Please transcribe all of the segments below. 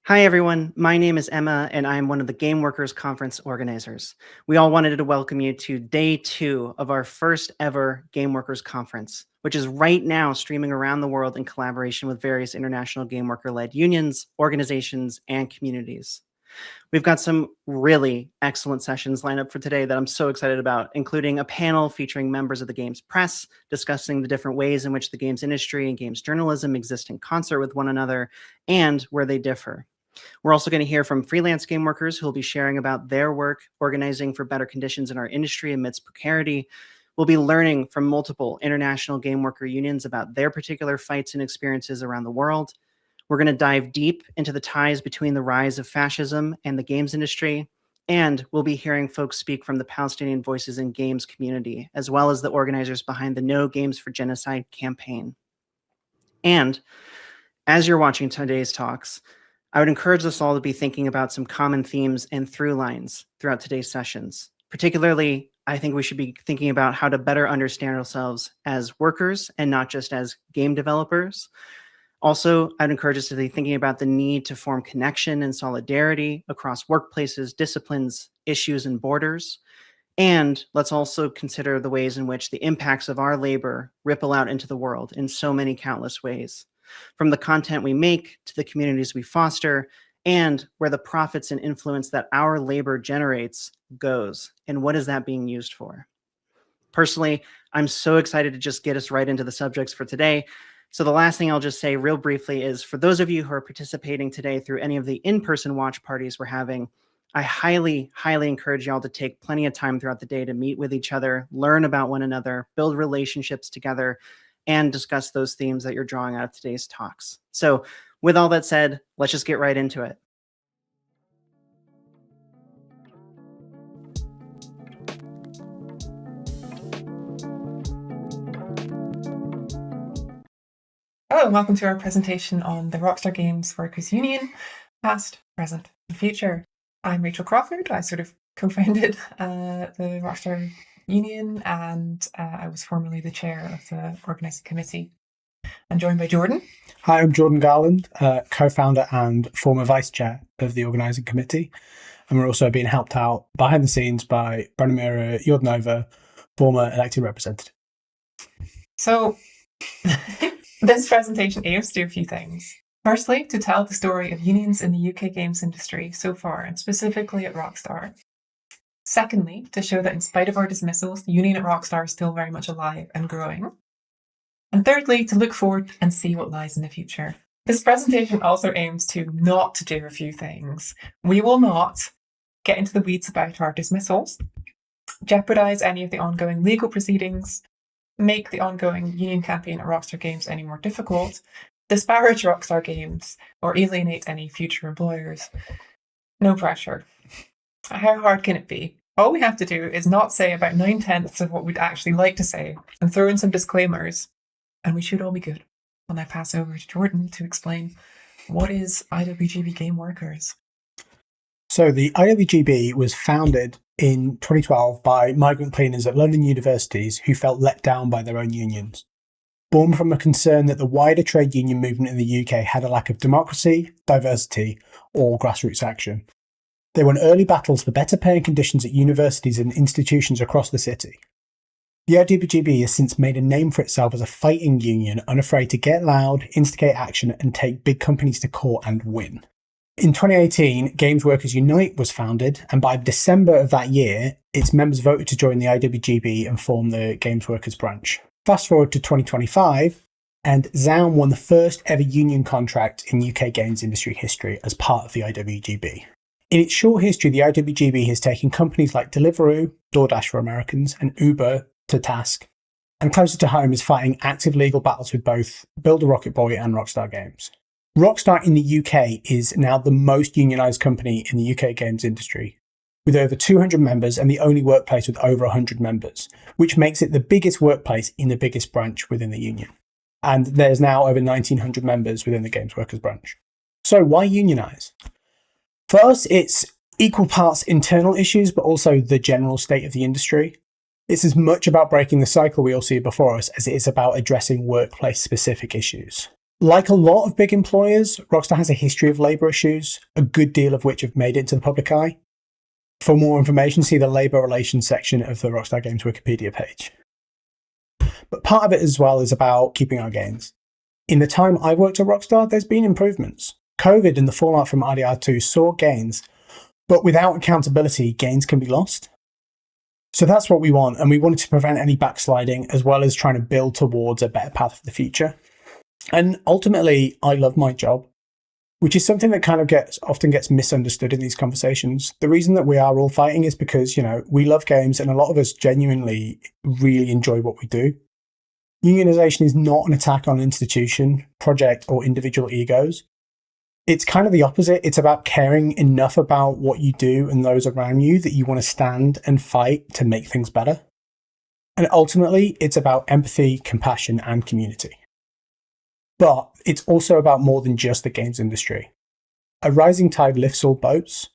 Hi, everyone. My name is Emma, and I am one of the Game Workers Conference organizers. We all wanted to welcome you to day 2 of our first ever Game Workers Conference, which is right now streaming around the world in collaboration with various international game worker-led unions, organizations, and communities. We've got some really excellent sessions lined up for today that I'm so excited about, including a panel featuring members of the games press, discussing the different ways in which the games industry and games journalism exist in concert with one another and where they differ. We're also going to hear from freelance game workers who will be sharing about their work organizing for better conditions in our industry amidst precarity. We'll be learning from multiple international game worker unions about their particular fights and experiences around the world. We're going to dive deep into the ties between the rise of fascism and the games industry. And we'll be hearing folks speak from the Palestinian Voices in Games community, as well as the organizers behind the No Games for Genocide campaign. And as you're watching today's talks, I would encourage us all to be thinking about some common themes and through lines throughout today's sessions. Particularly, I think we should be thinking about how to better understand ourselves as workers and not just as game developers. Also, I'd encourage us to be thinking about the need to form connection and solidarity across workplaces, disciplines, issues, and borders. And let's also consider the ways in which the impacts of our labor ripple out into the world in so many countless ways, from the content we make to the communities we foster, and where the profits and influence that our labor generates goes, and what is that being used for? Personally, I'm so excited to just get us right into the subjects for today. So the last thing I'll just say real briefly is, for those of you who are participating today through any of the in-person watch parties we're having, I highly, highly encourage y'all to take plenty of time throughout the day to meet with each other, learn about one another, build relationships together, and discuss those themes that you're drawing out of today's talks. So with all that said, let's just get right into it. Hello and welcome to our presentation on the Rockstar Games Workers Union, past, present, and future. I'm Rachel Crawford. I sort of co-founded the Rockstar Union, and I was formerly the chair of the organising committee. I'm joined by Jordan. Hi, I'm Jordan Garland, co-founder and former vice chair of the organising committee. And we're also being helped out behind the scenes by Branimira Yordnova, former elected representative. So this presentation aims to do a few things. Firstly, to tell the story of unions in the UK games industry so far, and specifically at Rockstar. Secondly, to show that in spite of our dismissals, the union at Rockstar is still very much alive and growing. And thirdly, to look forward and see what lies in the future. This presentation also aims to not to do a few things. We will not get into the weeds about our dismissals, jeopardise any of the ongoing legal proceedings, make the ongoing union campaign at Rockstar Games any more difficult, disparage Rockstar Games, or alienate any future employers. No pressure. How hard can it be? All we have to do is not say about 9/10 of what we'd actually like to say and throw in some disclaimers, and we should all be good. I'll now pass over to Jordan to explain what is IWGB Game Workers. So the IWGB was founded in 2012 by migrant cleaners at London universities who felt let down by their own unions. Born from a concern that the wider trade union movement in the UK had a lack of democracy, diversity, or grassroots action. They won early battles for better paying conditions at universities and institutions across the city. The IWGB has since made a name for itself as a fighting union, unafraid to get loud, instigate action, and take big companies to court and win. In 2018, Games Workers Unite was founded, and by December of that year, its members voted to join the IWGB and form the Games Workers branch. Fast forward to 2025, and Zaum won the first ever union contract in UK games industry history as part of the IWGB. In its short history, the IWGB has taken companies like Deliveroo, DoorDash for Americans, and Uber to task, and closer to home is fighting active legal battles with both Builder Rocket Boy and Rockstar Games. Rockstar in the UK is now the most unionised company in the UK games industry, with over 200 members and the only workplace with over 100 members, which makes it the biggest workplace in the biggest branch within the union. And there's now over 1,900 members within the Games Workers branch. So why unionise? For us, it's equal parts internal issues, but also the general state of the industry. It's as much about breaking the cycle we all see before us as it is about addressing workplace-specific issues. Like a lot of big employers, Rockstar has a history of labour issues, a good deal of which have made it into the public eye. For more information, see the Labour Relations section of the Rockstar Games Wikipedia page. But part of it as well is about keeping our gains. In the time I worked at Rockstar, there's been improvements. COVID and the fallout from RDR2 saw gains, but without accountability, gains can be lost. So that's what we want, and we wanted to prevent any backsliding, as well as trying to build towards a better path for the future. And ultimately, I love my job, which is something that kind of often gets misunderstood in these conversations. The reason that we are all fighting is because, we love games, and a lot of us genuinely really enjoy what we do. Unionization is not an attack on an institution, project, or individual egos. It's kind of the opposite. It's about caring enough about what you do and those around you that you want to stand and fight to make things better. And ultimately, it's about empathy, compassion, and community. But it's also about more than just the games industry. A rising tide lifts all boats.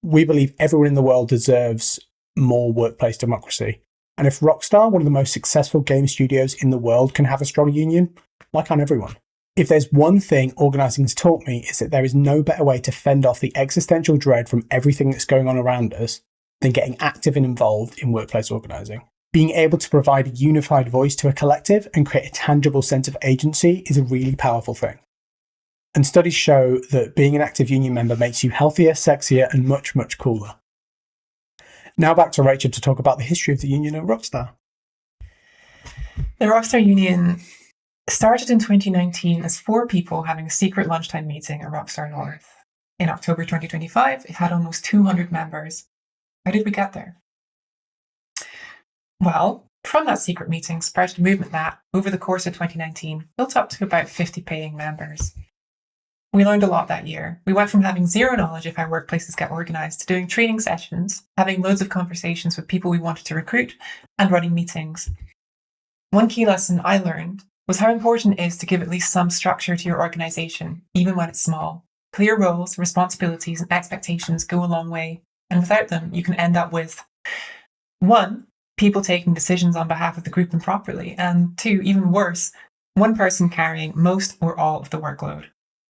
We believe everyone in the world deserves more workplace democracy. And if Rockstar, one of the most successful game studios in the world, can have a strong union, why can't everyone? If there's one thing organising has taught me, is that there is no better way to fend off the existential dread from everything that's going on around us than getting active and involved in workplace organising. Being able to provide a unified voice to a collective and create a tangible sense of agency is a really powerful thing. And studies show that being an active union member makes you healthier, sexier, and much, much cooler. Now back to Rachel to talk about the history of the union at Rockstar. The Rockstar Union started in 2019 as 4 people having a secret lunchtime meeting at Rockstar North. In October 2025, it had almost 200 members. How did we get there? Well, from that secret meeting sprouted a movement that, over the course of 2019, built up to about 50 paying members. We learned a lot that year. We went from having zero knowledge of how workplaces get organised to doing training sessions, having loads of conversations with people we wanted to recruit, and running meetings. One key lesson I learned was how important it is to give at least some structure to your organisation, even when it's small. Clear roles, responsibilities, and expectations go a long way, and without them, you can end up with 1. People taking decisions on behalf of the group improperly, and 2, even worse, one person carrying most or all of the workload.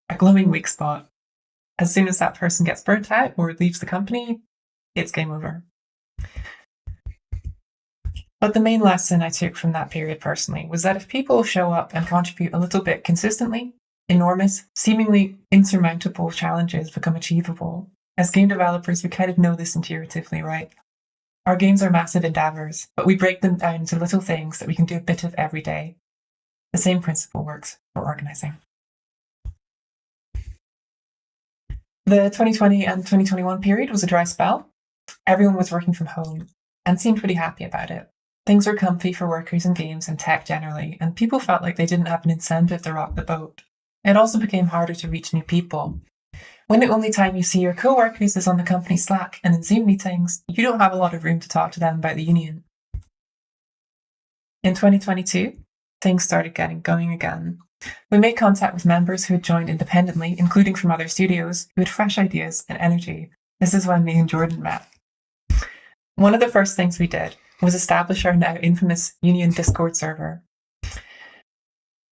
A glowing weak spot. As soon as that person gets burnt out or leaves the company, it's game over. But the main lesson I took from that period personally was that if people show up and contribute a little bit consistently, enormous, seemingly insurmountable challenges become achievable. As game developers, we kind of know this intuitively, right? Our games are massive endeavours, but we break them down into little things that we can do a bit of every day. The same principle works for organising. The 2020 and 2021 period was a dry spell. Everyone was working from home and seemed pretty happy about it. Things were comfy for workers in games and tech generally, and people felt like they didn't have an incentive to rock the boat. It also became harder to reach new people. When the only time you see your co-workers is on the company Slack and in Zoom meetings, you don't have a lot of room to talk to them about the union. In 2022, things started getting going again. We made contact with members who had joined independently, including from other studios, who had fresh ideas and energy. This is when me and Jordan met. One of the first things we did was establish our now infamous Union Discord server.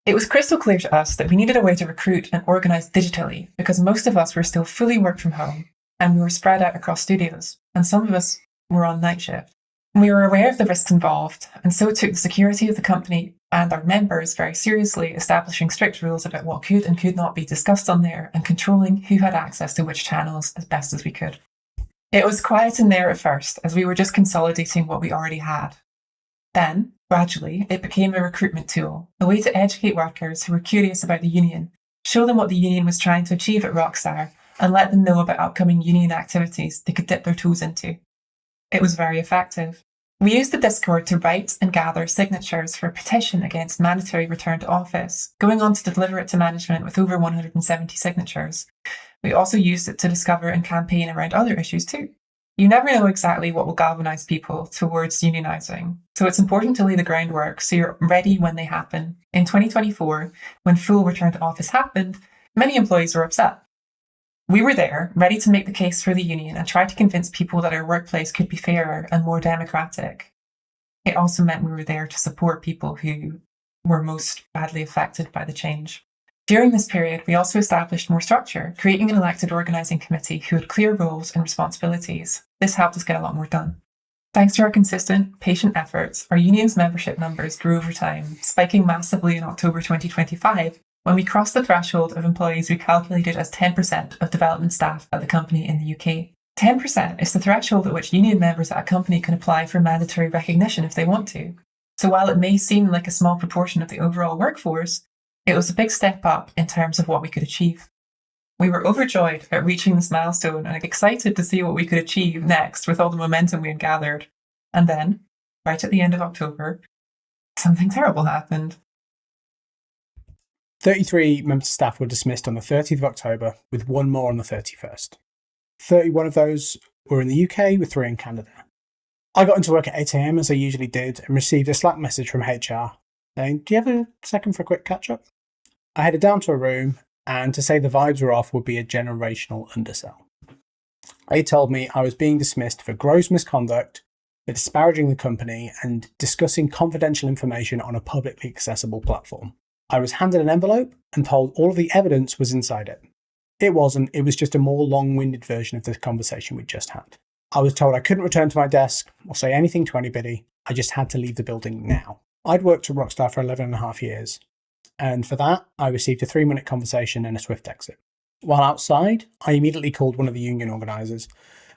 It was crystal clear to us that we needed a way to recruit and organise digitally because most of us were still fully work from home and we were spread out across studios, and some of us were on night shift. We were aware of the risks involved, and so took the security of the company and our members very seriously, establishing strict rules about what could and could not be discussed on there and controlling who had access to which channels as best as we could. It was quiet in there at first, as we were just consolidating what we already had. Then, gradually, it became a recruitment tool, a way to educate workers who were curious about the union, show them what the union was trying to achieve at Rockstar, and let them know about upcoming union activities they could dip their toes into. It was very effective. We used the Discord to write and gather signatures for a petition against mandatory return to office, going on to deliver it to management with over 170 signatures. We also used it to discover and campaign around other issues too. You never know exactly what will galvanise people towards unionising, so it's important to lay the groundwork so you're ready when they happen. In 2024, when full return to office happened, many employees were upset. We were there, ready to make the case for the union and try to convince people that our workplace could be fairer and more democratic. It also meant we were there to support people who were most badly affected by the change. During this period, we also established more structure, creating an elected organising committee who had clear roles and responsibilities. This helped us get a lot more done. Thanks to our consistent, patient efforts, our union's membership numbers grew over time, spiking massively in October 2025 when we crossed the threshold of employees we calculated as 10% of development staff at the company in the UK. 10% is the threshold at which union members at a company can apply for mandatory recognition if they want to. So while it may seem like a small proportion of the overall workforce, it was a big step up in terms of what we could achieve. We were overjoyed at reaching this milestone and excited to see what we could achieve next with all the momentum we had gathered. And then, right at the end of October, something terrible happened. 33 members of staff were dismissed on the 30th of October, with one more on the 31st. 31 of those were in the UK, with 3 in Canada. I got into work at 8 AM as I usually did and received a Slack message from HR saying, "Do you have a second for a quick catch-up?" I headed down to a room, and to say the vibes were off would be a generational undersell. They told me I was being dismissed for gross misconduct, for disparaging the company, and discussing confidential information on a publicly accessible platform. I was handed an envelope and told all of the evidence was inside it. It wasn't, it was just a more long-winded version of the conversation we'd just had. I was told I couldn't return to my desk or say anything to anybody, I just had to leave the building now. I'd worked at Rockstar for 11.5 years, and for that, I received a 3-minute conversation and a swift exit. While outside, I immediately called one of the union organisers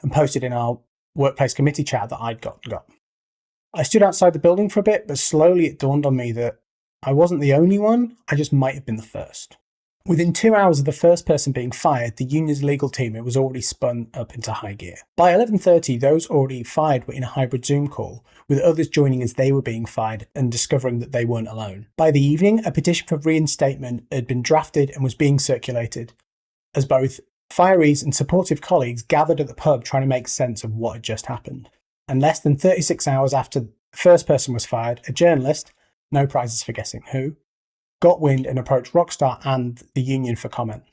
and posted in our workplace committee chat that I'd got. I stood outside the building for a bit, but slowly it dawned on me that I wasn't the only one, I just might have been the first. Within 2 hours of the first person being fired, the union's legal team was already spun up into high gear. By 11:30, those already fired were in a hybrid Zoom call, with others joining as they were being fired and discovering that they weren't alone. By the evening, a petition for reinstatement had been drafted and was being circulated, as both firees and supportive colleagues gathered at the pub trying to make sense of what had just happened. And less than 36 hours after the first person was fired, a journalist, no prizes for guessing who, got wind and approached Rockstar and the union for comment.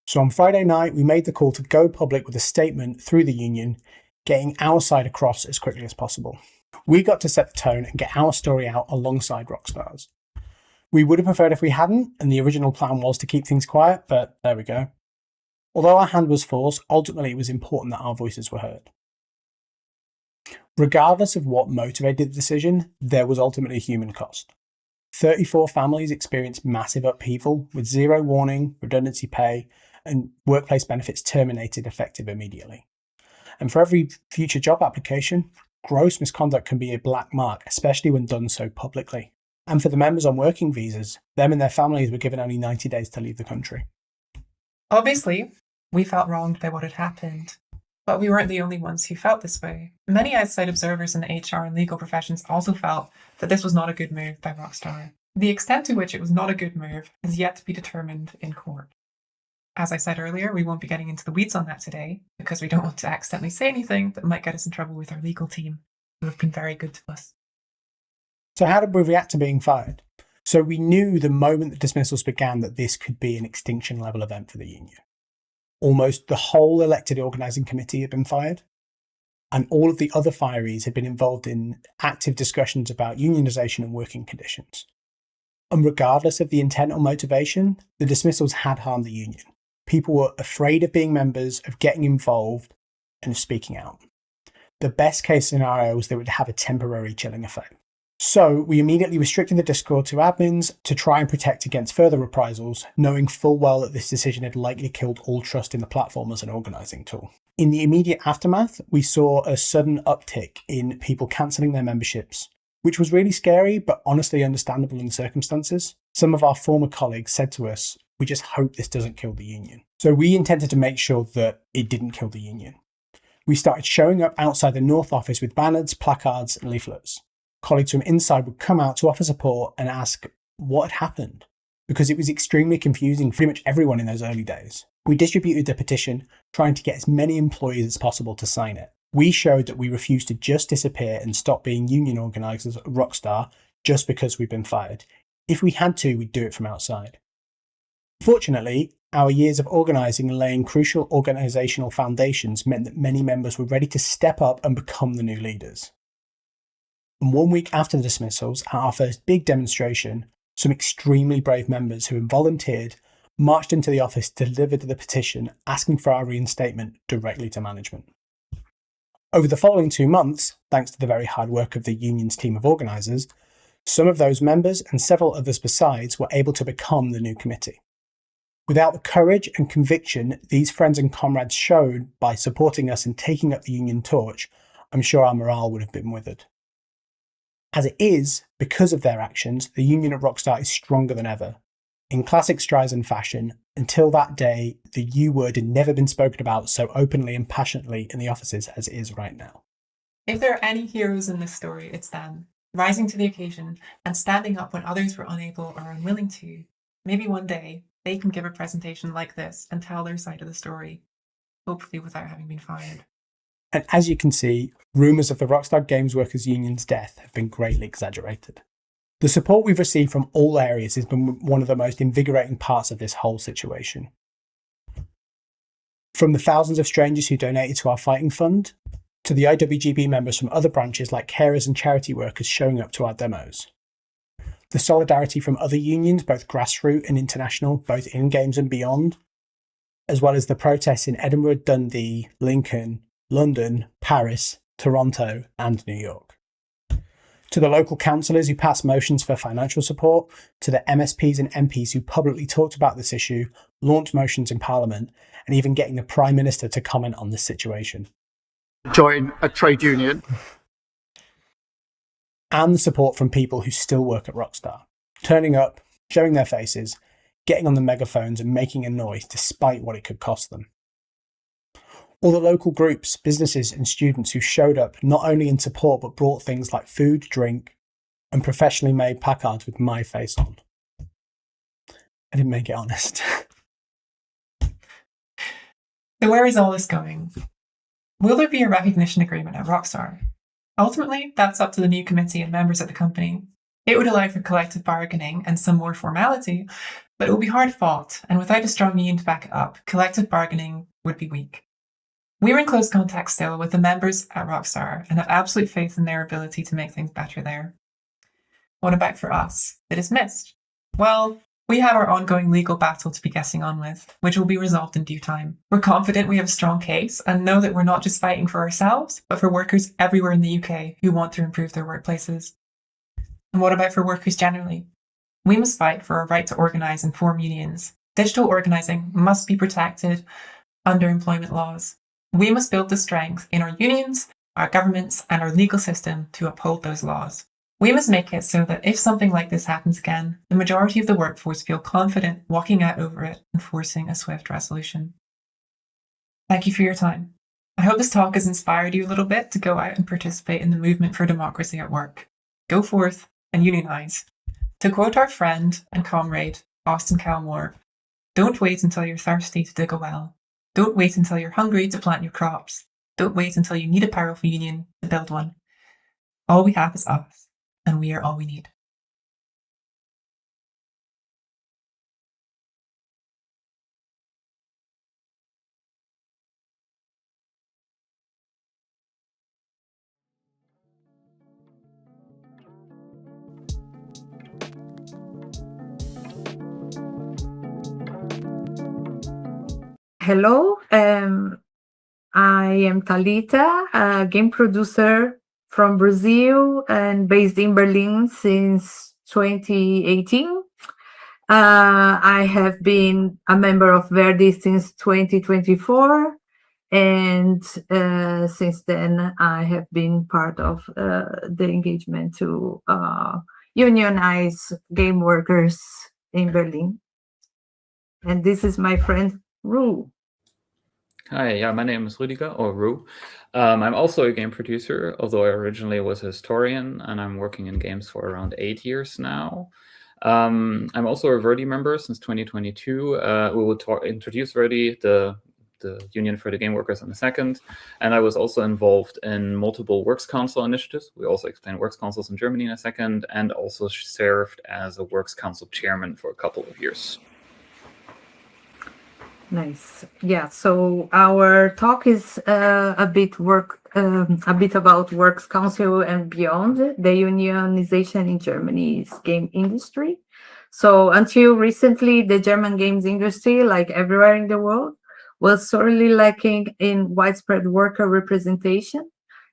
So on Friday night, we made the call to go public with a statement through the union, getting our side across as quickly as possible. We got to set the tone and get our story out alongside Rockstar's. We would have preferred if we hadn't, and the original plan was to keep things quiet, but there we go. Although our hand was forced, ultimately it was important that our voices were heard. Regardless of what motivated the decision, there was ultimately a human cost. 34 families experienced massive upheaval with zero warning, redundancy pay, and workplace benefits terminated effective immediately. And for every future job application, gross misconduct can be a black mark, especially when done so publicly. And for the members on working visas, them and their families were given only 90 days to leave the country. Obviously, we felt wronged by what had happened, but we weren't the only ones who felt this way. Many outside observers in the HR and legal professions also felt that this was not a good move by Rockstar. The extent to which it was not a good move is yet to be determined in court. As I said earlier, we won't be getting into the weeds on that today because we don't want to accidentally say anything that might get us in trouble with our legal team, who have been very good to us. So how did we react to being fired? So we knew the moment the dismissals began that this could be an extinction level event for the union. Almost the whole elected organising committee had been fired, and all of the other firees had been involved in active discussions about unionisation and working conditions. And regardless of the intent or motivation, the dismissals had harmed the union. People were afraid of being members, of getting involved, and of speaking out. The best case scenario was that it would have a temporary chilling effect. So we immediately restricted the Discord to admins to try and protect against further reprisals, knowing full well that this decision had likely killed all trust in the platform as an organising tool. In the immediate aftermath, we saw a sudden uptick in people cancelling their memberships, which was really scary, but honestly understandable in the circumstances. Some of our former colleagues said to us, "We just hope this doesn't kill the union." So we intended to make sure that it didn't kill the union. We started showing up outside the North office with banners, placards, and leaflets. Colleagues from inside would come out to offer support and ask what had happened, because it was extremely confusing for pretty much everyone in those early days. We distributed the petition, trying to get as many employees as possible to sign it. We showed that we refused to just disappear and stop being union organisers at Rockstar just because we'd been fired. If we had to, we'd do it from outside. Fortunately, our years of organising and laying crucial organisational foundations meant that many members were ready to step up and become the new leaders. And 1 week after the dismissals, at our first big demonstration, some extremely brave members who had volunteered marched into the office to deliver the petition asking for our reinstatement directly to management. Over the following 2 months, thanks to the very hard work of the union's team of organisers, some of those members and several others besides were able to become the new committee. Without the courage and conviction these friends and comrades showed by supporting us in taking up the union torch, I'm sure our morale would have been withered. As it is, because of their actions, the union at Rockstar is stronger than ever. In classic Streisand fashion, until that day, the U word had never been spoken about so openly and passionately in the offices as it is right now. If there are any heroes in this story, it's them, rising to the occasion and standing up when others were unable or unwilling to. Maybe one day they can give a presentation like this and tell their side of the story, hopefully without having been fired. And as you can see, rumours of the Rockstar Games Workers Union's death have been greatly exaggerated. The support we've received from all areas has been one of the most invigorating parts of this whole situation. From the thousands of strangers who donated to our fighting fund, to the IWGB members from other branches like carers and charity workers showing up to our demos. The solidarity from other unions, both grassroots and international, both in games and beyond, as well as the protests in Edinburgh, Dundee, Lincoln, London, Paris, Toronto, and New York. To the local councillors who passed motions for financial support, to the MSPs and MPs who publicly talked about this issue, launched motions in Parliament, and even getting the Prime Minister to comment on this situation. Join a trade union. And the support from people who still work at Rockstar, turning up, showing their faces, getting on the megaphones and making a noise despite what it could cost them. All the local groups, businesses and students who showed up not only in support but brought things like food, drink and professionally made placards with my face on. I didn't make it honest. So where is all this going? Will there be a recognition agreement at Rockstar? Ultimately, that's up to the new committee and members of the company. It would allow for collective bargaining and some more formality, but it will be hard fought, and without a strong union to back it up, collective bargaining would be weak. We are in close contact still with the members at Rockstar and have absolute faith in their ability to make things better there. What about for us, the dismissed? Well, we have our ongoing legal battle to be getting on with, which will be resolved in due time. We're confident we have a strong case and know that we're not just fighting for ourselves, but for workers everywhere in the UK who want to improve their workplaces. And what about for workers generally? We must fight for our right to organise and form unions. Digital organising must be protected under employment laws. We must build the strength in our unions, our governments, and our legal system to uphold those laws. We must make it so that if something like this happens again, the majority of the workforce feel confident walking out over it and forcing a swift resolution. Thank you for your time. I hope this talk has inspired you a little bit to go out and participate in the movement for democracy at work. Go forth and unionise. To quote our friend and comrade, Austin Calmore, don't wait until you're thirsty to dig a well. Don't wait until you're hungry to plant your crops. Don't wait until you need a powerful union to build one. All we have is us, and we are all we need. Hello, I am Talita, a game producer from Brazil and based in Berlin since 2018. I have been a member of Verdi since 2024, and since then I have been part of the engagement to unionize game workers in Berlin. And this is my friend Ru. Hi, yeah, my name is Rüdiger, or Ru. I'm also a game producer, although I originally was a historian, and I'm working in games for around 8 years now. I'm also a Verdi member since 2022. We will introduce Verdi, the Union for the Game Workers, in a second. And I was also involved in multiple Works Council initiatives. We also explain Works Councils in Germany in a second, and also served as a Works Council chairman for a couple of years. Nice. Yeah. So our talk is a bit about Works Council and beyond, the unionization in Germany's game industry. So until recently, the German games industry, like everywhere in the world, was sorely lacking in widespread worker representation.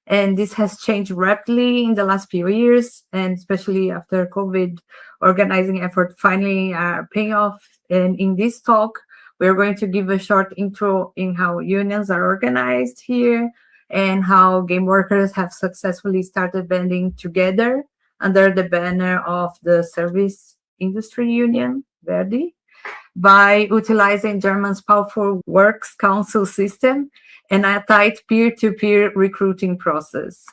And this has changed rapidly in the last few years, and especially after COVID, organizing effort finally are paying off. And in this talk, we're going to give a short intro in how unions are organized here and how game workers have successfully started banding together under the banner of the Service Industry Union, Verdi, by utilizing German's powerful works council system and a tight peer-to-peer recruiting process.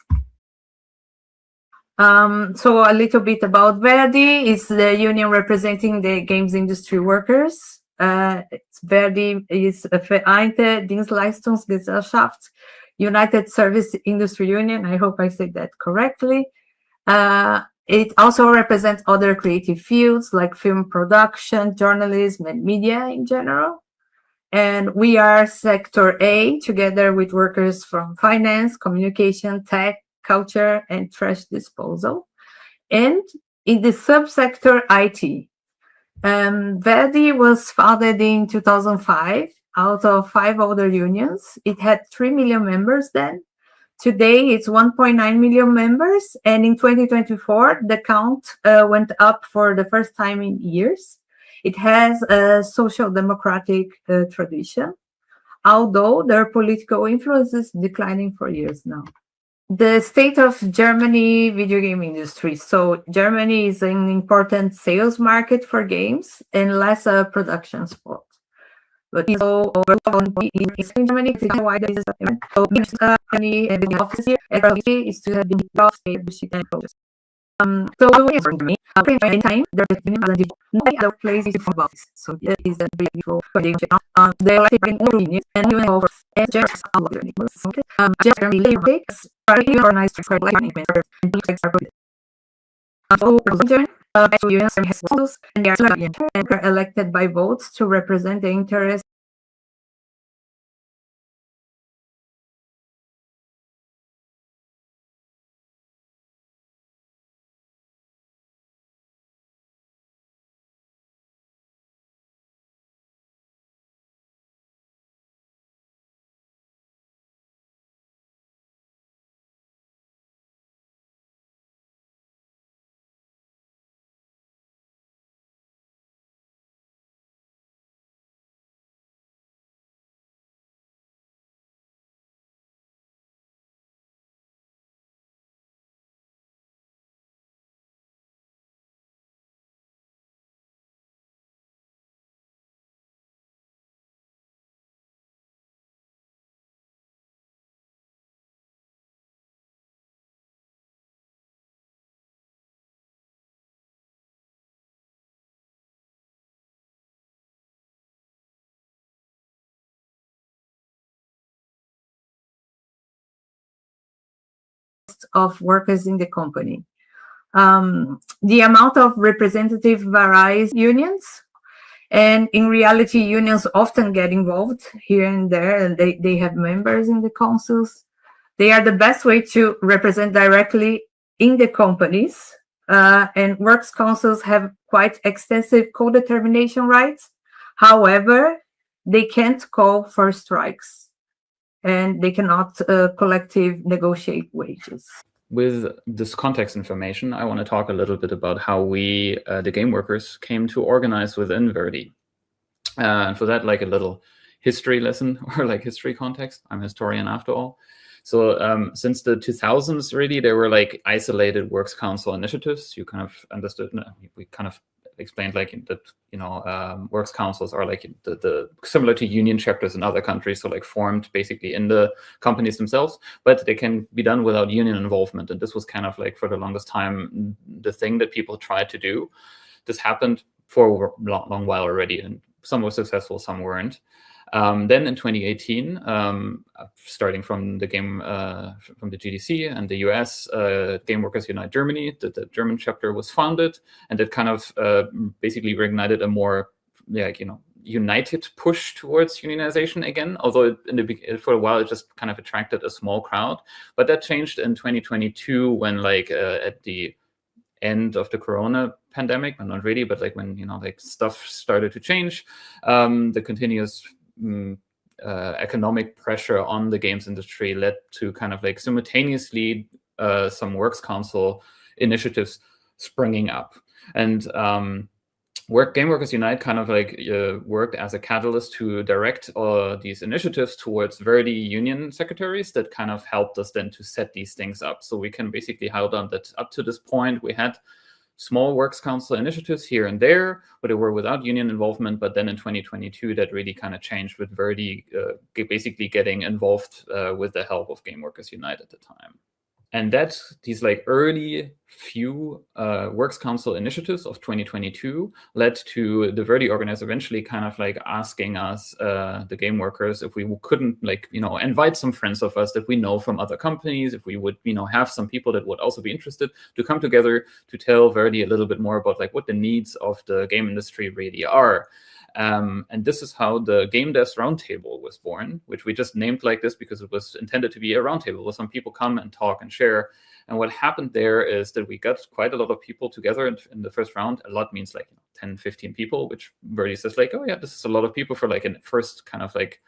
So a little bit about Verdi. It's the union representing the games industry workers. Verdi is a Vereinte Dienstleistungsgesellschaft, United Service Industry Union. I hope I said that correctly. It also represents other creative fields like film production, journalism, and media in general. And we are Sector A, together with workers from finance, communication, tech, culture, and trash disposal. And in the subsector IT, Verdi was founded in 2005 out of 5 other unions. It had 3 million members then. Today, it's 1.9 million members, and in 2024, the count went up for the first time in years. It has a social democratic tradition, although their political influence is declining for years now. The state of Germany video game industry. So Germany is an important sales market for games and less a production spot. But so in Germany, why there is so many and the office here is to have been and focus. So for me, in time there is no other place for office. So that is a big for they are like opinions and even offers and just Germany labor partly organized for management and so unions have schools and they are elected by votes to represent the interests of workers in the company. The amount of representative varies unions, and in reality, unions often get involved here and there, and they have members in the councils. They are the best way to represent directly in the companies, and works councils have quite extensive co-determination rights. However, they can't call for strikes, and they cannot collective negotiate wages. With this context information, I want to talk a little bit about how we, the game workers, came to organize within Verdi. And for that, like a little history lesson or like history context. I'm a historian after all. So since the 2000s, really, there were like isolated works council initiatives. You kind of understood, we kind of explained like that, you know, works councils are like the similar to union chapters in other countries, so like formed basically in the companies themselves, but they can be done without union involvement. And this was kind of like for the longest time the thing that people tried to do. This happened for a long while already, and some were successful, some weren't. Then in 2018, starting from the GDC and the US, Game Workers United Germany, the German chapter was founded, and it kind of basically reignited a more, like, you know, united push towards unionization again. Although for a while it just kind of attracted a small crowd, but that changed in 2022 when, like, at the end of the Corona pandemic, well, not really, but like when, you know, like stuff started to change, the continuous economic pressure on the games industry led to kind of like simultaneously some Works Council initiatives springing up. And Game Workers Unite kind of like worked as a catalyst to direct these initiatives towards Verdi union secretaries that kind of helped us then to set these things up. So we can basically hold on that up to this point, we had small Works Council initiatives here and there, but they were without union involvement. But then in 2022, that really kind of changed with Verdi basically getting involved with the help of Game Workers Unite at the time. And that these like early few Works Council initiatives of 2022 led to the Verdi organizer eventually kind of like asking us, the game workers, if we couldn't like, you know, invite some friends of us that we know from other companies, if we would, you know, have some people that would also be interested to come together to tell Verdi a little bit more about like what the needs of the game industry really are. And this is how the Game Devs Roundtable was born, which we just named like this because it was intended to be a roundtable where some people come and talk and share. And what happened there is that we got quite a lot of people together in the first round. A lot means like 10, 15 people, which Verdi says like, oh yeah, this is a lot of people for like a first kind of like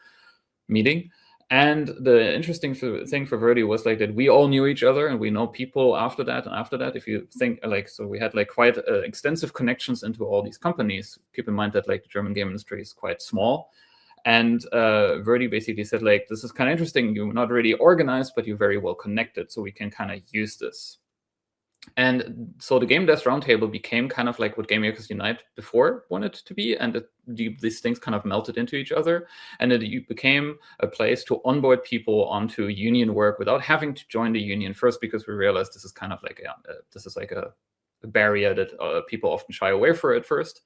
meeting. And the interesting thing for Verdi was like that we all knew each other and we know people after that and after that. If you think like, so we had like quite extensive connections into all these companies. Keep in mind that like the German game industry is quite small. And Verdi basically said like, this is kind of interesting. You're not really organized, but you're very well connected. So we can kind of use this. And so the Game Devs Roundtable became kind of like what Game Workers Unite before wanted to be, and these things kind of melted into each other, and it became a place to onboard people onto union work without having to join the union first, because we realized this is kind of like a barrier that people often shy away from at first.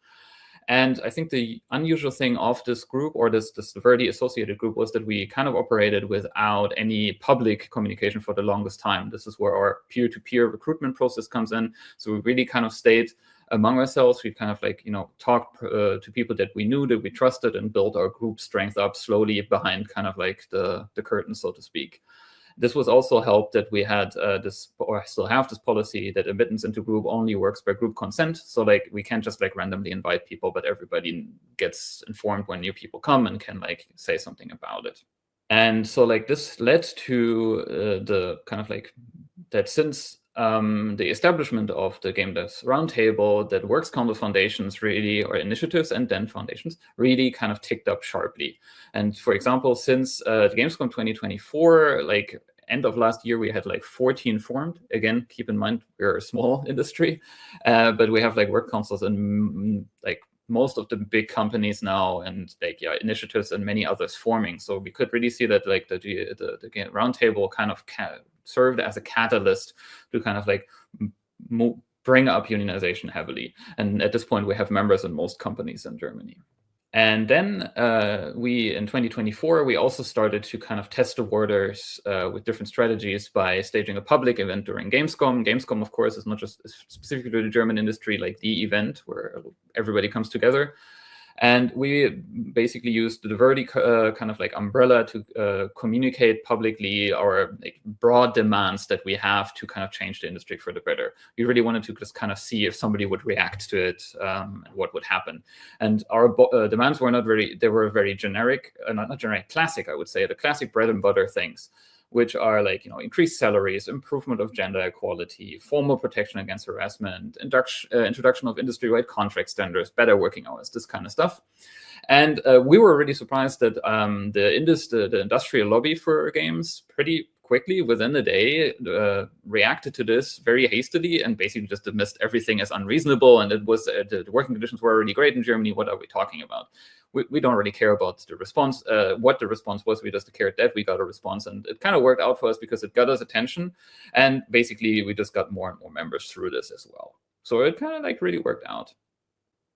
And I think the unusual thing of this group, or this Verdi associated group, was that we kind of operated without any public communication for the longest time. This is where our peer-to-peer recruitment process comes in. So we really kind of stayed among ourselves. We kind of like, you know, talked to people that we knew, that we trusted, and built our group strength up slowly behind kind of like the curtain, so to speak. This was also helped that we had this, or still have this policy that admittance into group only works by group consent. So like we can't just like randomly invite people, but everybody gets informed when new people come and can like say something about it. And so like this led to the kind of like that since the establishment of the Game Devs Roundtable, that Works Council foundations really, or initiatives and then foundations, really kind of ticked up sharply. And for example, since the Gamescom 2024, like end of last year, we had like 14 formed. Again, keep in mind, we're a small industry, but we have like work councils in like most of the big companies now, and like initiatives and many others forming. So we could really see that like the roundtable kind of served as a catalyst to kind of like bring up unionization heavily. And at this point, we have members in most companies in Germany. And then in 2024, we also started to kind of test the waters with different strategies by staging a public event during Gamescom. Gamescom, of course, is not just specifically to the German industry, like the event where everybody comes together. And we basically used the Verdi kind of like umbrella to communicate publicly our like broad demands that we have to kind of change the industry for the better. We really wanted to just kind of see if somebody would react to it and what would happen. And our demands were they were very generic, not generic, classic, I would say, the classic bread and butter things, which are like, you know, increased salaries, improvement of gender equality, formal protection against harassment, introduction of industry-wide contract standards, better working hours, this kind of stuff. And we were really surprised that the industrial lobby for games pretty quickly, within the day, reacted to this very hastily and basically just dismissed everything as unreasonable. And it was the working conditions were already great in Germany. What are we talking about? We don't really care about the response, what the response was. We just cared that we got a response, and it kind of worked out for us because it got us attention, and basically we just got more and more members through this as well. So it kind of like really worked out,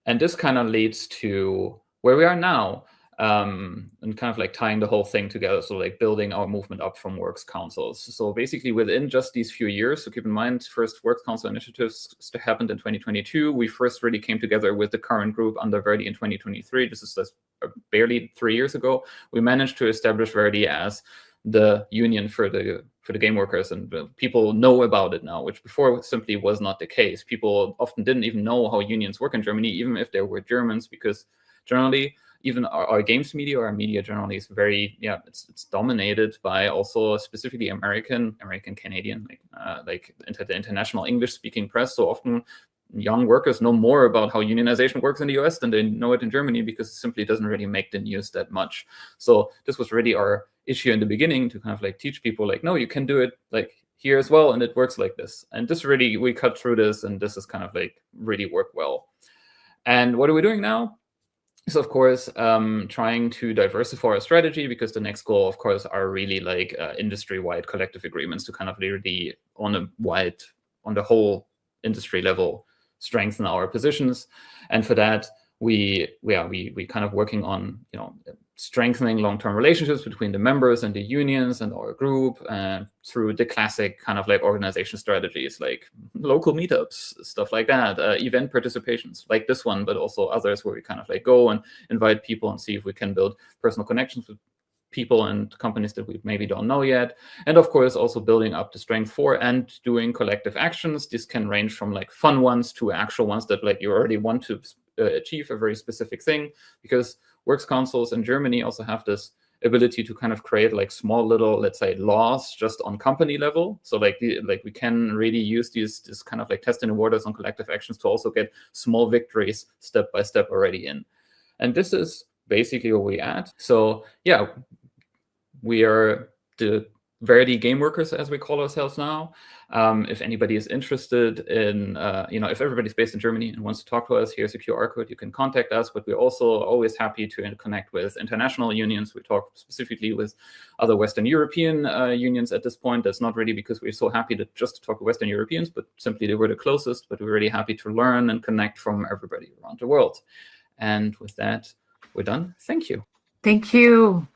and this kind of leads to where we are now, and kind of like tying the whole thing together. So like building our movement up from works councils. So basically within just these few years, so keep in mind, first works council initiatives happened in 2022. We first really came together with the current group under Verdi in 2023. This is just barely 3 years ago. We managed to establish Verdi as the union for the game workers, and people know about it now, which before simply was not the case. People often didn't even know how unions work in Germany, even if they were Germans, because generally even our games media, or our media generally, is very, it's dominated by also specifically American Canadian, like the international English speaking press. So often young workers know more about how unionization works in the US than they know it in Germany, because it simply doesn't really make the news that much. So this was really our issue in the beginning, to kind of like teach people like, no, you can do it like here as well, and it works like this. And this really, we cut through this, and this is kind of like really worked well. And what are we doing now? So of course, trying to diversify our strategy, because the next goal, of course, are really like industry-wide collective agreements to kind of really on the whole industry level strengthen our positions. And for that, we kind of working on strengthening long-term relationships between the members and the unions and our group, through the classic kind of like organization strategies, like local meetups, stuff like that, event participations like this one, but also others where we kind of like go and invite people and see if we can build personal connections with people and companies that we maybe don't know yet. And of course, also building up the strength for and doing collective actions. This can range from like fun ones to actual ones that like you already want to achieve a very specific thing, because works councils in Germany also have this ability to kind of create like small little, let's say, laws just on company level. So like we can really use this kind of like testing the waters on collective actions to also get small victories step by step already in. And this is basically where we're at. So yeah, we are the Verdi game workers, as we call ourselves now. If anybody is interested in, if everybody's based in Germany and wants to talk to us, here's a QR code. You can contact us, but we're also always happy to connect with international unions. We talk specifically with other Western European unions at this point. That's not really because we're so happy to just talk to Western Europeans, but simply they were the closest. But we're really happy to learn and connect from everybody around the world. And with that, we're done. Thank you. Thank you.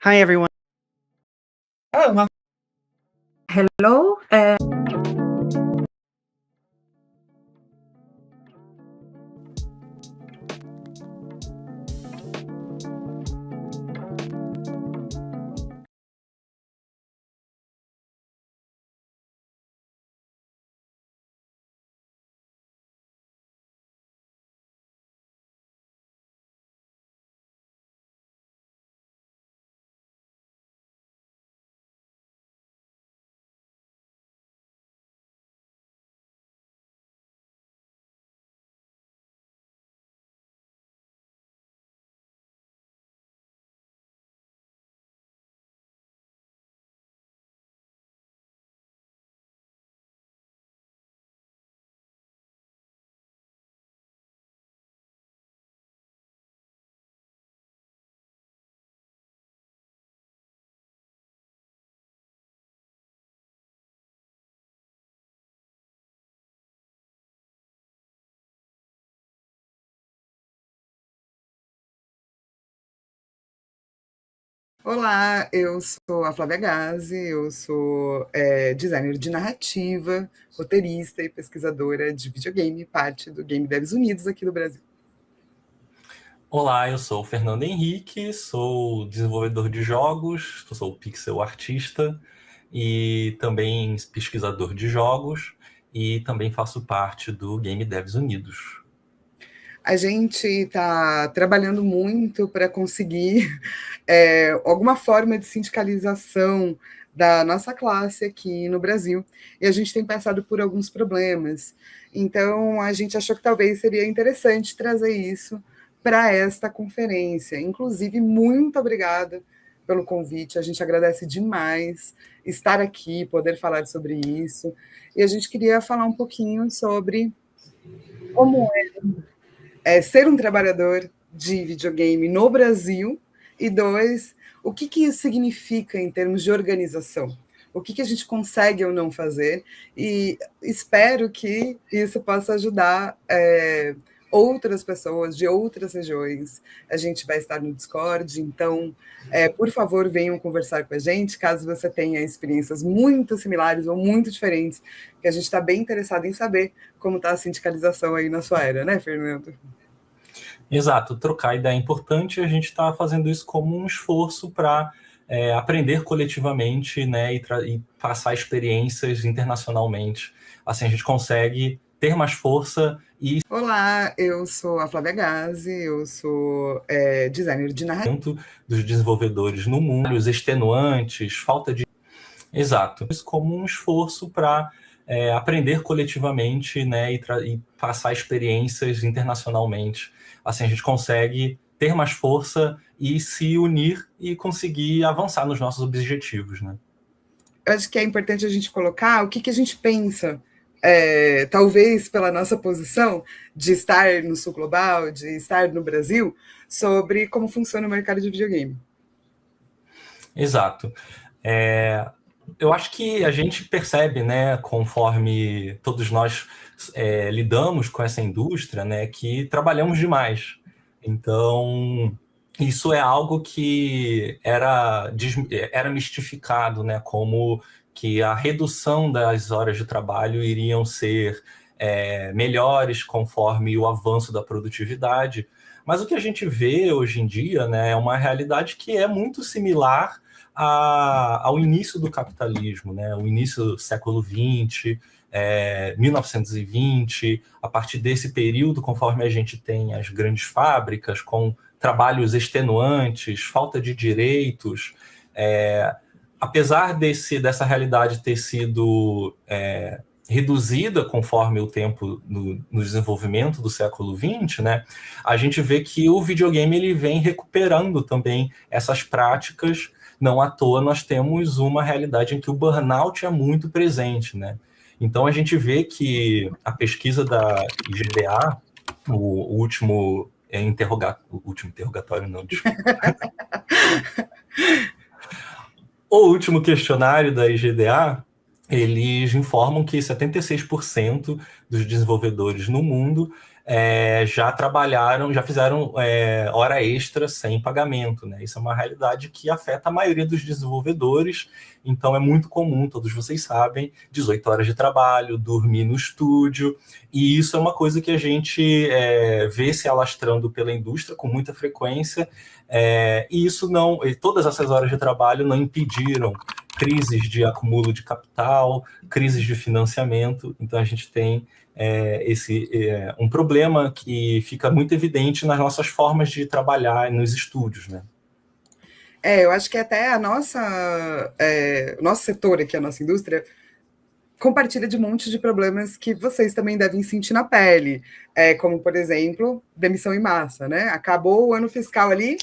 Hi, everyone. Oh, well, Hello. Olá, eu sou a Flávia Gazi, eu sou designer de narrativa, roteirista e pesquisadora de videogame, parte do Game Devs Unidos aqui do Brasil. Olá, eu sou o Fernando Henrique, sou desenvolvedor de jogos, sou pixel artista e também pesquisador de jogos e também faço parte do Game Devs Unidos. A gente está trabalhando muito para conseguir alguma forma de sindicalização da nossa classe aqui no Brasil, e a gente tem passado por alguns problemas. Então, a gente achou que talvez seria interessante trazer isso para esta conferência. Inclusive, muito obrigada pelo convite, a gente agradece demais estar aqui, poder falar sobre isso, e a gente queria falar um pouquinho sobre como ser um trabalhador de videogame no Brasil, e dois, o que isso significa em termos de organização, o que a gente consegue ou não fazer, e espero que isso possa ajudar outras pessoas de outras regiões. A gente vai estar no Discord, então, por favor, venham conversar com a gente, caso você tenha experiências muito similares ou muito diferentes, que a gente está bem interessado em saber como está a sindicalização aí na sua área, né, Fernando? Exato, trocar ideia é importante, a gente está fazendo isso como um esforço para aprender coletivamente, né, e passar experiências internacionalmente. Assim a gente consegue ter mais força e... Olá, eu sou a Flávia Gazi, eu sou designer de narrativa. Dos desenvolvedores no mundo, os extenuantes, falta de... Exato, isso como um esforço para aprender coletivamente, né, e passar experiências internacionalmente. Assim a gente consegue ter mais força e se unir e conseguir avançar nos nossos objetivos, né? Eu acho que é importante a gente colocar o que a gente pensa, talvez pela nossa posição de estar no sul global, de estar no Brasil, sobre como funciona o mercado de videogame. Exato. Eu acho que a gente percebe, né, conforme todos nós lidamos com essa indústria, né, que trabalhamos demais. Então, isso é algo que era mistificado, né, como que a redução das horas de trabalho iriam ser melhores conforme o avanço da produtividade. Mas o que a gente vê hoje em dia, né, é uma realidade que é muito similar ao início do capitalismo, né? O início do século XX, 1920, a partir desse período, conforme a gente tem as grandes fábricas, com trabalhos extenuantes, falta de direitos, apesar dessa realidade ter sido reduzida conforme o tempo no desenvolvimento do século XX, né, a gente vê que o videogame ele vem recuperando também essas práticas. Não à toa nós temos uma realidade em que o burnout é muito presente, né? Então a gente vê que a pesquisa da IGDA, o último interrogatório, não, desculpa. O último questionário da IGDA, eles informam que 76% dos desenvolvedores no mundo já fizeram hora extra sem pagamento, né? Isso é uma realidade que afeta a maioria dos desenvolvedores, então é muito comum, todos vocês sabem, 18 horas de trabalho, dormir no estúdio, e isso é uma coisa que a gente vê se alastrando pela indústria com muita frequência, e todas essas horas de trabalho não impediram crises de acúmulo de capital, crises de financiamento, então a gente tem um problema que fica muito evidente nas nossas formas de trabalhar nos estúdios, né? Eu acho que até o nosso setor aqui, a nossa indústria, compartilha de um monte de problemas que vocês também devem sentir na pele, como, por exemplo, demissão em massa, né? Acabou o ano fiscal ali,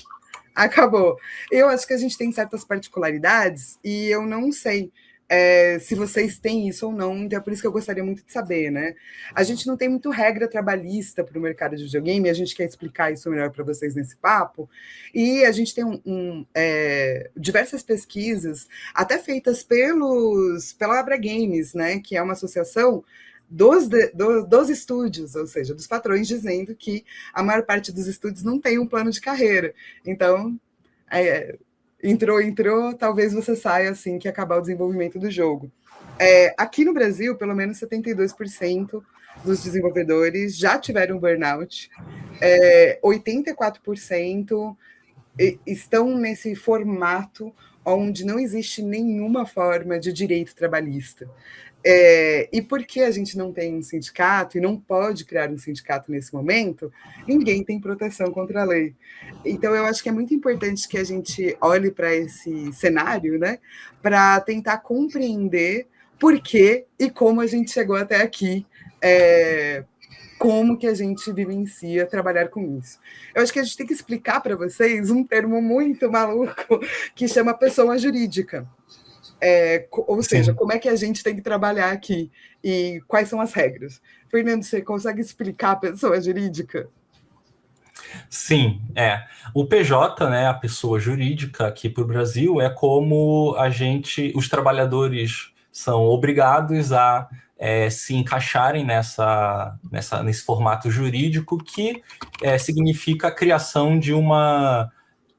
acabou. Eu acho que a gente tem certas particularidades e eu não sei se vocês têm isso ou não, então é por isso que eu gostaria muito de saber, né? A gente não tem muito regra trabalhista para o mercado de videogame, a gente quer explicar isso melhor para vocês nesse papo, e a gente tem diversas pesquisas, até feitas pela Abra Games, né, que é uma associação dos estúdios, ou seja, dos patrões, dizendo que a maior parte dos estúdios não tem um plano de carreira. Então, entrou, talvez você saia assim que acabar o desenvolvimento do jogo. Aqui no Brasil, pelo menos 72% dos desenvolvedores já tiveram burnout, 84% estão nesse formato onde não existe nenhuma forma de direito trabalhista. E por que a gente não tem um sindicato e não pode criar um sindicato nesse momento? Ninguém tem proteção contra a lei. Então, eu acho que é muito importante que a gente olhe para esse cenário, né, para tentar compreender por que e como a gente chegou até aqui, como que a gente vivencia trabalhar com isso. Eu acho que a gente tem que explicar para vocês um termo muito maluco que chama pessoa jurídica. Ou seja, como é que a gente tem que trabalhar aqui e quais são as regras. Fernando, você consegue explicar a pessoa jurídica? Sim, o PJ, né, a pessoa jurídica aqui para o Brasil, é como os trabalhadores são obrigados a se encaixarem nesse formato jurídico que significa a criação de uma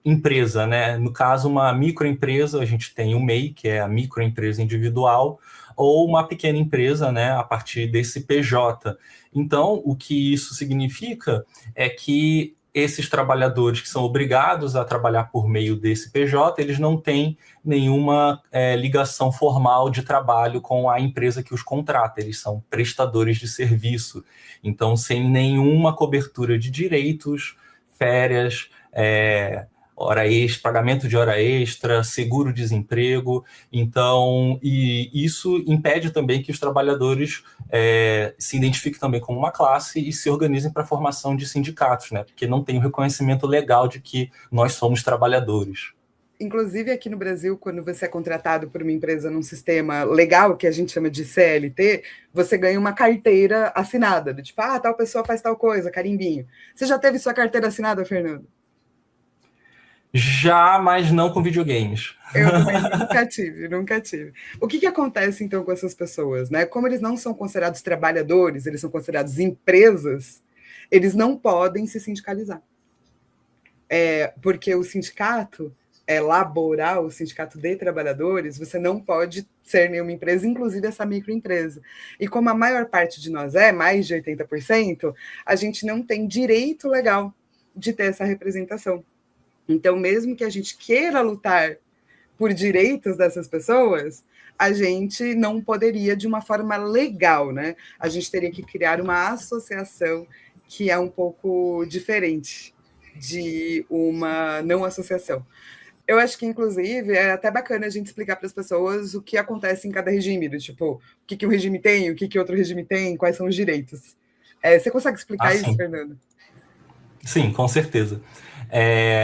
empresa, né? No caso, uma microempresa, a gente tem o MEI, que é a microempresa individual, ou uma pequena empresa, né, a partir desse PJ. Então, o que isso significa é que esses trabalhadores que são obrigados a trabalhar por meio desse PJ, eles não têm nenhuma ligação formal de trabalho com a empresa que os contrata, eles são prestadores de serviço, então sem nenhuma cobertura de direitos, férias, hora extra, pagamento de hora extra, seguro-desemprego, então, e isso impede também que os trabalhadores se identifiquem também como uma classe e se organizem para a formação de sindicatos, né? Porque não tem o reconhecimento legal de que nós somos trabalhadores. Inclusive, aqui no Brasil, quando você é contratado por uma empresa num sistema legal, que a gente chama de CLT, você ganha uma carteira assinada, do tipo, tal pessoa faz tal coisa, carimbinho. Você já teve sua carteira assinada, Fernando? Já, mas não com videogames. Eu também nunca tive. O que acontece, então, com essas pessoas, né? Como eles não são considerados trabalhadores, eles são considerados empresas, eles não podem se sindicalizar. Porque o sindicato laboral, o sindicato de trabalhadores, você não pode ser nenhuma empresa, inclusive essa microempresa. E como a maior parte de nós mais de 80%, a gente não tem direito legal de ter essa representação. Então, mesmo que a gente queira lutar por direitos dessas pessoas, a gente não poderia de uma forma legal, né? A gente teria que criar uma associação que é um pouco diferente de uma não associação. Eu acho que, inclusive, é até bacana a gente explicar para as pessoas o que acontece em cada regime, do tipo, o que um regime tem, o que outro regime tem, quais são os direitos. Você consegue explicar isso, Sim. Fernando? Sim, com certeza.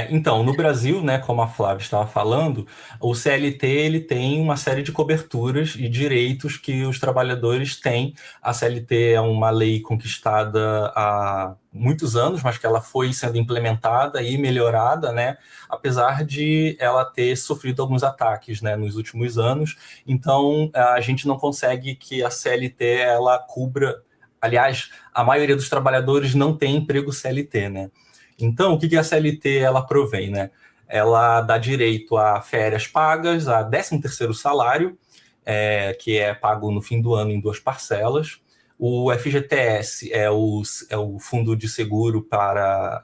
Então, no Brasil, né, como a Flávia estava falando, o CLT ele tem uma série de coberturas e direitos que os trabalhadores têm. A CLT é uma lei conquistada há muitos anos, mas que ela foi sendo implementada e melhorada, né, apesar de ela ter sofrido alguns ataques, né, nos últimos anos. Então, a gente não consegue que a CLT ela cubra. Aliás, a maioria dos trabalhadores não tem emprego CLT, né? Então, o que a CLT ela provém, né? Ela dá direito a férias pagas, a 13º salário, que é pago no fim do ano em 2 parcelas. O FGTS é o Fundo de Seguro para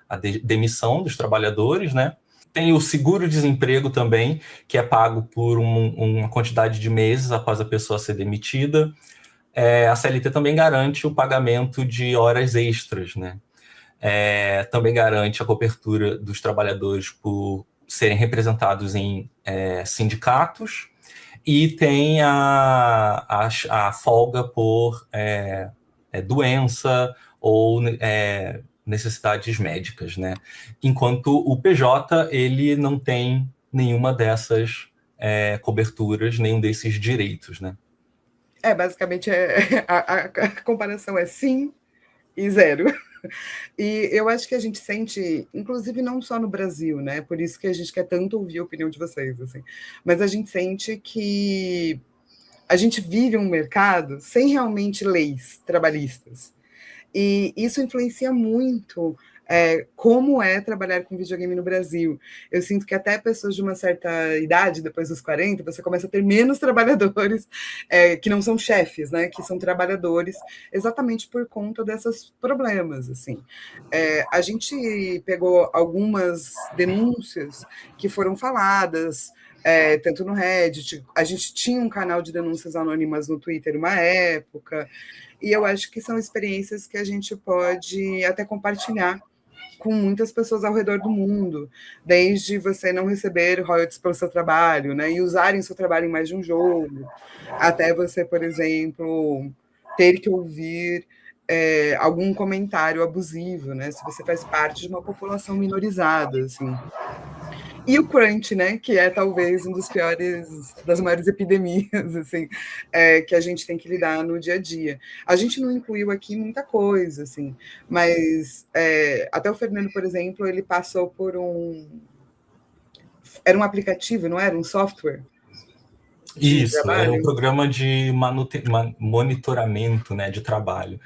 a demissão dos trabalhadores, né? Tem o seguro-desemprego também, que é pago por uma quantidade de meses após a pessoa ser demitida. A CLT também garante o pagamento de horas extras, né? Também garante a cobertura dos trabalhadores por serem representados em sindicatos e tem a folga por doença ou necessidades médicas, né? Enquanto o PJ ele não tem nenhuma dessas coberturas, nenhum desses direitos, né? Basicamente, a comparação é sim e zero. E eu acho que a gente sente, inclusive não só no Brasil, né? Por isso que a gente quer tanto ouvir a opinião de vocês, assim. Mas a gente sente que a gente vive um mercado sem realmente leis trabalhistas. E isso influencia muito como é trabalhar com videogame no Brasil. Eu sinto que até pessoas de uma certa idade, depois dos 40, você começa a ter menos trabalhadores que não são chefes, né, que são trabalhadores, exatamente por conta desses problemas. Assim. A gente pegou algumas denúncias que foram faladas, tanto no Reddit, a gente tinha um canal de denúncias anônimas no Twitter uma época, e eu acho que são experiências que a gente pode até compartilhar com muitas pessoas ao redor do mundo, desde você não receber royalties pelo seu trabalho, né, e usarem seu trabalho em mais de um jogo, até você, por exemplo, ter que ouvir algum comentário abusivo, né, se você faz parte de uma população minorizada, assim. E o crunch, né, que é talvez das maiores epidemias, assim, que a gente tem que lidar no dia a dia. A gente não incluiu aqui muita coisa, assim, mas até o Fernando, por exemplo, ele passou por era um aplicativo, não era? Um software de Isso, era um trabalho? programa de monitoramento, né, de trabalho.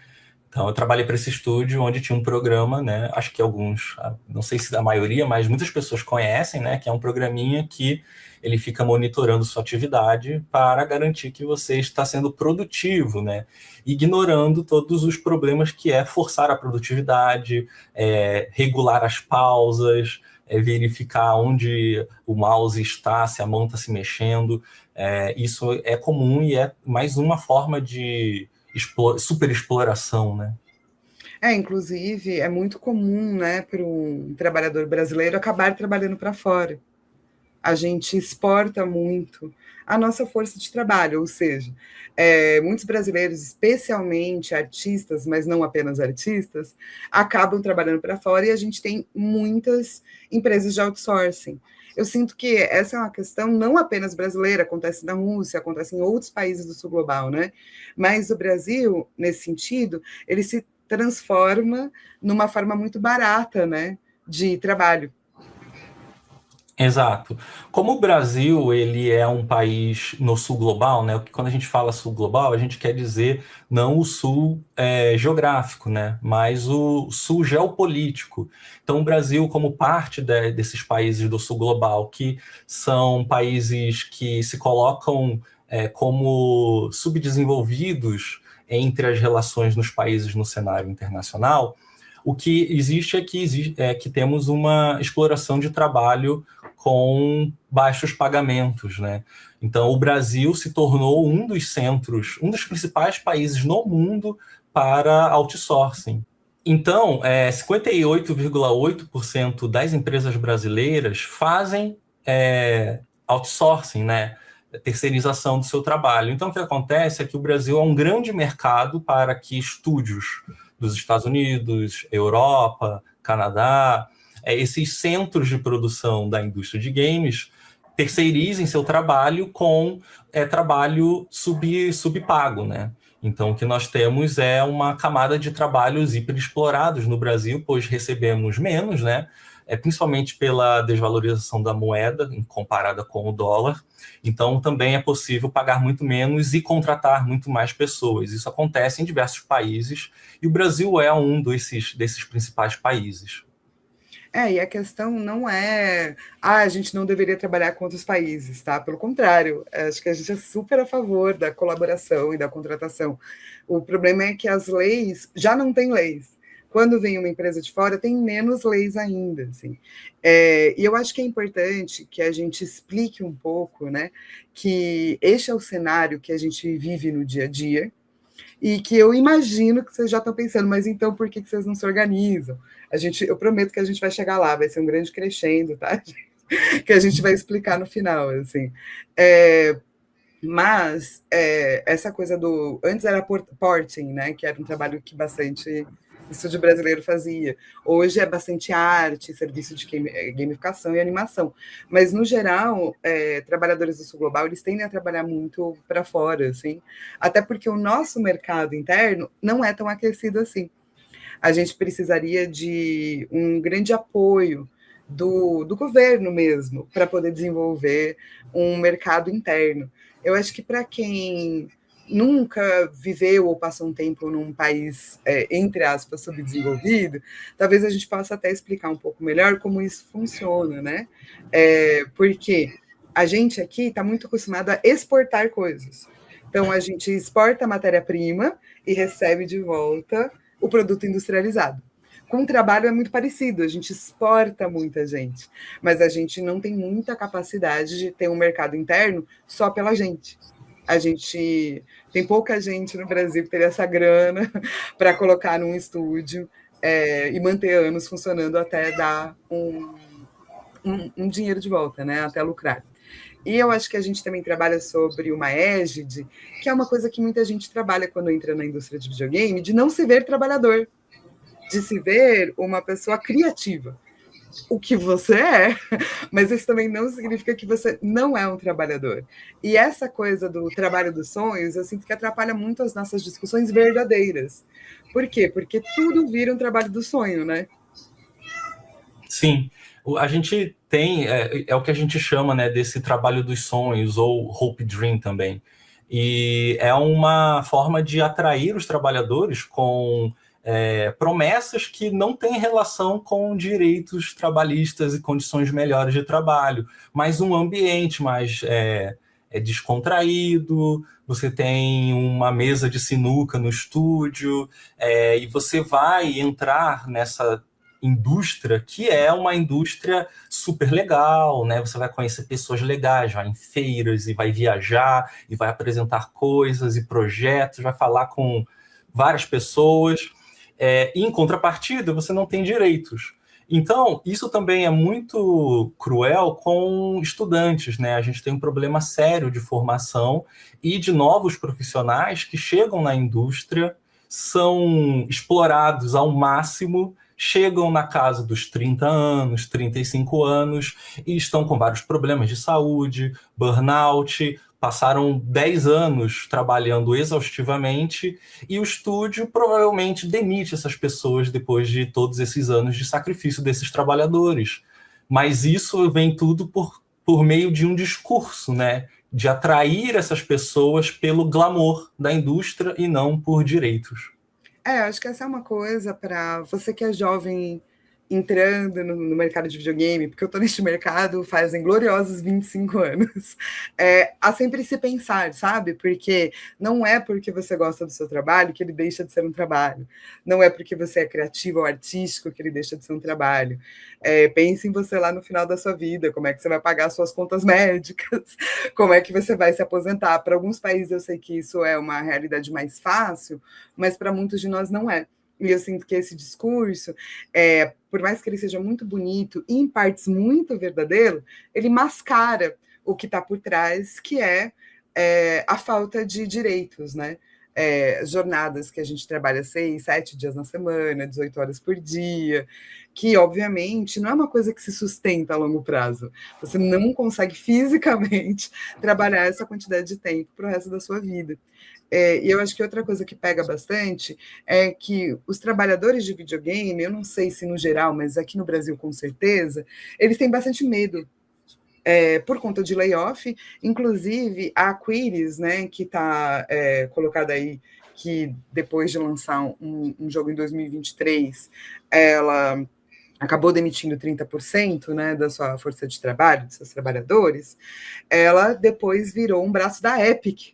Então, eu trabalhei para esse estúdio onde tinha um programa, né? Acho que alguns, não sei se a maioria, mas muitas pessoas conhecem, né? Que é um programinha que ele fica monitorando sua atividade para garantir que você está sendo produtivo, né? Ignorando todos os problemas que é forçar a produtividade, regular as pausas, verificar onde o mouse está, se a mão está se mexendo. Isso é comum e é mais uma forma de superexploração, né? Inclusive, é muito comum, né, para um trabalhador brasileiro acabar trabalhando para fora. A gente exporta muito a nossa força de trabalho, ou seja, muitos brasileiros, especialmente artistas, mas não apenas artistas, acabam trabalhando para fora e a gente tem muitas empresas de outsourcing. Eu sinto que essa é uma questão não apenas brasileira, acontece na Rússia, acontece em outros países do sul global, né? Mas o Brasil, nesse sentido, ele se transforma numa forma muito barata, né, de trabalho. Exato. Como o Brasil ele é um país no sul global, né? Quando a gente fala sul global, a gente quer dizer não o sul geográfico, né? Mas o sul geopolítico. Então, o Brasil, como parte desses países do sul global, que são países que se colocam como subdesenvolvidos entre as relações nos países no cenário internacional, o que existe é que temos uma exploração de trabalho com baixos pagamentos, né? Então, o Brasil se tornou um dos centros, um dos principais países no mundo para outsourcing. Então, 58,8% das empresas brasileiras fazem outsourcing, né? Terceirização do seu trabalho. Então, o que acontece é que o Brasil é um grande mercado para que estúdios dos Estados Unidos, Europa, Canadá, esses centros de produção da indústria de games terceirizem seu trabalho com trabalho subpago, né? Então, o que nós temos é uma camada de trabalhos hiperexplorados no Brasil, pois recebemos menos, né? Principalmente pela desvalorização da moeda comparada com o dólar. Então, também é possível pagar muito menos e contratar muito mais pessoas. Isso acontece em diversos países, e o Brasil é um desses principais países. E a questão não é a gente não deveria trabalhar com outros países, tá? Pelo contrário, acho que a gente é super a favor da colaboração e da contratação. O problema é que as leis já não têm leis. Quando vem uma empresa de fora, tem menos leis ainda, assim. E eu acho que é importante que a gente explique um pouco, né, que este é o cenário que a gente vive no dia a dia, e que eu imagino que vocês já estão pensando, mas então por que vocês não se organizam? Eu prometo que a gente vai chegar lá, vai ser um grande crescendo, tá? Que a gente vai explicar no final, assim. Mas essa coisa do... Antes era porting, né? Que era um trabalho que bastante estúdio brasileiro fazia. Hoje é bastante arte, serviço de gamificação e animação. Mas, no geral, trabalhadores do Sul Global, eles tendem a trabalhar muito para fora, assim. Até porque o nosso mercado interno não é tão aquecido assim. A gente precisaria de um grande apoio do governo mesmo, para poder desenvolver um mercado interno. Eu acho que para quem nunca viveu ou passou um tempo num país, entre aspas, subdesenvolvido, talvez a gente possa até explicar um pouco melhor como isso funciona, né? Porque a gente aqui está muito acostumado a exportar coisas. Então, a gente exporta a matéria-prima e recebe de volta o produto industrializado. Com o trabalho é muito parecido, a gente exporta muita gente, mas a gente não tem muita capacidade de ter um mercado interno só pela gente. A gente tem pouca gente no Brasil que teria essa grana para colocar num estúdio e manter anos funcionando até dar um dinheiro de volta, né? Até lucrar. E eu acho que a gente também trabalha sobre uma égide, que é uma coisa que muita gente trabalha quando entra na indústria de videogame, de não se ver trabalhador, de se ver uma pessoa criativa. O que você é, mas isso também não significa que você não é um trabalhador. E essa coisa do trabalho dos sonhos, eu sinto que atrapalha muito as nossas discussões verdadeiras. Por quê? Porque tudo vira um trabalho do sonho, né? Sim. A gente tem, o que a gente chama, né, desse trabalho dos sonhos, ou Hope Dream também. E é uma forma de atrair os trabalhadores com promessas que não têm relação com direitos trabalhistas e condições melhores de trabalho, mas um ambiente mais descontraído, você tem uma mesa de sinuca no estúdio, e você vai entrar nessa indústria que é uma indústria super legal, né? Você vai conhecer pessoas legais, vai em feiras e vai viajar e vai apresentar coisas e projetos, vai falar com várias pessoas. E em contrapartida, você não tem direitos. Então, isso também é muito cruel com estudantes, né? A gente tem um problema sério de formação e de novos profissionais que chegam na indústria, são explorados ao máximo, chegam na casa dos 30 anos, 35 anos e estão com vários problemas de saúde, burnout, passaram 10 anos trabalhando exaustivamente e o estúdio provavelmente demite essas pessoas depois de todos esses anos de sacrifício desses trabalhadores. Mas isso vem tudo por meio de um discurso, né? De atrair essas pessoas pelo glamour da indústria e não por direitos. Acho que essa é uma coisa para você que é jovem entrando no mercado de videogame, porque eu estou neste mercado fazem gloriosos 25 anos, a sempre se pensar, sabe? Porque não é porque você gosta do seu trabalho que ele deixa de ser um trabalho. Não é porque você é criativo ou artístico que ele deixa de ser um trabalho. Pense em você lá no final da sua vida, como é que você vai pagar suas contas médicas, como é que você vai se aposentar. Para alguns países eu sei que isso é uma realidade mais fácil, mas para muitos de nós não é. E eu sinto que esse discurso, por mais que ele seja muito bonito e em partes muito verdadeiro, ele mascara o que está por trás, que é a falta de direitos, né? jornadas que a gente trabalha 6, 7 dias na semana, 18 horas por dia, que, obviamente, não é uma coisa que se sustenta a longo prazo. Você não consegue fisicamente trabalhar essa quantidade de tempo para o resto da sua vida. E eu acho que outra coisa que pega bastante é que os trabalhadores de videogame, eu não sei se no geral, mas aqui no Brasil com certeza, eles têm bastante medo por conta de layoff. Inclusive a Quiris, né, que está colocada aí, que depois de lançar um jogo em 2023, ela acabou demitindo 30%, né, da sua força de trabalho, dos seus trabalhadores. Ela depois virou um braço da Epic,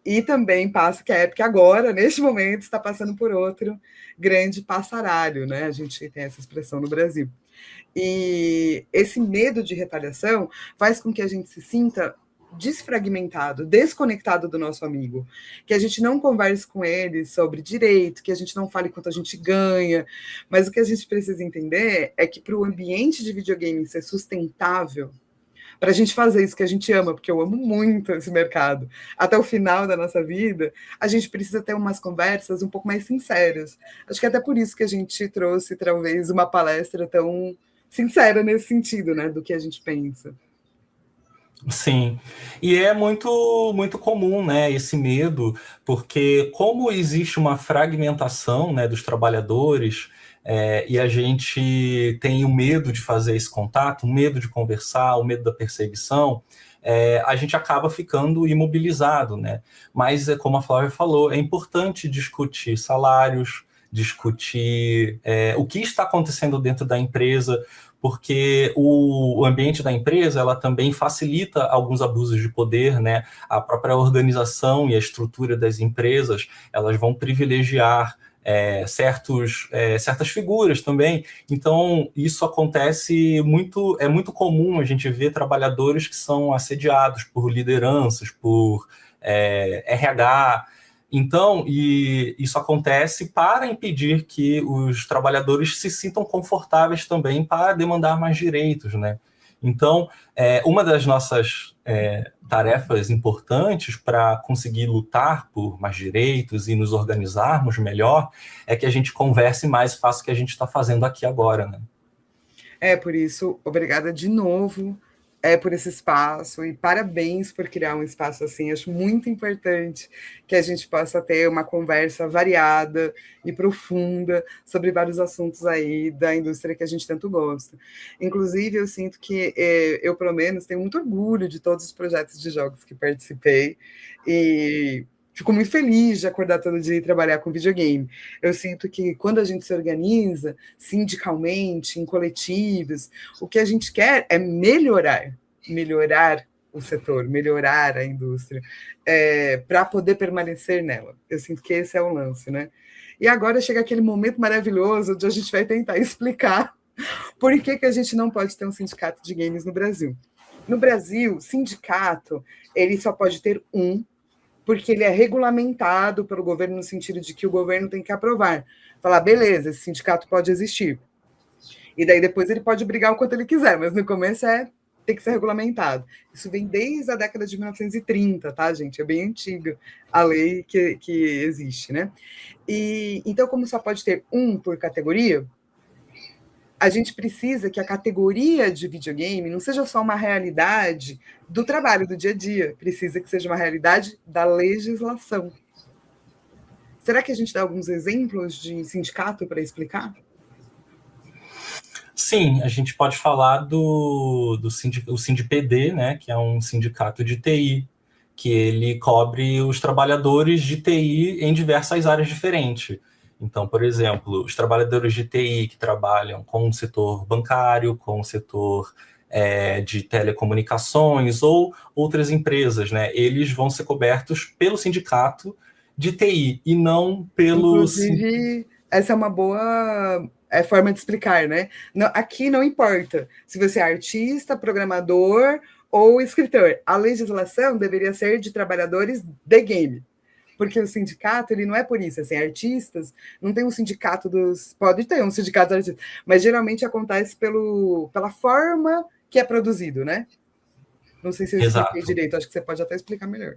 e também passa que a Epic agora, neste momento, está passando por outro grande passaralho, né? A gente tem essa expressão no Brasil. E esse medo de retaliação faz com que a gente se sinta desfragmentado, desconectado do nosso amigo, que a gente não converse com ele sobre direito, que a gente não fale quanto a gente ganha, mas o que a gente precisa entender é que para o ambiente de videogame ser sustentável, para a gente fazer isso que a gente ama, porque eu amo muito esse mercado, até o final da nossa vida, a gente precisa ter umas conversas um pouco mais sinceras. Acho que é até por isso que a gente trouxe, talvez, uma palestra tão sincera nesse sentido, né, do que a gente pensa. Sim, e é muito, muito comum, né, esse medo, porque como existe uma fragmentação, né, dos trabalhadores, e a gente tem o medo de fazer esse contato, o medo de conversar, o medo da perseguição, a gente acaba ficando imobilizado, né? Mas, como a Flávia falou, é importante discutir salários, discutir o que está acontecendo dentro da empresa, porque o ambiente da empresa, ela também facilita alguns abusos de poder, né? A própria organização e a estrutura das empresas, elas vão privilegiar certas figuras também. Então, isso acontece muito, é muito comum a gente ver trabalhadores que são assediados por lideranças, por RH. Então, e isso acontece para impedir que os trabalhadores se sintam confortáveis também para demandar mais direitos, né? Então, uma das nossas tarefas importantes para conseguir lutar por mais direitos e nos organizarmos melhor é que a gente converse mais e faça o que a gente está fazendo aqui agora, né? Por isso, obrigada de novo por esse espaço e parabéns por criar um espaço assim. Acho muito importante que a gente possa ter uma conversa variada e profunda sobre vários assuntos aí da indústria que a gente tanto gosta. Inclusive, eu sinto que eu, pelo menos, tenho muito orgulho de todos os projetos de jogos que participei e fico muito feliz de acordar todo dia e trabalhar com videogame. Eu sinto que quando a gente se organiza sindicalmente, em coletivos, o que a gente quer é melhorar o setor, melhorar a indústria, para poder permanecer nela. Eu sinto que esse é o lance, né? E agora chega aquele momento maravilhoso onde a gente vai tentar explicar por que a gente não pode ter um sindicato de games no Brasil. No Brasil, sindicato, ele só pode ter um, porque ele é regulamentado pelo governo no sentido de que o governo tem que aprovar. Falar, beleza, esse sindicato pode existir. E daí depois ele pode brigar o quanto ele quiser, mas no começo tem que ser regulamentado. Isso vem desde a década de 1930, tá, gente? É bem antiga a lei que existe, né? E então, como só pode ter um por categoria, a gente precisa que a categoria de videogame não seja só uma realidade do trabalho, do dia a dia, precisa que seja uma realidade da legislação. Será que a gente dá alguns exemplos de sindicato para explicar? Sim, a gente pode falar do Sindipd, né, que é um sindicato de TI, que ele cobre os trabalhadores de TI em diversas áreas diferentes. Então, por exemplo, os trabalhadores de TI que trabalham com o setor bancário, com o setor de telecomunicações ou outras empresas, né? Eles vão ser cobertos pelo sindicato de TI e não pelo... Inclusive, essa é uma boa forma de explicar, né? Aqui não importa se você é artista, programador ou escritor. A legislação deveria ser de trabalhadores de game. Porque o sindicato, ele não é por isso, assim, artistas, não tem um sindicato pode ter um sindicato dos artistas, mas geralmente acontece pela forma que é produzido, né? Não sei se eu expliquei direito, acho que você pode até explicar melhor.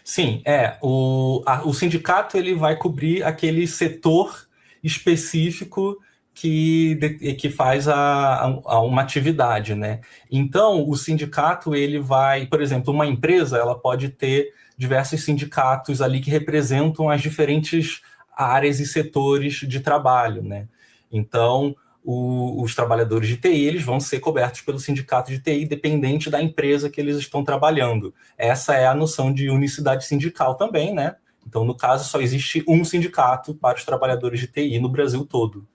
Sim, o sindicato ele vai cobrir aquele setor específico que faz uma atividade, né? Então, o sindicato ele vai, por exemplo, uma empresa ela pode ter diversos sindicatos ali que representam as diferentes áreas e setores de trabalho, né? Então, os trabalhadores de TI eles vão ser cobertos pelo sindicato de TI, dependente da empresa que eles estão trabalhando. Essa é a noção de unicidade sindical também, né? Então, no caso, só existe um sindicato para os trabalhadores de TI no Brasil todo.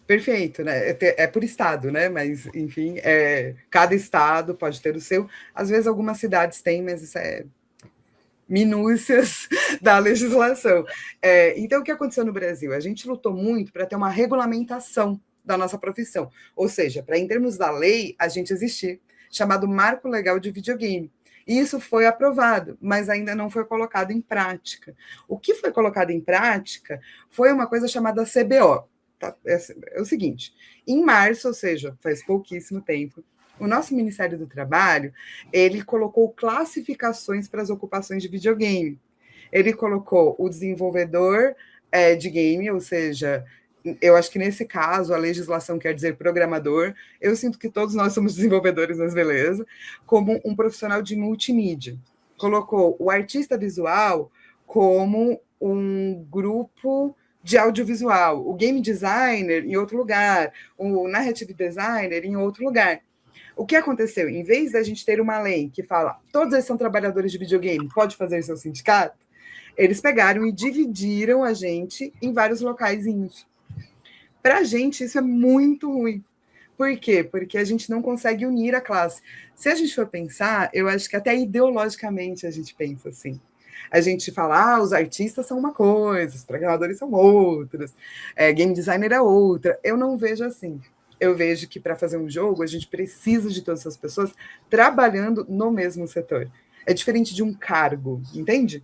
Perfeito, né? É por estado, né? Mas, enfim, cada estado pode ter o seu. Às vezes, algumas cidades têm, mas isso é minúcias da legislação. Então, o que aconteceu no Brasil? A gente lutou muito para ter uma regulamentação da nossa profissão. Ou seja, para, em termos da lei, a gente existir, chamado Marco Legal de Videogame. E isso foi aprovado, mas ainda não foi colocado em prática. O que foi colocado em prática foi uma coisa chamada CBO. Tá? É o seguinte, em março, ou seja, faz pouquíssimo tempo, o nosso Ministério do Trabalho, ele colocou classificações para as ocupações de videogame. Ele colocou o desenvolvedor de game, ou seja, eu acho que nesse caso a legislação quer dizer programador, eu sinto que todos nós somos desenvolvedores, mas beleza, como um profissional de multimídia. Colocou o artista visual como um grupo de audiovisual, o game designer em outro lugar, o narrative designer em outro lugar. O que aconteceu? Em vez da gente ter uma lei que fala todos eles são trabalhadores de videogame, pode fazer seu sindicato, eles pegaram e dividiram a gente em vários locaizinhos. Para a gente, isso é muito ruim. Por quê? Porque a gente não consegue unir a classe. Se a gente for pensar, eu acho que até ideologicamente a gente pensa assim. A gente fala, os artistas são uma coisa, os programadores são outras, game designer é outra. Eu não vejo assim. Eu vejo que para fazer um jogo, a gente precisa de todas essas pessoas trabalhando no mesmo setor. É diferente de um cargo, entende?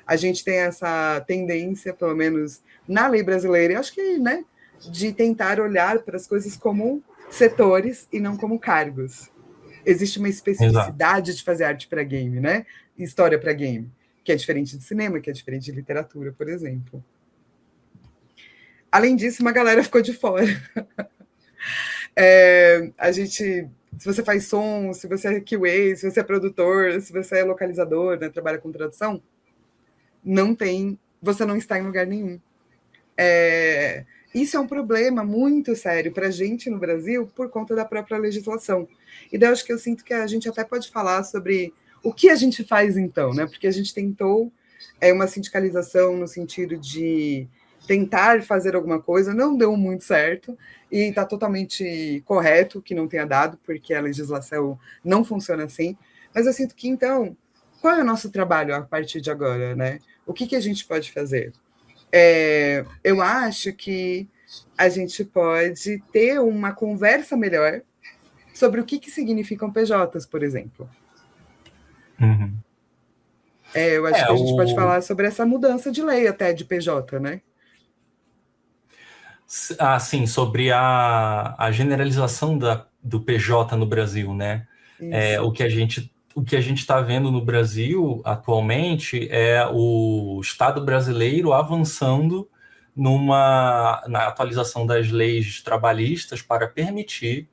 A gente tem essa tendência, pelo menos na lei brasileira, eu acho que, né, de tentar olhar para as coisas como setores e não como cargos. Existe uma especificidade de fazer arte para game, né? História para game, que é diferente de cinema, que é diferente de literatura, por exemplo. Além disso, uma galera ficou de fora. A gente, se você faz som, se você é QA, se você é produtor, se você é localizador, né, trabalha com tradução, você não está em lugar nenhum. Isso é um problema muito sério para a gente no Brasil por conta da própria legislação. E daí eu acho que eu sinto que a gente até pode falar sobre o que a gente faz então, né? Porque a gente tentou uma sindicalização no sentido de tentar fazer alguma coisa, não deu muito certo, e está totalmente correto que não tenha dado, porque a legislação não funciona assim. Mas eu sinto que, então, qual é o nosso trabalho a partir de agora, né? O que a gente pode fazer? Eu acho que a gente pode ter uma conversa melhor sobre o que significam PJs, por exemplo. Uhum. Eu acho que a gente pode falar sobre essa mudança de lei até de PJ, né? Sim, sobre a generalização do PJ no Brasil, né? O que a gente está vendo no Brasil atualmente é o Estado brasileiro avançando na atualização das leis trabalhistas para permitir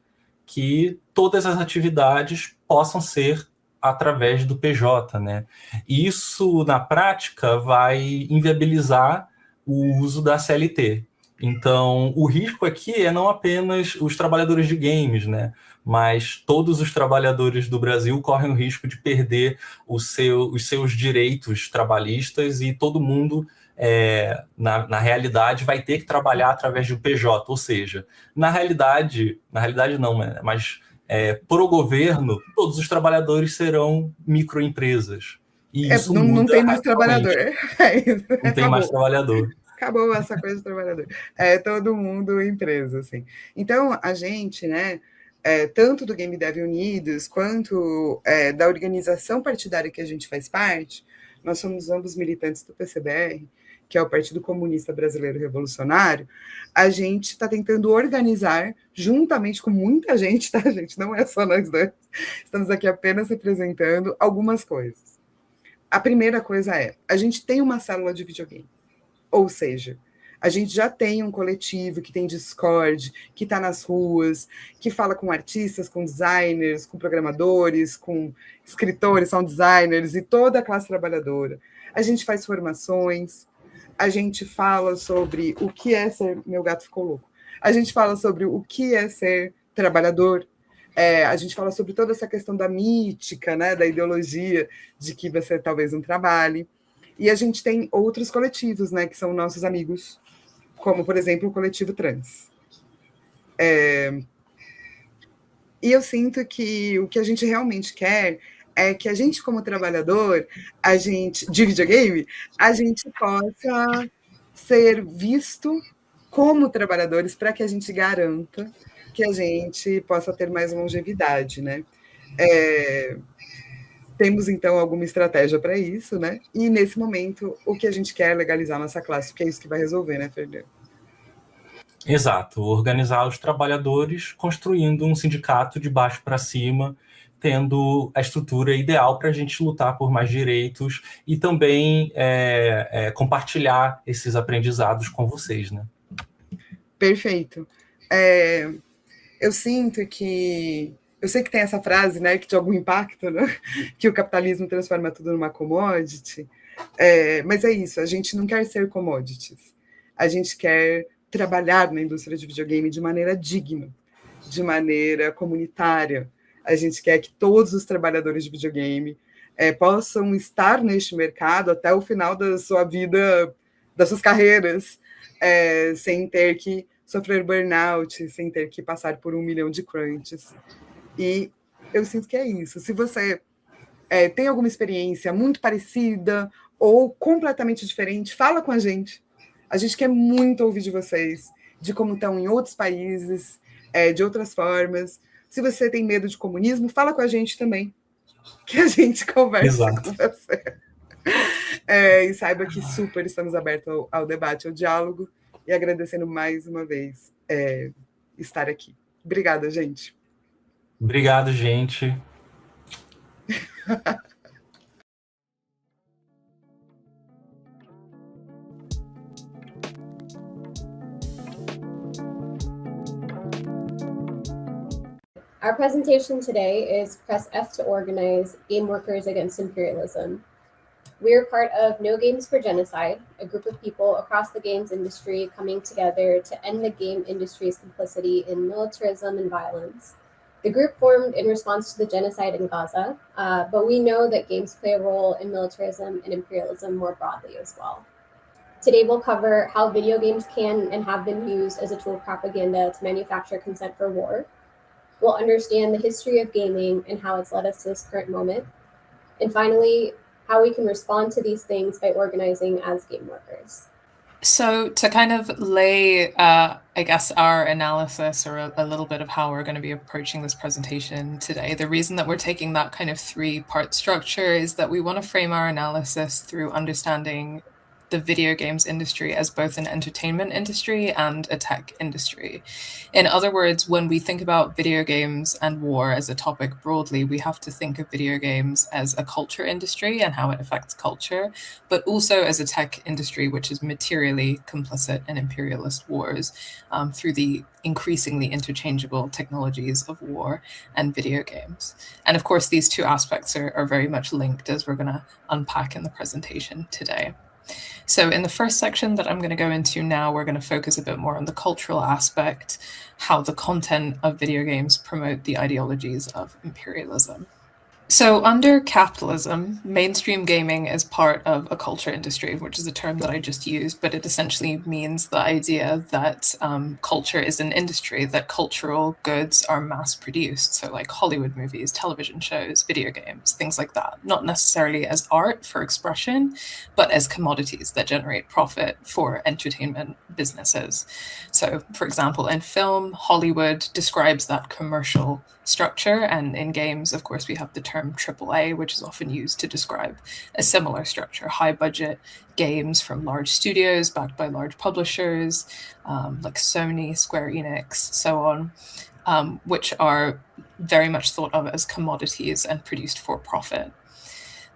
que todas as atividades possam ser através do PJ, né? Isso, na prática, vai inviabilizar o uso da CLT. Então, o risco aqui é não apenas os trabalhadores de games, né? Mas todos os trabalhadores do Brasil correm o risco de perder os seus direitos trabalhistas e todo mundo, na realidade, vai ter que trabalhar através do PJ. Ou seja, na realidade não, mas pro governo, todos os trabalhadores serão microempresas. E isso não tem mais trabalhador. Não tem mais trabalhador. Acabou essa coisa do trabalhador. Todo mundo empresa, assim. Então, a gente, né, tanto do Game Dev Unidos, quanto da organização partidária que a gente faz parte, nós somos ambos militantes do PCBR, que é o Partido Comunista Brasileiro Revolucionário, a gente está tentando organizar, juntamente com muita gente, tá, gente? Não é só nós dois. Estamos aqui apenas representando algumas coisas. A primeira coisa é, a gente tem uma célula de videogame, ou seja, a gente já tem um coletivo que tem Discord, que está nas ruas, que fala com artistas, com designers, com programadores, com escritores, sound designers e toda a classe trabalhadora. A gente faz formações, a gente fala sobre o que é ser... Meu gato ficou louco. A gente fala sobre o que é ser trabalhador, a gente fala sobre toda essa questão da mítica, né, da ideologia de que você talvez não trabalhe. E a gente tem outros coletivos, né, que são nossos amigos, como, por exemplo, o coletivo trans. E eu sinto que o que a gente realmente quer é que a gente, como trabalhador, a gente de videogame, a gente possa ser visto como trabalhadores para que a gente garanta que a gente possa ter mais longevidade, né? Temos, então, alguma estratégia para isso, né? E, nesse momento, o que a gente quer é legalizar nossa classe, porque é isso que vai resolver, né, Fernando? Exato, organizar os trabalhadores construindo um sindicato de baixo para cima, tendo a estrutura ideal para a gente lutar por mais direitos e também compartilhar esses aprendizados com vocês, né? Perfeito. Eu sinto que... Eu sei que tem essa frase, né, que de algum impacto, né, que o capitalismo transforma tudo numa commodity, mas é isso, a gente não quer ser commodities. A gente quer trabalhar na indústria de videogame de maneira digna, de maneira comunitária. A gente quer que todos os trabalhadores de videogame possam estar neste mercado até o final da sua vida, das suas carreiras, sem ter que sofrer burnout, sem ter que passar por 1 milhão de crunches. E eu sinto que é isso. Se você tem alguma experiência muito parecida ou completamente diferente, fala com a gente. A gente quer muito ouvir de vocês, de como estão em outros países, de outras formas. Se você tem medo de comunismo, fala com a gente também, que a gente conversa com você. E saiba que super estamos abertos ao debate, ao diálogo, e agradecendo mais uma vez estar aqui. Obrigada, gente. Obrigado, gente. Our presentation today is Press F to Organize Game Workers Against Imperialism. We are part of No Games for Genocide, a group of people across the games industry coming together to end the game industry's complicity in militarism and violence. The group formed in response to the genocide in Gaza, but we know that games play a role in militarism and imperialism more broadly as well. Today we'll cover how video games can and have been used as a tool of propaganda to manufacture consent for war. We'll understand the history of gaming and how it's led us to this current moment. And finally, how we can respond to these things by organizing as game workers. So to kind of lay, I guess, our analysis or a little bit of how we're going to be approaching this presentation today, the reason that we're taking that kind of three-part structure is that we want to frame our analysis through understanding the video games industry as both an entertainment industry and a tech industry. In other words, when we think about video games and war as a topic broadly, we have to think of video games as a culture industry and how it affects culture, but also as a tech industry, which is materially complicit in imperialist wars through the increasingly interchangeable technologies of war and video games. And of course, these two aspects are very much linked, as we're going to unpack in the presentation today. So in the first section that I'm going to go into now, we're going to focus a bit more on the cultural aspect, how the content of video games promote the ideologies of imperialism. So under capitalism, mainstream gaming is part of a culture industry, which is a term that I just used, but it essentially means the idea that culture is an industry, that cultural goods are mass produced. So like Hollywood movies, television shows, video games, things like that, not necessarily as art for expression, but as commodities that generate profit for entertainment businesses. So for example, in film, Hollywood describes that commercial structure, and in games, of course, we have the term AAA, which is often used to describe a similar structure, high budget games from large studios backed by large publishers like Sony, Square Enix, so on, which are very much thought of as commodities and produced for profit.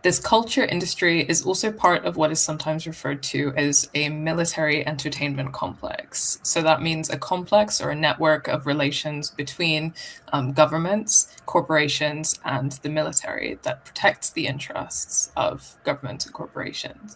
This culture industry is also part of what is sometimes referred to as a military entertainment complex. So that means a complex or a network of relations between governments, corporations, and the military that protects the interests of governments and corporations.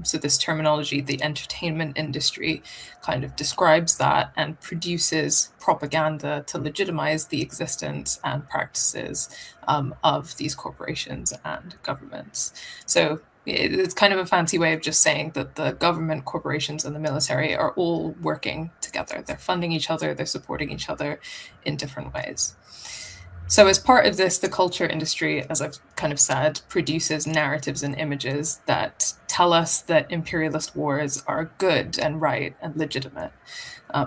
So this terminology, the entertainment industry, kind of describes that and produces propaganda to legitimize the existence and practices of these corporations and governments. So it's kind of a fancy way of just saying that the government, corporations, and the military are all working together. They're funding each other, they're supporting each other in different ways. So as part of this, the culture industry, as I've kind of said, produces narratives and images that tell us that imperialist wars are good and right and legitimate.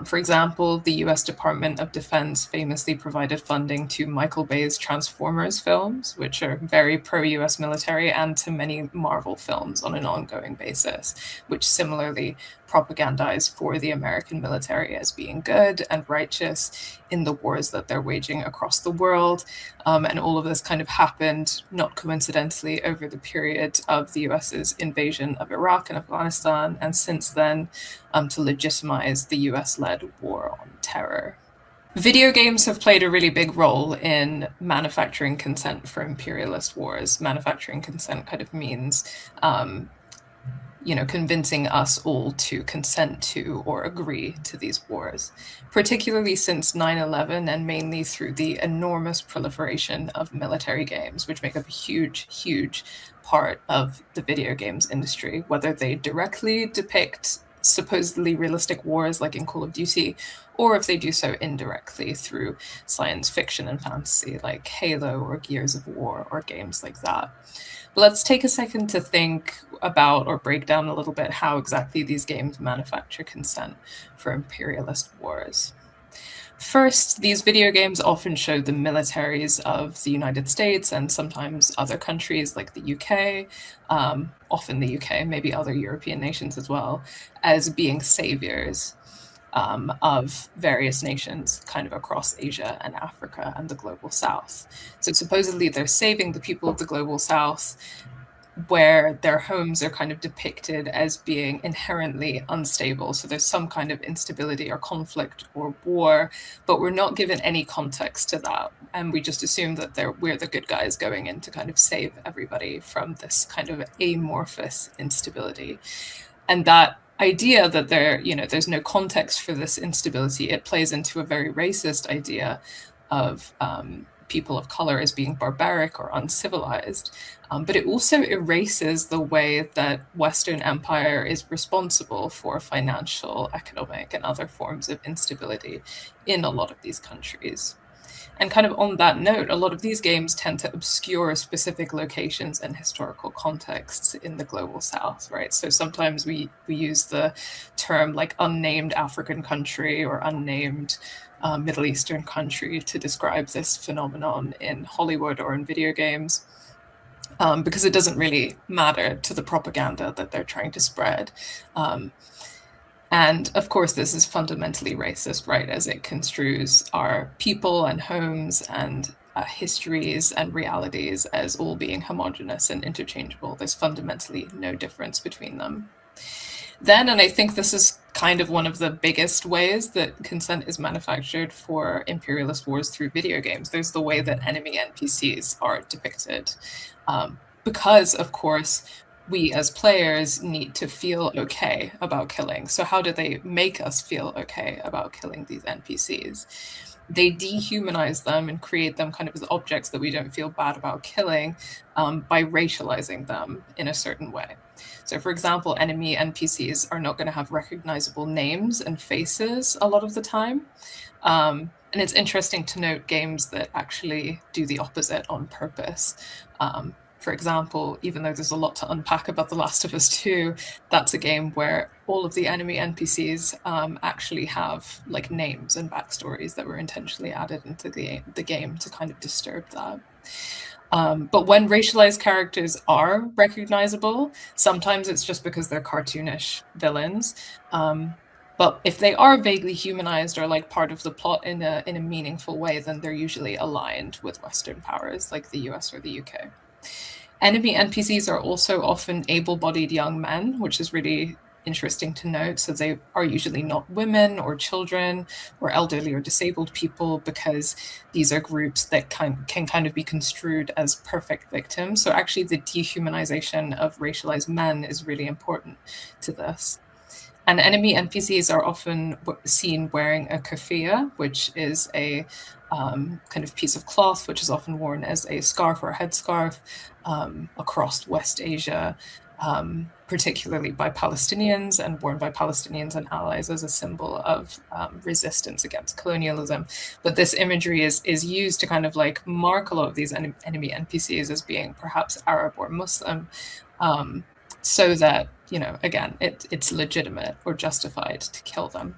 For example, the US Department of Defense famously provided funding to Michael Bay's Transformers films, which are very pro-US military, and to many Marvel films on an ongoing basis, which similarly propagandize for the American military as being good and righteous in the wars that they're waging across the world. And all of this kind of happened, not coincidentally, over the period of the US's invasion of Iraq and Afghanistan, and since then, to legitimize the US-led war on terror. Video games have played a really big role in manufacturing consent for imperialist wars. Manufacturing consent kind of means convincing us all to consent to or agree to these wars, particularly since 9/11 and mainly through the enormous proliferation of military games, which make up a huge, huge part of the video games industry, whether they directly depict supposedly realistic wars like in Call of Duty, or if they do so indirectly through science fiction and fantasy like Halo or Gears of War or games like that. But let's take a second to think about or break down a little bit how exactly these games manufacture consent for imperialist wars. First, these video games often show the militaries of the United States and sometimes other countries like the UK, often the UK, maybe other European nations as well, as being saviors of various nations kind of across Asia and Africa and the global South. So supposedly they're saving the people of the global South, where their homes are kind of depicted as being inherently unstable. So there's some kind of instability or conflict or war, but we're not given any context to that. And we just assume that we're the good guys going in to kind of save everybody from this kind of amorphous instability. And that idea that there's no context for this instability, it plays into a very racist idea of people of color as being barbaric or uncivilized, but it also erases the way that Western empire is responsible for financial, economic, and other forms of instability in a lot of these countries. And kind of on that note, a lot of these games tend to obscure specific locations and historical contexts in the global South, right? So sometimes we use the term like unnamed African country or unnamed Middle Eastern country to describe this phenomenon in Hollywood or in video games, because it doesn't really matter to the propaganda that they're trying to spread. And of course, this is fundamentally racist, right, as it construes our people and homes and histories and realities as all being homogenous and interchangeable. There's fundamentally no difference between them. Then, and I think this is kind of one of the biggest ways that consent is manufactured for imperialist wars through video games, there's the way that enemy NPCs are depicted. Because, of course, we as players need to feel okay about killing. So how do they make us feel okay about killing these NPCs? They dehumanize them and create them kind of as objects that we don't feel bad about killing by racializing them in a certain way. So for example, enemy NPCs are not going to have recognizable names and faces a lot of the time. And it's interesting to note games that actually do the opposite on purpose. For example, even though there's a lot to unpack about The Last of Us 2, that's a game where all of the enemy NPCs actually have like names and backstories that were intentionally added into the game to kind of disturb that. But when racialized characters are recognizable, sometimes it's just because they're cartoonish villains. But if they are vaguely humanized or like part of the plot in a meaningful way, then they're usually aligned with Western powers like the US or the UK. Enemy NPCs are also often able-bodied young men, which is really interesting to note. So they are usually not women or children or elderly or disabled people, because these are groups that can kind of be construed as perfect victims. So actually the dehumanization of racialized men is really important to this. And enemy NPCs are often seen wearing a keffiyeh, which is a kind of piece of cloth, which is often worn as a scarf or a headscarf across West Asia, particularly by Palestinians, and worn by Palestinians and allies as a symbol of resistance against colonialism. But this imagery is used to kind of like mark a lot of these enemy NPCs as being perhaps Arab or Muslim, so that, you know, again, it's legitimate or justified to kill them.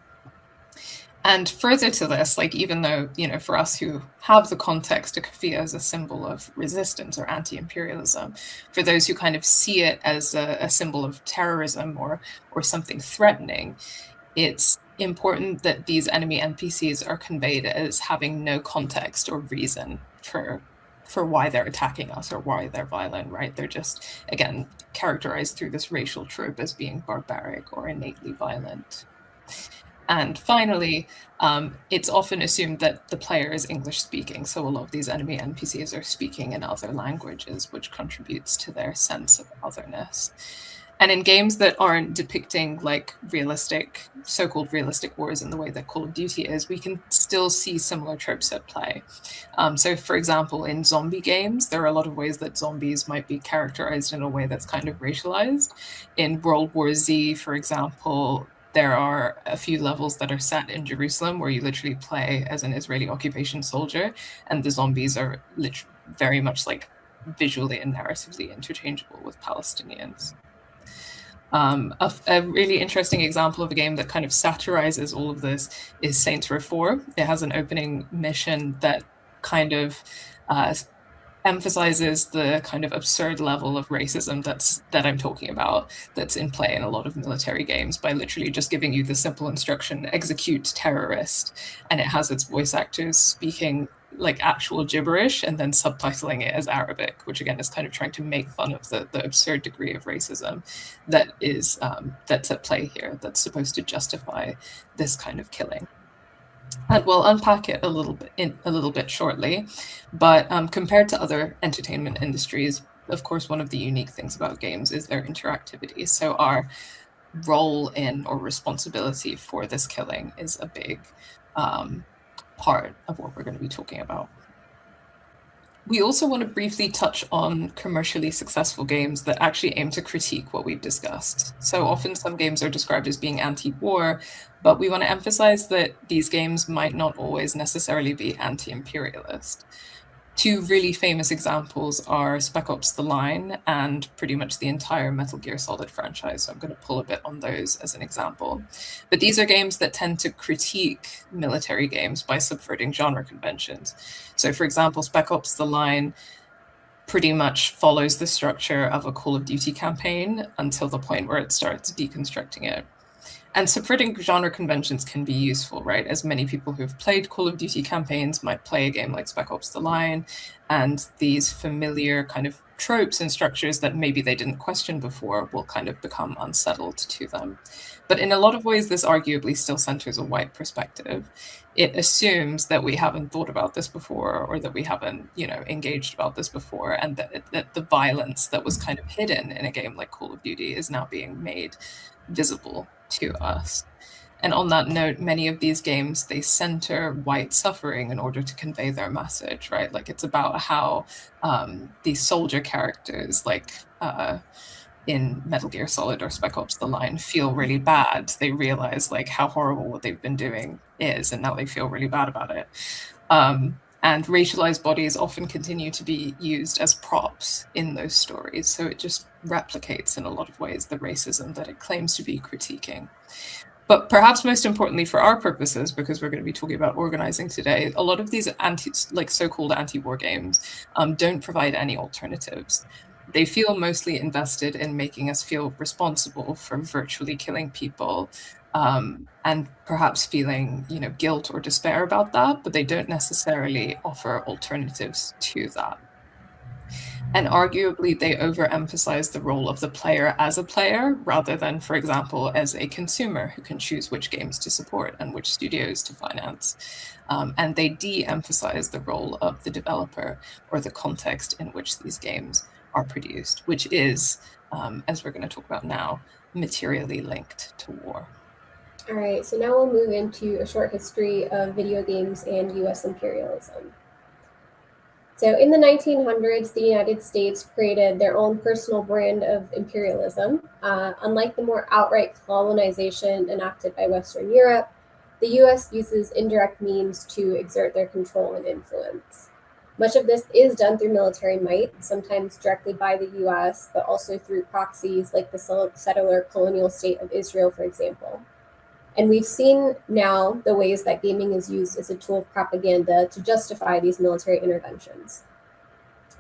And further to this, like, even though, you know, for us who have the context, a keffiyeh as a symbol of resistance or anti-imperialism, for those who kind of see it as a symbol of terrorism or something threatening, it's important that these enemy NPCs are conveyed as having no context or reason for why they're attacking us or why they're violent, right? They're just, again, characterized through this racial trope as being barbaric or innately violent. And finally, it's often assumed that the player is English speaking. So a lot of these enemy NPCs are speaking in other languages, which contributes to their sense of otherness. And in games that aren't depicting like realistic, so-called realistic wars in the way that Call of Duty is, we can still see similar tropes at play. So for example, in zombie games, there are a lot of ways that zombies might be characterized in a way that's kind of racialized. In World War Z, for example, there are a few levels that are set in Jerusalem where you literally play as an Israeli occupation soldier, and the zombies are very much like visually and narratively interchangeable with Palestinians. A really interesting example of a game that kind of satirizes all of this is Saints Row 4. It has an opening mission that kind of emphasizes the kind of absurd level of racism that I'm talking about, that's in play in a lot of military games, by literally just giving you the simple instruction, execute terrorist, and it has its voice actors speaking like actual gibberish and then subtitling it as Arabic, which again is kind of trying to make fun of the absurd degree of racism that is that's at play here, that's supposed to justify this kind of killing. And we'll unpack it a little bit shortly, but compared to other entertainment industries, of course, one of the unique things about games is their interactivity. So our role in or responsibility for this killing is a big part of what we're going to be talking about. We also want to briefly touch on commercially successful games that actually aim to critique what we've discussed. So often some games are described as being anti-war, but we want to emphasize that these games might not always necessarily be anti-imperialist. Two really famous examples are Spec Ops: The Line and pretty much the entire Metal Gear Solid franchise. So I'm going to pull a bit on those as an example. But these are games that tend to critique military games by subverting genre conventions. So for example, Spec Ops: The Line pretty much follows the structure of a Call of Duty campaign until the point where it starts deconstructing it. And subverting genre conventions can be useful, right? As many people who've played Call of Duty campaigns might play a game like Spec Ops: The Line, and these familiar kind of tropes and structures that maybe they didn't question before will kind of become unsettled to them. But in a lot of ways, this arguably still centers a white perspective. It assumes that we haven't thought about this before, or that we haven't, you know, engaged about this before, and that the violence that was kind of hidden in a game like Call of Duty is now being made visible to us. And on that note, many of these games, they center white suffering in order to convey their message, right? Like it's about how these soldier characters, like in Metal Gear Solid or Spec Ops: The Line, feel really bad. They realize like how horrible what they've been doing is, and now they feel really bad about it. And racialized bodies often continue to be used as props in those stories. So it just replicates in a lot of ways the racism that it claims to be critiquing. But perhaps most importantly for our purposes, because we're going to be talking about organizing today, a lot of these so-called anti-war games don't provide any alternatives. They feel mostly invested in making us feel responsible for virtually killing people, and perhaps feeling, you know, guilt or despair about that, but they don't necessarily offer alternatives to that. And arguably, they overemphasize the role of the player as a player rather than, for example, as a consumer who can choose which games to support and which studios to finance. And they de-emphasize the role of the developer or the context in which these games are produced, which is, as we're going to talk about now, materially linked to war. All right, so now we'll move into a short history of video games and US imperialism. So in the 1900s, the United States created their own personal brand of imperialism. Unlike the more outright colonization enacted by Western Europe, the US uses indirect means to exert their control and influence. Much of this is done through military might, sometimes directly by the US, but also through proxies like the settler colonial state of Israel, for example. And we've seen now the ways that gaming is used as a tool of propaganda to justify these military interventions.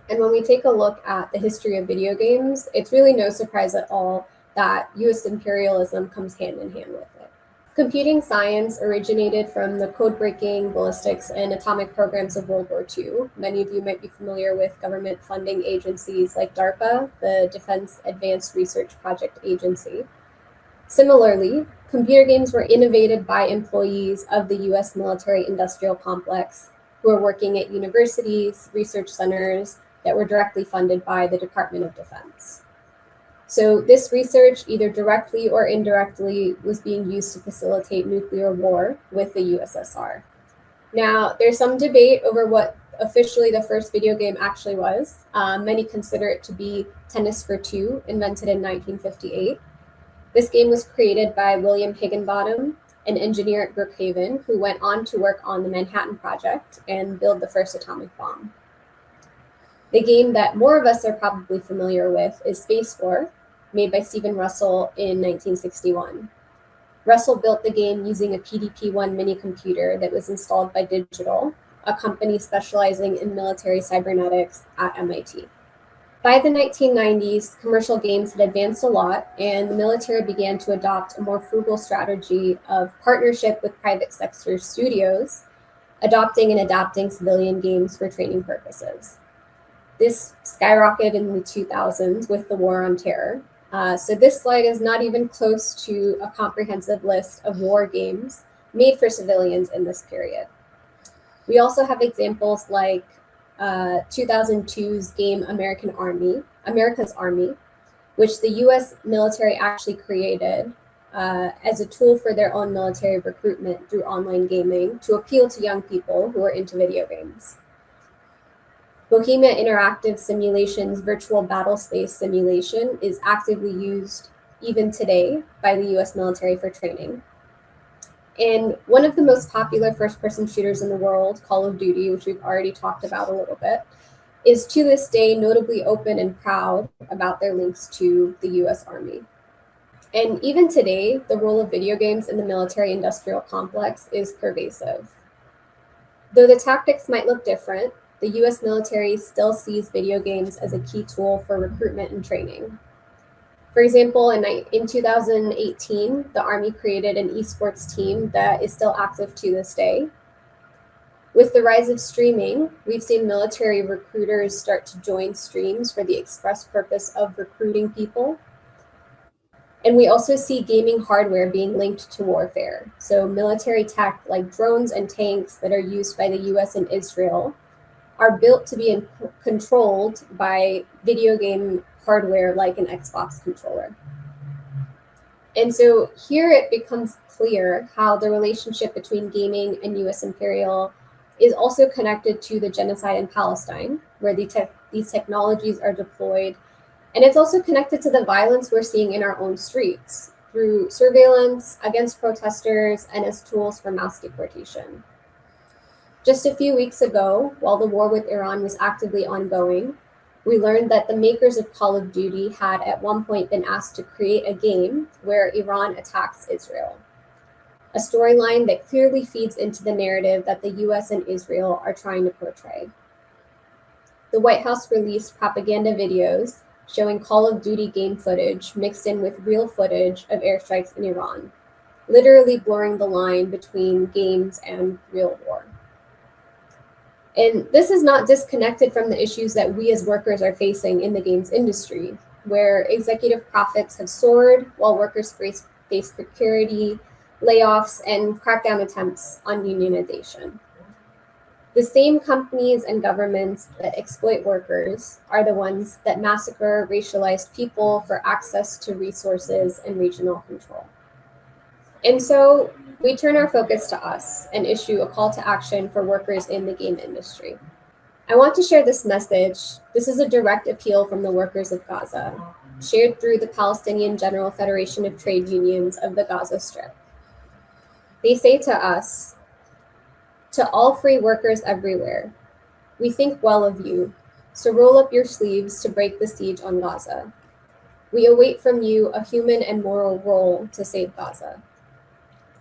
And when we take a look at the history of video games, it's really no surprise at all that US imperialism comes hand in hand with it. Computing science originated from the code-breaking, ballistics, and atomic programs of World War II. Many of you might be familiar with government funding agencies like DARPA, the Defense Advanced Research Project Agency. Similarly, computer games were innovated by employees of the US military-industrial complex who are working at universities, research centers that were directly funded by the Department of Defense. So this research, either directly or indirectly, was being used to facilitate nuclear war with the USSR. Now, there's some debate over what officially the first video game actually was. Many consider it to be Tennis for Two, invented in 1958. This game was created by William Higginbottom, an engineer at Brookhaven, who went on to work on the Manhattan Project and build the first atomic bomb. The game that more of us are probably familiar with is Space War, made by Stephen Russell in 1961. Russell built the game using a PDP-1 mini computer that was installed by Digital, a company specializing in military cybernetics at MIT. By the 1990s, commercial games had advanced a lot, and the military began to adopt a more frugal strategy of partnership with private sector studios, adopting and adapting civilian games for training purposes. This skyrocketed in the 2000s with the War on Terror. So this slide is not even close to a comprehensive list of war games made for civilians in this period. We also have examples like 2002's game America's Army, which the US military actually created as a tool for their own military recruitment through online gaming to appeal to young people who are into video games. Bohemia Interactive Simulation's virtual battle space simulation is actively used even today by the US military for training. And one of the most popular first-person shooters in the world, Call of Duty, which we've already talked about a little bit, is to this day notably open and proud about their links to the US Army. And even today, the role of video games in the military-industrial complex is pervasive. Though the tactics might look different, the US military still sees video games as a key tool for recruitment and training. For example, in 2018, the Army created an esports team that is still active to this day. With the rise of streaming, we've seen military recruiters start to join streams for the express purpose of recruiting people. And we also see gaming hardware being linked to warfare. So military tech like drones and tanks that are used by the US and Israel are built to be controlled by video game hardware like an Xbox controller. And so here it becomes clear how the relationship between gaming and US imperial is also connected to the genocide in Palestine, where these technologies are deployed. And it's also connected to the violence we're seeing in our own streets through surveillance against protesters and as tools for mass deportation. Just a few weeks ago, while the war with Iran was actively ongoing, we learned that the makers of Call of Duty had at one point been asked to create a game where Iran attacks Israel, a storyline that clearly feeds into the narrative that the US and Israel are trying to portray. The White House released propaganda videos showing Call of Duty game footage mixed in with real footage of airstrikes in Iran, literally blurring the line between games and real war. And this is not disconnected from the issues that we as workers are facing in the games industry, where executive profits have soared while workers face precarity, layoffs, and crackdown attempts on unionization. The same companies and governments that exploit workers are the ones that massacre racialized people for access to resources and regional control. And so we turn our focus to us and issue a call to action for workers in the game industry. I want to share this message. This is a direct appeal from the workers of Gaza, shared through the Palestinian General Federation of Trade Unions of the Gaza Strip. They say to us, to all free workers everywhere, we think well of you, so roll up your sleeves to break the siege on Gaza. We await from you a human and moral role to save Gaza.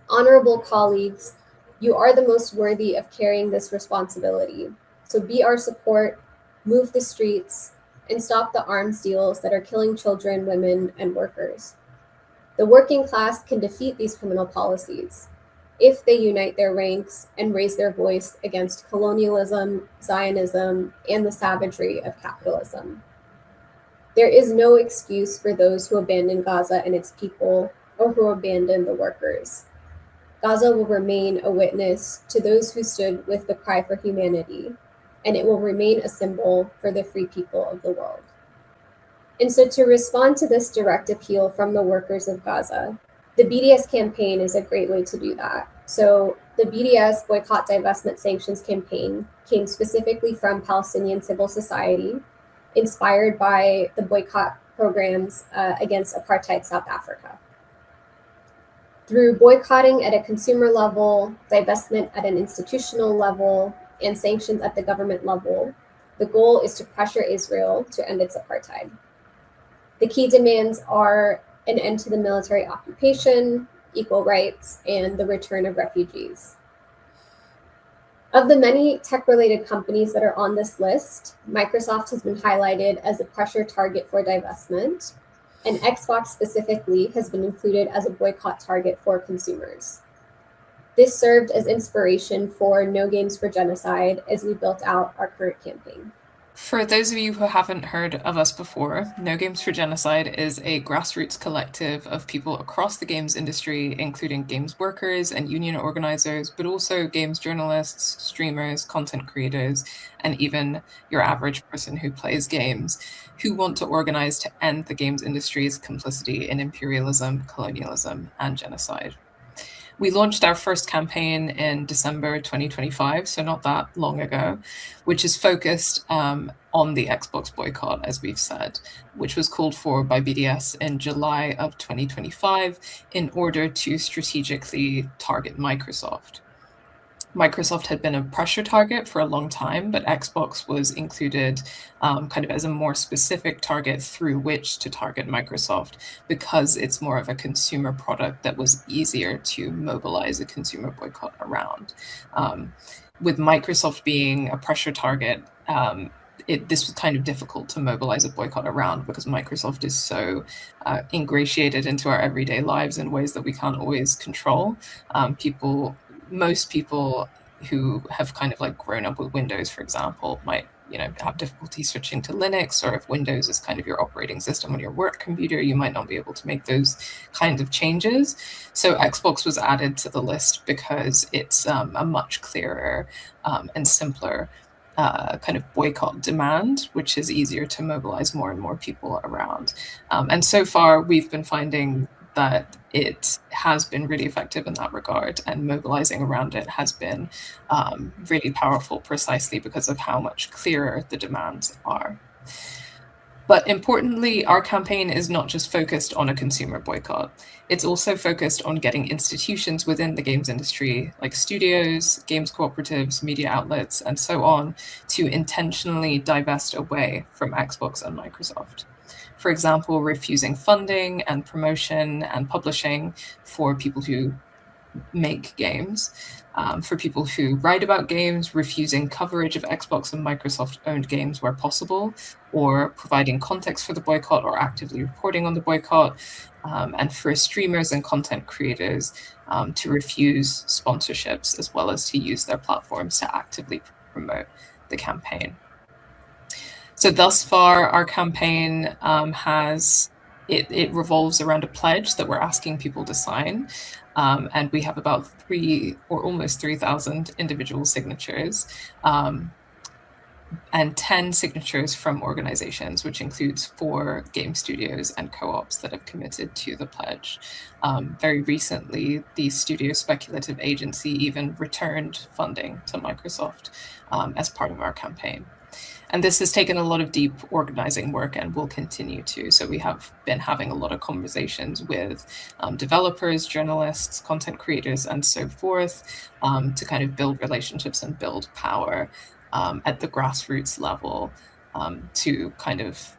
Honorable colleagues, you are the most worthy of carrying this responsibility. So be our support, move the streets, and stop the arms deals that are killing children, women, and workers. The working class can defeat these criminal policies if they unite their ranks and raise their voice against colonialism, Zionism, and the savagery of capitalism. There is no excuse for those who abandon Gaza and its people or who abandon the workers. Gaza will remain a witness to those who stood with the cry for humanity, and it will remain a symbol for the free people of the world. And so to respond to this direct appeal from the workers of Gaza, the BDS campaign is a great way to do that. So the BDS Boycott, Divestment, Sanctions campaign came specifically from Palestinian civil society, inspired by the boycott programs against apartheid South Africa. Through boycotting at a consumer level, divestment at an institutional level, and sanctions at the government level, the goal is to pressure Israel to end its apartheid. The key demands are an end to the military occupation, equal rights, and the return of refugees. Of the many tech-related companies that are on this list, Microsoft has been highlighted as a pressure target for divestment, and Xbox specifically has been included as a boycott target for consumers. This served as inspiration for No Games for Genocide as we built out our current campaign. For those of you who haven't heard of us before, No Games for Genocide is a grassroots collective of people across the games industry, including games workers and union organizers, but also games journalists, streamers, content creators, and even your average person who plays games, who want to organize to end the games industry's complicity in imperialism, colonialism, and genocide. We launched our first campaign in December 2025, so not that long ago, which is focused on the Xbox boycott, as we've said, which was called for by BDS in July of 2025 in order to strategically target Microsoft. Microsoft had been a pressure target for a long time, but Xbox was included kind of as a more specific target through which to target Microsoft because it's more of a consumer product that was easier to mobilize a consumer boycott around. With Microsoft being a pressure target, this was kind of difficult to mobilize a boycott around because Microsoft is so ingratiated into our everyday lives in ways that we can't always control. Most people who have kind of like grown up with Windows, for example, might have difficulty switching to Linux, or if Windows is kind of your operating system on your work computer, you might not be able to make those kinds of changes. So Xbox was added to the list because it's a much clearer and simpler kind of boycott demand, which is easier to mobilize more and more people around. And so far, we've been finding that it has been really effective in that regard, and mobilizing around it has been really powerful precisely because of how much clearer the demands are. But importantly, our campaign is not just focused on a consumer boycott. It's also focused on getting institutions within the games industry, like studios, games cooperatives, media outlets, and so on, to intentionally divest away from Xbox and Microsoft. For example, refusing funding and promotion and publishing for people who make games, for people who write about games, refusing coverage of Xbox and Microsoft-owned games where possible, or providing context for the boycott or actively reporting on the boycott, and for streamers and content creators to refuse sponsorships as well as to use their platforms to actively promote the campaign. So thus far, our campaign it revolves around a pledge that we're asking people to sign. And we have about almost 3,000 individual signatures. And 10 signatures from organizations, which includes 4 game studios and co-ops that have committed to the pledge. Very recently, the Studio Speculative Agency even returned funding to Microsoft as part of our campaign. And this has taken a lot of deep organizing work and will continue to. So we have been having a lot of conversations with developers, journalists, content creators, and so forth to kind of build relationships and build power at the grassroots level to kind of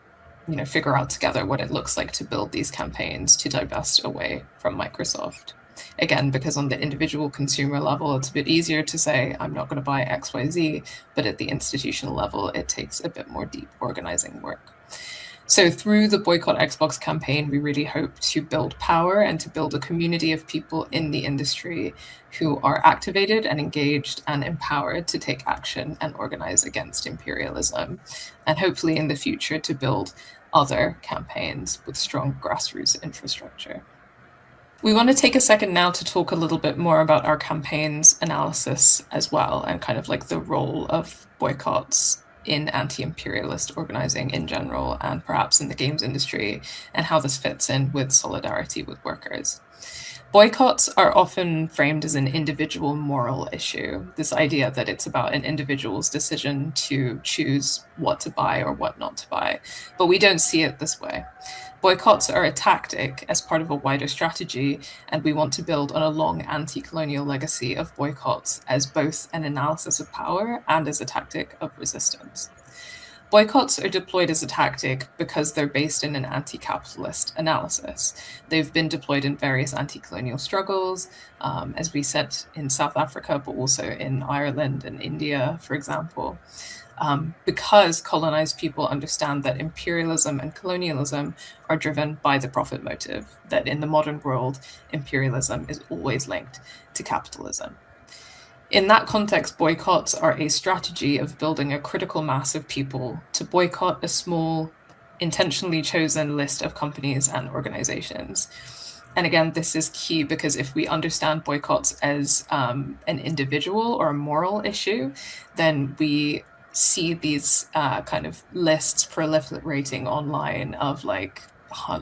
figure out together what it looks like to build these campaigns to divest away from Microsoft. Again, because on the individual consumer level, it's a bit easier to say, I'm not going to buy XYZ, but at the institutional level, it takes a bit more deep organizing work. So through the Boycott Xbox campaign, we really hope to build power and to build a community of people in the industry who are activated and engaged and empowered to take action and organize against imperialism, and hopefully in the future to build other campaigns with strong grassroots infrastructure. We want to take a second now to talk a little bit more about our campaign's analysis as well, and kind of like the role of boycotts in anti-imperialist organizing in general, and perhaps in the games industry, and how this fits in with solidarity with workers. Boycotts are often framed as an individual moral issue, this idea that it's about an individual's decision to choose what to buy or what not to buy, but we don't see it this way. Boycotts are a tactic as part of a wider strategy, and we want to build on a long anti-colonial legacy of boycotts as both an analysis of power and as a tactic of resistance. Boycotts are deployed as a tactic because they're based in an anti-capitalist analysis. They've been deployed in various anti-colonial struggles, as we said, in South Africa, but also in Ireland and India, for example. Because colonized people understand that imperialism and colonialism are driven by the profit motive, that in the modern world, imperialism is always linked to capitalism. In that context, boycotts are a strategy of building a critical mass of people to boycott a small, intentionally chosen list of companies and organizations. And again, this is key because if we understand boycotts as an individual or a moral issue, then we see these kind of lists proliferating online of like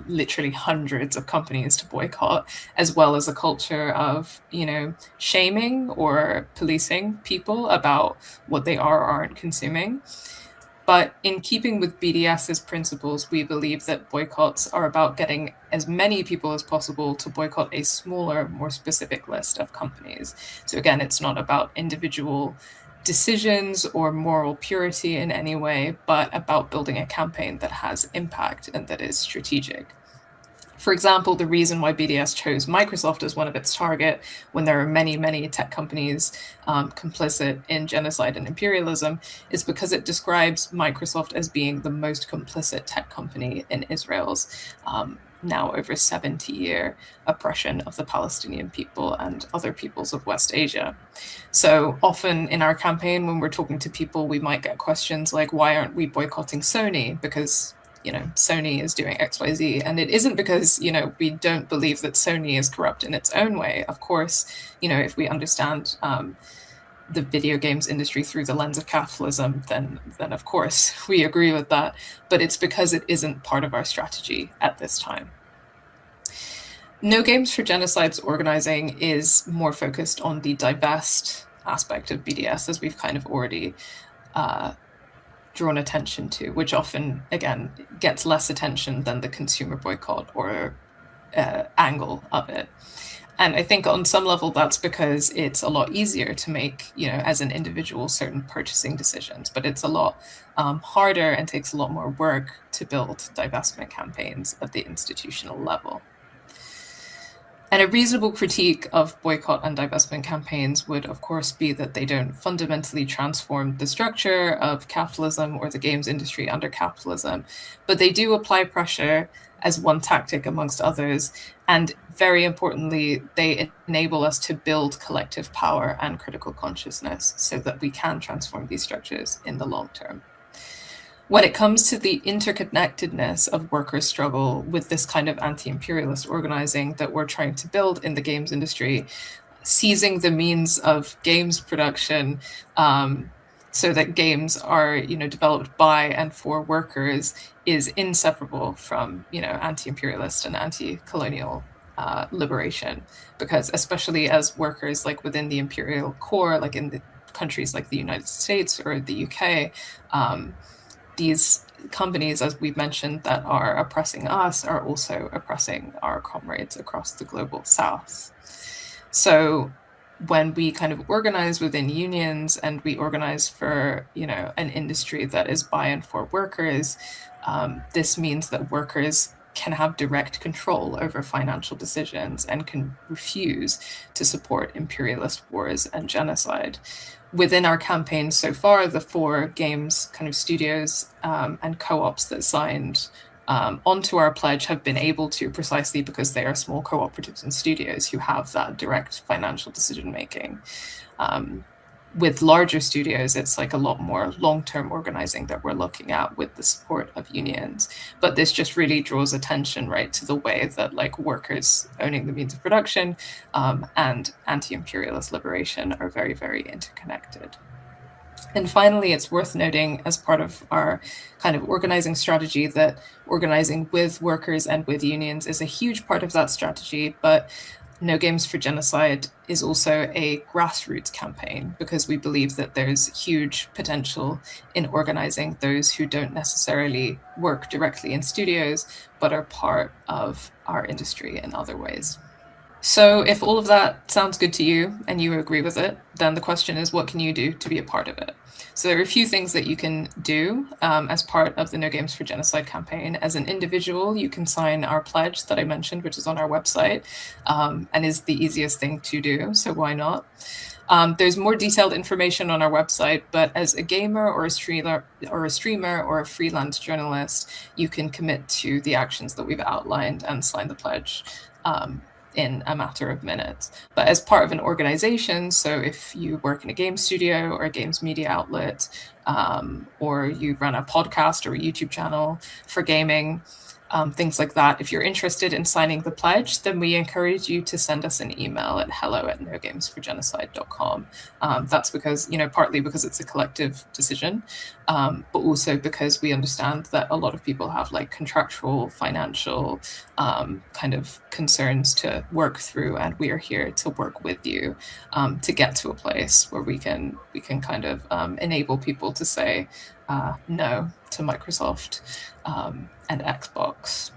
literally hundreds of companies to boycott, as well as a culture of, shaming or policing people about what they are or aren't consuming. But in keeping with BDS's principles, we believe that boycotts are about getting as many people as possible to boycott a smaller, more specific list of companies. So again, it's not about individual decisions or moral purity in any way, but about building a campaign that has impact and that is strategic. For example, the reason why BDS chose Microsoft as one of its target when there are many, many tech companies complicit in genocide and imperialism is because it describes Microsoft as being the most complicit tech company in Israel's now over 70-year oppression of the Palestinian people and other peoples of West Asia. So often in our campaign, when we're talking to people, we might get questions like, why aren't we boycotting Sony? Because Sony is doing XYZ. And it isn't because, we don't believe that Sony is corrupt in its own way. Of course, if we understand the video games industry through the lens of capitalism, then of course we agree with that. But it's because it isn't part of our strategy at this time. No Games for Genocide's organizing is more focused on the divest aspect of BDS, as we've kind of already drawn attention to, which often, again, gets less attention than the consumer boycott or angle of it. And I think on some level, that's because it's a lot easier to make, as an individual, certain purchasing decisions, but it's a lot harder and takes a lot more work to build divestment campaigns at the institutional level. And a reasonable critique of boycott and divestment campaigns would, of course, be that they don't fundamentally transform the structure of capitalism or the games industry under capitalism, but they do apply pressure as one tactic amongst others. And very importantly, they enable us to build collective power and critical consciousness so that we can transform these structures in the long term. When it comes to the interconnectedness of workers' struggle with this kind of anti-imperialist organizing that we're trying to build in the games industry, seizing the means of games production so that games are developed by and for workers is inseparable from anti-imperialist and anti-colonial liberation, because especially as workers like within the imperial core, like in the countries like the United States or the UK, these companies, as we've mentioned, that are oppressing us are also oppressing our comrades across the global south. So when we kind of organize within unions and we organize for an industry that is by and for workers, this means that workers can have direct control over financial decisions and can refuse to support imperialist wars and genocide. Within our campaign so far, the 4 games kind of studios and co-ops that signed onto our pledge have been able to, precisely because they are small cooperatives and studios who have that direct financial decision making. With larger studios, it's like a lot more long-term organizing that we're looking at with the support of unions. But this just really draws attention, right, to the way that like workers owning the means of production and anti-imperialist liberation are very, very interconnected. And finally, it's worth noting as part of our kind of organizing strategy that organizing with workers and with unions is a huge part of that strategy, but No Games for Genocide is also a grassroots campaign because we believe that there's huge potential in organizing those who don't necessarily work directly in studios, but are part of our industry in other ways. So if all of that sounds good to you and you agree with it, then the question is, what can you do to be a part of it? So there are a few things that you can do as part of the No Games for Genocide campaign. As an individual, you can sign our pledge that I mentioned, which is on our website and is the easiest thing to do. So why not? There's more detailed information on our website, but as a gamer or a streamer or a freelance journalist, you can commit to the actions that we've outlined and sign the pledge in a matter of minutes. But as part of an organization, so if you work in a game studio or a games media outlet, or you run a podcast or a YouTube channel for gaming, things like that, if you're interested in signing the pledge, then we encourage you to send us an email at hello@nogamesforgenocide.com. That's because, partly because it's a collective decision, but also because we understand that a lot of people have like contractual, financial kind of concerns to work through, and we are here to work with you to get to a place where we can kind of enable people to say no to Microsoft and Xbox.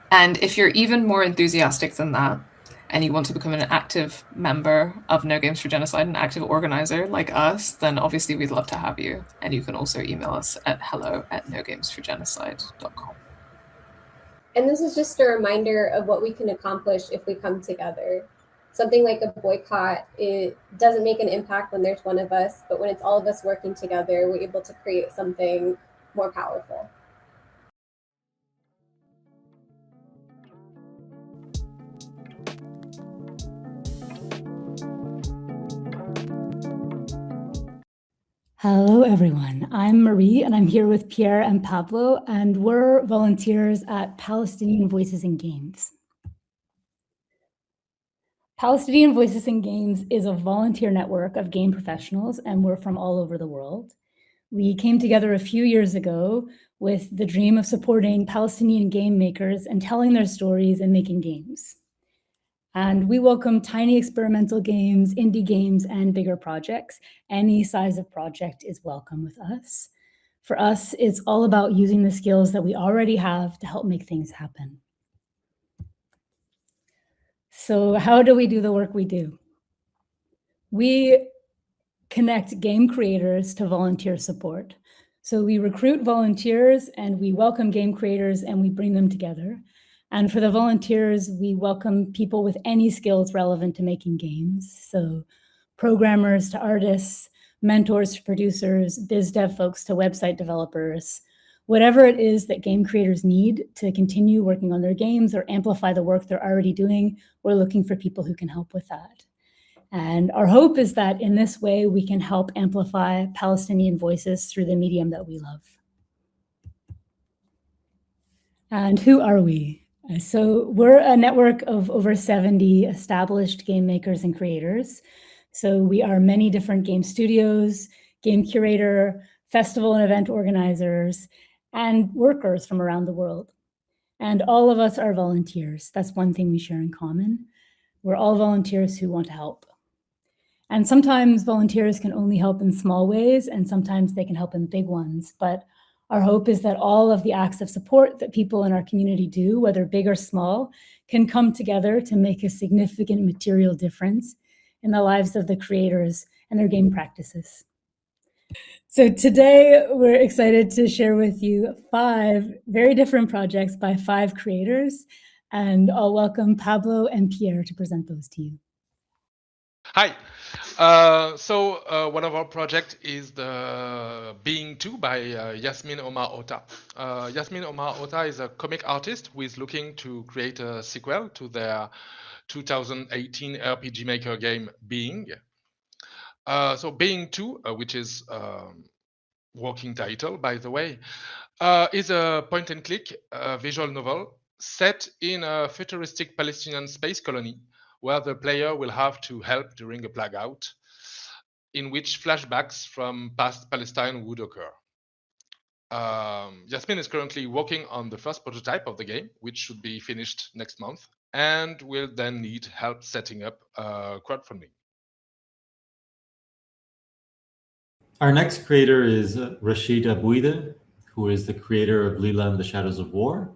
And if you're even more enthusiastic than that, and you want to become an active member of No Games for Genocide, an active organizer like us, then obviously we'd love to have you. And you can also email us at hello@nogamesforgenocide.com. And this is just a reminder of what we can accomplish if we come together. Something like a boycott, it doesn't make an impact when there's one of us, but when it's all of us working together, we're able to create something more powerful. Hello, everyone. I'm Marie, and I'm here with Pierre and Pablo, and we're volunteers at Palestinian Voices in Games. Palestinian Voices in Games is a volunteer network of game professionals, and we're from all over the world. We came together a few years ago with the dream of supporting Palestinian game makers and telling their stories and making games. And we welcome tiny experimental games, indie games, and bigger projects. Any size of project is welcome with us. For us, it's all about using the skills that we already have to help make things happen. So how do we do the work we do? We connect game creators to volunteer support. So we recruit volunteers and we welcome game creators and we bring them together. And for the volunteers, we welcome people with any skills relevant to making games. So programmers to artists, mentors to producers, biz dev folks to website developers, Whatever it is that game creators need to continue working on their games or amplify the work they're already doing, we're looking for people who can help with that. And our hope is that in this way, we can help amplify Palestinian voices through the medium that we love. And who are we? So we're a network of over 70 established game makers and creators. So we are many different game studios, game curator, festival and event organizers, and workers from around the world. And all of us are volunteers. That's one thing we share in common. We're all volunteers who want to help. And sometimes volunteers can only help in small ways, and sometimes they can help in big ones. But our hope is that all of the acts of support that people in our community do, whether big or small, can come together to make a significant material difference in the lives of the creators and their game practices. So today we're excited to share with you 5 very different projects by 5 creators, and I'll welcome Pablo and Pierre to present those to you. Hi. One of our projects is the Being 2 by Yasmin Omar Ota. Yasmin Omar Ota is a comic artist who is looking to create a sequel to their 2018 RPG Maker game Being. Being 2, which is working title, by the way, is a point-and-click visual novel set in a futuristic Palestinian space colony where the player will have to help during a blackout, in which flashbacks from past Palestine would occur. Yasmin is currently working on the first prototype of the game, which should be finished next month, and will then need help setting up crowdfunding. Our next creator is Rashid Abouide, who is the creator of Lila and the Shadows of War.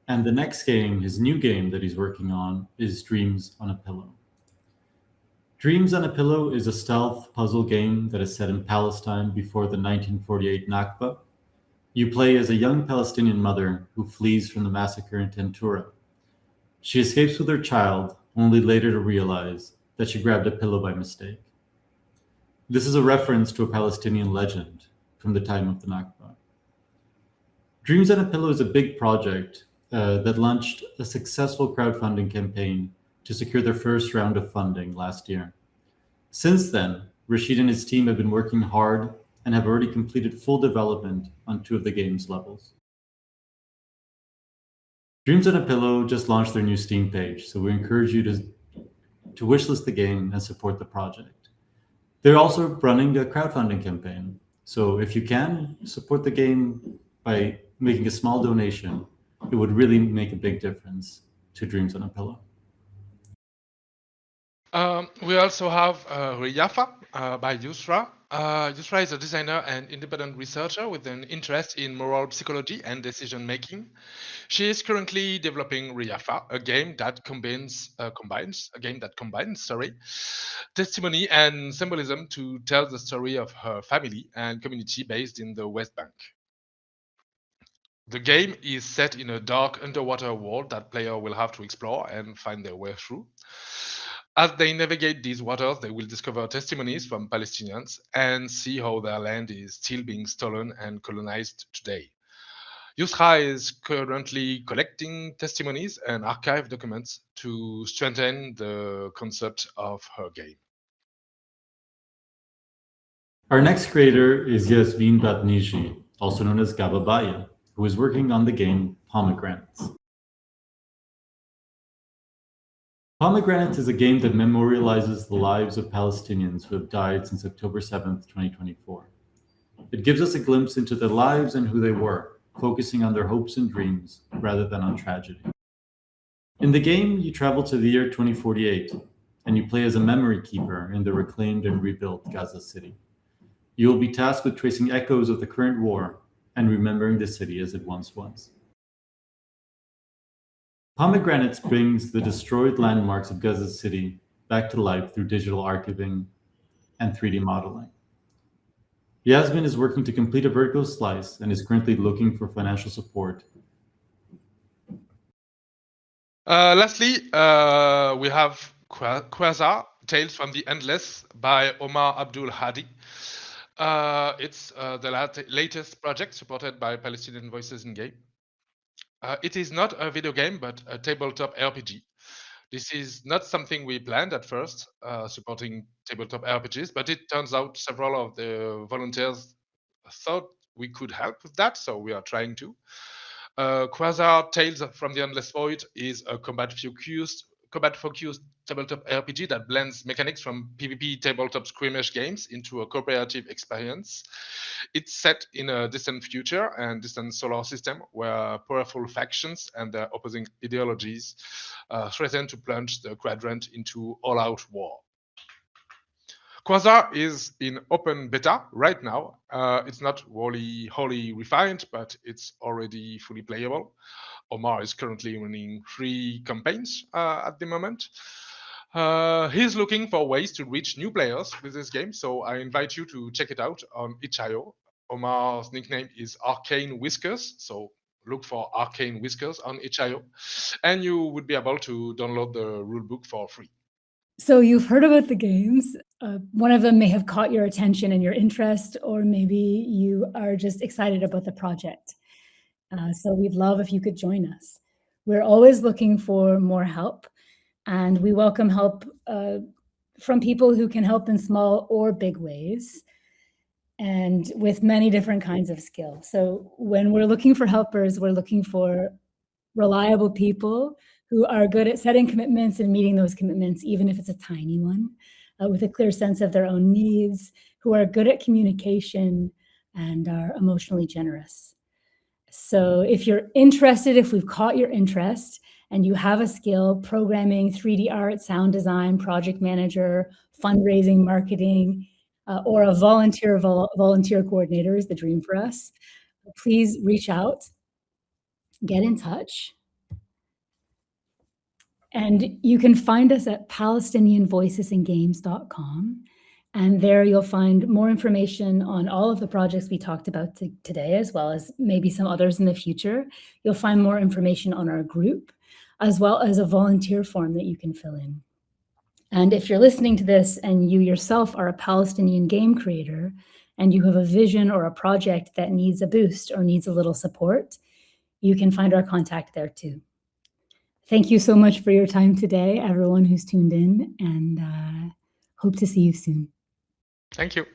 And the next game, his new game that he's working on, is Dreams on a Pillow. Dreams on a Pillow is a stealth puzzle game that is set in Palestine before the 1948 Nakba. You play as a young Palestinian mother who flees from the massacre in Tentura. She escapes with her child, only later to realize that she grabbed a pillow by mistake. This is a reference to a Palestinian legend from the time of the Nakba. Dreams on a Pillow is a big project that launched a successful crowdfunding campaign to secure their first round of funding last year. Since then, Rashid and his team have been working hard and have already completed full development on 2 of the game's levels. Dreams on a Pillow just launched their new Steam page, so we encourage you to wishlist the game and support the project. They're also running a crowdfunding campaign, so if you can, support the game by making a small donation. It would really make a big difference to Dreams on a Pillow. We also have Riyafa by Yusra. Yusra is a designer and independent researcher with an interest in moral psychology and decision making. She is currently developing Riyafa, a game that combines testimony and symbolism to tell the story of her family and community based in the West Bank. The game is set in a dark underwater world that players will have to explore and find their way through. As they navigate these waters, they will discover testimonies from Palestinians and see how their land is still being stolen and colonized today. Yusra is currently collecting testimonies and archive documents to strengthen the concept of her game. Our next creator is Yasmin Batniji, also known as Gababaya, who is working on the game Pomegranates. Pomegranates is a game that memorializes the lives of Palestinians who have died since October 7th, 2024. It gives us a glimpse into their lives and who they were, focusing on their hopes and dreams rather than on tragedy. In the game, you travel to the year 2048, and you play as a memory keeper in the reclaimed and rebuilt Gaza City. You will be tasked with tracing echoes of the current war and remembering the city as it once was. Pomegranates brings the destroyed landmarks of Gaza City back to life through digital archiving and 3D modeling. Yasmin is working to complete a vertical slice and is currently looking for financial support. Lastly, we have Quasar, Tales from the Endless by Omar Abdul Hadi. It's the latest project supported by Palestinian Voices in Game. It is not a video game, but a tabletop RPG. This is not something we planned at first, supporting tabletop RPGs, but it turns out several of the volunteers thought we could help with that, so we are trying to. Quasar Tales from the Endless Void is a combat-focused tabletop RPG that blends mechanics from PvP tabletop skirmish games into a cooperative experience. It's set in a distant future and distant solar system where powerful factions and their opposing ideologies threaten to plunge the quadrant into all-out war. Quasar is in open beta right now. It's not wholly refined, but it's already fully playable. Omar is currently running 3 campaigns at the moment. He's looking for ways to reach new players with this game, so I invite you to check it out on itch.io. Omar's nickname is Arcane Whiskers, so look for Arcane Whiskers on itch.io, and you would be able to download the rulebook for free. So you've heard about the games. One of them may have caught your attention and your interest, or maybe you are just excited about the project. So we'd love if you could join us. We're always looking for more help, and we welcome help from people who can help in small or big ways, and with many different kinds of skill. So when we're looking for helpers, we're looking for reliable people who are good at setting commitments and meeting those commitments, even if it's a tiny one, with a clear sense of their own needs, who are good at communication and are emotionally generous. So if you're interested, if we've caught your interest and you have a skill, programming, 3D art, sound design, project manager, fundraising, marketing, or a volunteer coordinator is the dream for us, please reach out, get in touch. And you can find us at PalestinianVoicesInGames.com. And there you'll find more information on all of the projects we talked about today, as well as maybe some others in the future. You'll find more information on our group, as well as a volunteer form that you can fill in. And if you're listening to this and you yourself are a Palestinian game creator, and you have a vision or a project that needs a boost or needs a little support, you can find our contact there too. Thank you so much for your time today, everyone who's tuned in, and hope to see you soon. Thank you.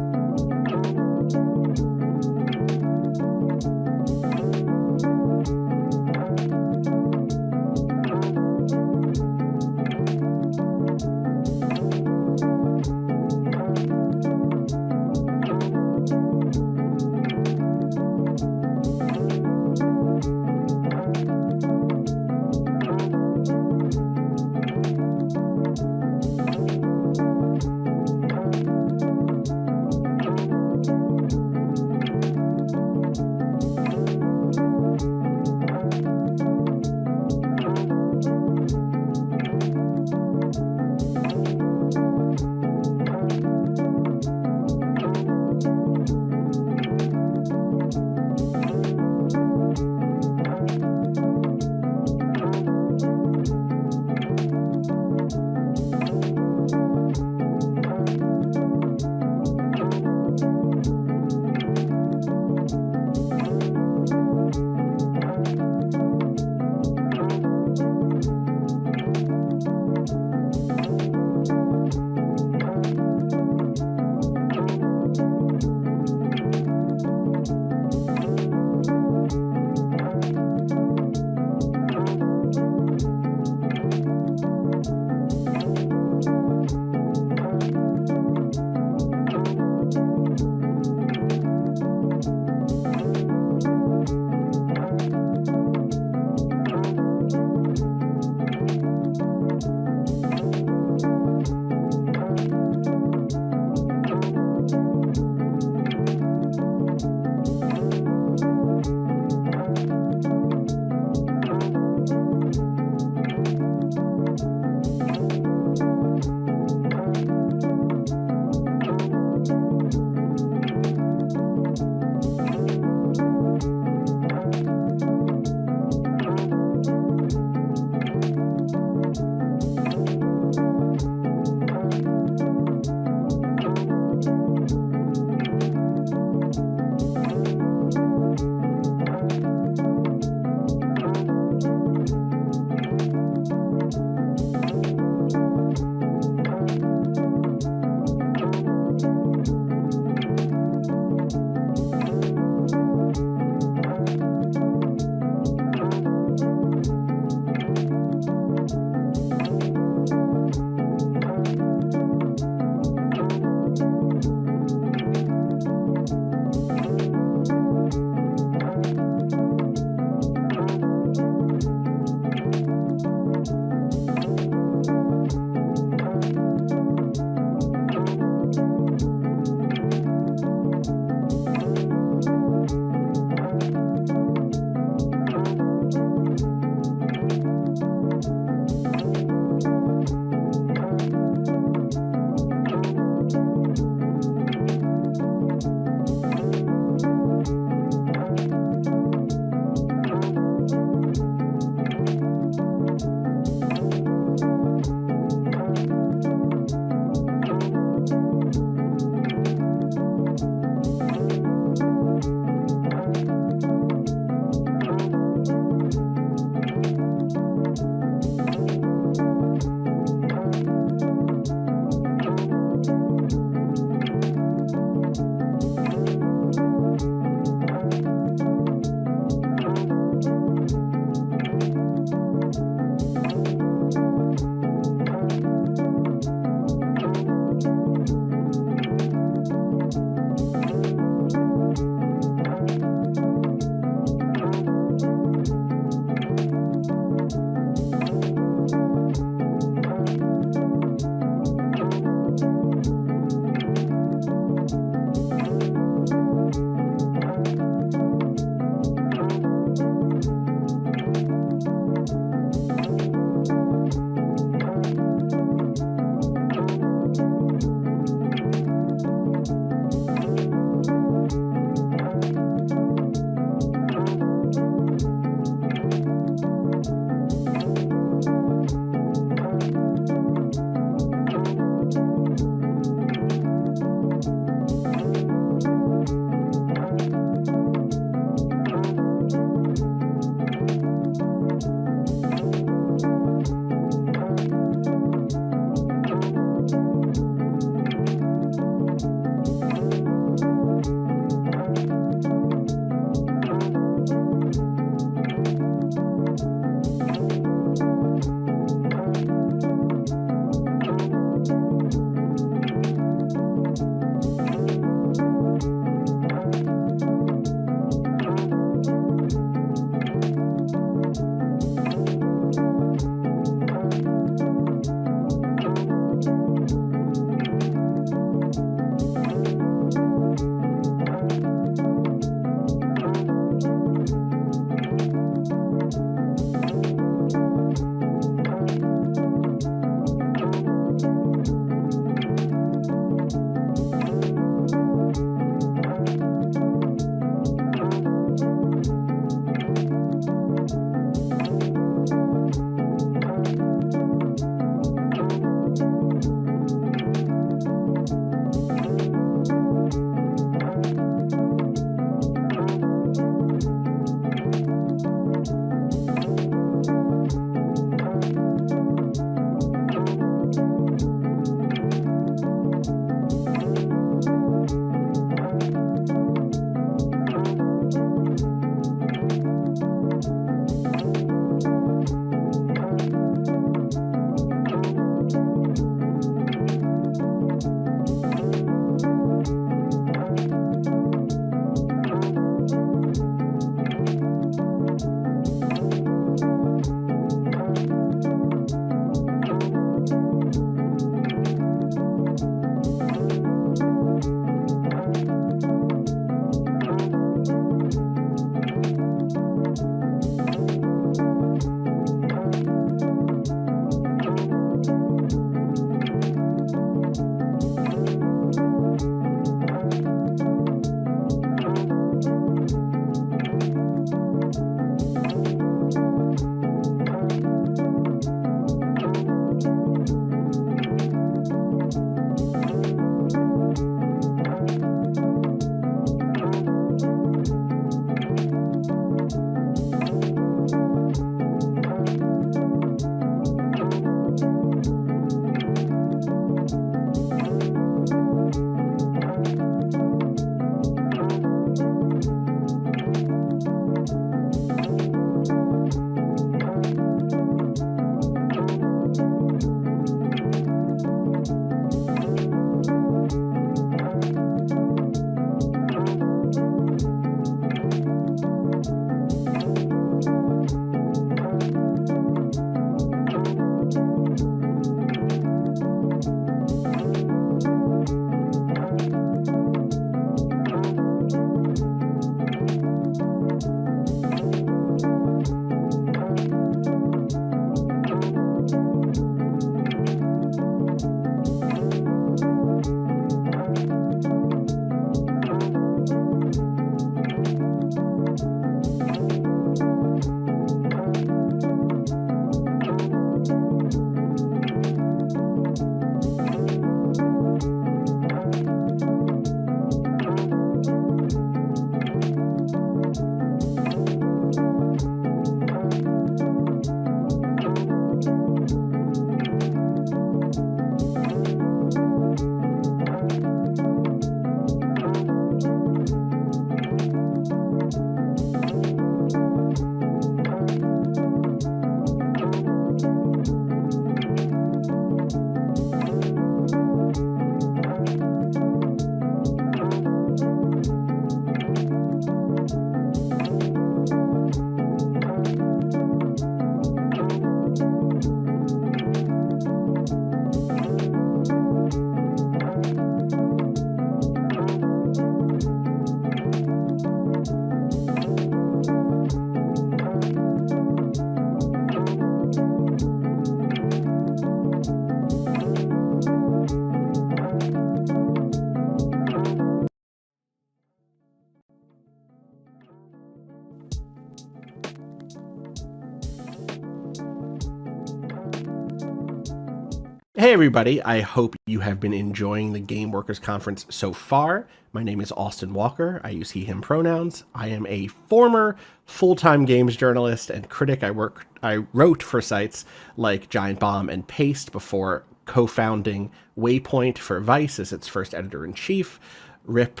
Hey everybody, I hope you have been enjoying the Game Workers Conference so far. My name is Austin Walker. I use he, him pronouns. I am a former full-time games journalist and critic. I wrote for sites like Giant Bomb and Paste before co-founding Waypoint for Vice as its first editor-in-chief. Rip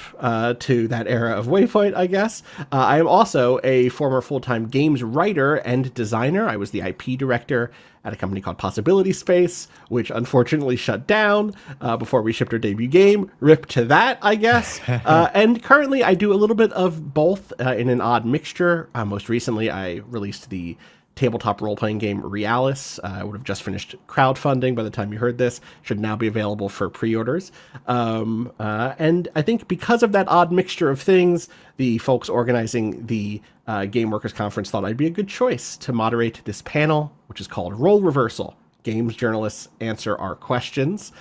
to that era of Waypoint, I guess. I am also a former full-time games writer and designer. I was the IP director at a company called Possibility Space, which unfortunately shut down before we shipped our debut game. Rip to that, I guess. And currently I do a little bit of both in an odd mixture. Most recently, I released the tabletop role-playing game Realis. I would have just finished crowdfunding by the time you heard this. Should now be available for pre-orders. And I think because of that odd mixture of things, the folks organizing the Game Workers Conference thought I'd be a good choice to moderate this panel, which is called Role Reversal. Games journalists answer our questions.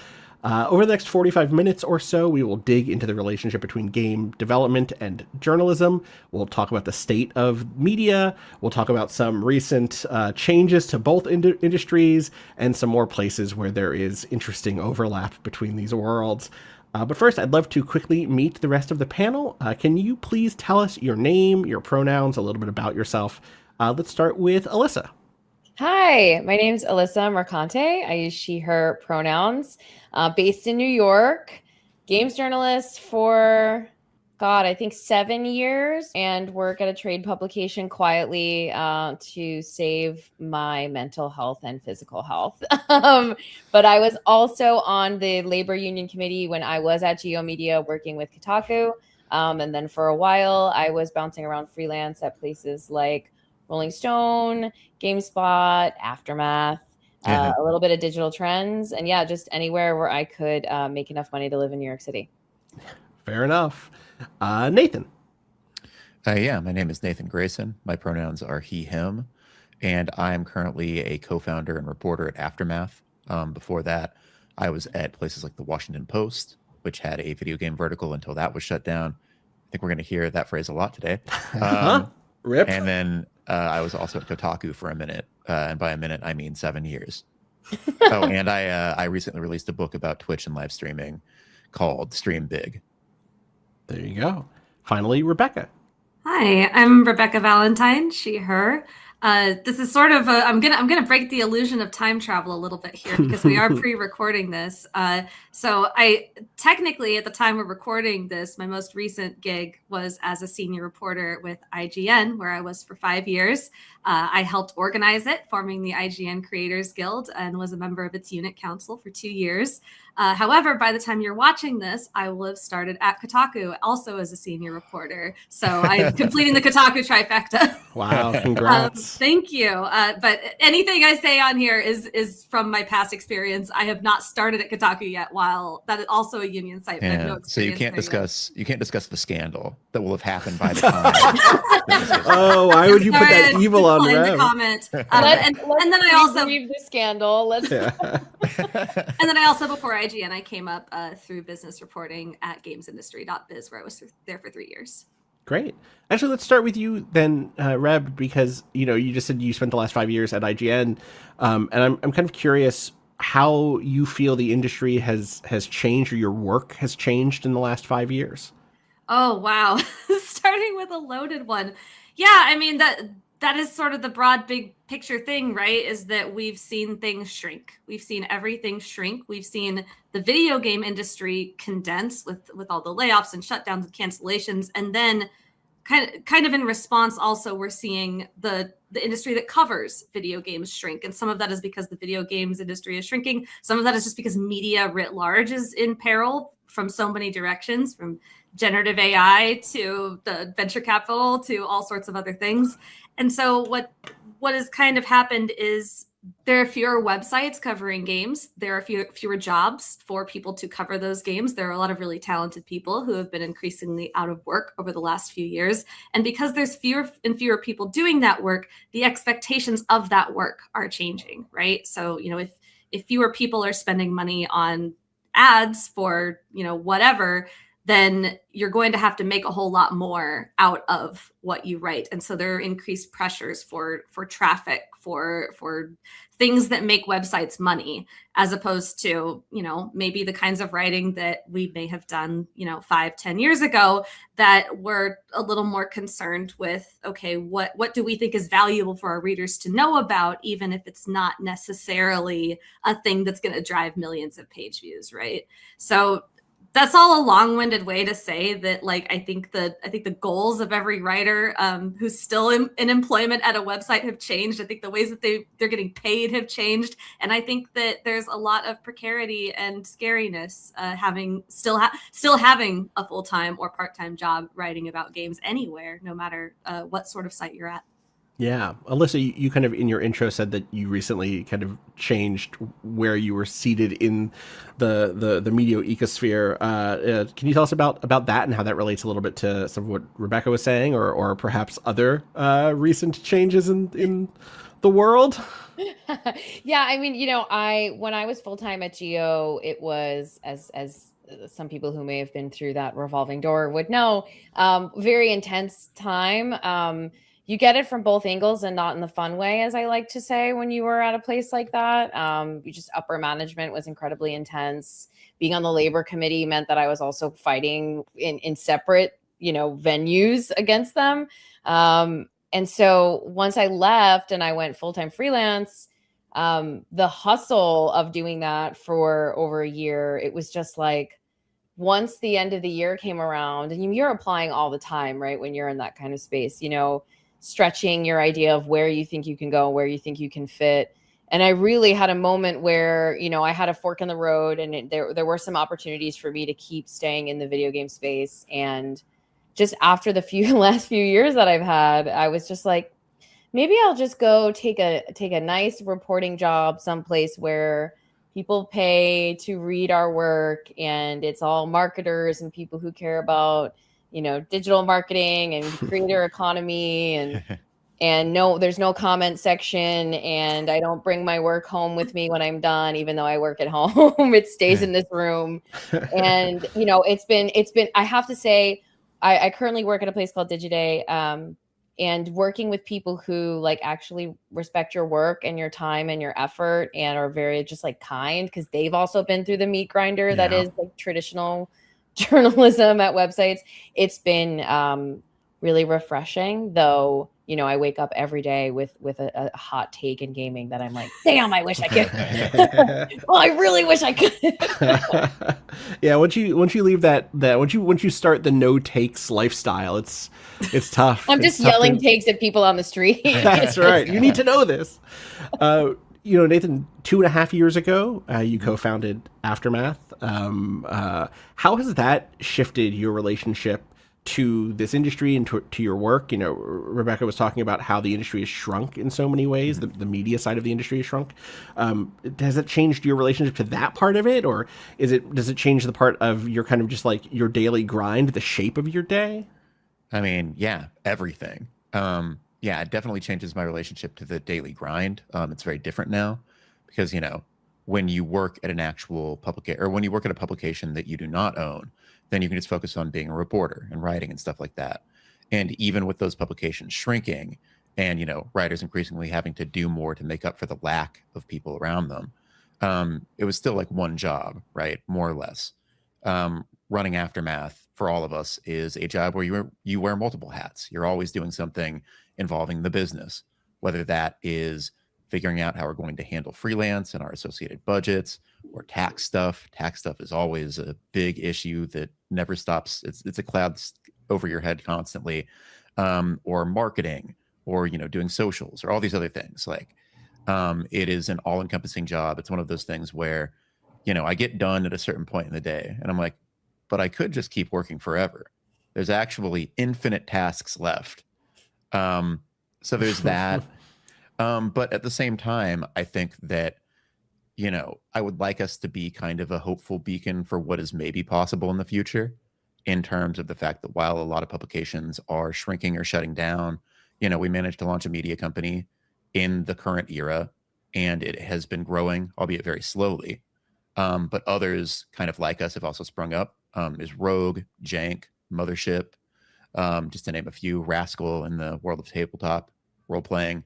Over the next 45 minutes or so, we will dig into the relationship between game development and journalism. We'll talk about the state of media. We'll talk about some recent changes to both industries and some more places where there is interesting overlap between these worlds. But first, I'd love to quickly meet the rest of the panel. Can you please tell us your name, your pronouns, a little bit about yourself? Let's start with Alyssa. Hi, my name is Alyssa Mercante. I use she, her pronouns, based in New York, games journalist for, I think 7 years, and work at a trade publication quietly to save my mental health and physical health. But I was also on the labor union committee when I was at Geo Media working with Kotaku. And then for a while, I was bouncing around freelance at places like Rolling Stone, GameSpot, Aftermath, a little bit of Digital Trends, and yeah, just anywhere where I could make enough money to live in New York City. Fair enough. Nathan. Yeah, my name is Nathan Grayson. My pronouns are he, him, and I'm currently a co-founder and reporter at Aftermath. Before that, I was at places like the Washington Post, which had a video game vertical until that was shut down. I think we're going to hear that phrase a lot today. Rip. And then I was also at Kotaku for a minute, and by a minute I mean 7 years. Oh, and I recently released a book about Twitch and live streaming called Stream Big. There you go. Finally, Rebecca. Hi, I'm Rebecca Valentine, she, her. This is sort of I'm gonna break the illusion of time travel a little bit here because we are pre-recording this. So I technically at the time we're recording this, my most recent gig was as a senior reporter with IGN, where I was for 5 years. I helped organize it, forming the IGN Creators Guild, and was a member of its unit council for 2 years. However, by the time you're watching this, I will have started at Kotaku, also as a senior reporter. So I'm completing the Kotaku trifecta. Wow, congrats. Thank you. But anything I say on here is from my past experience. I have not started at Kotaku yet, while that is also a union site. Yeah. But no So you can't there discuss the scandal that will have happened by the time. Oh, why would you put that evil on the Rev? comment. Let's and then I also leave the scandal. Let's. Yeah. And then I also, before IGN, I came up through business reporting at gamesindustry.biz, where I was there for 3 years. Great. Actually, let's start with you then, Reb, because you just said you spent the last 5 years at IGN, and I'm kind of curious how you feel the industry has changed, or your work has changed in the last 5 years. Oh wow, starting with a loaded one. Yeah, I mean that is sort of the broad big picture thing, right? Is that we've seen things shrink. We've seen everything shrink. We've seen the video game industry condense with all the layoffs and shutdowns and cancellations. And then kind of in response, also, we're seeing the industry that covers video games shrink. And some of that is because the video games industry is shrinking. Some of that is just because media writ large is in peril from so many directions, from generative AI to the venture capital to all sorts of other things. And so what has kind of happened is there are fewer websites covering games. There are fewer jobs for people to cover those games. There are a lot of really talented people who have been increasingly out of work over the last few years. And because there's fewer and fewer people doing that work, the expectations of that work are changing, right? So, if fewer people are spending money on ads for, whatever, then you're going to have to make a whole lot more out of what you write. And so there are increased pressures for traffic, for things that make websites money, as opposed to, you know, maybe the kinds of writing that we may have done, you know, 5-10 years ago that were a little more concerned with, okay, what do we think is valuable for our readers to know about, even if it's not necessarily a thing that's going to drive millions of page views, right? So that's all a long-winded way to say that, like, I think the goals of every writer who's still in employment at a website have changed. I think the ways that they're getting paid have changed, and I think that there's a lot of precarity and scariness still having a full-time or part-time job writing about games anywhere, no matter what sort of site you're at. Yeah. Alyssa, you kind of in your intro said that you recently kind of changed where you were seated in the media ecosphere. Can you tell us about that and how that relates a little bit to some of what Rebecca was saying, or perhaps other recent changes in the world? Yeah, I mean, you know, when I was full-time at Geo, it was, as some people who may have been through that revolving door would know, very intense time. You get it from both angles and not in the fun way, as I like to say, when you were at a place like that. Upper management was incredibly intense. Being on the labor committee meant that I was also fighting in separate, you know, venues against them. And so once I left and I went full-time freelance, the hustle of doing that for over a year, it was just like, once the end of the year came around, and you're applying all the time, right? When you're in that kind of space, you know, stretching your idea of where you think you can go, where you think you can fit. And I really had a moment where, you know, I had a fork in the road, and there were some opportunities for me to keep staying in the video game space. And just after the last few years that I've had, I was just like, maybe I'll just go take a nice reporting job someplace where people pay to read our work, and it's all marketers and people who care about, you know, digital marketing and creator economy, and no, there's no comment section, and I don't bring my work home with me when I'm done, even though I work at home. It stays in this room. And, you know, it's been, I have to say, I currently work at a place called Digiday, and working with people who like actually respect your work and your time and your effort and are very just like kind, because they've also been through the meat grinder that is like traditional journalism at websites. It's been really refreshing, though. You know, I wake up every day with a hot take in gaming that I'm like, damn, I wish I could. Well, I really wish I could. Yeah, once you leave that once you start the no takes lifestyle, it's tough. I'm just yelling takes at people on the street. That's right. You need to know this. You know, Nathan, 2.5 years ago, you co-founded Aftermath. How has that shifted your relationship to this industry and to your work? You know, Rebecca was talking about how the industry has shrunk in so many ways. The media side of the industry has shrunk. Has it changed your relationship to that part of it, or does it change the part of your kind of just like your daily grind, the shape of your day? I mean, yeah, everything. Yeah, it definitely changes my relationship to the daily grind. It's very different now because, you know, when you work at an actual publication, or when you work at a publication that you do not own, then you can just focus on being a reporter and writing and stuff like that. And even with those publications shrinking and, you know, writers increasingly having to do more to make up for the lack of people around them, it was still like one job, right? More or less. Running Aftermath for all of us is a job where you wear multiple hats. You're always doing something involving the business, whether that is figuring out how we're going to handle freelance and our associated budgets, or tax stuff. Tax stuff is always a big issue that never stops. It's a cloud over your head constantly. Or marketing, or, you know, doing socials, or all these other things. Like, it is an all-encompassing job. It's one of those things where, you know, I get done at a certain point in the day and I'm like, but I could just keep working forever. There's actually infinite tasks left. So there's that. But at the same time, I think that, you know, I would like us to be kind of a hopeful beacon for what is maybe possible in the future, in terms of the fact that while a lot of publications are shrinking or shutting down, you know, we managed to launch a media company in the current era, and it has been growing, albeit very slowly. But others kind of like us have also sprung up is Rogue, Jank, Mothership, just to name a few, Rascal in the world of tabletop role-playing.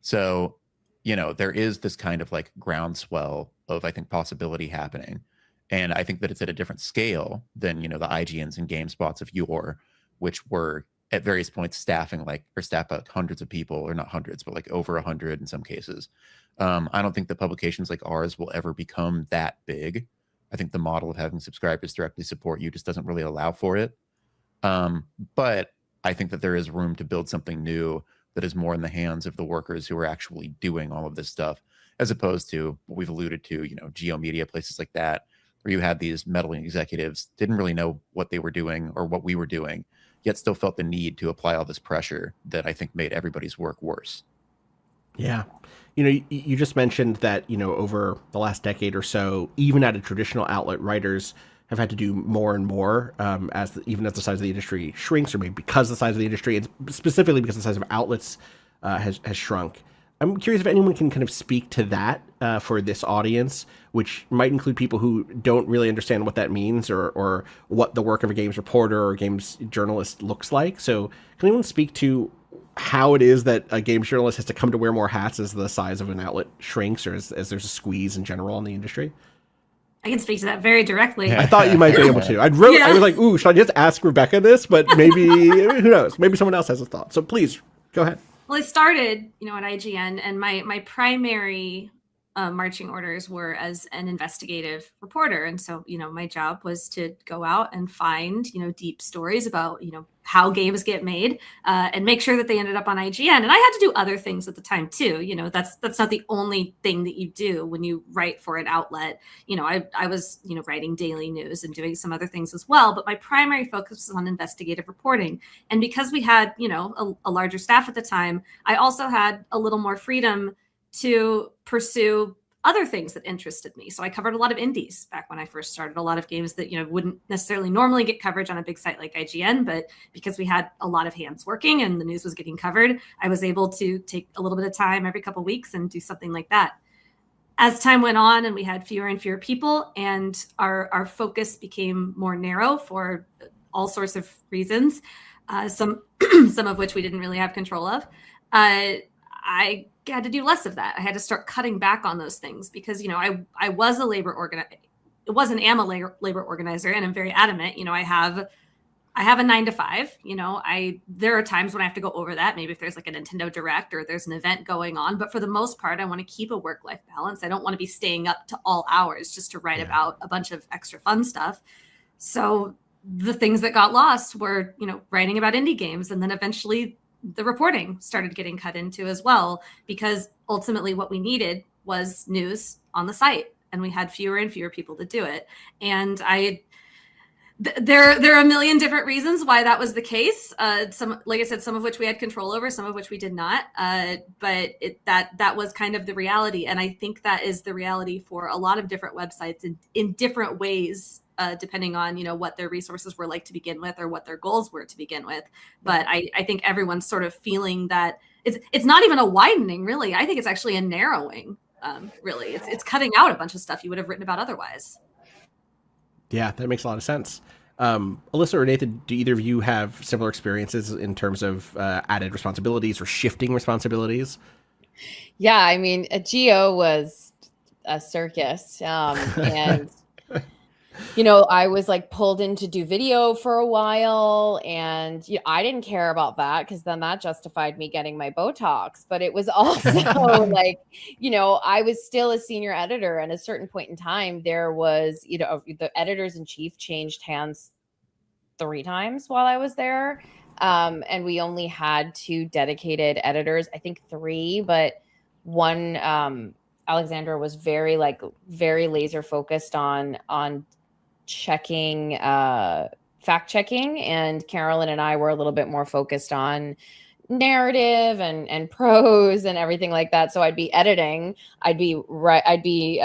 So, there is this kind of like groundswell of, I think, possibility happening. And I think that it's at a different scale than, the IGNs and GameSpots of yore, which were at various points staff out hundreds of people, or not hundreds, but like over 100 in some cases. I don't think that publications like ours will ever become that big. I think the model of having subscribers directly support you just doesn't really allow for it. But I think that there is room to build something new that is more in the hands of the workers who are actually doing all of this stuff, as opposed to what we've alluded to, Geo Media, places like that, where you had these meddling executives, didn't really know what they were doing or what we were doing, yet still felt the need to apply all this pressure that I think made everybody's work worse. Yeah. You just mentioned that, over the last decade or so, even at a traditional outlet, writers have had to do more and more even as the size of the industry shrinks, or maybe because the size of the industry, and specifically because the size of outlets has shrunk. I'm curious if anyone can kind of speak to that for this audience, which might include people who don't really understand what that means, or what the work of a games reporter or games journalist looks like. So can anyone speak to how it is that a games journalist has to come to wear more hats as the size of an outlet shrinks, or as there's a squeeze in general in the industry? I can speak to that very directly. I thought you might be able to. I was like, ooh, should I just ask Rebecca this? But maybe, who knows? Maybe someone else has a thought. So please, go ahead. Well, I started, at IGN, and my primary marching orders were as an investigative reporter. And so, my job was to go out and find, deep stories about, how games get made, and make sure that they ended up on IGN. And I had to do other things at the time too. That's not the only thing that you do when you write for an outlet. I was, writing daily news and doing some other things as well, but my primary focus was on investigative reporting. And because we had, a larger staff at the time, I also had a little more freedom to pursue other things that interested me. So I covered a lot of indies back when I first started, a lot of games that, wouldn't necessarily normally get coverage on a big site like IGN, but because we had a lot of hands working and the news was getting covered, I was able to take a little bit of time every couple of weeks and do something like that. As time went on and we had fewer and fewer people, and our focus became more narrow for all sorts of reasons, some of which we didn't really have control of, I had to do less of that. I had to start cutting back on those things because, I was a labor organizer. It wasn't am a labor organizer, and I'm very adamant. I have a 9 to 5. There are times when I have to go over that. Maybe if there's like a Nintendo Direct or there's an event going on. But for the most part, I want to keep a work-life balance. I don't want to be staying up to all hours just to write about a bunch of extra fun stuff. So the things that got lost were, writing about indie games, and then eventually the reporting started getting cut into as well, because ultimately what we needed was news on the site, and we had fewer and fewer people to do it. And there are a million different reasons why that was the case. Some, like I said, some of which we had control over, some of which we did not. But that was kind of the reality. And I think that is the reality for a lot of different websites in different ways, depending on, what their resources were like to begin with, or what their goals were to begin with. But I think everyone's sort of feeling that it's not even a widening, really. I think it's actually a narrowing, really. It's cutting out a bunch of stuff you would have written about otherwise. Yeah, that makes a lot of sense. Alyssa or Nathan, do either of you have similar experiences in terms of added responsibilities or shifting responsibilities? Yeah, I mean, a Geo was a circus, and I was like pulled in to do video for a while, and I didn't care about that because then that justified me getting my Botox. But it was also like, I was still a senior editor, and at a certain point in time, there was, the editors in chief changed hands 3 times while I was there. And we only had 2 dedicated editors, I think 3, but one, Alexandra, was very laser focused on checking, fact checking, and Carolyn and I were a little bit more focused on narrative and prose and everything like that. So I'd be editing, I'd be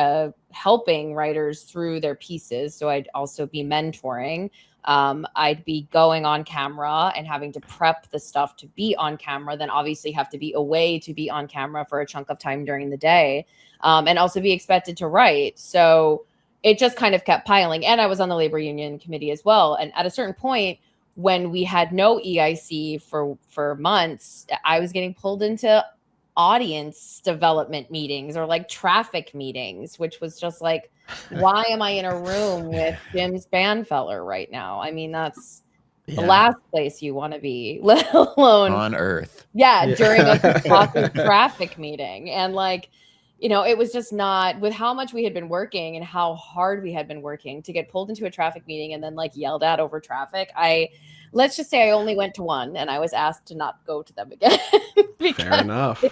helping writers through their pieces. So I'd also be mentoring. I'd be going on camera and having to prep the stuff to be on camera, then obviously have to be away to be on camera for a chunk of time during the day, and also be expected to write. So, it just kind of kept piling. And I was on the labor union committee as well. And at a certain point, when we had no EIC for months, I was getting pulled into audience development meetings or like traffic meetings, which was just like, why am I in a room with Jim Spanfeller right now? I mean, that's the last place you want to be, let alone on earth. Yeah, during a fucking traffic meeting. And like, you know, it was just not, with how much we had been working and how hard we had been working, to get pulled into a traffic meeting and then like yelled at over traffic. Let's just say I only went to one, and I was asked to not go to them again. Fair enough.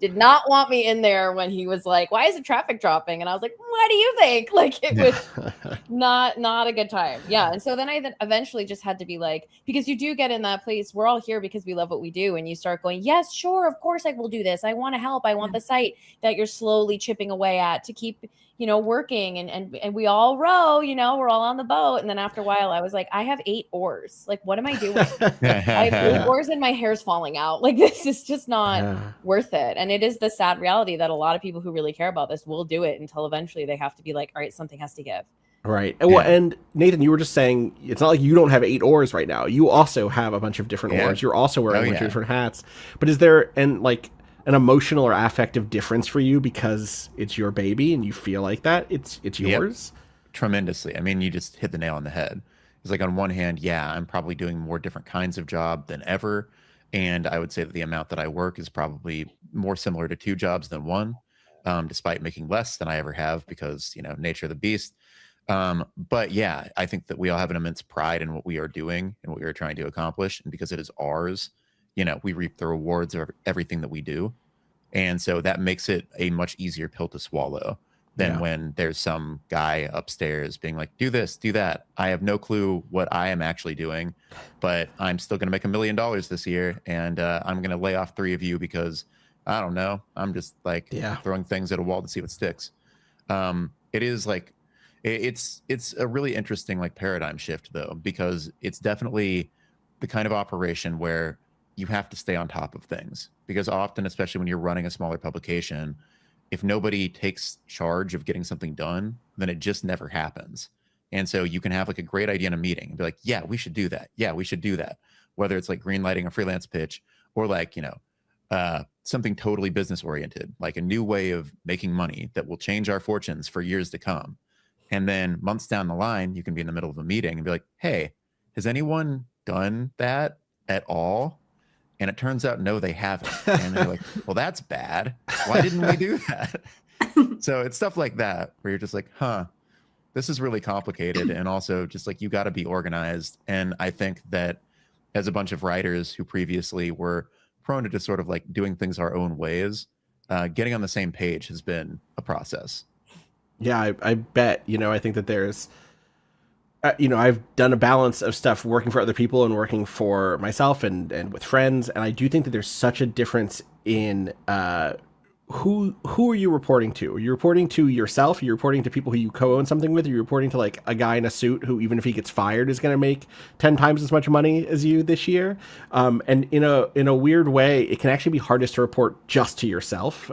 Did not want me in there when he was like, why is the traffic dropping? And I was like, what do you think? Like, it was not a good time. Yeah. And so then I eventually just had to be like, because you do get in that place, we're all here because we love what we do. And you start going, yes, sure, of course I will do this. I want to help. I want the site that you're slowly chipping away at to keep, you know, working. And we all row, you know, we're all on the boat. And then after a while I was like, I have 8 oars. Like, what am I doing? I have 8 oars and my hair's falling out. Like, this is just not worth it. And it is the sad reality that a lot of people who really care about this will do it until eventually they have to be like, all right, something has to give. Right. Well, and Nathan, you were just saying, it's not like you don't have 8 oars right now. You also have a bunch of different oars. You're also wearing a bunch of different hats. But is there an emotional or affective difference for you because it's your baby and you feel like that it's yours? Tremendously. I mean, you just hit the nail on the head. It's like, on one hand, I'm probably doing more different kinds of job than ever. And I would say that the amount that I work is probably more similar to 2 jobs than 1, despite making less than I ever have because, you know, nature of the beast. But yeah, I think that we all have an immense pride in what we are doing and what we are trying to accomplish. And because it is ours, you know, we reap the rewards of everything that we do. And so that makes it a much easier pill to swallow than when there's some guy upstairs being like, do this, do that. I have no clue what I am actually doing, but I'm still going to make $1 million this year. And I'm going to lay off 3 of you because I don't know. I'm just like throwing things at a wall to see what sticks. It is like, it's a really interesting like paradigm shift though, because it's definitely the kind of operation where you have to stay on top of things, because often, especially when you're running a smaller publication, if nobody takes charge of getting something done, then it just never happens. And so you can have like a great idea in a meeting and be like, yeah, we should do that. Yeah, we should do that. Whether it's like greenlighting a freelance pitch or like, you know, something totally business oriented, like a new way of making money that will change our fortunes for years to come. And then months down the line, you can be in the middle of a meeting and be like, hey, has anyone done that at all? And it turns out, no, they haven't. And they're like, well, that's bad. Why didn't we do that? So it's stuff like that where you're just like, this is really complicated. And also just like, you got to be organized. And I think that as a bunch of writers who previously were prone to just sort of like doing things our own ways, getting on the same page has been a process. Yeah, I bet, you know, I think that there's, you know, I've done a balance of stuff working for other people and working for myself and with friends. And I do think that there's such a difference in who are you reporting to? Are you reporting to yourself? Are you reporting to people who you co-own something with? Are you reporting to like a guy in a suit who, even if he gets fired, is going to make 10 times as much money as you this year? And in a weird way, it can actually be hardest to report just to yourself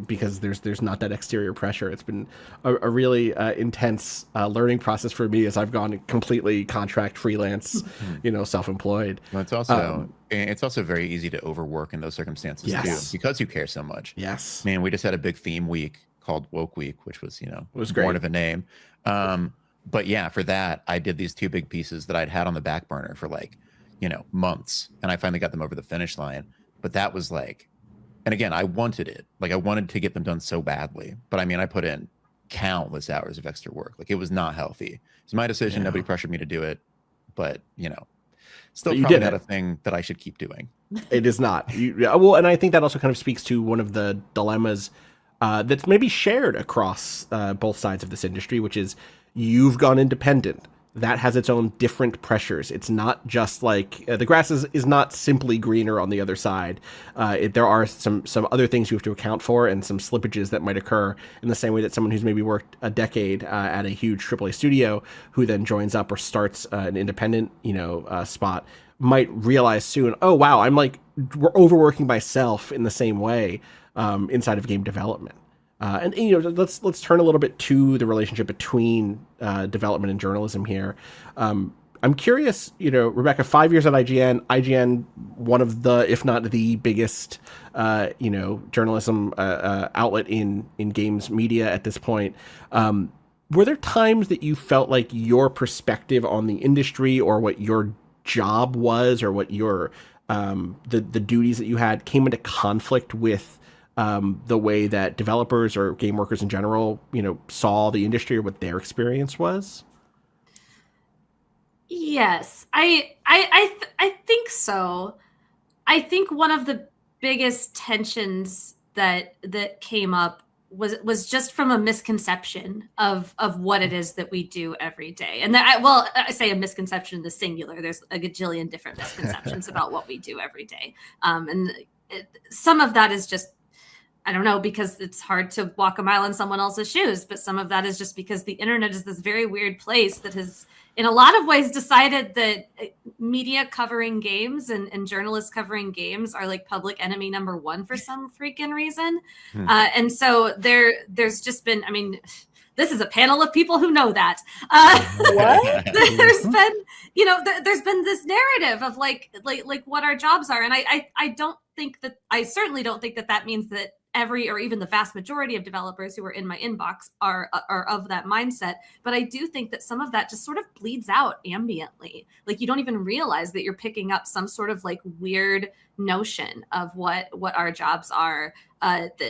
because there's not that exterior pressure. It's been a really intense learning process for me as I've gone completely contract freelance, you know, self-employed. Well, it's also very easy to overwork in those circumstances too, because you care so much. Yes. Man, we just had a big theme week called Woke Week, which was, you know, was born of a name. But yeah, for that, I did these 2 big pieces that I'd had on the back burner for like, you know, months. And I finally got them over the finish line. But that was like, and again, I wanted it. Like, I wanted to get them done so badly. But I mean, I put in countless hours of extra work. Like, it was not healthy. It's my decision. Nobody pressured me to do it. But, you know, still probably not a thing that I should keep doing. It is not. Well, and I think that also kind of speaks to one of the dilemmas that's maybe shared across both sides of this industry, which is you've gone independent. That has its own different pressures. It's not just like the grass is not simply greener on the other side. There are some other things you have to account for and some slippages that might occur in the same way that someone who's maybe worked a decade at a huge AAA studio who then joins up or starts an independent, you know, spot might realize soon, oh, wow, I'm like, we're overworking myself in the same way inside of game development. And let's turn a little bit to the relationship between development and journalism here. I'm curious, Rebecca, 5 years at IGN, one of the, if not the biggest, journalism outlet in games media at this point. Were there times that you felt like your perspective on the industry or what your job was or what your the duties that you had came into conflict with the way that developers or game workers in general, saw the industry or what their experience was? Yes, I think so. I think one of the biggest tensions that came up was just from a misconception of what it is that we do every day. And I say a misconception in the singular. There's a gajillion different misconceptions about what we do every day. Some of that is just, I don't know, because it's hard to walk a mile in someone else's shoes, but some of that is just because the internet is this very weird place that has, in a lot of ways, decided that media covering games and journalists covering games are like public enemy number one for some freaking reason. And so there's just been, this is a panel of people who know that. There's been, there's been this narrative of like what our jobs are. And I certainly don't think that means that every or even the vast majority of developers who are in my inbox are of that mindset. But I do think that some of that just sort of bleeds out ambiently. Like you don't even realize that you're picking up some sort of like weird notion of what our jobs are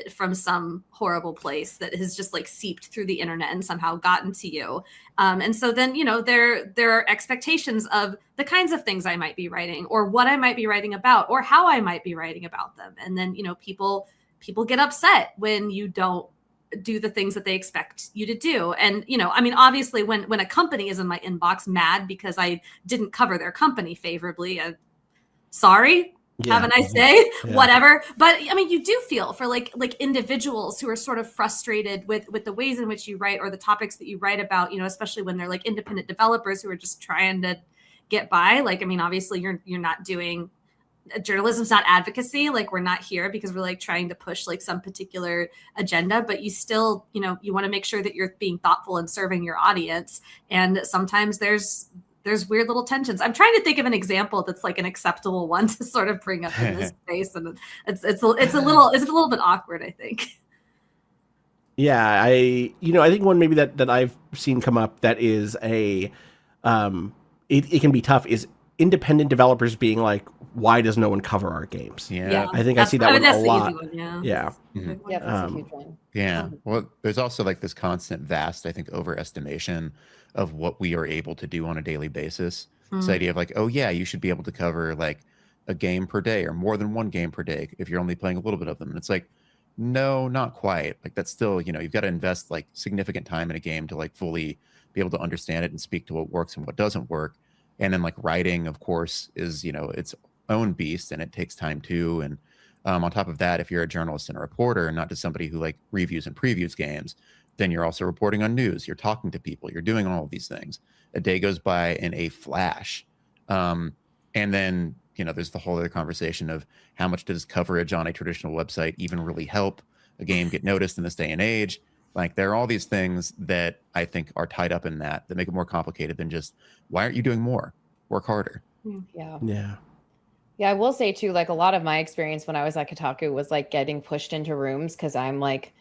from some horrible place that has just like seeped through the internet and somehow gotten to you. And so then, there are expectations of the kinds of things I might be writing or what I might be writing about or how I might be writing about them. And then, people get upset when you don't do the things that they expect you to do. And, obviously when a company is in my inbox mad because I didn't cover their company favorably, sorry, have a nice day, whatever. But you do feel for like individuals who are sort of frustrated with the ways in which you write or the topics that you write about, especially when they're like independent developers who are just trying to get by. Like, obviously you're not doing, journalism's not advocacy. Like we're not here because we're like trying to push like some particular agenda, but you still, you want to make sure that you're being thoughtful and serving your audience. And sometimes there's weird little tensions. I'm trying to think of an example that's like an acceptable one to sort of bring up in this space. And it's a little bit awkward, I think. Yeah. I think one maybe that I've seen come up that is it can be tough is independent developers being like, why does no one cover our games? Yeah. I think I see that one a lot. Yeah, that's a huge one. Yeah. Well, there's also like this constant vast, I think, overestimation of what we are able to do on a daily basis. This idea of like, oh yeah, you should be able to cover like a game per day or more than one game per day if you're only playing a little bit of them. And it's like, no, not quite. Like that's still, you've got to invest like significant time in a game to like fully be able to understand it and speak to what works and what doesn't work. And then like writing, of course, is, its own beast and it takes time too. And on top of that, if you're a journalist and a reporter and not just somebody who like reviews and previews games, then you're also reporting on news, you're talking to people, you're doing all of these things. A day goes by in a flash. And then, there's the whole other conversation of how much does coverage on a traditional website even really help a game get noticed in this day and age? Like there are all these things that I think are tied up in that make it more complicated than just, why aren't you doing more? Work harder. Yeah. Yeah, I will say too, like a lot of my experience when I was at Kotaku was like getting pushed into rooms because I'm like,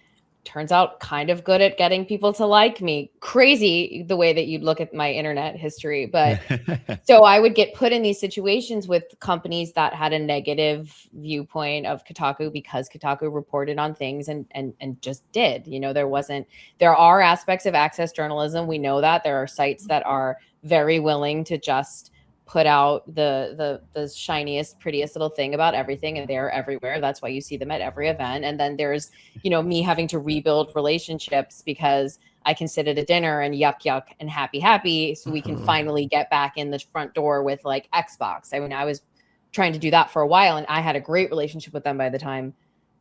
turns out kind of good at getting people to like me. Crazy the way that you'd look at my internet history. But so I would get put in these situations with companies that had a negative viewpoint of Kotaku because Kotaku reported on things and just did. There are aspects of access journalism. We know that there are sites that are very willing to just put out the shiniest, prettiest little thing about everything, and they're everywhere. That's why you see them at every event. And then there's, me having to rebuild relationships because I can sit at a dinner and yuck and happy, so we can finally get back in the front door with like Xbox. I was trying to do that for a while, and I had a great relationship with them by the time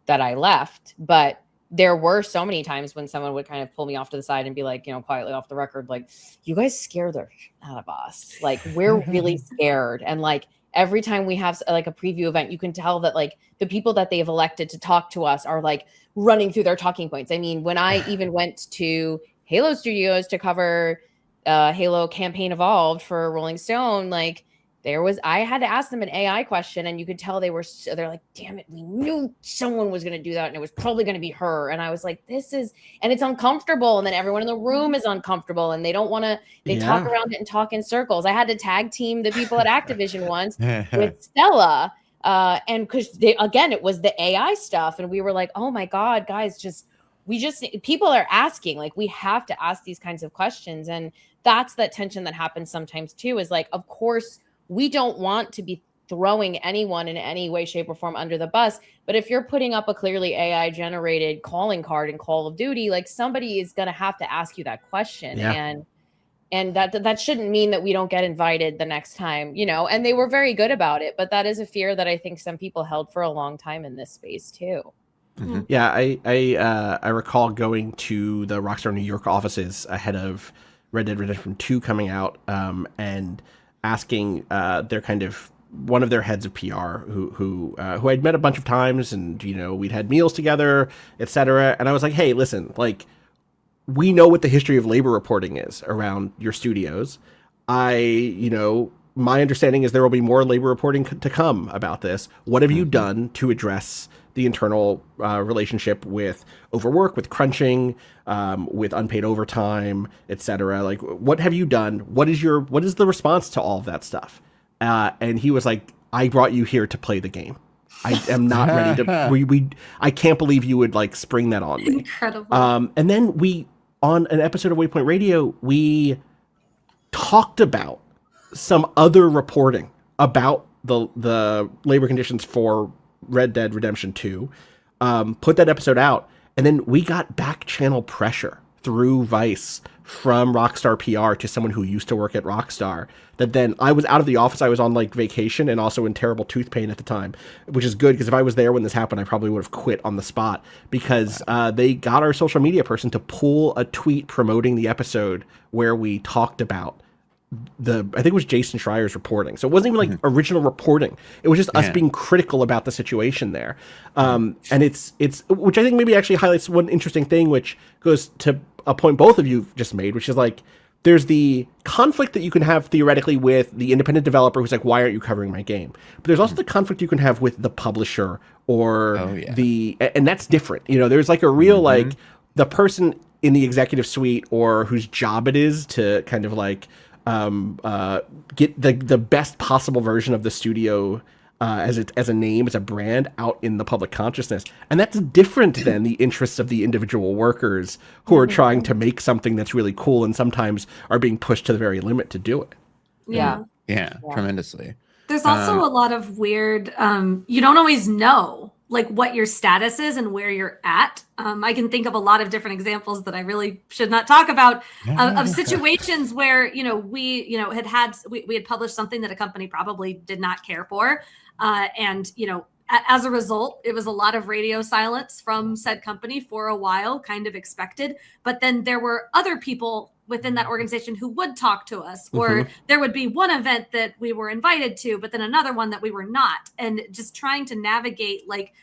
that I left. But there were so many times when someone would kind of pull me off to the side and be like, quietly off the record, like, you guys scare the shit out of us. Like, we're really scared. And like, every time we have like a preview event, you can tell that like the people that they've elected to talk to us are like running through their talking points. I mean, when I even went to Halo Studios to cover Halo Campaign Evolved for Rolling Stone, like I had to ask them an AI question, and you could tell they're like, damn it, we knew someone was going to do that, and it was probably going to be her. And I was like, and it's uncomfortable. And then everyone in the room is uncomfortable, and they don't want to, they talk around it and talk in circles. I had to tag team the people at Activision once with Stella. And because it was the AI stuff. And we were like, oh my God, guys, people are asking, like, we have to ask these kinds of questions. And that's that tension that happens sometimes too, is like, of course, we don't want to be throwing anyone in any way, shape, or form under the bus. But if you're putting up a clearly AI generated calling card in Call of Duty, like somebody is going to have to ask you that question. Yeah. And that shouldn't mean that we don't get invited the next time, and they were very good about it. But that is a fear that I think some people held for a long time in this space too. Mm-hmm. Yeah, I recall going to the Rockstar New York offices ahead of Red Dead Redemption 2 coming out, and asking their kind of one of their heads of PR who I'd met a bunch of times, and we'd had meals together, etc. And I was like, hey, listen, like, we know what the history of labor reporting is around your studios. My understanding is there will be more labor reporting to come about this. What have you done to address the internal relationship with overwork, with crunching, with unpaid overtime, etc.? Like, what have you done? What is the response to all of that stuff? And he was like, I brought you here to play the game. I am not ready to. I can't believe you would like spring that on me. Incredible. And then on an episode of Waypoint Radio, we talked about some other reporting about the labor conditions for Red Dead Redemption 2, put that episode out, and then we got back channel pressure through Vice from Rockstar PR to someone who used to work at Rockstar, that then I was out of the office. I was on like vacation and also in terrible tooth pain at the time, which is good because if I was there when this happened, I probably would have quit on the spot, because they got our social media person to pull a tweet promoting the episode where we talked about I think it was Jason Schreier's reporting. So it wasn't even like original reporting. It was just us being critical about the situation there. And it's which I think maybe actually highlights one interesting thing, which goes to a point both of you just made, which is like, there's the conflict that you can have theoretically with the independent developer who's like, why aren't you covering my game? But there's also the conflict you can have with the publisher or and that's different. There's like a real, like, the person in the executive suite or whose job it is to kind of like, get the best possible version of the studio as a name, as a brand out in the public consciousness. And that's different than the interests of the individual workers who are trying to make something that's really cool and sometimes are being pushed to the very limit to do it. Yeah, tremendously. There's also a lot of weird, you don't always know like what your status is and where you're at. I can think of a lot of different examples that I really should not talk about of situations where, we had published something that a company probably did not care for. And, as a result, it was a lot of radio silence from said company for a while, kind of expected. But then there were other people within that organization who would talk to us, or there would be one event that we were invited to, but then another one that we were not. And just trying to navigate, like,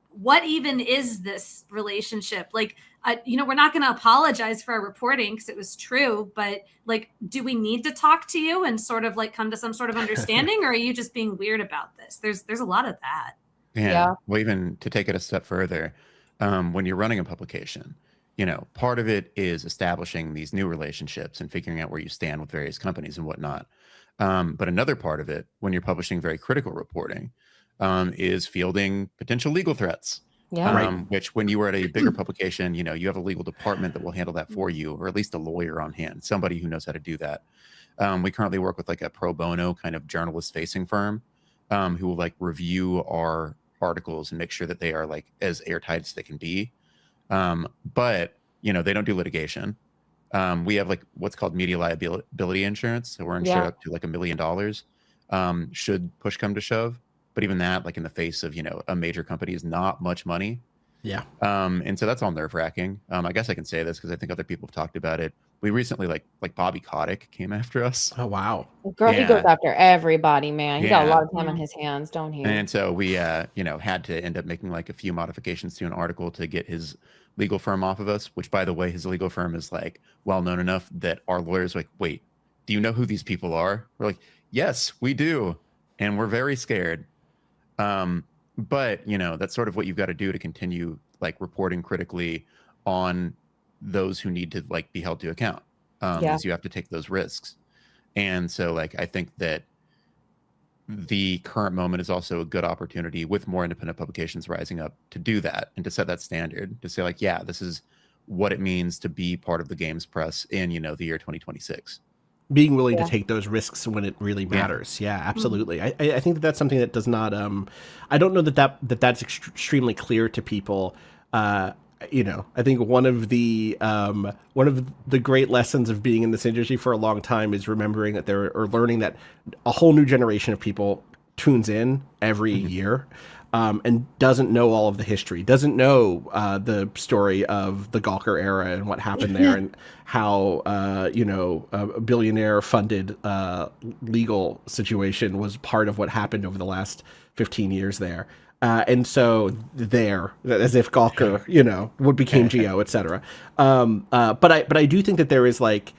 what even is this relationship? Like, we're not going to apologize for our reporting because it was true, but like, do we need to talk to you and sort of like come to some sort of understanding, or are you just being weird about this? There's a lot of that. Yeah. Well, even to take it a step further, when you're running a publication, part of it is establishing these new relationships and figuring out where you stand with various companies and whatnot. But another part of it, when you're publishing very critical reporting, is fielding potential legal threats. Which when you were at a bigger publication, you have a legal department that will handle that for you, or at least a lawyer on hand, somebody who knows how to do that. We currently work with like a pro bono kind of journalist facing firm who will like review our articles and make sure that they are like as airtight as they can be. But they don't do litigation. We have like what's called media liability insurance. So we're insured up to like $1 million should push come to shove. But even that, like in the face of, a major company, is not much money. Yeah. And so that's all nerve-wracking. I guess I can say this because I think other people have talked about it. We recently, like Bobby Kotick came after us. Oh, wow. Girl, he goes after everybody, man. He got a lot of time on Yeah. his hands, don't he? And so we, had to end up making like a few modifications to an article to get his legal firm off of us, which, by the way, his legal firm is like well known enough that our lawyers are like, wait, do you know who these people are? We're like, yes, we do. And we're very scared. But, that's sort of what you've got to do to continue like reporting critically on those who need to like be held to account. Is you have to take those risks. And so like, I think that the current moment is also a good opportunity with more independent publications rising up to do that and to set that standard, to say like, yeah, this is what it means to be part of the games press in, the year 2026. Being willing to take those risks when it really matters. Yeah, absolutely. I think that that's something that does not, I don't know that's extremely clear to people. I think one of the great lessons of being in this industry for a long time is remembering that learning that a whole new generation of people tunes in every year. And doesn't know all of the history, doesn't know the story of the Gawker era and what happened there, and how a billionaire-funded legal situation was part of what happened over the last 15 years there. And so as if Gawker, what became Geo, etc. But I do think that there is like.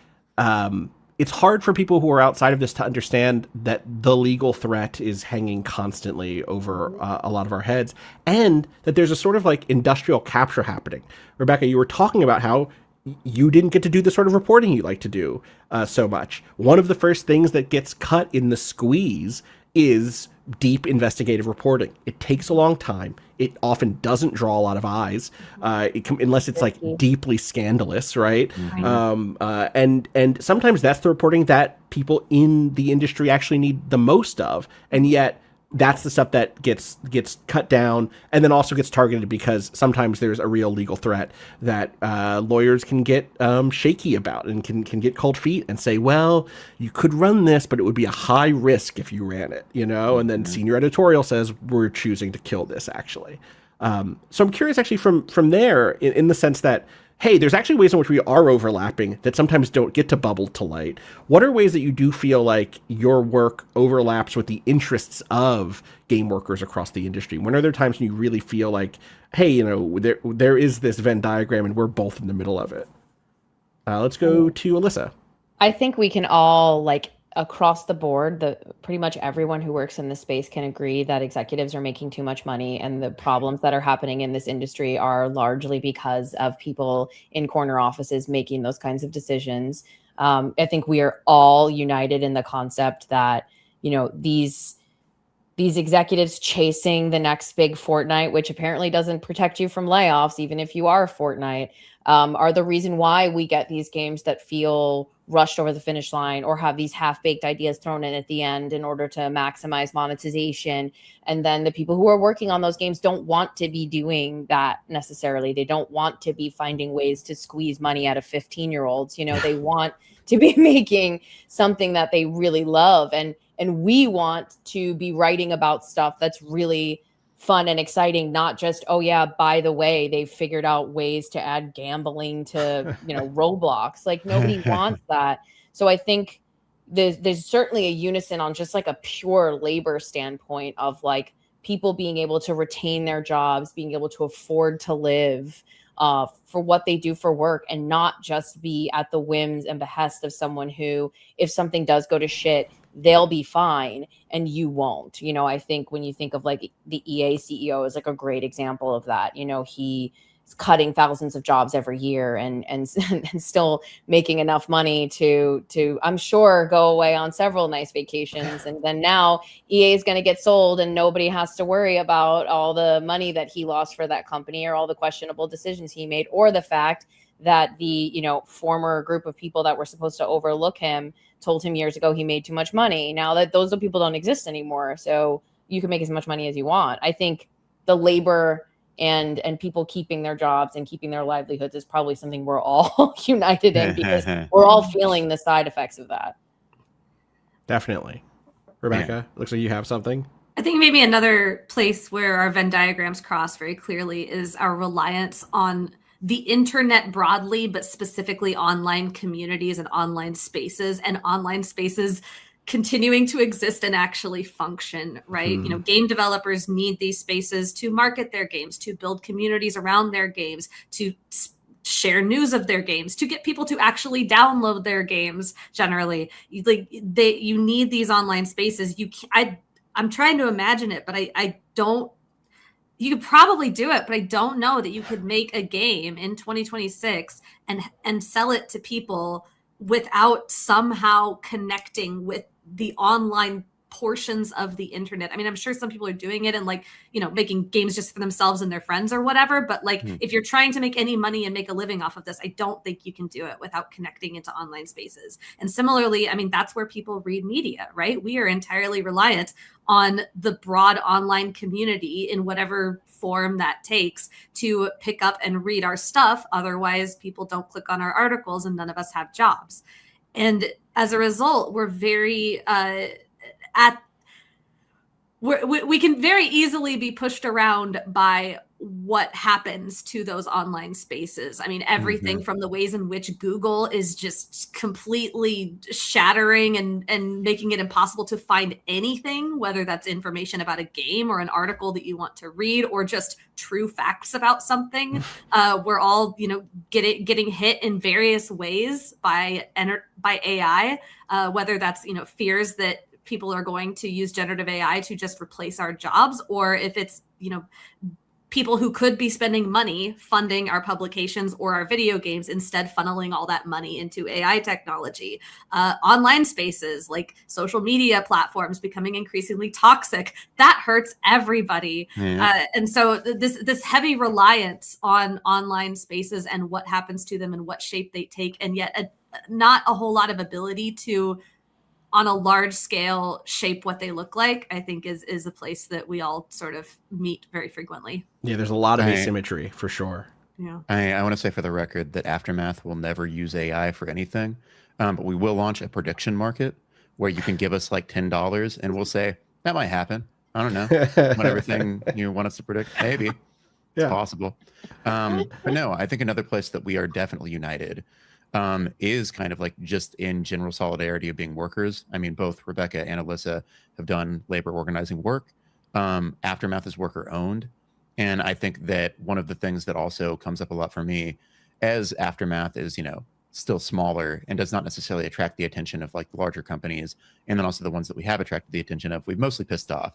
It's hard for people who are outside of this to understand that the legal threat is hanging constantly over a lot of our heads, and that there's a sort of like industrial capture happening. Rebecca, you were talking about how you didn't get to do the sort of reporting you like to do so much. One of the first things that gets cut in the squeeze is deep investigative reporting. It takes a long time. It often doesn't draw a lot of eyes, unless it's like deeply scandalous, right? And sometimes that's the reporting that people in the industry actually need the most of, and yet that's the stuff that gets cut down and then also gets targeted because sometimes there's a real legal threat that lawyers can get shaky about and can get cold feet and say, well, you could run this, but it would be a high risk if you ran it, and then senior editorial says we're choosing to kill this actually. So I'm curious actually from there in the sense that, hey, there's actually ways in which we are overlapping that sometimes don't get to bubble to light. What are ways that you do feel like your work overlaps with the interests of game workers across the industry? When are there times when you really feel like, hey, there is this Venn diagram and we're both in the middle of it? Let's go to Alyssa. I think we can all across the board, pretty much everyone who works in this space can agree that executives are making too much money, and the problems that are happening in this industry are largely because of people in corner offices making those kinds of decisions. I think we are all united in the concept that, these executives chasing the next big Fortnite, which apparently doesn't protect you from layoffs, even if you are Fortnite, are the reason why we get these games that feel rushed over the finish line or have these half-baked ideas thrown in at the end in order to maximize monetization. And then the people who are working on those games don't want to be doing that necessarily. They don't want to be finding ways to squeeze money out of 15-year-olds. They want to be making something that they really love. And we want to be writing about stuff that's really fun and exciting, not just, oh yeah, by the way, they've figured out ways to add gambling to, Roblox. Like nobody wants that. So I think there's certainly a unison on just like a pure labor standpoint of like people being able to retain their jobs, being able to afford to live for what they do for work, and not just be at the whims and behest of someone who, if something does go to shit, they'll be fine and you won't. I think when you think of like the EA CEO is like a great example of that. He's cutting thousands of jobs every year and still making enough money to I'm sure go away on several nice vacations. And then now EA is going to get sold and nobody has to worry about all the money that he lost for that company or all the questionable decisions he made, or the fact that the former group of people that were supposed to overlook him told him years ago he made too much money. Now that those people don't exist anymore, so you can make as much money as you want. I think the labor and people keeping their jobs and keeping their livelihoods is probably something we're all united in, because we're all feeling the side effects of that. Definitely. Rebecca, looks like you have something. I think maybe another place where our Venn diagrams cross very clearly is our reliance on the internet broadly, but specifically online communities and online spaces continuing to exist and actually function, right? You know, game developers need these spaces to market their games, to build communities around their games, to share news of their games, to get people to actually download their games. Generally, you need these online spaces. I'm trying to imagine it, but I don't. You could probably do it, but I don't know that you could make a game in 2026 and sell it to people without somehow connecting with the online portions of the internet. I mean, I'm sure some people are doing it and, like, you know, making games just for themselves and their friends or whatever. But like, if you're trying to make any money and make a living off of this, I don't think you can do it without connecting into online spaces. And similarly, I mean, that's where people read media, right? We are entirely reliant on the broad online community in whatever form that takes to pick up and read our stuff. Otherwise, people don't click on our articles and none of us have jobs. And as a result, we're very we can very easily be pushed around by what happens to those online spaces. I mean, everything from the ways in which Google is just completely shattering and making it impossible to find anything, whether that's information about a game or an article that you want to read or just true facts about something. We're all, you know, getting hit in various ways by AI, whether that's, you know, fears that people are going to use generative AI to just replace our jobs, or if it's, you know, people who could be spending money funding our publications or our video games instead funneling all that money into AI technology. Online spaces like social media platforms becoming increasingly toxic. That hurts everybody. And so this heavy reliance on online spaces and what happens to them and what shape they take, and yet not a whole lot of ability to, on a large scale, shape what they look like, I think is a place that we all sort of meet very frequently. Yeah, there's a lot of asymmetry for sure. Yeah. I want to say for the record that Aftermath will never use AI for anything, but we will launch a prediction market where you can give us like $10 and we'll say, that might happen. I don't know. What everything you want us to predict, maybe. It's possible. But no, I think another place that we are definitely united is kind of like just in general solidarity of being workers. I mean, both Rebecca and Alyssa have done labor organizing work. Aftermath is worker owned. And I think that one of the things that also comes up a lot for me as Aftermath is, you know, still smaller and does not necessarily attract the attention of like larger companies. And then also the ones that we have attracted the attention of, we've mostly pissed off,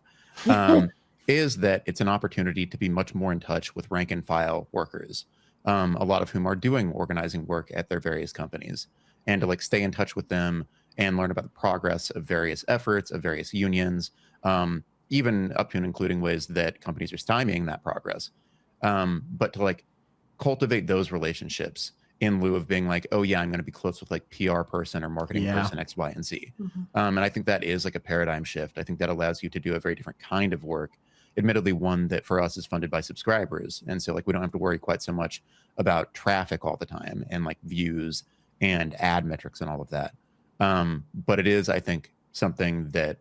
is that it's an opportunity to be much more in touch with rank and file workers. A lot of whom are doing organizing work at their various companies, and to like stay in touch with them and learn about the progress of various efforts of various unions, even up to and including ways that companies are stymieing that progress. But to like cultivate those relationships in lieu of being like, oh yeah, I'm going to be close with like PR person or marketing person X, Y, and Z. And I think that is like a paradigm shift. I think that allows you to do a very different kind of work. Admittedly, one that for us is funded by subscribers. And so like we don't have to worry quite so much about traffic all the time and like views and ad metrics and all of that. But it is, I think, something that,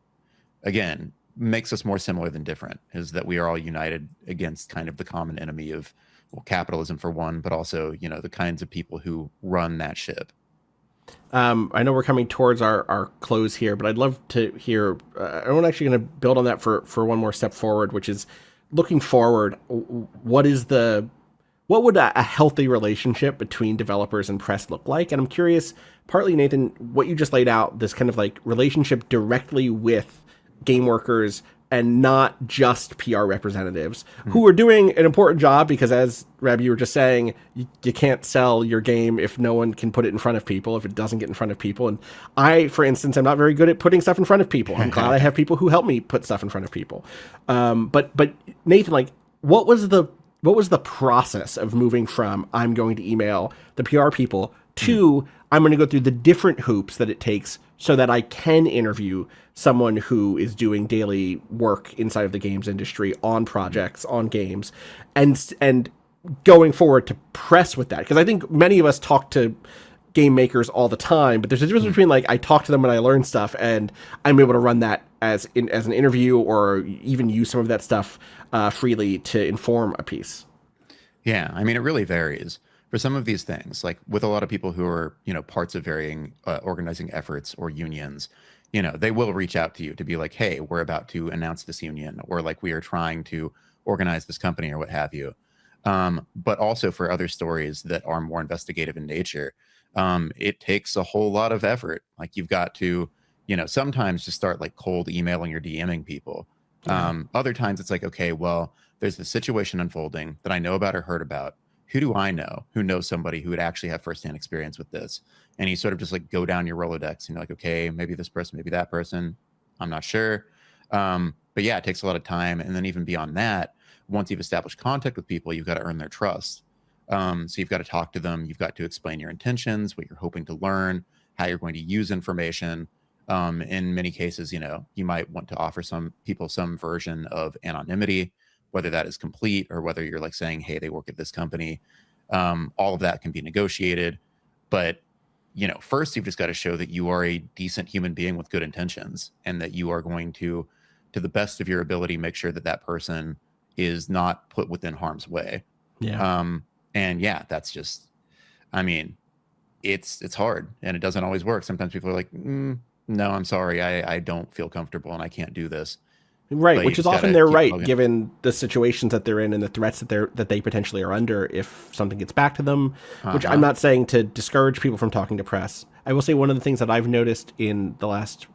again, makes us more similar than different, is that we are all united against kind of the common enemy of, well, capitalism for one, but also, you know, the kinds of people who run that ship. I know we're coming towards our close here, but I'd love to hear, I'm actually going to build on that for one more step forward, which is looking forward. What would a healthy relationship between developers and press look like? And I'm curious, partly, Nathan, what you just laid out, this kind of like relationship directly with game workers and not just PR representatives who are doing an important job, because as Reb, you were just saying, you can't sell your game if no one can put it in front of people, if it doesn't get in front of people. And I, for instance, I'm not very good at putting stuff in front of people. I'm glad I have people who help me put stuff in front of people. But Nathan, like, what was the process of moving from I'm going to email the PR people to I'm going to go through the different hoops that it takes so that I can interview someone who is doing daily work inside of the games industry on projects, on games, and going forward to press with that? Because I think many of us talk to game makers all the time, but there's a difference between like I talk to them when I learn stuff and I'm able to run that as an interview, or even use some of that stuff freely to inform a piece? Yeah, I mean, it really varies. For some of these things, like with a lot of people who are, parts of varying organizing efforts or unions, they will reach out to you to be like, hey, we're about to announce this union, or like we are trying to organize this company or what have you. But also for other stories that are more investigative in nature, it takes a whole lot of effort. Like you've got to, sometimes just start like cold emailing or DMing people. Other times it's like, okay, well, there's this situation unfolding that I know about or heard about. Who do I know who knows somebody who would actually have firsthand experience with this? And you sort of just like go down your Rolodex and you're like, okay, maybe this person, maybe that person. I'm not sure. But yeah, it takes a lot of time. And then even beyond that, once you've established contact with people, you've got to earn their trust. So you've got to talk to them. You've got to explain your intentions, what you're hoping to learn, how you're going to use information. In many cases, you might want to offer some people some version of anonymity, whether that is complete or whether you're like saying, hey, they work at this company. All of that can be negotiated. But, first you've just got to show that you are a decent human being with good intentions, and that you are going to the best of your ability, make sure that that person is not put within harm's way. Yeah. And yeah, that's just, I mean, it's hard and it doesn't always work. Sometimes people are like, no, I'm sorry. I don't feel comfortable and I can't do this. Right, But which you is just often gotta their keep right, plugging. given the situations that they're in and the threats that they potentially are under if something gets back to them, which I'm not saying to discourage people from talking to press. I will say one of the things that I've noticed in the last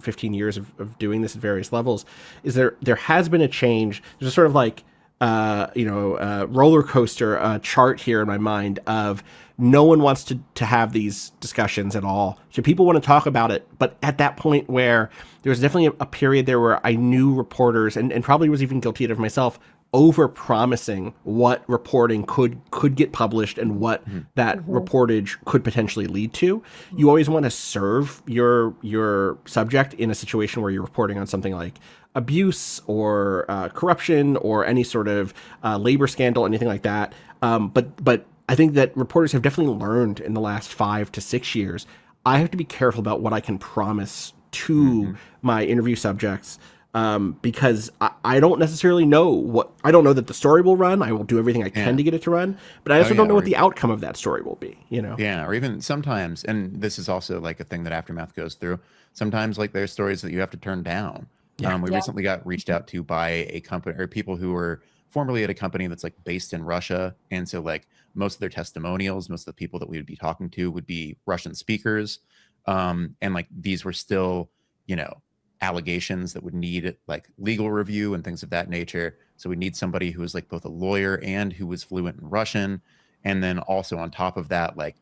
15 years of doing this at various levels is there has been a change. There's a sort of like roller coaster chart here in my mind of no one wants to have these discussions at all. So people want to talk about it, but at that point where there was definitely a period there where I knew reporters and probably was even guilty of myself over promising what reporting could get published and what that reportage could potentially lead to. You always want to serve your subject in a situation where you're reporting on something like abuse or corruption or any sort of labor scandal, anything like that. But I think that reporters have definitely learned in the last 5 to 6 years, I have to be careful about what I can promise to my interview subjects, because I don't necessarily know I don't know that the story will run. I will do everything I can to get it to run, but I also don't know what the outcome of that story will be, Yeah, or even sometimes, and this is also like a thing that Aftermath goes through, sometimes like there's stories that you have to turn down. We recently got reached out to by a company or people who were formerly at a company that's like based in Russia. And so like most of their testimonials, most of the people that we would be talking to would be Russian speakers. And like these were still, allegations that would need like legal review and things of that nature. So we need somebody who is like both a lawyer and who was fluent in Russian. And then also on top of that, like,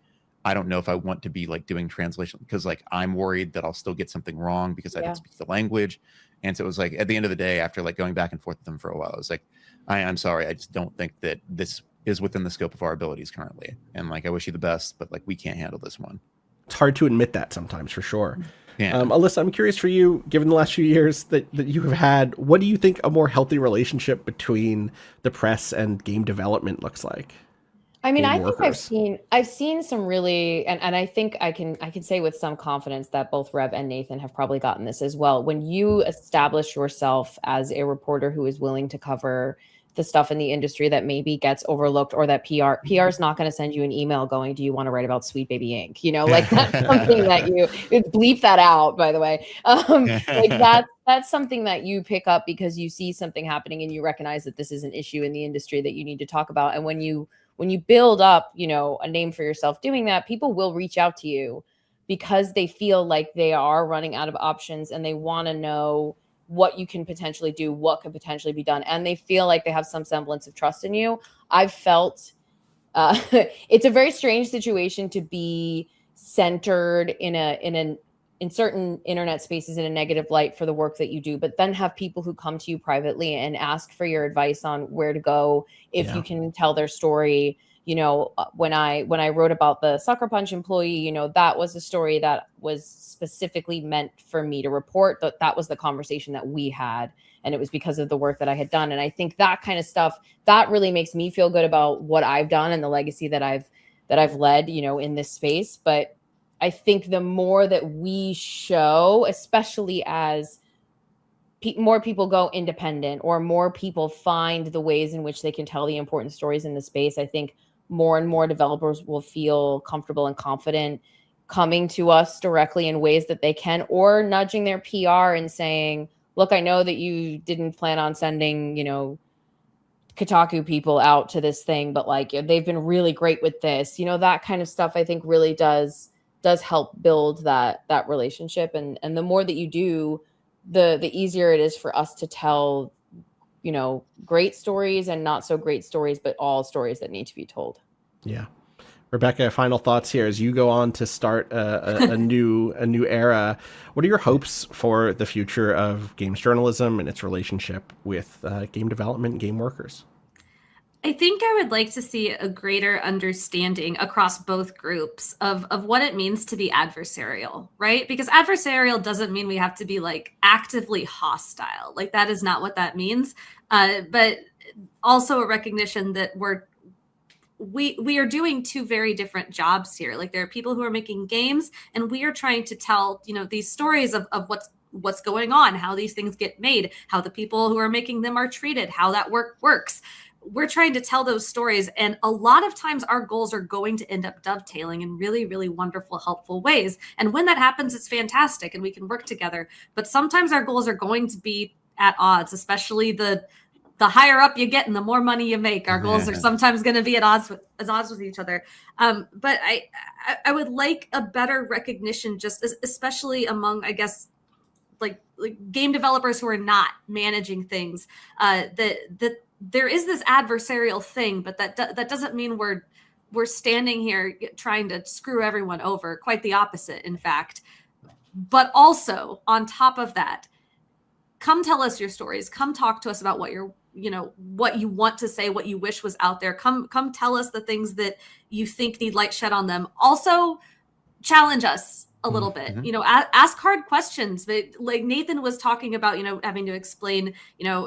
I don't know if I want to be like doing translation because like I'm worried that I'll still get something wrong because I don't speak the language. And so it was like at the end of the day, after like going back and forth with them for a while, I was like, I'm sorry, I just don't think that this is within the scope of our abilities currently. And like I wish you the best, but like we can't handle this one. It's hard to admit that sometimes, for sure. Yeah. Alyssa, I'm curious for you, given the last few years that you have had, what do you think a more healthy relationship between the press and game development looks like? I mean, I think I've seen some really, and I think I can say with some confidence that both Rev and Nathan have probably gotten this as well. When you establish yourself as a reporter who is willing to cover the stuff in the industry that maybe gets overlooked, or that PR is not going to send you an email going, do you want to write about Sweet Baby Inc? Like that's something that you bleep that out, by the way. Like that's something that you pick up because you see something happening and you recognize that this is an issue in the industry that you need to talk about. And when you build up, a name for yourself doing that, people will reach out to you because they feel like they are running out of options and they want to know what you can potentially do, what could potentially be done. And they feel like they have some semblance of trust in you. I've felt it's a very strange situation to be centered in certain internet spaces in a negative light for the work that you do, but then have people who come to you privately and ask for your advice on where to go if you can tell their story. When I wrote about the Sucker Punch employee, that was a story that was specifically meant for me to report. That was the conversation that we had, and it was because of the work that I had done. And I think that kind of stuff that really makes me feel good about what I've done and the legacy that I've led, in this space. But I think the more that we show, especially as more people go independent, or more people find the ways in which they can tell the important stories in the space, I think more and more developers will feel comfortable and confident coming to us directly in ways that they can, or nudging their PR and saying, look, I know that you didn't plan on sending, Kotaku people out to this thing, but like they've been really great with this, that kind of stuff I think really does help build that relationship. And the more that you do, the easier it is for us to tell, great stories and not so great stories, but all stories that need to be told. Yeah. Rebecca, final thoughts here as you go on to start a new era. What are your hopes for the future of games journalism and its relationship with game development and game workers? I think I would like to see a greater understanding across both groups of what it means to be adversarial, right? Because adversarial doesn't mean we have to be like actively hostile. Like that is not what that means. But also a recognition that we are doing two very different jobs here. Like there are people who are making games, and we are trying to tell, these stories of what's going on, how these things get made, how the people who are making them are treated, how that work works. We're trying to tell those stories. And a lot of times our goals are going to end up dovetailing in really, really wonderful, helpful ways. And when that happens, it's fantastic and we can work together. But sometimes our goals are going to be at odds, especially the higher up you get and the more money you make. Our goals are sometimes going to be at odds with each other. But I would like a better recognition, just especially among, I guess, like game developers who are not managing things, that there is this adversarial thing, but that doesn't mean we're standing here trying to screw everyone over. Quite the opposite, in fact. But also on top of that, come tell us your stories. Come talk to us about what what you want to say, what you wish was out there. Come tell us the things that you think need light shed on them. Also challenge us a little bit, ask hard questions. But like Nathan was talking about, having to explain,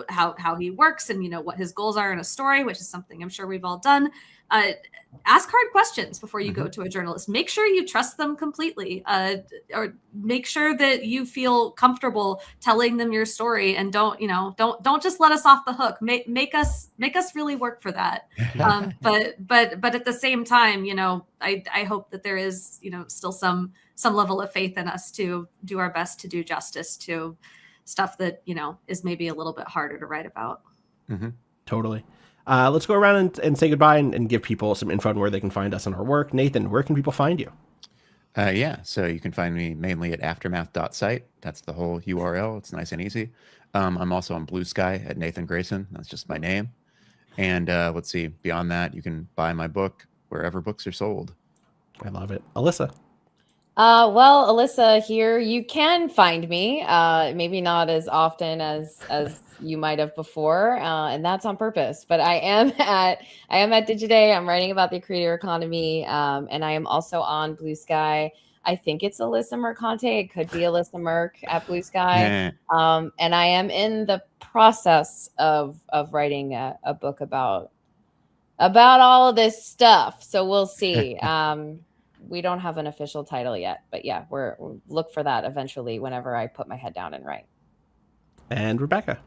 how he works and, what his goals are in a story, which is something I'm sure we've all done. Ask hard questions before you go to a journalist. Make sure you trust them completely, or make sure that you feel comfortable telling them your story, and don't just let us off the hook. Make us really work for that. But at the same time, I hope that there is, still some level of faith in us to do our best to do justice to stuff that, is maybe a little bit harder to write about. Totally. Let's go around and say goodbye and give people some info on where they can find us and our work. Nathan, where can people find you? So you can find me mainly at aftermath.site. That's the whole URL. It's nice and easy. I'm also on Blue Sky at Nathan Grayson. That's just my name. And let's see, beyond that, you can buy my book wherever books are sold. I love it. Alyssa. Well, Alyssa here, you can find me, maybe not as often as you might have before, and that's on purpose, but I am at Digiday. I'm writing about the creator economy, and I am also on Blue Sky. I think it's Alyssa Mercante. It could be Alyssa Merc at Blue Sky. And I am in the process of writing a book about all of this stuff. So we'll see. We don't have an official title yet, but yeah, we'll look for that eventually whenever I put my head down and write. And Rebecca.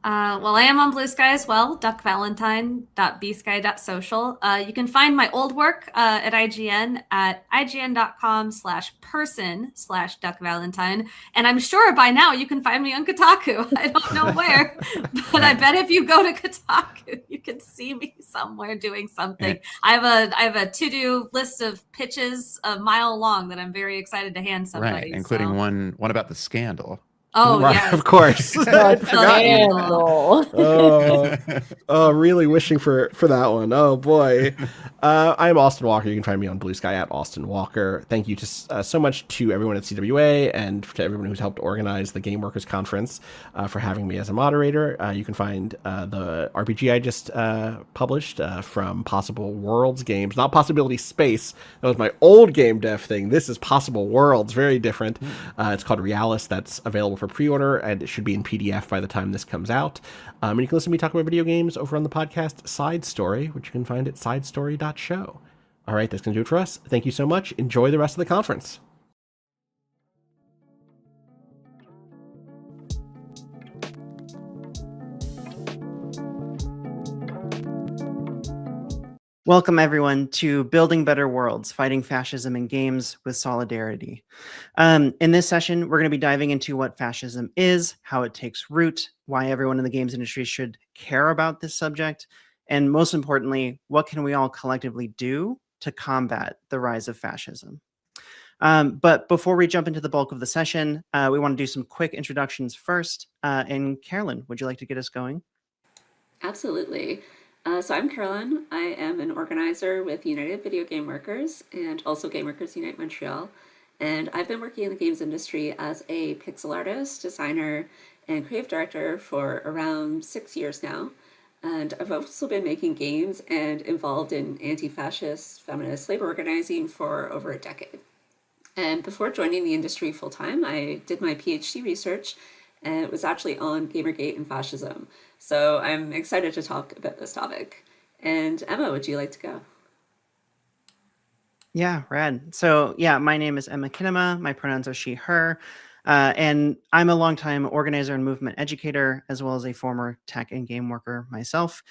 Well, I am on Blue Sky as well, duckvalentine.bsky.social. You can find my old work at IGN at ign.com/person/duckvalentine. And I'm sure by now you can find me on Kotaku. I don't know where, but I bet if you go to Kotaku, you can see me somewhere doing something. I have a to-do list of pitches a mile long that I'm very excited to hand somebody. Right, including one about the scandal. Oh, right, yes. Of course. Really wishing for that one. Oh boy. I'm Austin Walker. You can find me on Blue Sky at Austin Walker. Thank you so much to everyone at CWA and to everyone who's helped organize the Game Workers Conference for having me as a moderator. You can find the RPG I just published from Possible Worlds Games, not Possibility Space. That was my old game dev thing. This is Possible Worlds, very different. It's called Realis. That's available for pre-order, and it should be in PDF by the time this comes out. And you can listen to me talk about video games over on the podcast Side Story, which you can find at sidestory.show. All right, that's going to do it for us. Thank you so much. Enjoy the rest of the conference. Welcome, everyone, to Building Better Worlds, Fighting Fascism in Games with Solidarity. In this session, we're going to be diving into what fascism is, how it takes root, why everyone in the games industry should care about this subject, and most importantly, what can we all collectively do to combat the rise of fascism. But before we jump into the bulk of the session, we want to do some quick introductions first. And Carolyn, would you like to get us going? Absolutely. So I'm Carolyn. I am an organizer with United Video Game Workers and also Game Workers Unite Montreal. And I've been working in the games industry as a pixel artist, designer, and creative director for around 6 years now. And I've also been making games and involved in anti-fascist feminist labor organizing for over a decade. And before joining the industry full-time, I did my PhD research, and it was actually on Gamergate and fascism. So I'm excited to talk about this topic. And Emma, would you like to go? Yeah, rad. So yeah, my name is Emma Kinema. My pronouns are she, her. And I'm a longtime organizer and movement educator, as well as a former tech and game worker myself.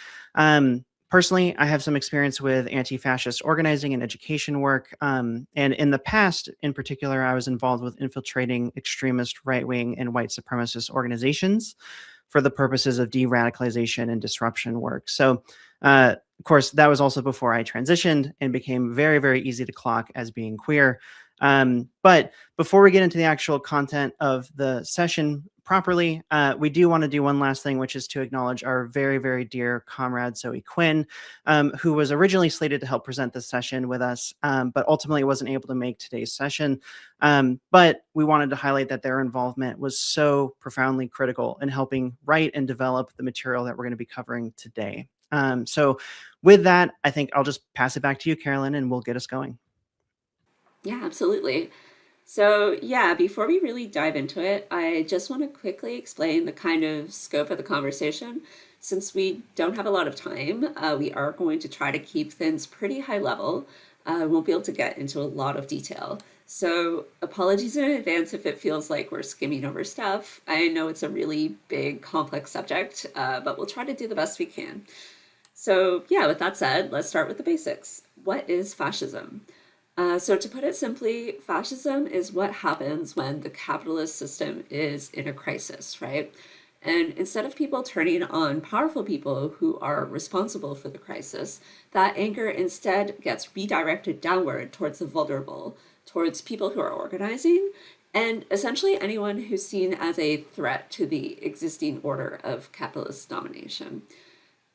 Personally, I have some experience with anti-fascist organizing and education work. And in the past, in particular, I was involved with infiltrating extremist right-wing and white supremacist organizations for the purposes of de-radicalization and disruption work. So, of course, that was also before I transitioned and became very, very easy to clock as being queer. But before we get into the actual content of the session properly, we do want to do one last thing, which is to acknowledge our very, very dear comrade Zoe Quinn, who was originally slated to help present this session with us, but ultimately wasn't able to make today's session. But we wanted to highlight that their involvement was so profoundly critical in helping write and develop the material that we're going to be covering today. So with that, I think I'll just pass it back to you, Carolyn, and we'll get us going. Yeah, absolutely. So yeah, before we really dive into it, I just want to quickly explain the kind of scope of the conversation. Since we don't have a lot of time, we are going to try to keep things pretty high level. We won't be able to get into a lot of detail. So apologies in advance if it feels like we're skimming over stuff. I know it's a really big, complex subject, but we'll try to do the best we can. So yeah, with that said, let's start with the basics. What is fascism? So to put it simply, fascism is what happens when the capitalist system is in a crisis, right? And instead of people turning on powerful people who are responsible for the crisis, that anger instead gets redirected downward towards the vulnerable, towards people who are organizing, and essentially anyone who's seen as a threat to the existing order of capitalist domination.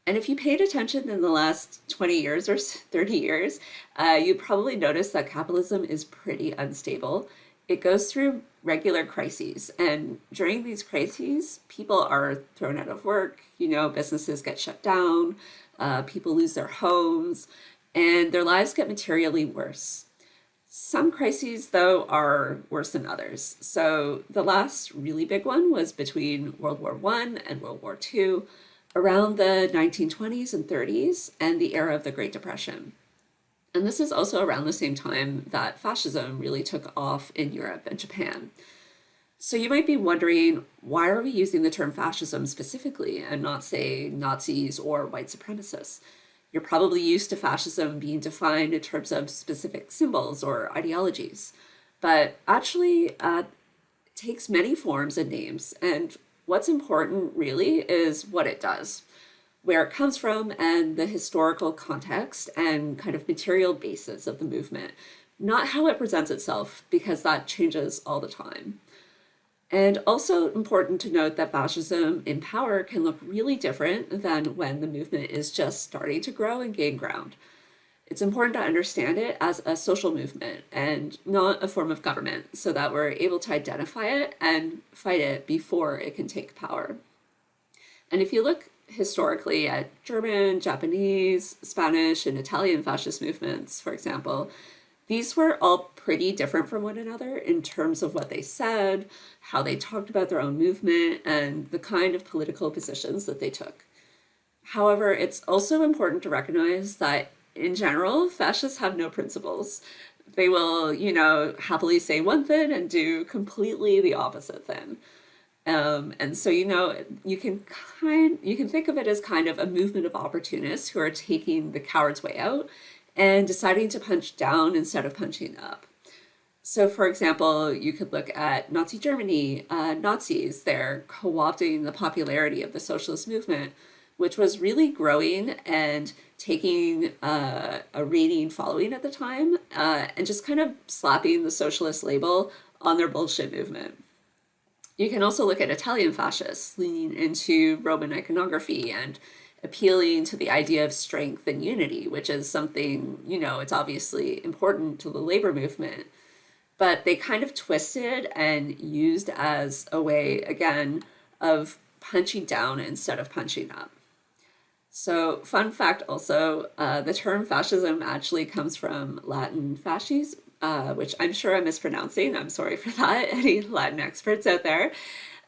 And if you paid attention in the last 20 years or 30 years, you probably noticed that capitalism is pretty unstable. It goes through regular crises. And during these crises, people are thrown out of work, businesses get shut down, people lose their homes, and their lives get materially worse. Some crises, though, are worse than others. So the last really big one was between World War I and World War II, around the 1920s and 30s and the era of the Great Depression. And this is also around the same time that fascism really took off in Europe and Japan. So you might be wondering, why are we using the term fascism specifically and not, say, Nazis or white supremacists? You're probably used to fascism being defined in terms of specific symbols or ideologies. But actually, it takes many forms and names, and what's important really is what it does, where it comes from, and the historical context and kind of material basis of the movement, not how it presents itself, because that changes all the time. And also important to note that fascism in power can look really different than when the movement is just starting to grow and gain ground. It's important to understand it as a social movement and not a form of government, so that we're able to identify it and fight it before it can take power. And if you look historically at German, Japanese, Spanish, and Italian fascist movements, for example, these were all pretty different from one another in terms of what they said, how they talked about their own movement, and the kind of political positions that they took. However, it's also important to recognize that in general, fascists have no principles. They will, happily say one thing and do completely the opposite thing. And so, you can think of it as kind of a movement of opportunists who are taking the coward's way out and deciding to punch down instead of punching up. So, for example, you could look at Nazi Germany. Nazis, they're co-opting the popularity of the socialist movement, which was really growing and taking a reigning following at the time, and just kind of slapping the socialist label on their bullshit movement. You can also look at Italian fascists leaning into Roman iconography and appealing to the idea of strength and unity, which is something, it's obviously important to the labor movement, but they kind of twisted and used as a way, again, of punching down instead of punching up. So, fun fact also, the term fascism actually comes from Latin fasces, which I'm sure I'm mispronouncing. I'm sorry for that, any Latin experts out there.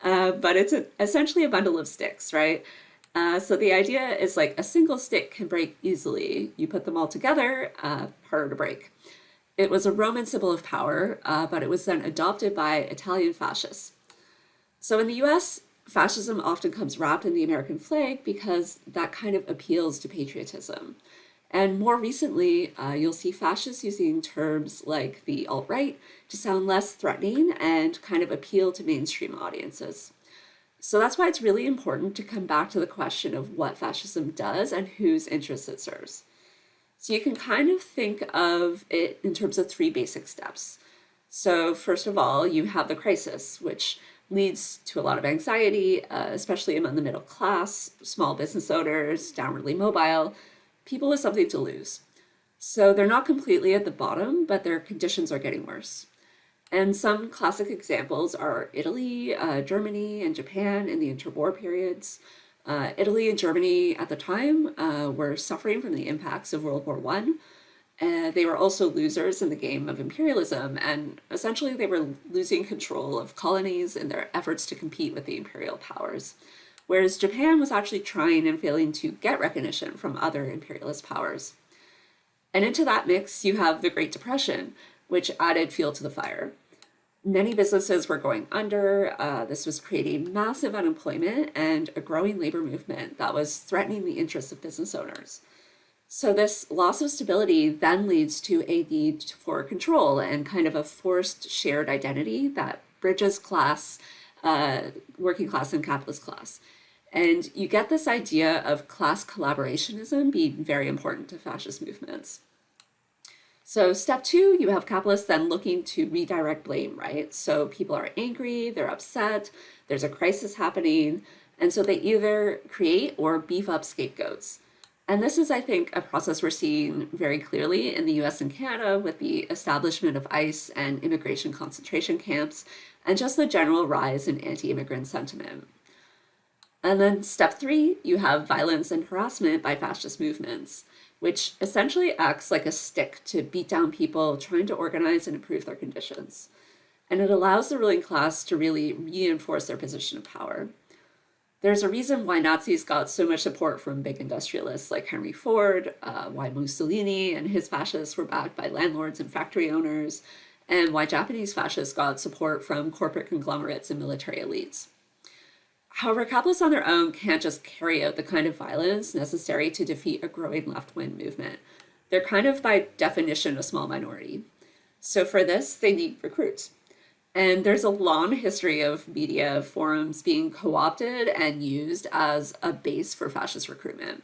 But it's essentially a bundle of sticks, right? So the idea is like a single stick can break easily. You put them all together, harder to break. It was a Roman symbol of power, but it was then adopted by Italian fascists. So in the US, fascism often comes wrapped in the American flag because that kind of appeals to patriotism. And more recently, you'll see fascists using terms like the alt-right to sound less threatening and kind of appeal to mainstream audiences. So that's why it's really important to come back to the question of what fascism does and whose interests it serves. So you can kind of think of it in terms of three basic steps. So first of all, you have the crisis, which leads to a lot of anxiety, especially among the middle class, small business owners, downwardly mobile, people with something to lose. So they're not completely at the bottom, but their conditions are getting worse. And some classic examples are Italy, Germany, and Japan in the interwar periods. Italy and Germany at the time were suffering from the impacts of World War I. They were also losers in the game of imperialism, and essentially they were losing control of colonies in their efforts to compete with the imperial powers. Whereas Japan was actually trying and failing to get recognition from other imperialist powers. And into that mix, you have the Great Depression, which added fuel to the fire. Many businesses were going under. This was creating massive unemployment and a growing labor movement that was threatening the interests of business owners. So this loss of stability then leads to a need for control and kind of a forced shared identity that bridges class, working class and capitalist class. And you get this idea of class collaborationism being very important to fascist movements. So step two, you have capitalists then looking to redirect blame, right? So people are angry, they're upset, there's a crisis happening, and so they either create or beef up scapegoats. And this is, I think, a process we're seeing very clearly in the US and Canada with the establishment of ICE and immigration concentration camps, and just the general rise in anti-immigrant sentiment. And then step three, you have violence and harassment by fascist movements, which essentially acts like a stick to beat down people trying to organize and improve their conditions. And it allows the ruling class to really reinforce their position of power. There's a reason why Nazis got so much support from big industrialists like Henry Ford, why Mussolini and his fascists were backed by landlords and factory owners, and why Japanese fascists got support from corporate conglomerates and military elites. However, capitalists on their own can't just carry out the kind of violence necessary to defeat a growing left-wing movement. They're kind of, by definition, a small minority. So for this, they need recruits. And there's a long history of media forums being co-opted and used as a base for fascist recruitment.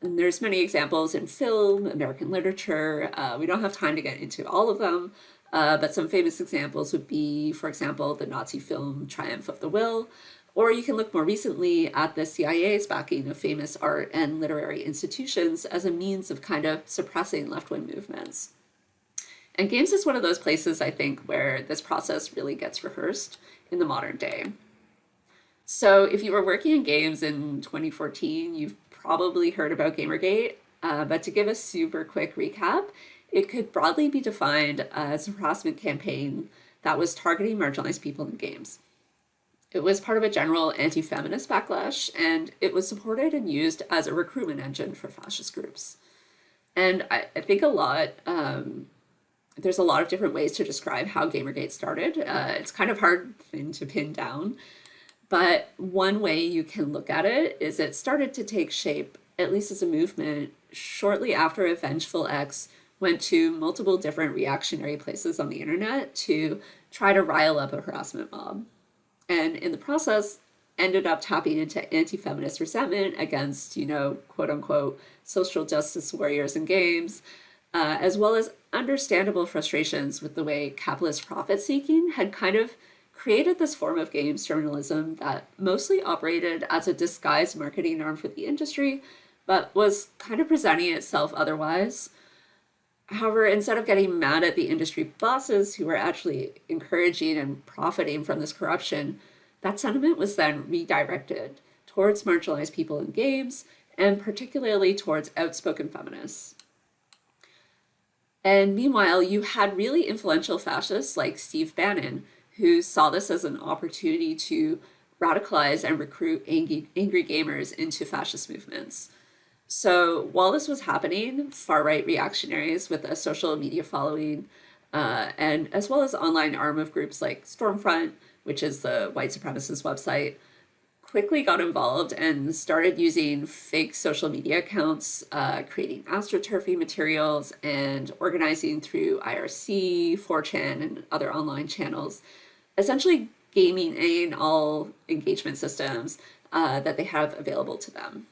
And there's many examples in film, American literature. We don't have time to get into all of them, but some famous examples would be, for example, the Nazi film Triumph of the Will, or you can look more recently at the CIA's backing of famous art and literary institutions as a means of kind of suppressing left-wing movements. And games is one of those places, I think, where this process really gets rehearsed in the modern day. So if you were working in games in 2014, you've probably heard about Gamergate, but to give a super quick recap, it could broadly be defined as a harassment campaign that was targeting marginalized people in games. It was part of a general anti-feminist backlash, and it was supported and used as a recruitment engine for fascist groups. And I think there's a lot of different ways to describe how Gamergate started. It's kind of hard thing to pin down, But one way you can look at it is it started to take shape, at least as a movement, shortly after a Vengeful X went to multiple different reactionary places on the internet to try to rile up a harassment mob. And in the process, ended up tapping into anti-feminist resentment against, quote unquote, social justice warriors in games, as well as understandable frustrations with the way capitalist profit seeking had kind of created this form of games journalism that mostly operated as a disguised marketing arm for the industry, but was kind of presenting itself otherwise. However, instead of getting mad at the industry bosses who were actually encouraging and profiting from this corruption, that sentiment was then redirected towards marginalized people in games, and particularly towards outspoken feminists. And meanwhile, you had really influential fascists like Steve Bannon, who saw this as an opportunity to radicalize and recruit angry gamers into fascist movements. So while this was happening, far-right reactionaries with a social media following, and as well as online arm of groups like Stormfront, which is the white supremacist website, quickly got involved and started using fake social media accounts, creating astroturfing materials, and organizing through IRC, 4chan, and other online channels, essentially gaming in all engagement systems that they have available to them.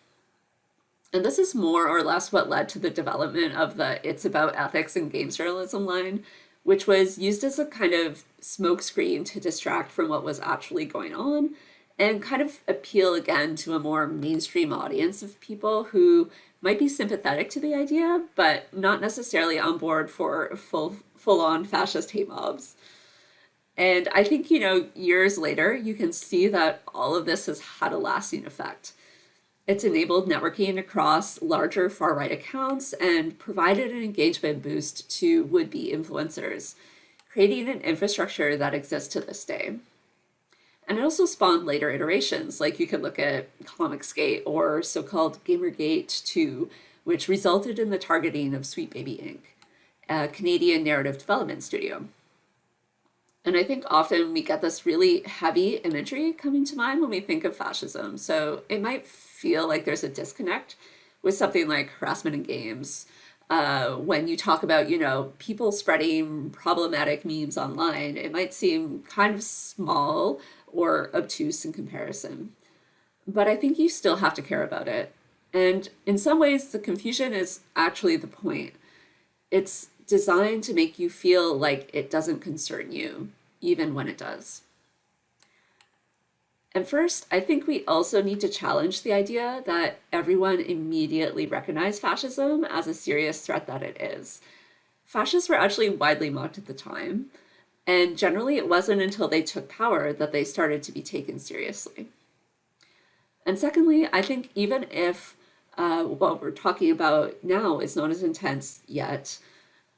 And this is more or less what led to the development of the It's About Ethics in Games Journalism line, which was used as a kind of smokescreen to distract from what was actually going on and kind of appeal again to a more mainstream audience of people who might be sympathetic to the idea, but not necessarily on board for full-on fascist hate mobs. And I think, years later, you can see that all of this has had a lasting effect. It's enabled networking across larger far-right accounts and provided an engagement boost to would-be influencers, creating an infrastructure that exists to this day. And it also spawned later iterations, like you could look at Comicsgate or so-called Gamergate 2, which resulted in the targeting of Sweet Baby Inc., a Canadian narrative development studio. And I think often we get this really heavy imagery coming to mind when we think of fascism. So it might feel like there's a disconnect with something like harassment in games. When you talk about, people spreading problematic memes online, it might seem kind of small or obtuse in comparison. But I think you still have to care about it. And in some ways, the confusion is actually the point. It's designed to make you feel like it doesn't concern you, even when it does. And first, I think we also need to challenge the idea that everyone immediately recognized fascism as a serious threat that it is. Fascists were actually widely mocked at the time, and generally it wasn't until they took power that they started to be taken seriously. And secondly, I think even if what we're talking about now is not as intense yet,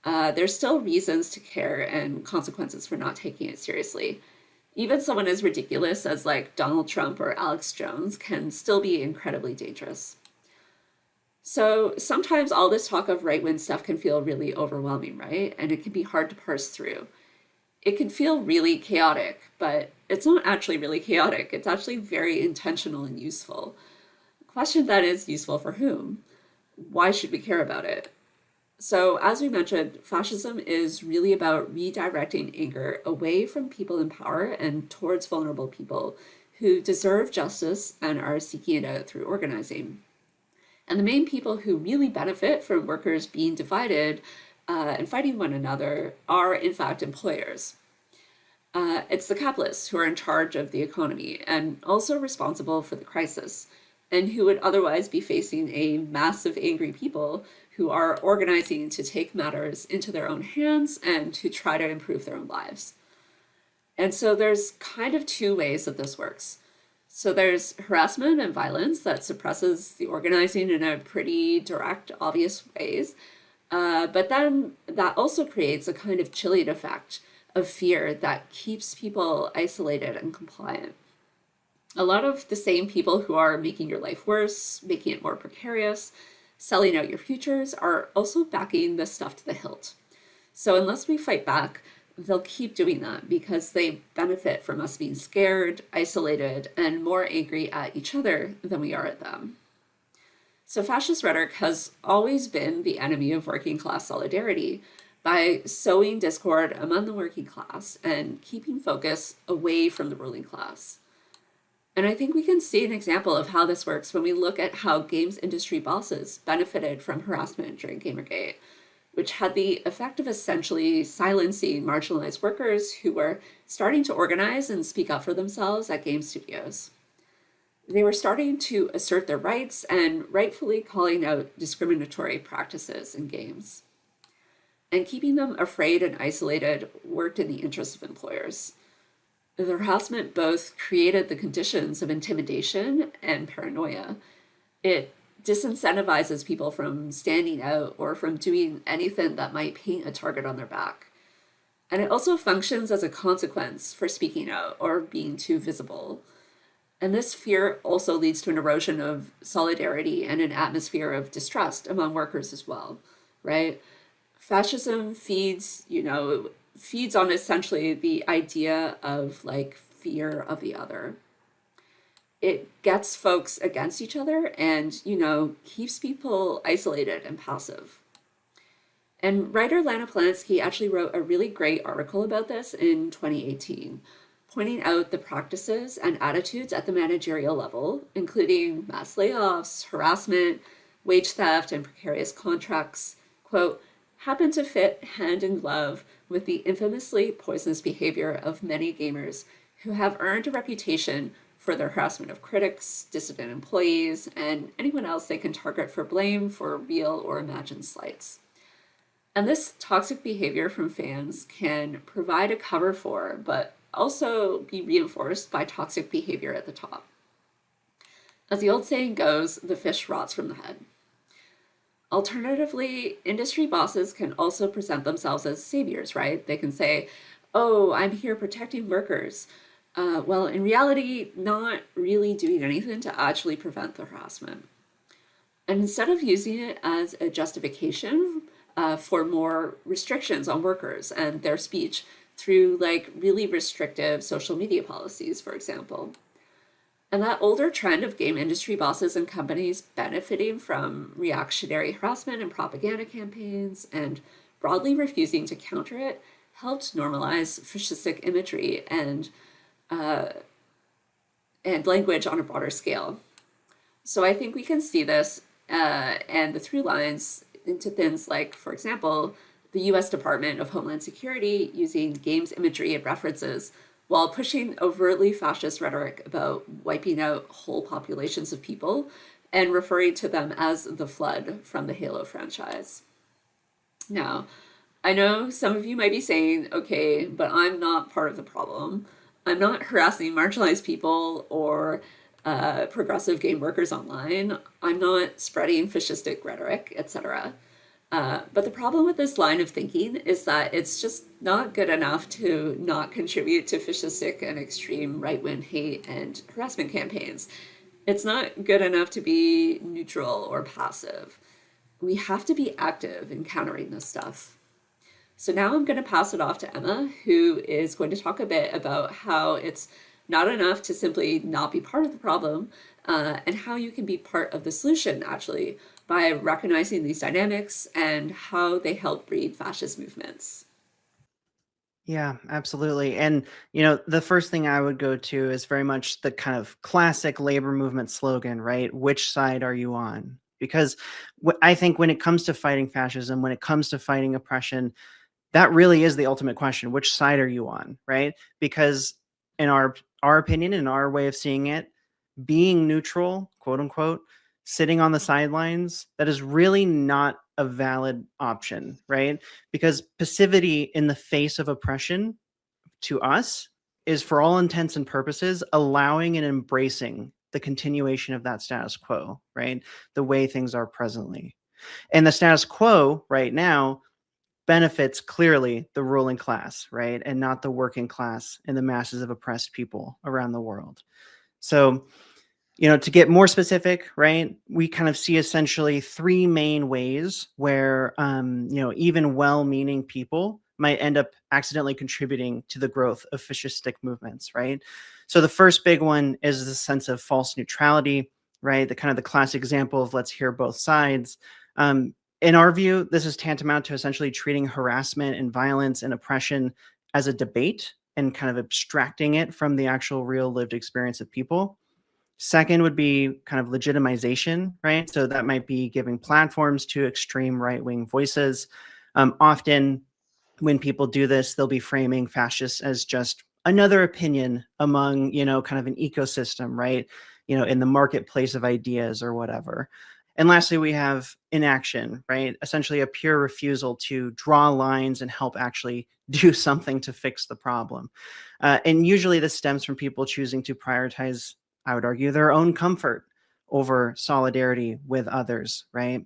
there's still reasons to care and consequences for not taking it seriously. Even someone as ridiculous as like Donald Trump or Alex Jones can still be incredibly dangerous. So sometimes all this talk of right-wing stuff can feel really overwhelming, right? And it can be hard to parse through. It can feel really chaotic, but it's not actually really chaotic. It's actually very intentional and useful. The question then is, useful for whom? Why should we care about it? So as we mentioned, fascism is really about redirecting anger away from people in power and towards vulnerable people who deserve justice and are seeking it out through organizing. And the main people who really benefit from workers being divided and fighting one another are, in fact, employers. It's the capitalists who are in charge of the economy and also responsible for the crisis, and who would otherwise be facing a mass of angry people who are organizing to take matters into their own hands and to try to improve their own lives. And so there's kind of two ways that this works. So there's harassment and violence that suppresses the organizing in a pretty direct, obvious ways. But then that also creates a kind of chilling effect of fear that keeps people isolated and compliant. A lot of the same people who are making your life worse, making it more precarious, selling out your futures, are also backing this stuff to the hilt. So unless we fight back, they'll keep doing that because they benefit from us being scared, isolated, and more angry at each other than we are at them. So fascist rhetoric has always been the enemy of working class solidarity by sowing discord among the working class and keeping focus away from the ruling class. And I think we can see an example of how this works when we look at how games industry bosses benefited from harassment during Gamergate, which had the effect of essentially silencing marginalized workers who were starting to organize and speak up for themselves at game studios. They were starting to assert their rights and rightfully calling out discriminatory practices in games. And keeping them afraid and isolated worked in the interest of employers. The harassment both created the conditions of intimidation and paranoia. It disincentivizes people from standing out or from doing anything that might paint a target on their back. And it also functions as a consequence for speaking out or being too visible. And this fear also leads to an erosion of solidarity and an atmosphere of distrust among workers as well, right? Fascism feeds on essentially the idea of like fear of the other. It gets folks against each other and, keeps people isolated and passive. And writer Lana Plansky actually wrote a really great article about this in 2018, pointing out the practices and attitudes at the managerial level, including mass layoffs, harassment, wage theft, and precarious contracts, quote, happen to fit hand in glove with the infamously poisonous behavior of many gamers who have earned a reputation for their harassment of critics, dissident employees, and anyone else they can target for blame for real or imagined slights. And this toxic behavior from fans can provide a cover for, but also be reinforced by toxic behavior at the top. As the old saying goes, the fish rots from the head. Alternatively, industry bosses can also present themselves as saviors, right? They can say, oh, I'm here protecting workers. Well, in reality, not really doing anything to actually prevent the harassment. And instead of using it as a justification for more restrictions on workers and their speech through like really restrictive social media policies, for example. And that older trend of game industry bosses and companies benefiting from reactionary harassment and propaganda campaigns and broadly refusing to counter it helped normalize fascistic imagery and language on a broader scale. So I think we can see this and the through lines into things like, for example, the US Department of Homeland Security using games imagery and references while pushing overtly fascist rhetoric about wiping out whole populations of people and referring to them as the Flood from the Halo franchise. Now, I know some of you might be saying, okay, but I'm not part of the problem. I'm not harassing marginalized people or progressive game workers online. I'm not spreading fascistic rhetoric, etc. But the problem with this line of thinking is that it's just not good enough to not contribute to fascistic and extreme right-wing hate and harassment campaigns. It's not good enough to be neutral or passive. We have to be active in countering this stuff. So now I'm going to pass it off to Emma, who is going to talk a bit about how it's not enough to simply not be part of the problem, and how you can be part of the solution, actually, by recognizing these dynamics and how they help breed fascist movements. Yeah, absolutely. And, the first thing I would go to is very much the kind of classic labor movement slogan, right? Which side are you on? Because I think when it comes to fighting fascism, when it comes to fighting oppression, that really is the ultimate question. Which side are you on, right? Because in our opinion, in our way of seeing it, being neutral, quote unquote, sitting on the sidelines, that is really not a valid option, right? Because passivity in the face of oppression to us is, for all intents and purposes, allowing and embracing the continuation of that status quo, right? The way things are presently. And the status quo right now benefits clearly the ruling class, right? And not the working class and the masses of oppressed people around the world. So, to get more specific, right, we kind of see essentially three main ways where, even well-meaning people might end up accidentally contributing to the growth of fascistic movements, right? So the first big one is the sense of false neutrality, right? The kind of the classic example of let's hear both sides. In our view, this is tantamount to essentially treating harassment and violence and oppression as a debate and kind of abstracting it from the actual real lived experience of people. Second would be kind of legitimization, right? So that might be giving platforms to extreme right-wing voices. Often when people do this, they'll be framing fascists as just another opinion among, kind of an ecosystem, right? In the marketplace of ideas or whatever. And lastly, we have inaction, right? Essentially a pure refusal to draw lines and help actually do something to fix the problem. And usually this stems from people choosing to prioritize, I would argue, their own comfort over solidarity with others, right?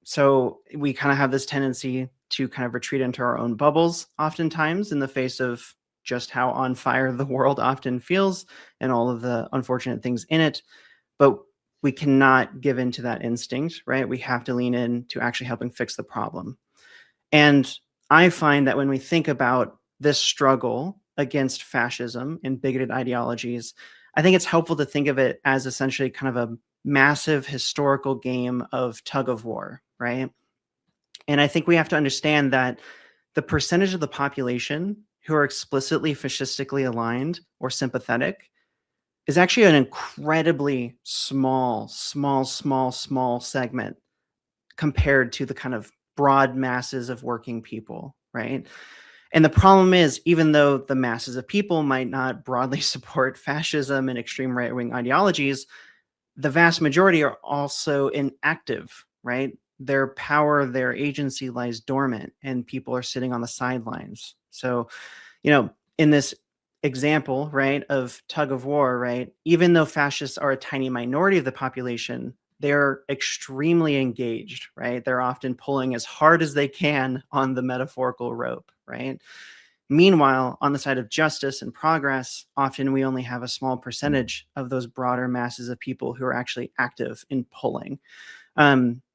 So we kind of have this tendency to kind of retreat into our own bubbles oftentimes in the face of just how on fire the world often feels and all of the unfortunate things in it. But we cannot give in to that instinct, right? We have to lean in to actually helping fix the problem. And I find that when we think about this struggle against fascism and bigoted ideologies, I think it's helpful to think of it as essentially kind of a massive historical game of tug of war, right? And I think we have to understand that the percentage of the population who are explicitly fascistically aligned or sympathetic is actually an incredibly small segment compared to the kind of broad masses of working people, right? And the problem is, even though the masses of people might not broadly support fascism and extreme right-wing ideologies, the vast majority are also inactive, right? Their power, their agency lies dormant, and people are sitting on the sidelines. So, in this example, right, of tug of war, right, even though fascists are a tiny minority of the population, they're extremely engaged, right? They're often pulling as hard as they can on the metaphorical rope, right? Meanwhile, on the side of justice and progress, often we only have a small percentage of those broader masses of people who are actually active in pulling.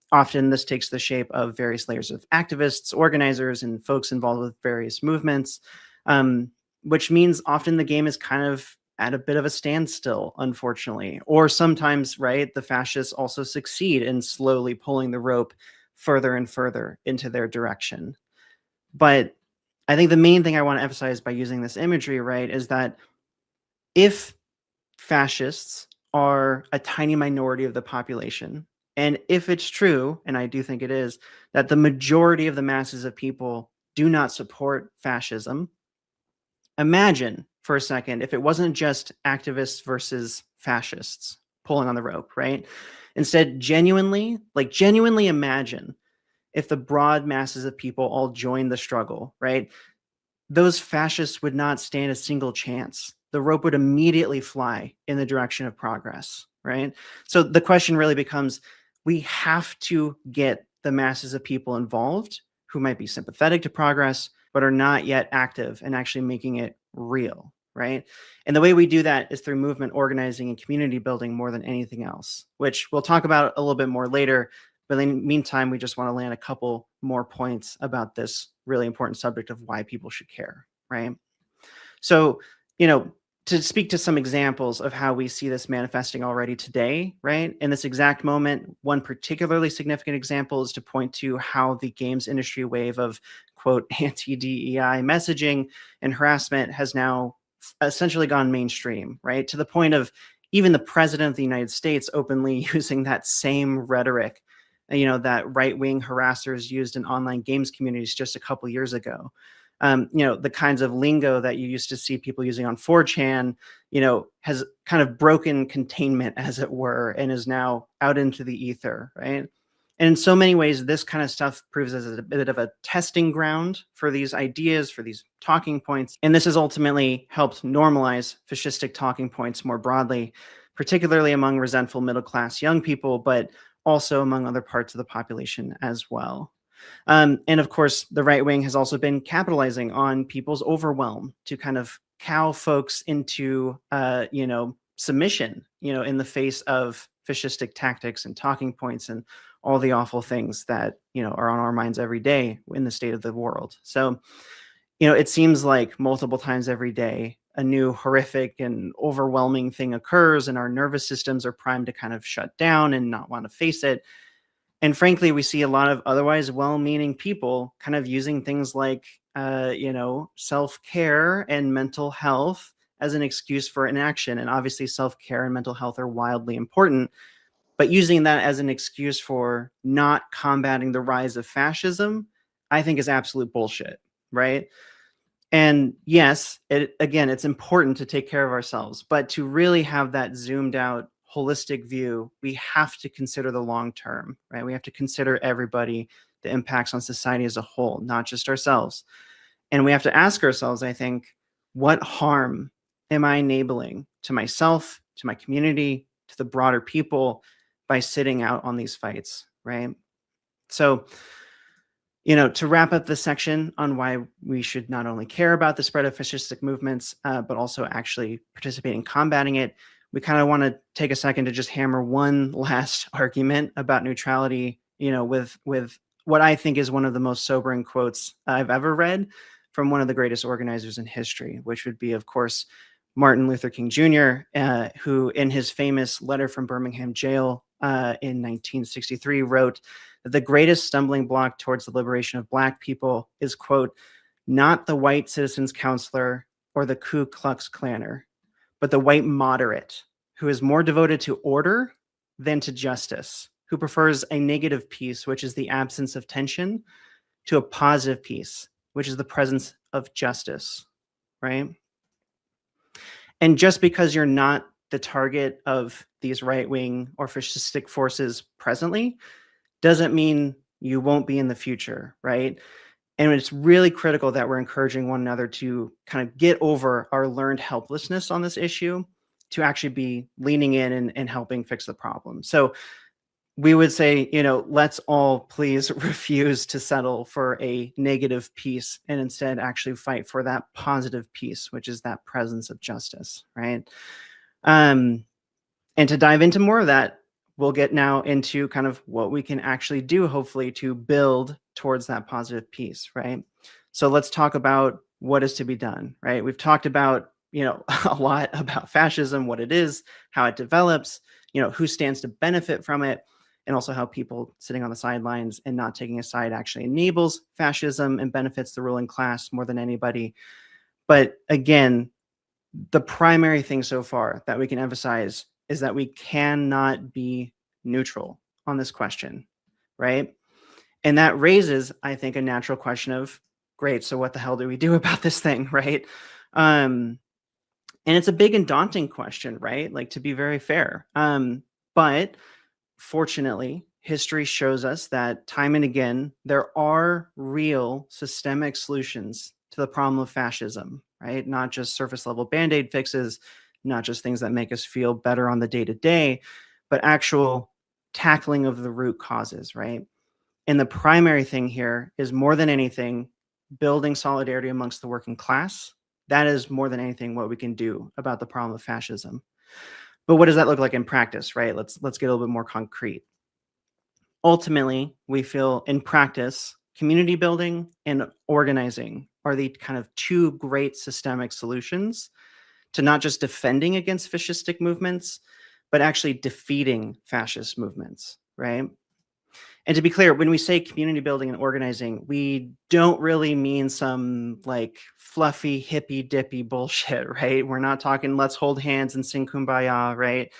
Often this takes the shape of various layers of activists, organizers, and folks involved with various movements, which means often the game is kind of at a bit of a standstill, unfortunately. Or sometimes, right, the fascists also succeed in slowly pulling the rope further and further into their direction. But I think the main thing I want to emphasize by using this imagery, right, is that if fascists are a tiny minority of the population, and if it's true, and I do think it is, that the majority of the masses of people do not support fascism, imagine for a second if it wasn't just activists versus fascists pulling on the rope, right? Instead, genuinely imagine if the broad masses of people all joined the struggle, right? Those fascists would not stand a single chance. The rope would immediately fly in the direction of progress, right? So the question really becomes, we have to get the masses of people involved who might be sympathetic to progress, but are not yet active and actually making it real, right? And the way we do that is through movement organizing and community building more than anything else, which we'll talk about a little bit more later. But in the meantime, we just want to land a couple more points about this really important subject of why people should care, right? So, to speak to some examples of how we see this manifesting already today, right? In this exact moment, one particularly significant example is to point to how the games industry wave of, quote, anti-DEI messaging and harassment has now essentially gone mainstream, right? To the point of even the president of the United States openly using that same rhetoric, that right-wing harassers used in online games communities just a couple years ago. The kinds of lingo that you used to see people using on 4chan, has kind of broken containment, as it were, and is now out into the ether, right? And in so many ways, this kind of stuff proves as a bit of a testing ground for these ideas, for these talking points. And this has ultimately helped normalize fascistic talking points more broadly, particularly among resentful middle-class young people, but also among other parts of the population as well. And of course, the right wing has also been capitalizing on people's overwhelm to kind of cow folks into, submission, in the face of fascistic tactics and talking points and all the awful things that, are on our minds every day in the state of the world. So, it seems like multiple times every day, a new horrific and overwhelming thing occurs, and our nervous systems are primed to kind of shut down and not want to face it. And frankly, we see a lot of otherwise well-meaning people kind of using things like, self-care and mental health as an excuse for inaction. And obviously, self-care and mental health are wildly important, but using that as an excuse for not combating the rise of fascism, I think is absolute bullshit, right? And yes, it's important to take care of ourselves, but to really have that zoomed out, holistic view, we have to consider the long term, right? We have to consider everybody, the impacts on society as a whole, not just ourselves. And we have to ask ourselves, I think, what harm am I enabling to myself, to my community, to the broader people by sitting out on these fights, right? So, to wrap up this section on why we should not only care about the spread of fascistic movements, but also actually participate in combating it, we kind of want to take a second to just hammer one last argument about neutrality, with what I think is one of the most sobering quotes I've ever read from one of the greatest organizers in history, which would be, of course, Martin Luther King Jr., who in his famous letter from Birmingham jail in 1963 wrote that the greatest stumbling block towards the liberation of Black people is, quote, not the white citizens counselor or the Ku Klux Klanner, but the white moderate who is more devoted to order than to justice, who prefers a negative peace, which is the absence of tension, to a positive peace, which is the presence of justice, right? And just because you're not the target of these right-wing or fascistic forces presently doesn't mean you won't be in the future, right? And it's really critical that we're encouraging one another to kind of get over our learned helplessness on this issue, to actually be leaning in and helping fix the problem. So we would say, let's all please refuse to settle for a negative peace and instead actually fight for that positive peace, which is that presence of justice, right? And to dive into more of that, we'll get now into kind of what we can actually do, hopefully, to build towards that positive peace, right? So let's talk about what is to be done, right? We've talked about, a lot about fascism, what it is, how it develops, who stands to benefit from it, and also how people sitting on the sidelines and not taking a side actually enables fascism and benefits the ruling class more than anybody. But again, the primary thing so far that we can emphasize is that we cannot be neutral on this question, right? And that raises, I think, a natural question of, great, so what the hell do we do about this thing, right? And it's a big and daunting question, right? Like, to be very fair. But fortunately, history shows us that time and again, there are real systemic solutions to the problem of fascism, right? Not just surface level Band-Aid fixes, not just things that make us feel better on the day-to-day, but actual tackling of the root causes, right? And the primary thing here is, more than anything, building solidarity amongst the working class. That is more than anything what we can do about the problem of fascism. But what does that look like in practice, right? Let's get a little bit more concrete. Ultimately, we feel in practice, community building and organizing are the kind of two great systemic solutions to not just defending against fascistic movements, but actually defeating fascist movements, right? And to be clear, when we say community building and organizing, we don't really mean some like fluffy, hippy dippy bullshit, right? We're not talking let's hold hands and sing kumbaya, right?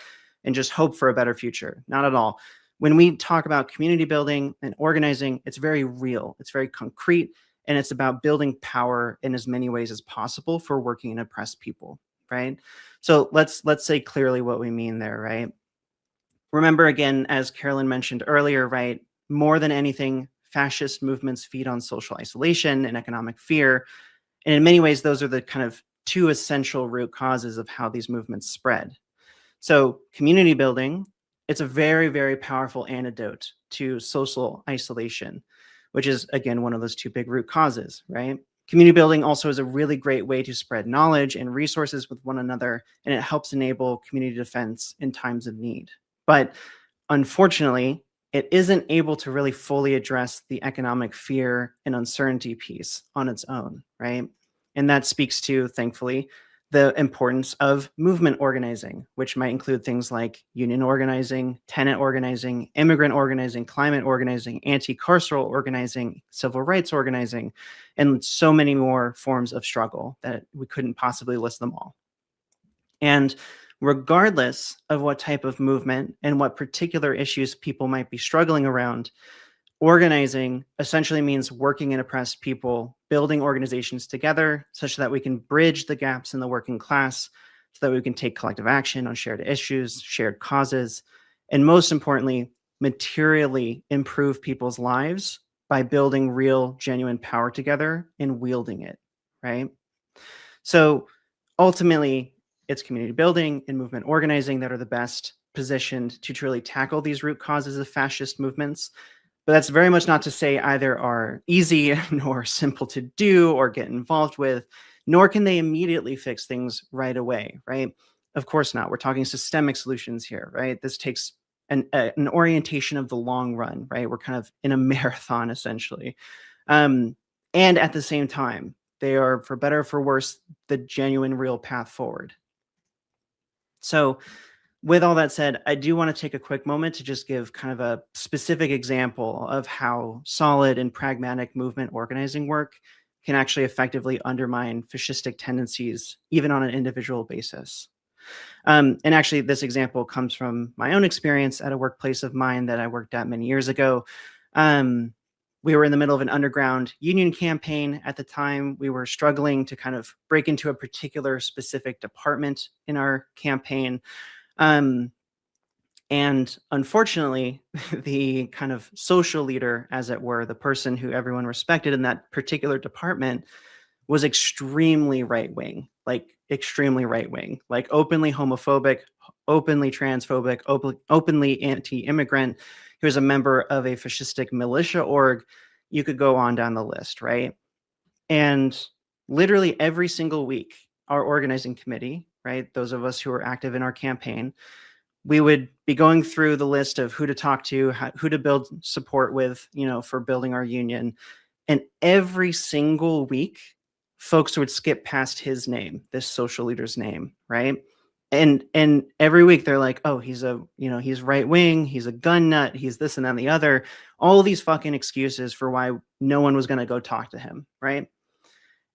And just hope for a better future. Not at all. When we talk about community building and organizing, it's very real, it's very concrete, and it's about building power in as many ways as possible for working and oppressed people, right? So let's say clearly what we mean there, right? Remember, again, as Carolyn mentioned earlier, right, more than anything, fascist movements feed on social isolation and economic fear. And in many ways, those are the kind of two essential root causes of how these movements spread. So community building, it's a very, very powerful antidote to social isolation, which is, again, one of those two big root causes, right? Community building also is a really great way to spread knowledge and resources with one another, and it helps enable community defense in times of need. But unfortunately, it isn't able to really fully address the economic fear and uncertainty piece on its own, right? And that speaks to, thankfully, the importance of movement organizing, which might include things like union organizing, tenant organizing, immigrant organizing, climate organizing, anti-carceral organizing, civil rights organizing, and so many more forms of struggle that we couldn't possibly list them all. And regardless of what type of movement and what particular issues people might be struggling around, organizing essentially means working in oppressed people, building organizations together such that we can bridge the gaps in the working class, so that we can take collective action on shared issues, shared causes, and most importantly, materially improve people's lives by building real, genuine power together and wielding it, right? So ultimately, it's community building and movement organizing that are the best positioned to truly tackle these root causes of fascist movements. But that's very much not to say either are easy nor simple to do or get involved with, nor can they immediately fix things right away, right? Of course not. We're talking systemic solutions here, right? This takes an orientation of the long run, right? We're kind of in a marathon, essentially. And at the same time, they are, for better or for worse, the genuine, real path forward. So with all that said, I do want to take a quick moment to just give kind of a specific example of how solid and pragmatic movement organizing work can actually effectively undermine fascistic tendencies, even on an individual basis. And actually, this example comes from my own experience at a workplace of mine that I worked at many years ago. We were in the middle of an underground union campaign at the time. We were struggling to kind of break into a particular specific department in our campaign. And unfortunately, the kind of social leader, as it were, the person who everyone respected in that particular department, was extremely right-wing, like extremely right-wing, like openly homophobic, openly transphobic, openly anti-immigrant. He was a member of a fascistic militia org. You could go on down the list, right? And literally every single week, our organizing committee, right, those of us who were active in our campaign, we would be going through the list of who to talk to, who to build support with, you know, for building our union. And every single week, folks would skip past his name, this social leader's name, right? And every week they're like, oh, he's he's right wing, he's a gun nut, he's this and that and the other. All these fucking excuses for why no one was going to go talk to him, right?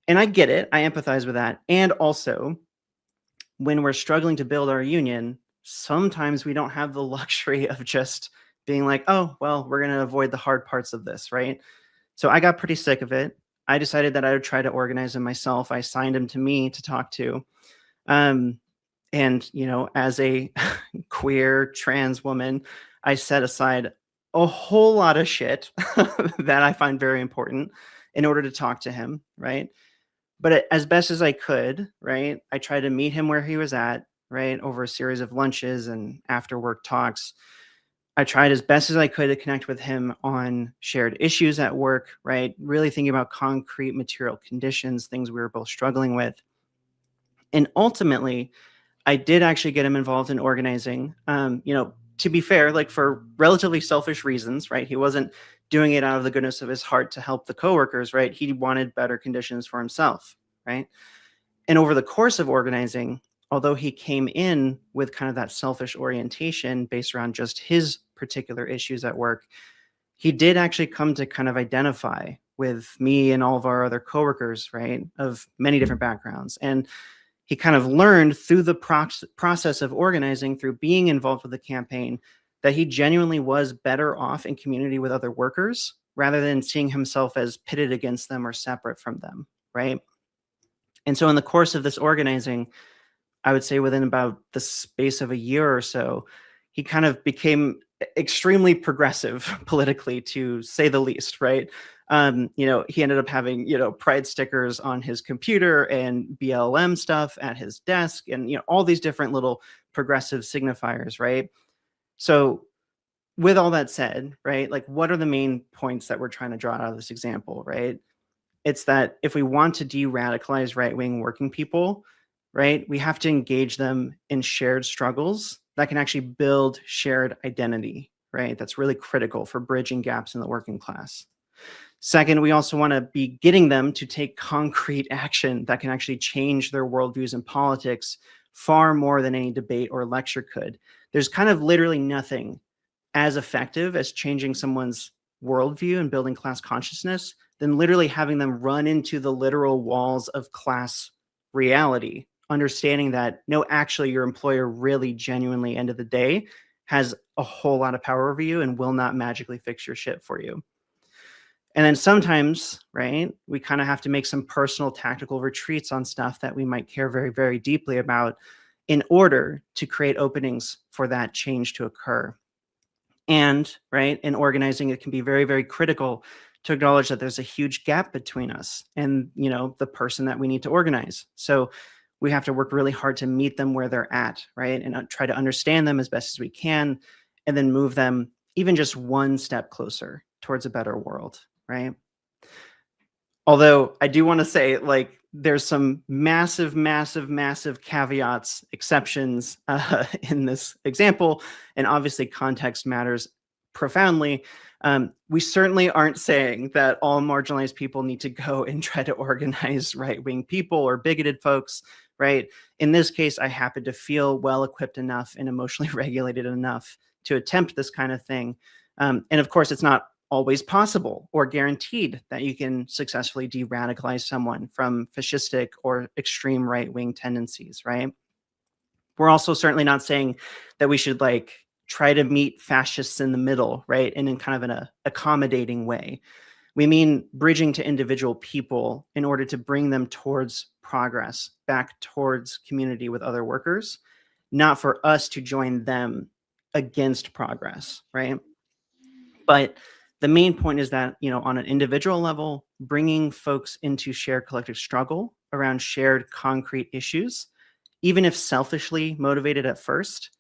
And I get it. I empathize with that. And also, when we're struggling to build our union, sometimes we don't have the luxury of just being like, oh, well, we're going to avoid the hard parts of this, right? So I got pretty sick of it. I decided that I would try to organize him myself. I signed him to me to talk to. And, you know, as a queer trans woman, I set aside a whole lot of shit that I find very important in order to talk to him, right? But as best as I could, right, I tried to meet him where he was at, right, over a series of lunches and after work talks. I tried as best as I could to connect with him on shared issues at work, right, really thinking about concrete material conditions, things we were both struggling with. And ultimately, I did actually get him involved in organizing, you know, to be fair, like for relatively selfish reasons, right? He wasn't doing it out of the goodness of his heart to help the coworkers, right? He wanted better conditions for himself, right? And over the course of organizing, although he came in with kind of that selfish orientation based around just his particular issues at work, he did actually come to kind of identify with me and all of our other coworkers, right, of many different backgrounds. And he kind of learned through the process of organizing, through being involved with the campaign, that he genuinely was better off in community with other workers rather than seeing himself as pitted against them or separate from them, right? And so in the course of this organizing, I would say within about the space of a year or so, he kind of became extremely progressive politically, to say the least, right? You know, he ended up having, you know, pride stickers on his computer and BLM stuff at his desk and, you know, all these different little progressive signifiers, right? So with all that said, right, like what are the main points that we're trying to draw out of this example, right? It's that if we want to de-radicalize right-wing working people, right, we have to engage them in shared struggles that can actually build shared identity, right? That's really critical for bridging gaps in the working class. Second, we also want to be getting them to take concrete action that can actually change their worldviews and politics far more than any debate or lecture could. There's kind of literally nothing as effective as changing someone's worldview and building class consciousness than literally having them run into the literal walls of class reality, understanding that, no, actually, your employer really genuinely, end of the day, has a whole lot of power over you and will not magically fix your shit for you. And then sometimes, right, we kind of have to make some personal tactical retreats on stuff that we might care very, very deeply about in order to create openings for that change to occur. And, right, in organizing, it can be very, very critical to acknowledge that there's a huge gap between us and, you know, the person that we need to organize. So we have to work really hard to meet them where they're at, right, and try to understand them as best as we can, and then move them even just one step closer towards a better world, right? Although I do want to say, like, there's some massive, massive, massive caveats, exceptions in this example, and obviously context matters profoundly. We certainly aren't saying that all marginalized people need to go and try to organize right-wing people or bigoted folks, right? In this case, I happen to feel well-equipped enough and emotionally regulated enough to attempt this kind of thing. And of course, it's not always possible or guaranteed that you can successfully de-radicalize someone from fascistic or extreme right-wing tendencies, right? We're also certainly not saying that we should like try to meet fascists in the middle, right? And in kind of an accommodating way. We mean bridging to individual people in order to bring them towards progress, back towards community with other workers, not for us to join them against progress, right? But the main point is that, you know, on an individual level, bringing folks into shared collective struggle around shared concrete issues, even if selfishly motivated at first,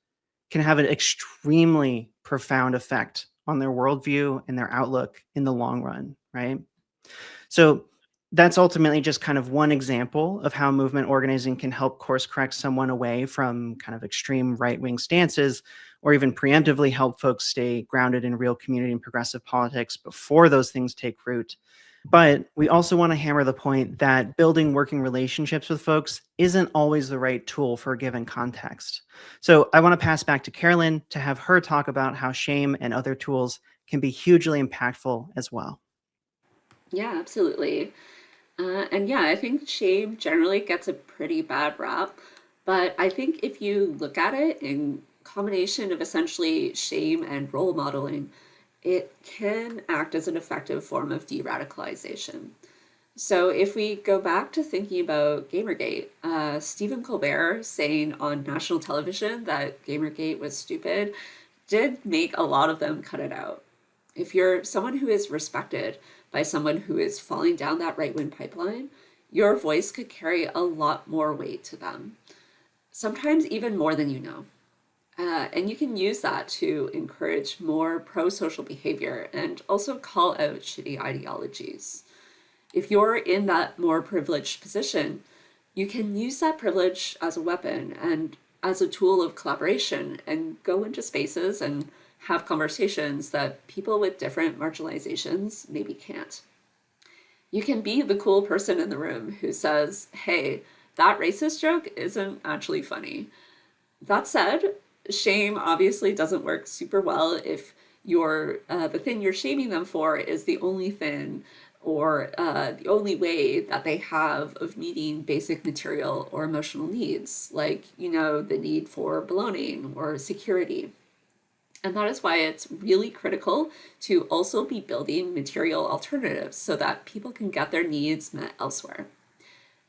can have an extremely profound effect on their worldview and their outlook in the long run, right? So that's ultimately just kind of one example of how movement organizing can help course correct someone away from kind of extreme right-wing stances, or even preemptively help folks stay grounded in real community and progressive politics before those things take root. But we also want to hammer the point that building working relationships with folks isn't always the right tool for a given context. So I want to pass back to Carolyn to have her talk about how shame and other tools can be hugely impactful as well. Yeah, absolutely. And yeah, I think shame generally gets a pretty bad rap, but I think if you look at it in combination of essentially shame and role modeling, it can act as an effective form of de-radicalization. So if we go back to thinking about Gamergate, Stephen Colbert saying on national television that Gamergate was stupid did make a lot of them cut it out. If you're someone who is respected by someone who is falling down that right-wing pipeline, your voice could carry a lot more weight to them, sometimes even more than you know. And you can use that to encourage more pro-social behavior and also call out shitty ideologies. If you're in that more privileged position, you can use that privilege as a weapon and as a tool of collaboration and go into spaces and have conversations that people with different marginalizations maybe can't. You can be the cool person in the room who says, hey, that racist joke isn't actually funny. That said, shame obviously doesn't work super well if the thing you're shaming them for is the only thing or the only way that they have of meeting basic material or emotional needs, like, you know, the need for belonging or security. And that is why it's really critical to also be building material alternatives so that people can get their needs met elsewhere.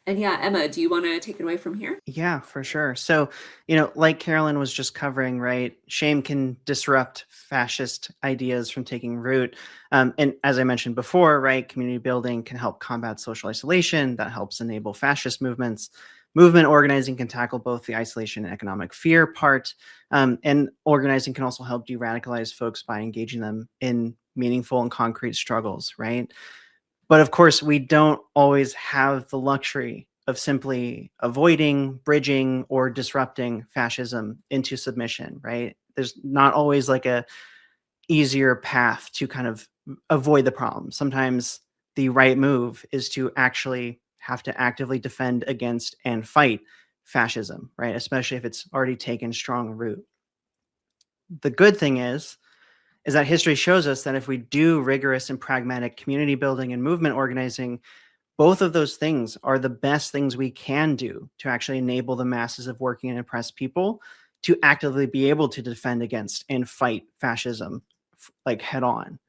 And yeah, Emma, do you want to take it away from here? Yeah, for sure. So, you know, like Carolyn was just covering, right, shame can disrupt fascist ideas from taking root. And as I mentioned before, right, community building can help combat social isolation. That helps enable fascist movements. Movement organizing can tackle both the isolation and economic fear part. And organizing can also help de-radicalize folks by engaging them in meaningful and concrete struggles, right? But of course, we don't always have the luxury of simply avoiding, bridging, or disrupting fascism into submission, right? There's not always like a easier path to kind of avoid the problem. Sometimes the right move is to actually have to actively defend against and fight fascism, right? Especially if it's already taken strong root. The good thing is that history shows us that if we do rigorous and pragmatic community building and movement organizing, both of those things are the best things we can do to actually enable the masses of working and oppressed people to actively be able to defend against and fight fascism like head on.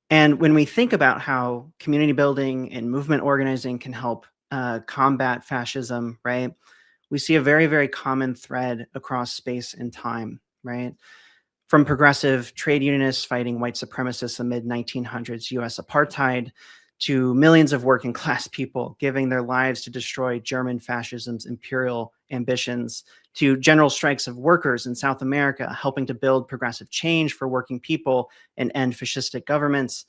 And when we think about how community building and movement organizing can help combat fascism, right, we see a very, very common thread across space and time, right? From progressive trade unionists fighting white supremacists amid 1900s US apartheid to millions of working class people giving their lives to destroy German fascism's imperial ambitions, to general strikes of workers in South America helping to build progressive change for working people and end fascistic governments,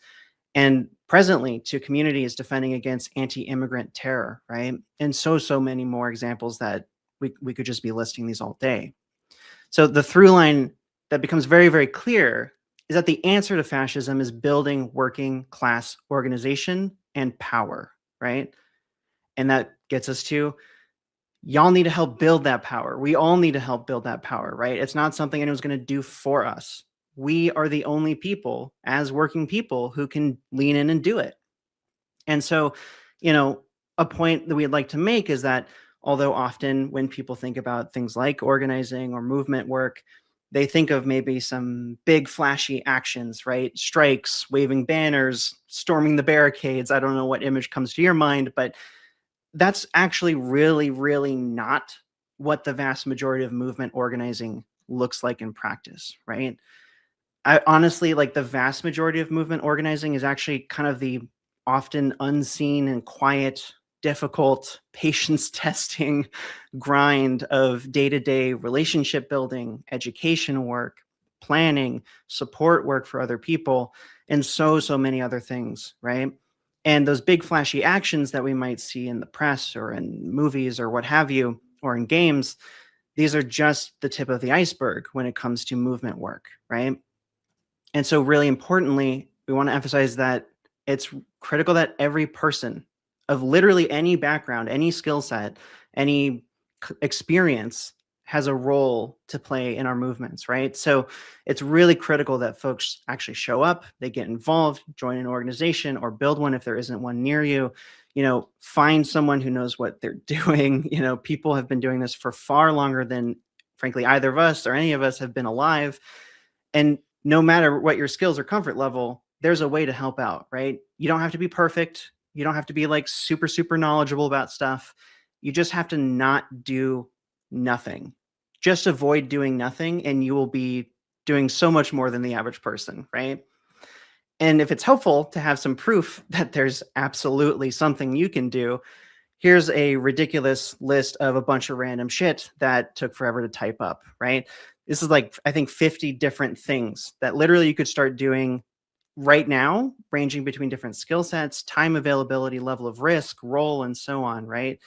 and presently to communities defending against anti-immigrant terror, right? And so many more examples that we could just be listing these all day. So the through line that becomes very, very clear is that the answer to fascism is building working class organization and power, right? And that gets us to, y'all need to help build that power. We all need to help build that power, right? It's not something anyone's going to do for us. We are the only people as working people who can lean in and do it. And so, you know, a point that we'd like to make is that although often when people think about things like organizing or movement work, they think of maybe some big flashy actions, right? Strikes, waving banners, storming the barricades. I don't know what image comes to your mind, but that's actually really, really not what the vast majority of movement organizing looks like in practice, right? I honestly, like, the vast majority of movement organizing is actually kind of the often unseen and quiet, difficult, patience testing grind of day-to-day relationship building, education work, planning, support work for other people, and so many other things, right? And those big flashy actions that we might see in the press or in movies or what have you, or in games, these are just the tip of the iceberg when it comes to movement work, right? And so really importantly, we want to emphasize that it's critical that every person of literally any background, any skill set, any experience has a role to play in our movements, right? So it's really critical that folks actually show up, they get involved, join an organization or build one if there isn't one near you. You know, find someone who knows what they're doing. You know, people have been doing this for far longer than, frankly, either of us or any of us have been alive. And no matter what your skills or comfort level, there's a way to help out, right? You don't have to be perfect. You don't have to be like super knowledgeable about stuff. You just have to not do nothing. Just avoid doing nothing and you will be doing so much more than the average person, right? And if it's helpful to have some proof that there's absolutely something you can do, here's a ridiculous list of a bunch of random shit that took forever to type up, right? This is like, I think 50 different things that literally you could start doing right now, ranging between different skill sets, time availability, level of risk, role, and so on, right?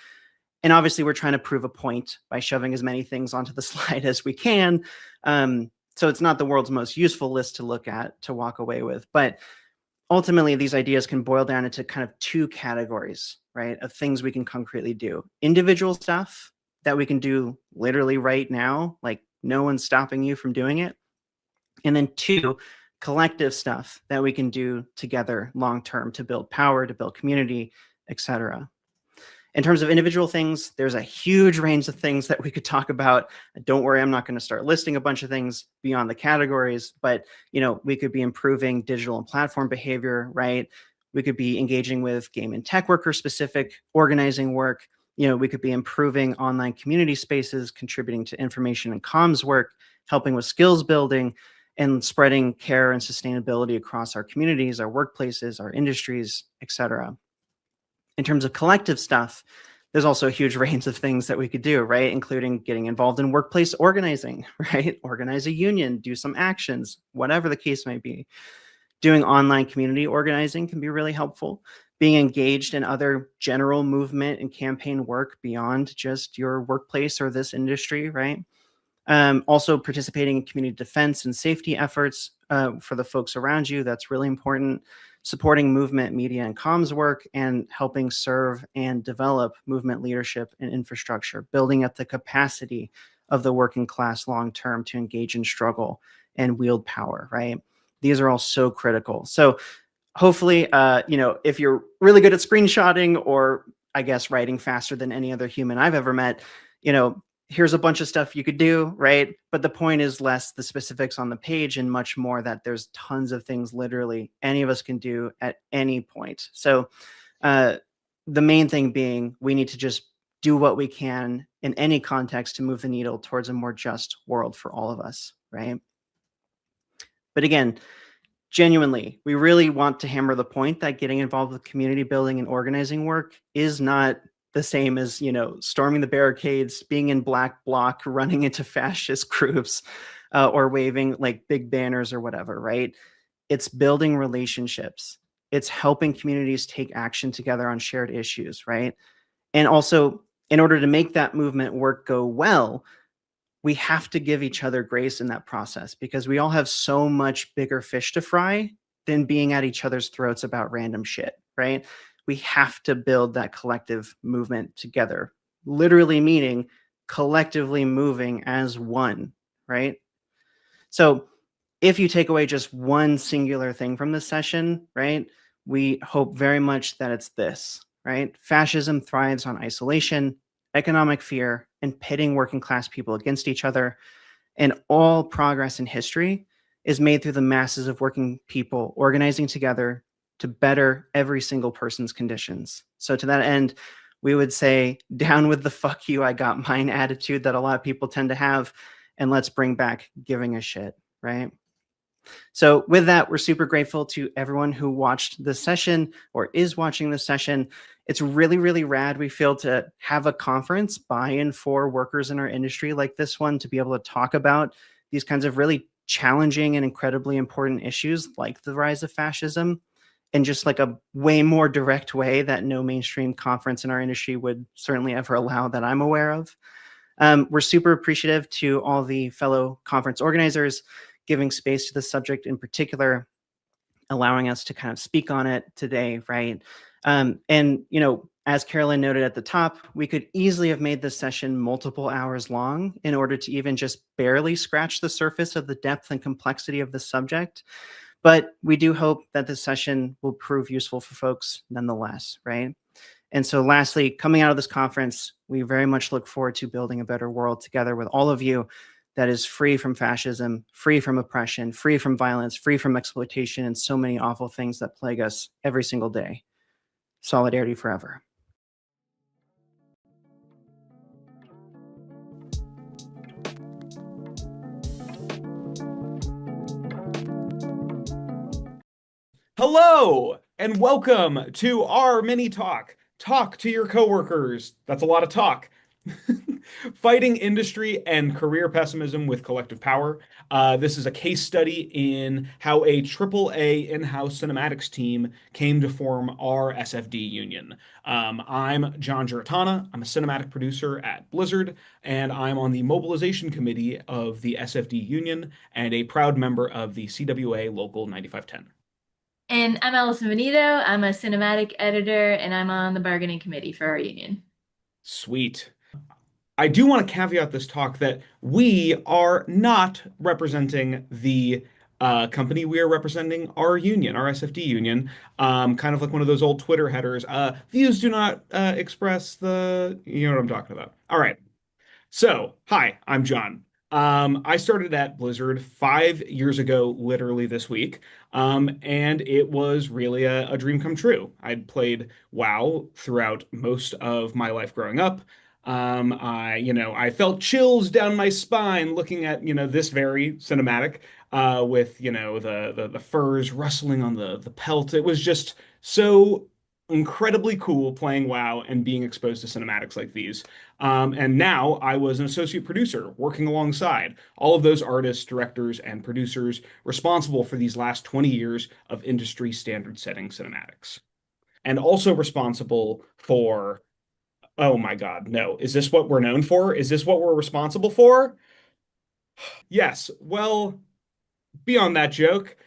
And obviously we're trying to prove a point by shoving as many things onto the slide as we can. So it's not the world's most useful list to look at, to walk away with. But ultimately, these ideas can boil down into kind of two categories, right, of things we can concretely do. Individual stuff that we can do literally right now, like no one's stopping you from doing it. And then two, collective stuff that we can do together long-term to build power, to build community, etc. In terms of individual things, there's a huge range of things that we could talk about. Don't worry, I'm not going to start listing a bunch of things beyond the categories, but you know, we could be improving digital and platform behavior, right? We could be engaging with game and tech worker specific organizing work. You know, we could be improving online community spaces, contributing to information and comms work, helping with skills building, and spreading care and sustainability across our communities, our workplaces, our industries, etc. In terms of collective stuff, there's also a huge range of things that we could do, right? Including getting involved in workplace organizing, right? Organize a union, do some actions, whatever the case may be. Doing online community organizing can be really helpful. Being engaged in other general movement and campaign work beyond just your workplace or this industry, right? Also participating in community defense and safety efforts for the folks around you, that's really important. Supporting movement, media, and comms work, and helping serve and develop movement leadership and infrastructure, building up the capacity of the working class long-term to engage in struggle and wield power, right? These are all so critical. So hopefully, if you're really good at screenshotting or I guess writing faster than any other human I've ever met, here's a bunch of stuff you could do, right? But the point is less the specifics on the page and much more that there's tons of things literally any of us can do at any point. So the main thing being we need to just do what we can in any context to move the needle towards a more just world for all of us, right? But again, genuinely, we really want to hammer the point that getting involved with community building and organizing work is not the same as, storming the barricades, being in black bloc, running into fascist groups, or waving like big banners or whatever, right? It's building relationships. It's helping communities take action together on shared issues, right? And also, in order to make that movement work go well, we have to give each other grace in that process because we all have so much bigger fish to fry than being at each other's throats about random shit, right? We have to build that collective movement together, literally meaning collectively moving as one, right? So if you take away just one singular thing from this session, right, we hope very much that it's this, right? Fascism thrives on isolation, economic fear, and pitting working class people against each other. And all progress in history is made through the masses of working people organizing together to better every single person's conditions. So to that end, we would say down with the fuck you, I got mine attitude that a lot of people tend to have, and let's bring back giving a shit, right? So with that, we're super grateful to everyone who watched this session or is watching this session. It's really, really rad, we feel, to have a conference by and for workers in our industry like this one to be able to talk about these kinds of really challenging and incredibly important issues like the rise of fascism in just like a way more direct way that no mainstream conference in our industry would certainly ever allow that I'm aware of. We're super appreciative to all the fellow conference organizers giving space to the subject in particular, allowing us to kind of speak on it today, right? And, as Carolyn noted at the top, we could easily have made this session multiple hours long in order to even just barely scratch the surface of the depth and complexity of the subject. But we do hope that this session will prove useful for folks nonetheless, right? And so lastly, coming out of this conference, we very much look forward to building a better world together with all of you that is free from fascism, free from oppression, free from violence, free from exploitation, and so many awful things that plague us every single day. Solidarity forever. Hello, and welcome to our mini talk. Talk to your coworkers. That's a lot of talk. Fighting industry and career pessimism with collective power. This is a case study in how a AAA in-house cinematics team came to form our SFD union. I'm John Giratana. I'm a cinematic producer at Blizzard, and I'm on the mobilization committee of the SFD union and a proud member of the CWA Local 9510. And I'm Allison Benito. I'm a cinematic editor, and I'm on the bargaining committee for our union. Sweet. I do want to caveat this talk that we are not representing the company. We are representing our union, our SFD union, kind of like one of those old Twitter headers. Views do not express the, you know what I'm talking about. All right. So, hi, I'm John. I started at Blizzard 5 years ago, literally this week, and it was really a dream come true. I'd played WoW throughout most of my life growing up. I felt chills down my spine looking at, this very cinematic, with, the furs rustling on the pelt. It was just so incredibly cool playing WoW and being exposed to cinematics like these. And now I was an associate producer working alongside all of those artists, directors, and producers responsible for these last 20 years of industry standard setting cinematics. And also responsible for, oh my God, no, is this what we're known for? Is this what we're responsible for? Yes. Well, beyond that joke,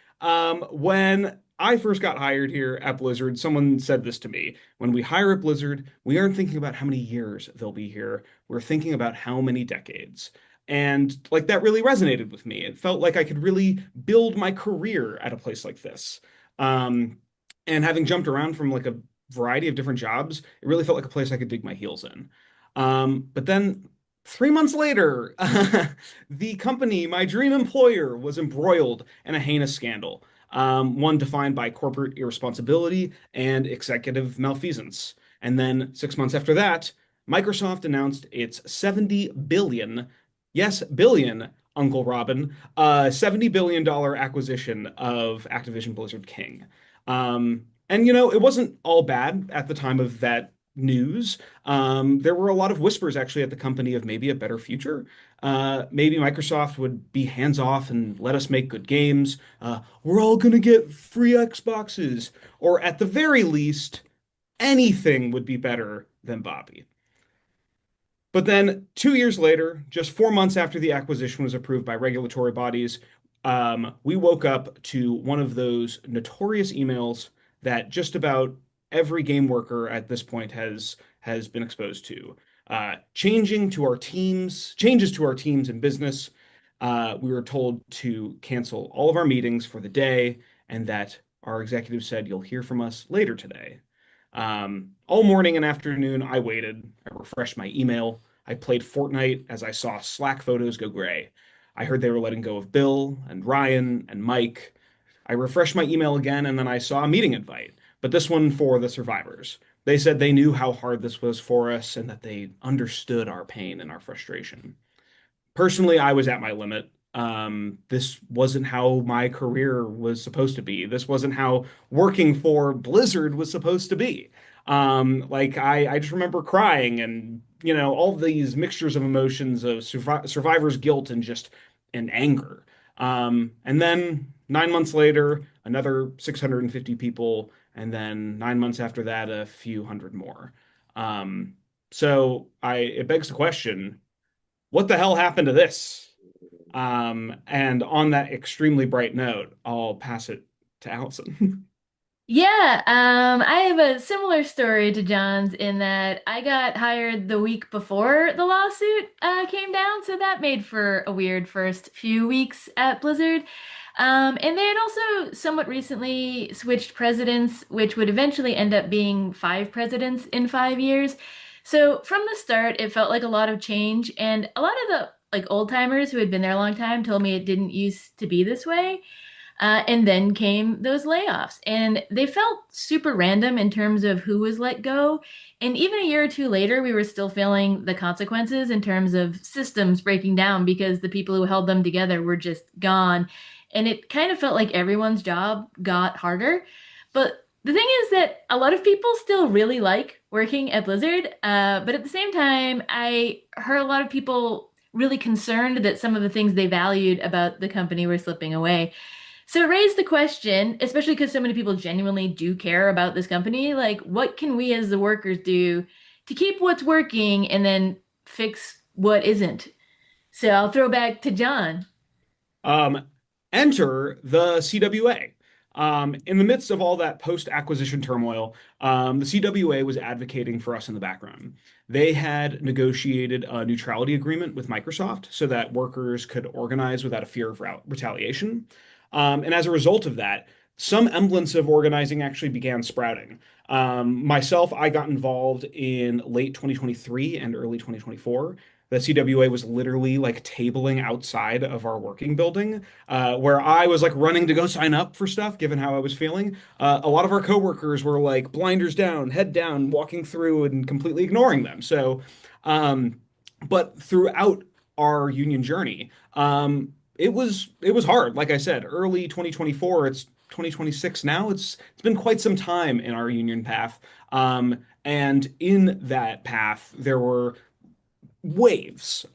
when I first got hired here at Blizzard, someone said this to me. When we hire at Blizzard, we aren't thinking about how many years they'll be here. We're thinking about how many decades. And like that really resonated with me. It felt like I could really build my career at a place like this. And having jumped around from like a variety of different jobs, it really felt like a place I could dig my heels in. But then 3 months later, the company, my dream employer, was embroiled in a heinous scandal, one defined by corporate irresponsibility and executive malfeasance. And then 6 months after that, Microsoft announced its 70 billion, yes, billion, Uncle Robin, $70 billion acquisition of Activision Blizzard King. And you know, it wasn't all bad at the time of that news. There were a lot of whispers actually at the company of maybe a better future. Maybe Microsoft would be hands off and let us make good games. We're all going to get free Xboxes. Or at the very least, anything would be better than Bobby. But then 2 years later, just 4 months after the acquisition was approved by regulatory bodies, we woke up to one of those notorious emails that just about every game worker at this point has been exposed to. Changes to our teams in business. We were told to cancel all of our meetings for the day, and that our executive said, "You'll hear from us later today." All morning and afternoon, I waited. I refreshed my email. I played Fortnite as I saw Slack photos go gray. I heard they were letting go of Bill and Ryan and Mike. I refreshed my email again, and then I saw a meeting invite, but this one for the survivors. They said they knew how hard this was for us and that they understood our pain and our frustration. Personally, I was at my limit. This wasn't how my career was supposed to be. This wasn't how working for Blizzard was supposed to be. I just remember crying and, you know, all these mixtures of emotions of survivor's guilt and anger. And then 9 months later, another 650 people, and then 9 months after that, a few hundred more. It begs the question, what the hell happened to this? And on that extremely bright note, I'll pass it to Allison. Yeah, I have a similar story to John's in that I got hired the week before the lawsuit came down, so that made for a weird first few weeks at Blizzard. And they had also somewhat recently switched presidents, which would eventually end up being 5 presidents in 5 years. So from the start, it felt like a lot of change, and a lot of the old timers who had been there a long time told me it didn't used to be this way. And then came those layoffs, and they felt super random in terms of who was let go. And even a year or two later, we were still feeling the consequences in terms of systems breaking down because the people who held them together were just gone. And it kind of felt like everyone's job got harder. But the thing is that a lot of people still really like working at Blizzard. But at the same time, I heard a lot of people really concerned that some of the things they valued about the company were slipping away. So it raised the question, especially because so many people genuinely do care about this company, like what can we as the workers do to keep what's working and then fix what isn't? So I'll throw back to John. Enter the CWA. In the midst of all that post-acquisition turmoil, the CWA was advocating for us in the background. They had negotiated a neutrality agreement with Microsoft so that workers could organize without a fear of retaliation. And as a result of that, some semblance of organizing actually began sprouting. Myself, I got involved in late 2023 and early 2024. The CWA was literally like tabling outside of our working building, where I was like running to go sign up for stuff, given how I was feeling. A lot of our coworkers were like blinders down, head down, walking through and completely ignoring them. But throughout our union journey, it was hard. Like I said, early 2024, it's 2026 now. It's been quite some time in our union path. And in that path, there were waves.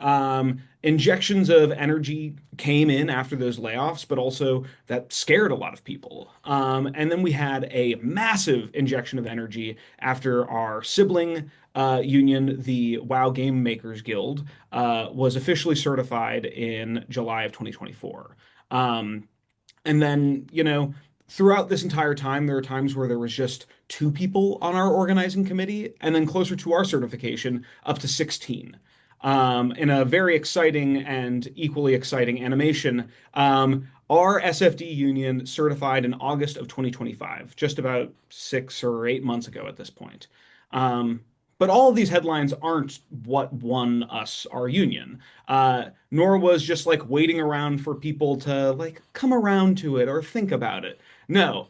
Injections of energy came in after those layoffs, but also that scared a lot of people. And then we had a massive injection of energy after our sibling union, the WoW Game Makers Guild, was officially certified in July of 2024. And then, throughout this entire time, there were times where there was just 2 people on our organizing committee, and then closer to our certification, up to 16. In a very exciting and equally exciting animation, our SFD union certified in August of 2025, just about 6 or 8 months ago at this point. But all of these headlines aren't what won us our union. Nor was just like waiting around for people to like come around to it or think about it. No,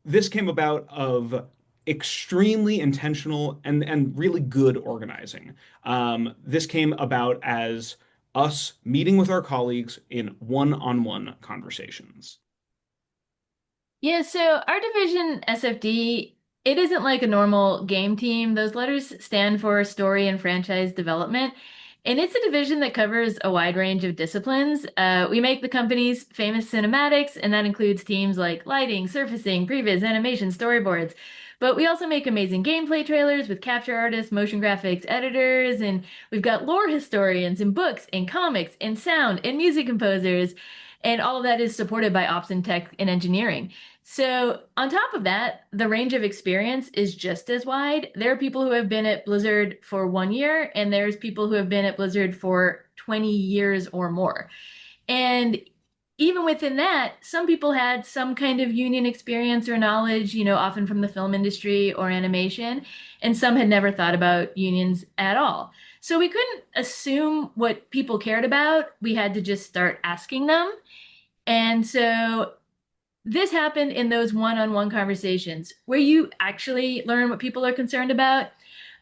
this came about of extremely intentional and really good organizing. This came about as us meeting with our colleagues in one-on-one conversations. Yeah, so our division, SFD, it isn't like a normal game team. Those letters stand for story and franchise development. And it's a division that covers a wide range of disciplines. We make the company's famous cinematics, and that includes teams like lighting, surfacing, previs, animation, storyboards. But we also make amazing gameplay trailers with capture artists, motion graphics editors, and we've got lore historians and books and comics and sound and music composers. And all of that is supported by ops and tech and engineering. So on top of that, the range of experience is just as wide. There are people who have been at Blizzard for 1 year, and there's people who have been at Blizzard for 20 years or more. And even within that, some people had some kind of union experience or knowledge, often from the film industry or animation, and some had never thought about unions at all. So we couldn't assume what people cared about. We had to just start asking them. And so this happened in those one-on-one conversations where you actually learn what people are concerned about.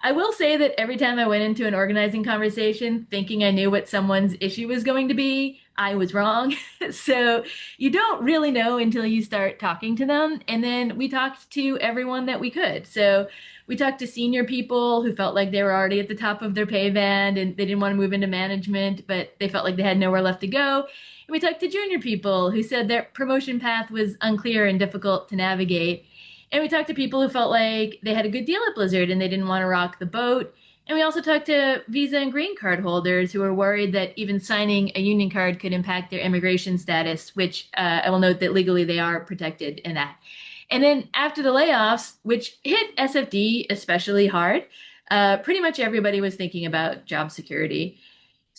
I will say that every time I went into an organizing conversation thinking I knew what someone's issue was going to be, I was wrong. So you don't really know until you start talking to them. And then we talked to everyone that we could. So we talked to senior people who felt like they were already at the top of their pay band and they didn't want to move into management, but they felt like they had nowhere left to go. And we talked to junior people who said their promotion path was unclear and difficult to navigate. And we talked to people who felt like they had a good deal at Blizzard and they didn't want to rock the boat. And we also talked to Visa and green card holders who were worried that even signing a union card could impact their immigration status, which I will note that legally they are protected in that. And then after the layoffs, which hit SFD especially hard, pretty much everybody was thinking about job security.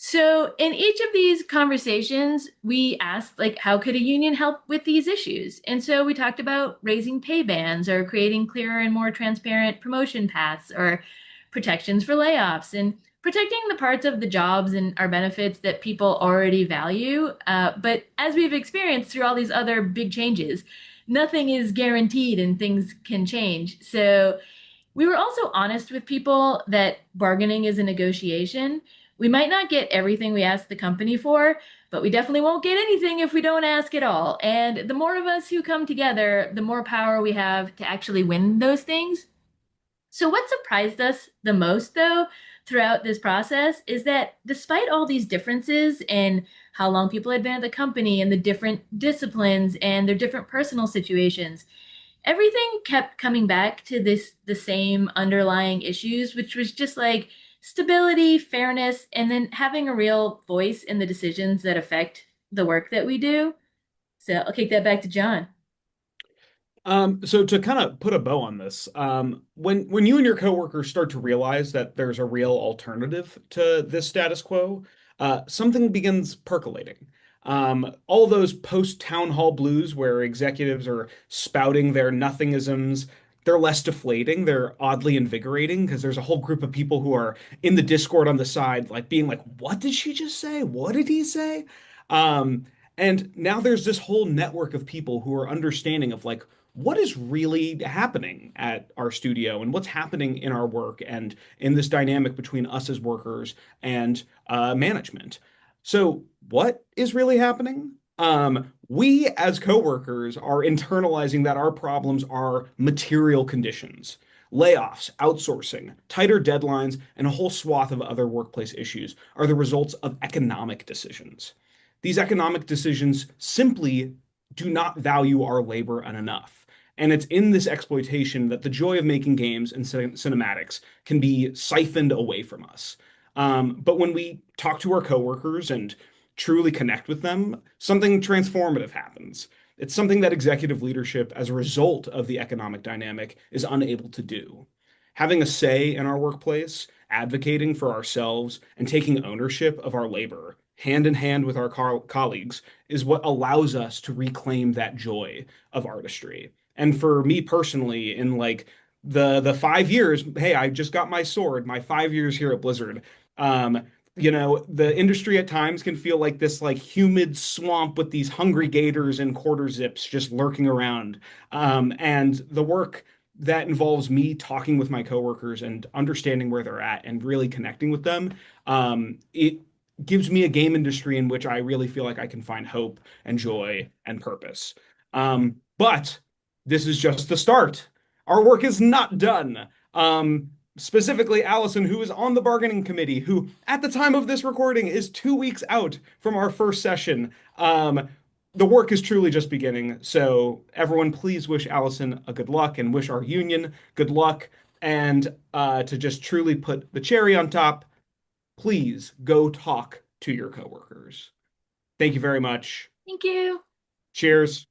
So in each of these conversations, we asked, how could a union help with these issues? And so we talked about raising pay bands or creating clearer and more transparent promotion paths or protections for layoffs and protecting the parts of the jobs and our benefits that people already value. But as we've experienced through all these other big changes, nothing is guaranteed and things can change. So we were also honest with people that bargaining is a negotiation. We might not get everything we ask the company for, but we definitely won't get anything if we don't ask at all. And the more of us who come together, the more power we have to actually win those things. So what surprised us the most, though, throughout this process is that despite all these differences in how long people had been at the company and the different disciplines and their different personal situations, everything kept coming back to the same underlying issues, which was just like stability, fairness, and then having a real voice in the decisions that affect the work that we do. So I'll kick that back to John. So to kind of put a bow on this, when you and your coworkers start to realize that there's a real alternative to this status quo, something begins percolating. All those post-town hall blues where executives are spouting their nothingisms, they're less deflating. They're oddly invigorating because there's a whole group of people who are in the Discord on the side, like being like, "What did she just say? What did he say?" And now there's this whole network of people who are understanding of like what is really happening at our studio and what's happening in our work and in this dynamic between us as workers and management. So what is really happening? We as coworkers are internalizing that our problems are material conditions. Layoffs, outsourcing, tighter deadlines, and a whole swath of other workplace issues are the results of economic decisions. These economic decisions simply do not value our labor enough. And it's in this exploitation that the joy of making games and cinematics can be siphoned away from us. But when we talk to our coworkers and truly connect with them, something transformative happens. It's something that executive leadership, as a result of the economic dynamic, is unable to do. Having a say in our workplace, advocating for ourselves, and taking ownership of our labor, hand in hand with our colleagues, is what allows us to reclaim that joy of artistry. And for me personally, in like the 5 years, hey, I just got my sword, my 5 years here at Blizzard. The industry at times can feel like this like humid swamp with these hungry gators and quarter zips just lurking around. And the work that involves me talking with my coworkers and understanding where they're at and really connecting with them, it gives me a game industry in which I really feel like I can find hope and joy and purpose. But this is just the start. Our work is not done. Specifically, Allison, who is on the bargaining committee, who at the time of this recording is 2 weeks out from our first session. The work is truly just beginning. So everyone, please wish Allison a good luck and wish our union good luck. And to just truly put the cherry on top, please go talk to your coworkers. Thank you very much. Thank you. Cheers.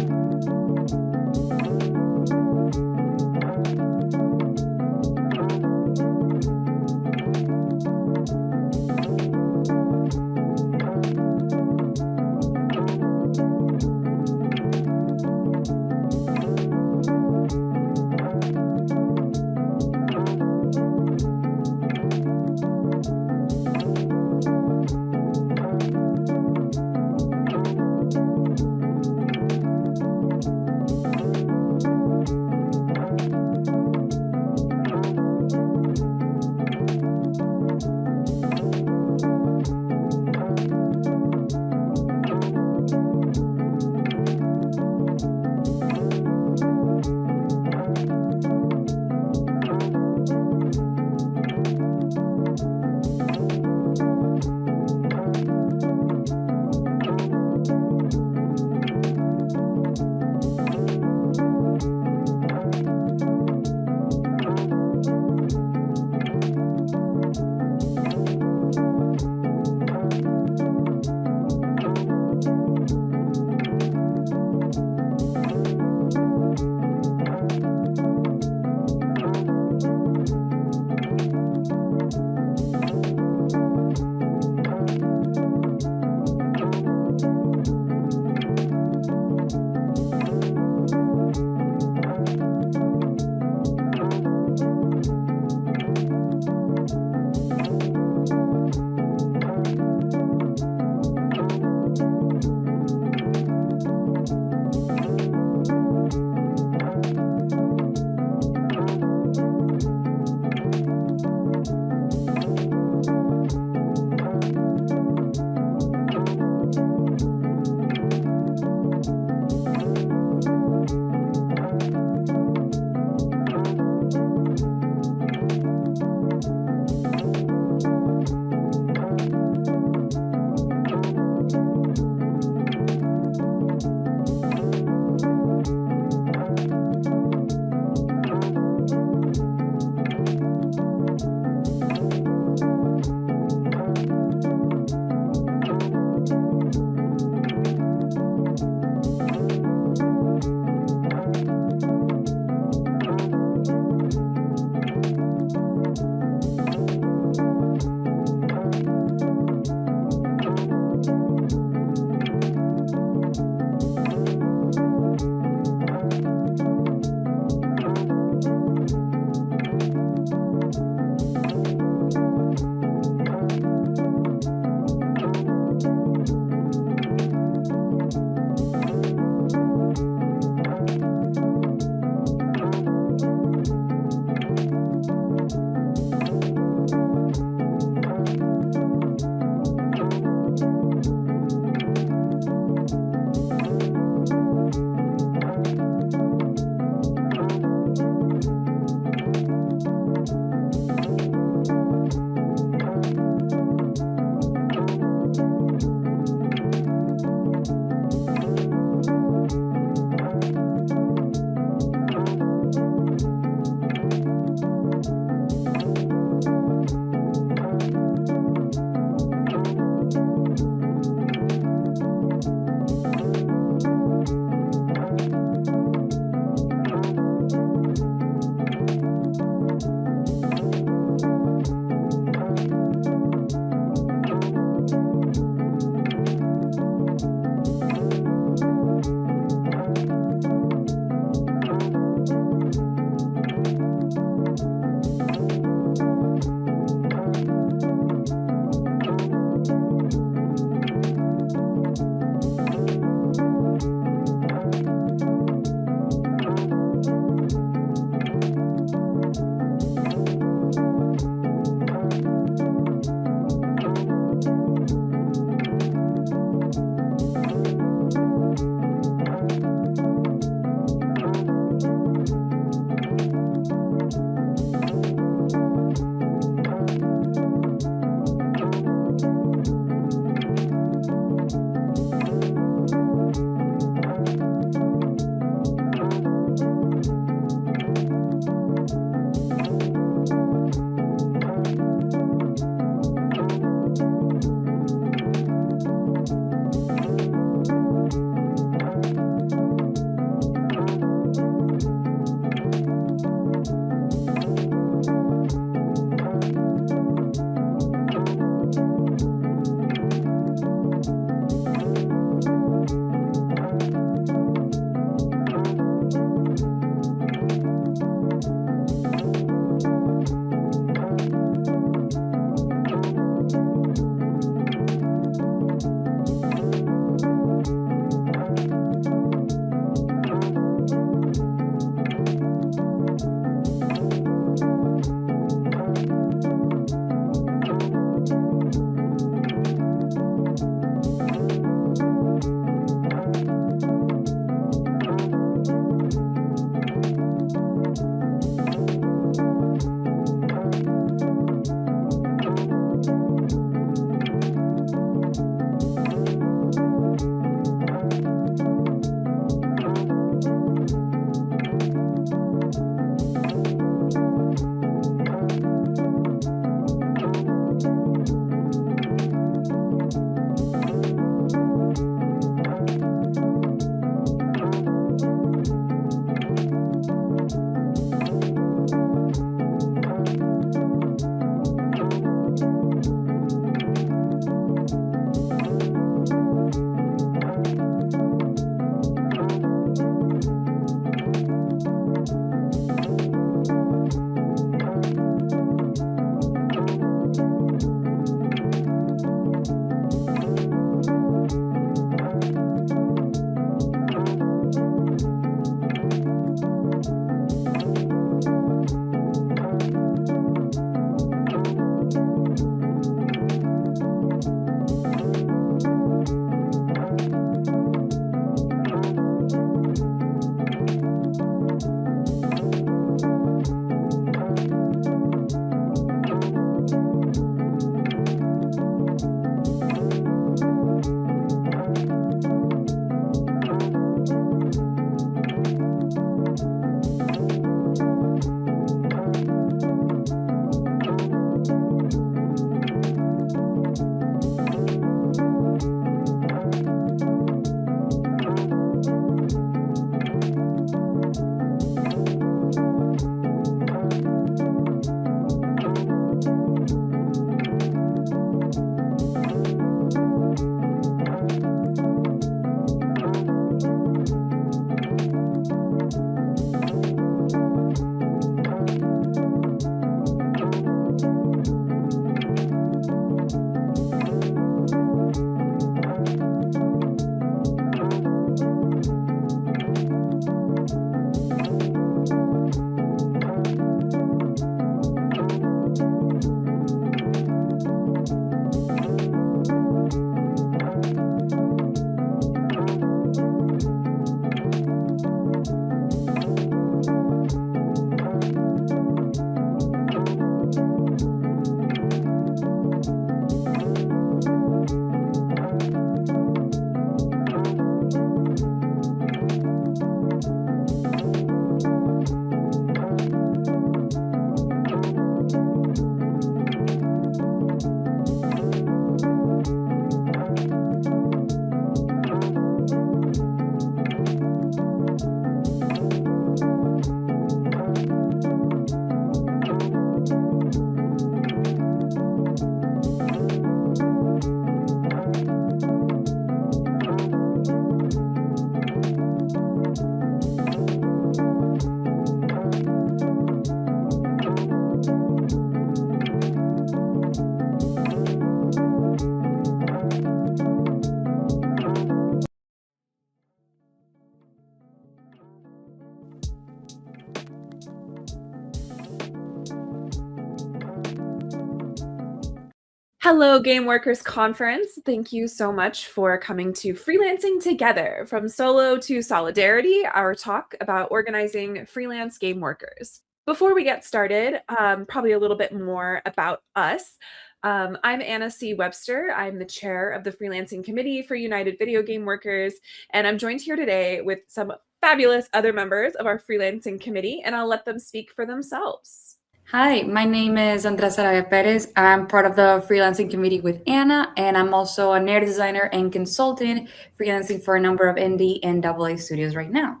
Hello, Game Workers Conference. Thank you so much for coming to Freelancing Together, From Solo to Solidarity, our talk about organizing freelance game workers. Before we get started, probably a little bit more about us. I'm Anna C. Webster. I'm the chair of the Freelancing Committee for United Video Game Workers, and I'm joined here today with some fabulous other members of our Freelancing Committee, and I'll let them speak for themselves. Hi, my name is Andres Araya Perez. I'm part of the freelancing committee with Anna, and I'm also a narrative designer and consultant freelancing for a number of indie and AA studios right now.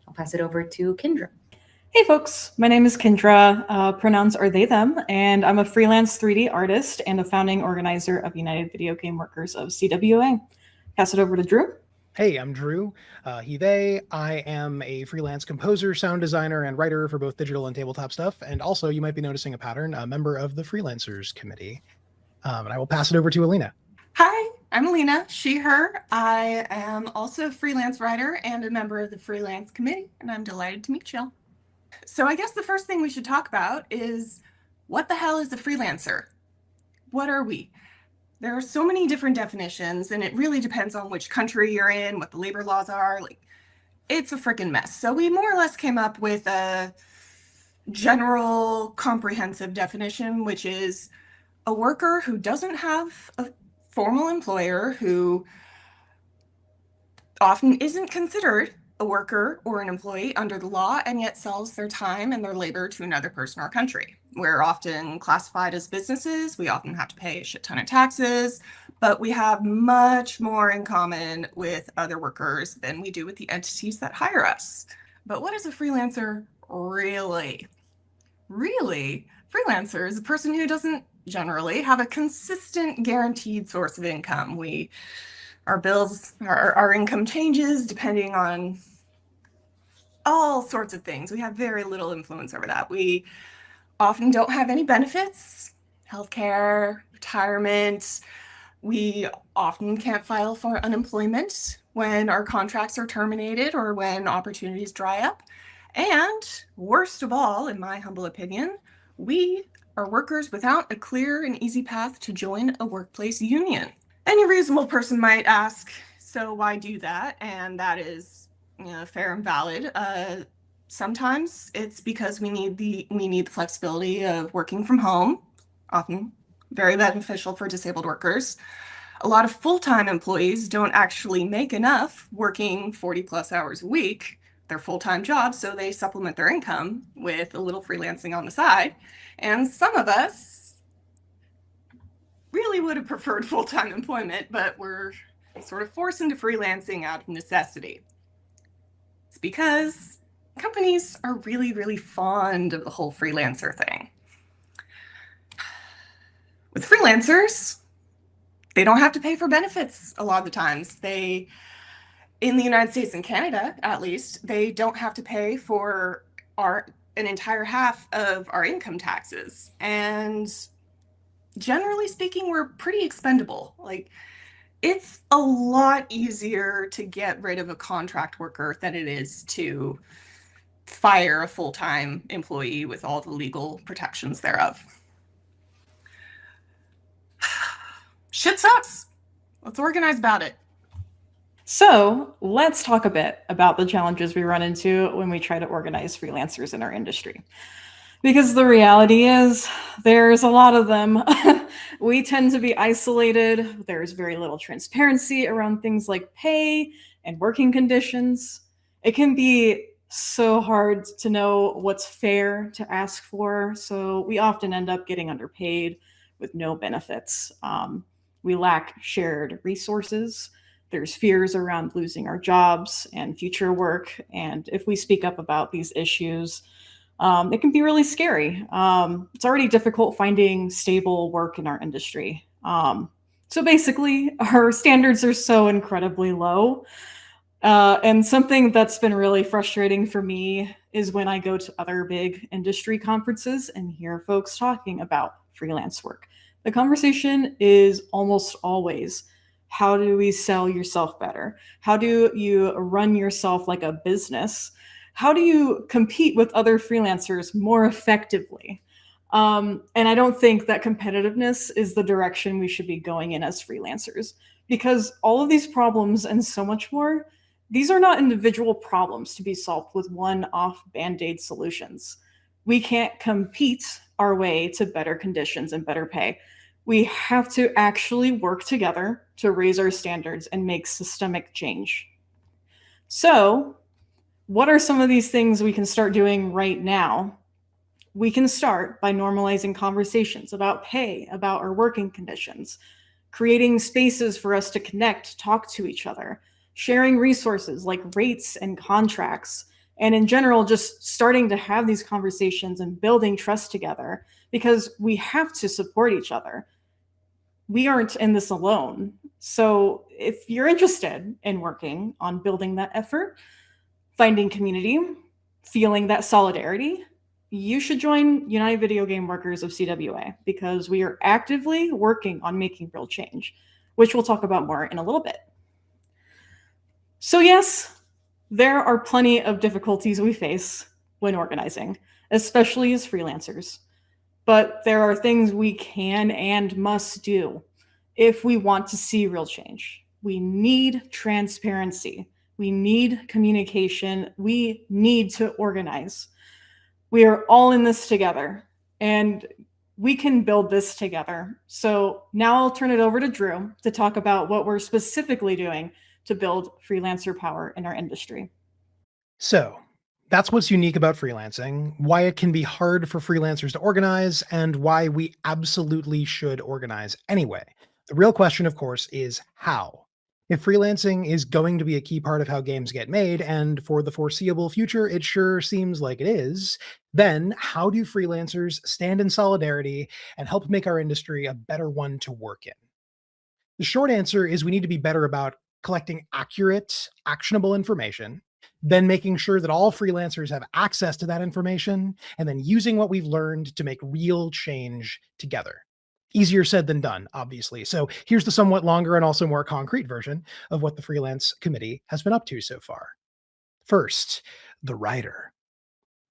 I'll pass it over to Kendra. Hey folks, my name is Kendra. Pronouns are they, them, and I'm a freelance 3D artist and a founding organizer of United Video Game Workers of CWA. Pass it over to Drew. Hey, I'm Drew, he, they. I am a freelance composer, sound designer, and writer for both digital and tabletop stuff. And also, you might be noticing a pattern, a member of the Freelancers Committee. And I will pass it over to Alina. Hi, I'm Alina, she, her. I am also a freelance writer and a member of the Freelance Committee, and I'm delighted to meet you. So I guess the first thing we should talk about is, what the hell is a freelancer? What are we? There are so many different definitions, and it really depends on which country you're in, what the labor laws are. Like, it's a freaking mess. So we more or less came up with a general comprehensive definition, which is a worker who doesn't have a formal employer, who often isn't considered a worker or an employee under the law, and yet sells their time and their labor to another person or country. We're often classified as businesses. We often have to pay a shit ton of taxes, but we have much more in common with other workers than we do with the entities that hire us. But what is a freelancer really? Really, freelancer is a person who doesn't generally have a consistent, guaranteed source of income. Our bills, our income changes depending on all sorts of things. We have very little influence over that. We often don't have any benefits, healthcare, retirement. We often can't file for unemployment when our contracts are terminated or when opportunities dry up. And worst of all, in my humble opinion, we are workers without a clear and easy path to join a workplace union. Any reasonable person might ask, so why do that? And that is, fair and valid. Sometimes it's because we need the flexibility of working from home, often very beneficial for disabled workers. A lot of full-time employees don't actually make enough working 40+ hours a week, their full-time jobs, so they supplement their income with a little freelancing on the side. And some of us really would have preferred full-time employment, but we're sort of forced into freelancing out of necessity. It's because companies are really, really fond of the whole freelancer thing. With freelancers, they don't have to pay for benefits a lot of the times. In the United States and Canada, at least, they don't have to pay for an entire half of our income taxes. And generally speaking, we're pretty expendable. Like, it's a lot easier to get rid of a contract worker than it is to fire a full-time employee with all the legal protections thereof. Shit sucks. Let's organize about it. So let's talk a bit about the challenges we run into when we try to organize freelancers in our industry. Because the reality is, there's a lot of them. We tend to be isolated. There's very little transparency around things like pay and working conditions. It can be so hard to know what's fair to ask for. So we often end up getting underpaid with no benefits. We lack shared resources. There's fears around losing our jobs and future work. And if we speak up about these issues, it can be really scary. It's already difficult finding stable work in our industry. So basically, our standards are so incredibly low. And something that's been really frustrating for me is when I go to other big industry conferences and hear folks talking about freelance work. The conversation is almost always, how do we sell yourself better? How do you run yourself like a business? How do you compete with other freelancers more effectively? And I don't think that competitiveness is the direction we should be going in as freelancers, because all of these problems and so much more, these are not individual problems to be solved with one-off Band-Aid solutions. We can't compete our way to better conditions and better pay. We have to actually work together to raise our standards and make systemic change. So, what are some of these things we can start doing right now? We can start by normalizing conversations about pay, about our working conditions, creating spaces for us to connect, talk to each other, sharing resources like rates and contracts, and in general, just starting to have these conversations and building trust together, because we have to support each other. We aren't in this alone. So if you're interested in working on building that effort, finding community, feeling that solidarity, you should join United Video Game Workers of CWA, because we are actively working on making real change, which we'll talk about more in a little bit. So yes, there are plenty of difficulties we face when organizing, especially as freelancers. But there are things we can and must do if we want to see real change. We need transparency. We need communication. We need to organize. We are all in this together, and we can build this together. So now I'll turn it over to Drew to talk about what we're specifically doing to build freelancer power in our industry. So that's what's unique about freelancing, why it can be hard for freelancers to organize, and why we absolutely should organize anyway. The real question, of course, is how. If freelancing is going to be a key part of how games get made, and for the foreseeable future, it sure seems like it is, then how do freelancers stand in solidarity and help make our industry a better one to work in? The short answer is we need to be better about collecting accurate, actionable information, then making sure that all freelancers have access to that information, and then using what we've learned to make real change together. Easier said than done, obviously. So here's the somewhat longer and also more concrete version of what the Freelance Committee has been up to so far. First, the rider.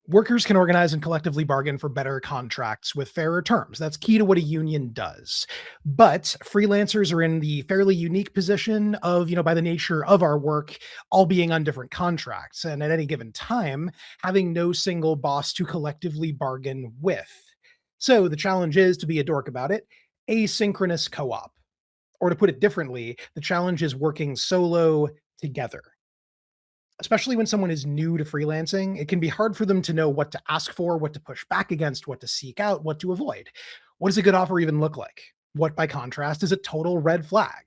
Workers can organize and collectively bargain for better contracts with fairer terms. That's key to what a union does. But freelancers are in the fairly unique position of, by the nature of our work, all being on different contracts, and at any given time, having no single boss to collectively bargain with. So the challenge is, to be a dork about it, asynchronous co-op. Or to put it differently, the challenge is working solo together. Especially when someone is new to freelancing, it can be hard for them to know what to ask for, what to push back against, what to seek out, what to avoid. What does a good offer even look like? What, by contrast, is a total red flag?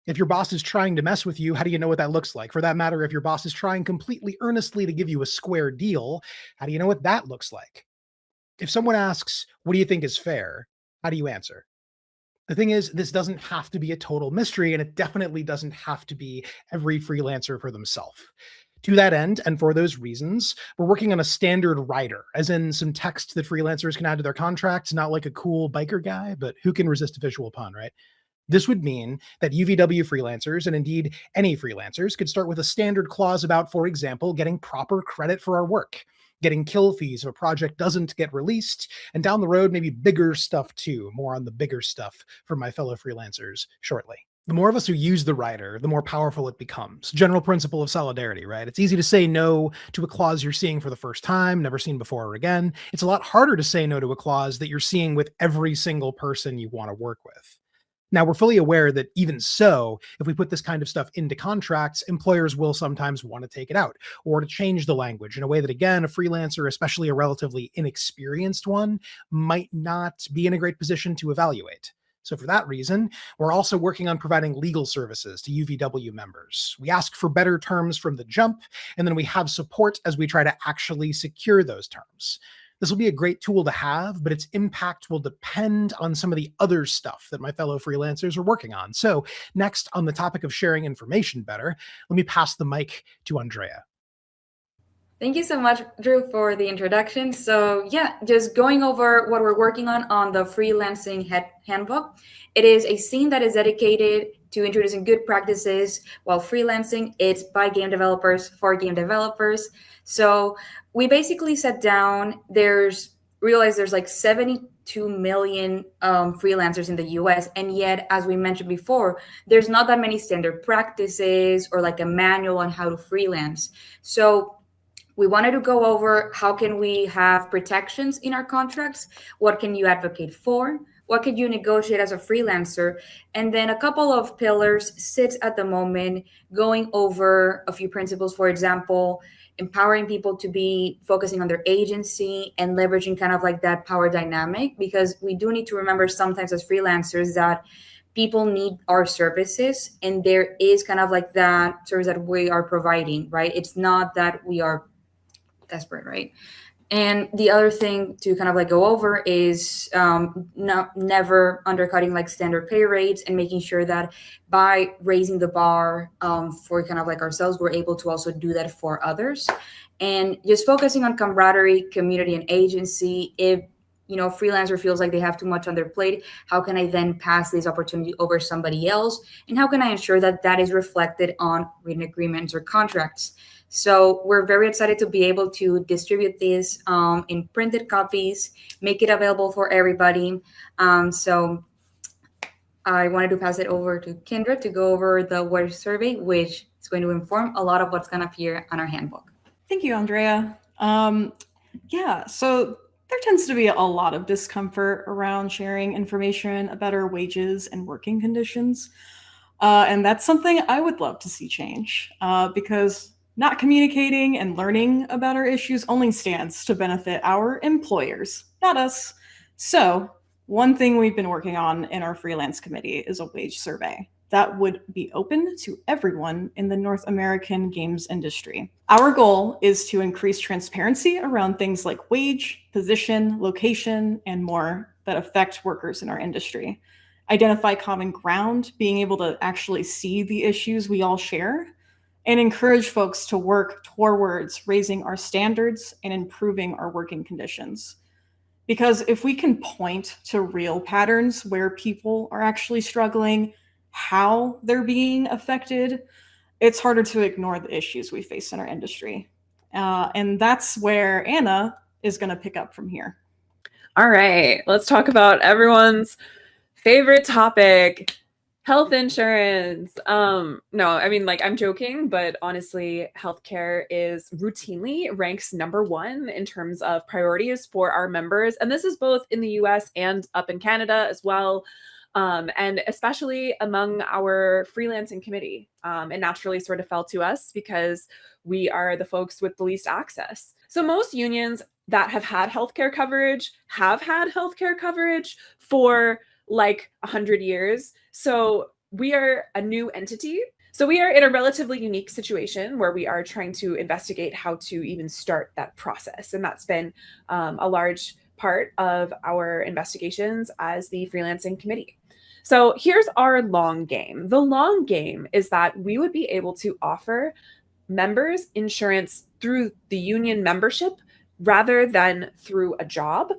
If your boss is trying to mess with you, how do you know what that looks like? For that matter, if your boss is trying completely earnestly to give you a square deal, how do you know what that looks like? If someone asks, what do you think is fair? How do you answer? The thing is, this doesn't have to be a total mystery, and it definitely doesn't have to be every freelancer for themselves. To that end, and for those reasons, we're working on a standard rider, as in some text that freelancers can add to their contracts, not like a cool biker guy, but who can resist a visual pun, right? This would mean that UVW freelancers, and indeed any freelancers, could start with a standard clause about, for example, getting proper credit for our work, getting kill fees if a project doesn't get released, and down the road, maybe bigger stuff too. More on the bigger stuff from my fellow freelancers shortly. The more of us who use the rider, the more powerful it becomes. General principle of solidarity, right? It's easy to say no to a clause you're seeing for the first time, never seen before or again. It's a lot harder to say no to a clause that you're seeing with every single person you want to work with. Now, we're fully aware that even so, if we put this kind of stuff into contracts, employers will sometimes want to take it out or to change the language in a way that, again, a freelancer, especially a relatively inexperienced one, might not be in a great position to evaluate. So for that reason, we're also working on providing legal services to UVW members. We ask for better terms from the jump, and then we have support as we try to actually secure those terms. This will be a great tool to have, but its impact will depend on some of the other stuff that my fellow freelancers are working on. So next, on the topic of sharing information better, let me pass the mic to Andrea. Thank you so much, Drew, for the introduction. So yeah, just going over what we're working on the Freelancing Handbook. It is a scene that is dedicated to introducing good practices while freelancing. It's by game developers for game developers. So we basically set down, there's realize there's like 72 million freelancers in the US. And yet, as we mentioned before, there's not that many standard practices or like a manual on how to freelance. So we wanted to go over how can we have protections in our contracts? What can you advocate for? What can you negotiate as a freelancer? And then a couple of pillars sits at the moment going over a few principles, for example, empowering people to be focusing on their agency and leveraging kind of like that power dynamic, because we do need to remember sometimes as freelancers that people need our services, and there is kind of like that service that we are providing, right? It's not that we are desperate, right? And the other thing to kind of like go over is never undercutting like standard pay rates, and making sure that by raising the bar for kind of like ourselves, we're able to also do that for others. And just focusing on camaraderie, community, and agency. If freelancer feels like they have too much on their plate, how can I then pass this opportunity over somebody else? And how can I ensure that that is reflected on written agreements or contracts? So we're very excited to be able to distribute this in printed copies, make it available for everybody. So I wanted to pass it over to Kendra to go over the word survey, which is going to inform a lot of what's going to appear on our handbook. Thank you, Andrea. Yeah, so there tends to be a lot of discomfort around sharing information about our wages and working conditions. And that's something I would love to see change, because not communicating and learning about our issues only stands to benefit our employers, not us. So one thing we've been working on in our freelance committee is a wage survey that would be open to everyone in the North American games industry. Our goal is to increase transparency around things like wage, position, location, and more that affect workers in our industry. Identify common ground, being able to actually see the issues we all share, and encourage folks to work towards raising our standards and improving our working conditions. Because if we can point to real patterns where people are actually struggling, how they're being affected, it's harder to ignore the issues we face in our industry. And that's where Anna is going to pick up from here. All right, let's talk about everyone's favorite topic, health insurance. No, I mean, like, I'm joking, but honestly, healthcare is routinely ranks #1 in terms of priorities for our members. And this is both in the US and up in Canada as well. And especially among our freelancing committee. It naturally sort of fell to us because we are the folks with the least access. So most unions that have had healthcare coverage have had healthcare coverage for like 100 years. So we are a new entity. So we are in a relatively unique situation where we are trying to investigate how to even start that process. And that's been a large part of our investigations as the freelancing committee. So here's our long game. The long game is that we would be able to offer members insurance through the union membership rather than through a job.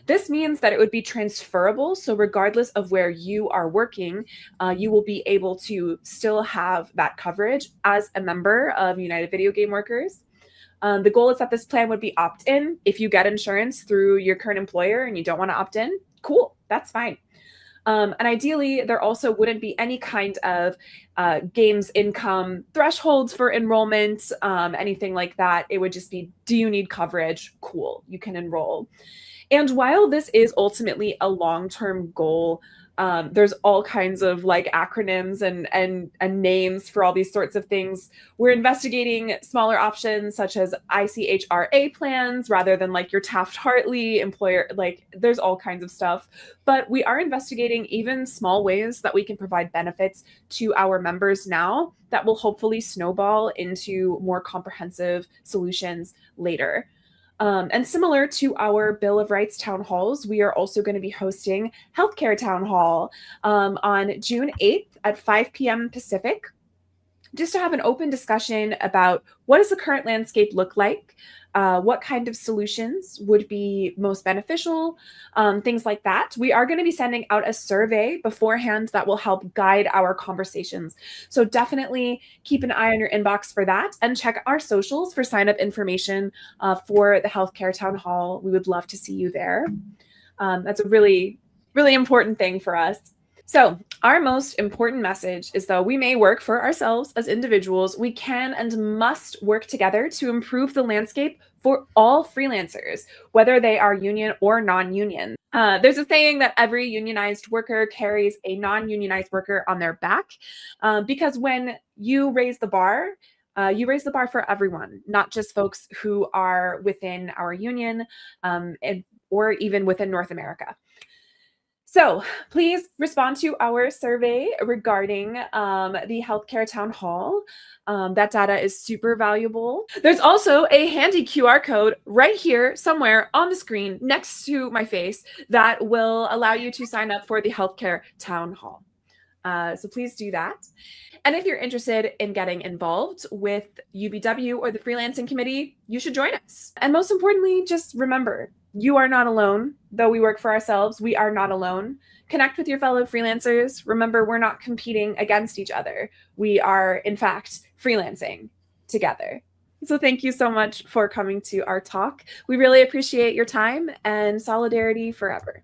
This means that it would be transferable. So regardless of where you are working, you will be able to still have that coverage as a member of United Video Game Workers. The goal is that this plan would be opt-in. If you get insurance through your current employer and you don't want to opt in, cool, that's fine. And ideally, there also wouldn't be any kind of games income thresholds for enrollment, anything like that. It would just be, do you need coverage? Cool, you can enroll. And while this is ultimately a long-term goal, there's all kinds of like acronyms and names for all these sorts of things. We're investigating smaller options such as ICHRA plans rather than like your Taft-Hartley employer, like there's all kinds of stuff. But we are investigating even small ways that we can provide benefits to our members now that will hopefully snowball into more comprehensive solutions later. And similar to our Bill of Rights town halls, we are also going to be hosting Healthcare Town Hall on June 8th at 5 p.m. Pacific. just to have an open discussion about what does the current landscape look like, what kind of solutions would be most beneficial, things like that. We are going to be sending out a survey beforehand that will help guide our conversations. So definitely keep an eye on your inbox for that, and check our socials for sign-up information for the Healthcare Town Hall. We would love to see you there. That's a really, really important thing for us. So our most important message is, though we may work for ourselves as individuals, we can and must work together to improve the landscape for all freelancers, whether they are union or non-union. There's a saying that every unionized worker carries a non-unionized worker on their back, because when you raise the bar for everyone, not just folks who are within our union or even within North America. So please respond to our survey regarding the Healthcare Town Hall. That data is super valuable. There's also a handy QR code right here somewhere on the screen next to my face that will allow you to sign up for the Healthcare Town Hall. So please do that. And if you're interested in getting involved with UVW or the Freelancing Committee, you should join us. And most importantly, just remember, you are not alone. Though we work for ourselves, we are not alone. Connect with your fellow freelancers. Remember, we're not competing against each other. We are, in fact, freelancing together. So thank you so much for coming to our talk. We really appreciate your time, and solidarity forever.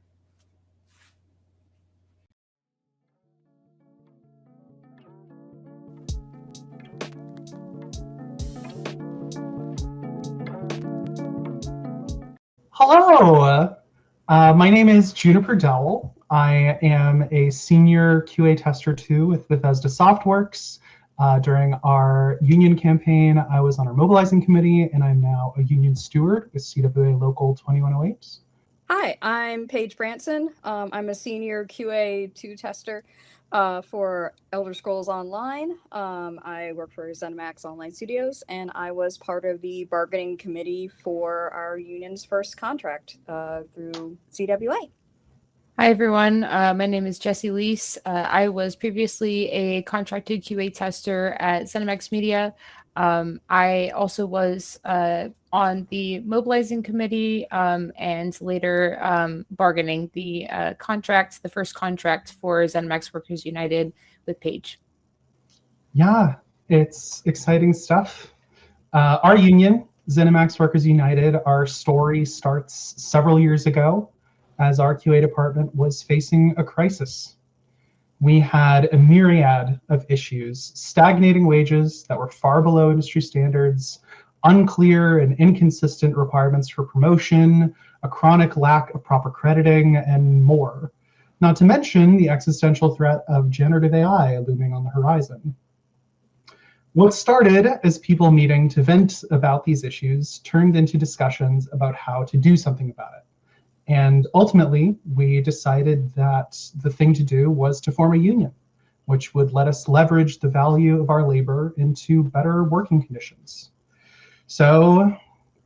Hello, my name is Juniper Dowell. I am a senior QA tester 2 with Bethesda Softworks. During our union campaign, I was on our mobilizing committee, and I'm now a union steward with CWA Local 2108. Hi, I'm Paige Branson. I'm a senior QA 2 tester for Elder Scrolls Online. I work for Zenimax Online Studios, and I was part of the bargaining committee for our union's first contract through CWA. Hi, everyone. My name is Jessie Leese. I was previously a contracted QA tester at Zenimax Media. I also was on the mobilizing committee and later bargaining the the first contract for Zenimax Workers United with Paige. Yeah, it's exciting stuff. Our union, Zenimax Workers United, our story starts several years ago as our QA department was facing a crisis. We had a myriad of issues: stagnating wages that were far below industry standards, unclear and inconsistent requirements for promotion, a chronic lack of proper crediting, and more. Not to mention the existential threat of generative AI looming on the horizon. What started as people meeting to vent about these issues turned into discussions about how to do something about it. And ultimately, we decided that the thing to do was to form a union, which would let us leverage the value of our labor into better working conditions. So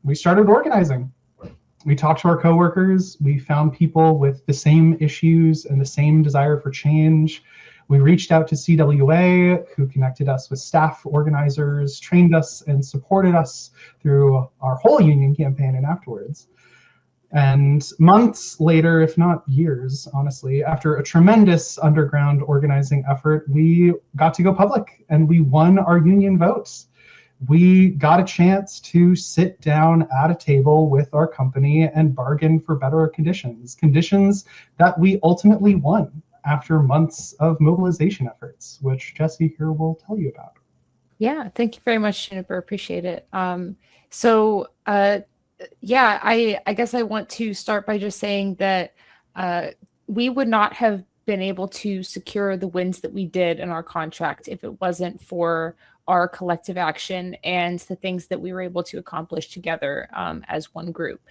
we started organizing. We talked to our coworkers. We found people with the same issues and the same desire for change. We reached out to CWA, who connected us with staff organizers, trained us, and supported us through our whole union campaign and afterwards. And months later, if not years, honestly, after a tremendous underground organizing effort, we got to go public and we won our union votes. We got a chance to sit down at a table with our company and bargain for better conditions that we ultimately won after months of mobilization efforts, which Jessie here will tell you about. Yeah, thank you very much, Juniper. Appreciate it. Yeah, I guess I want to start by just saying that we would not have been able to secure the wins that we did in our contract if it wasn't for our collective action and the things that we were able to accomplish together as one group.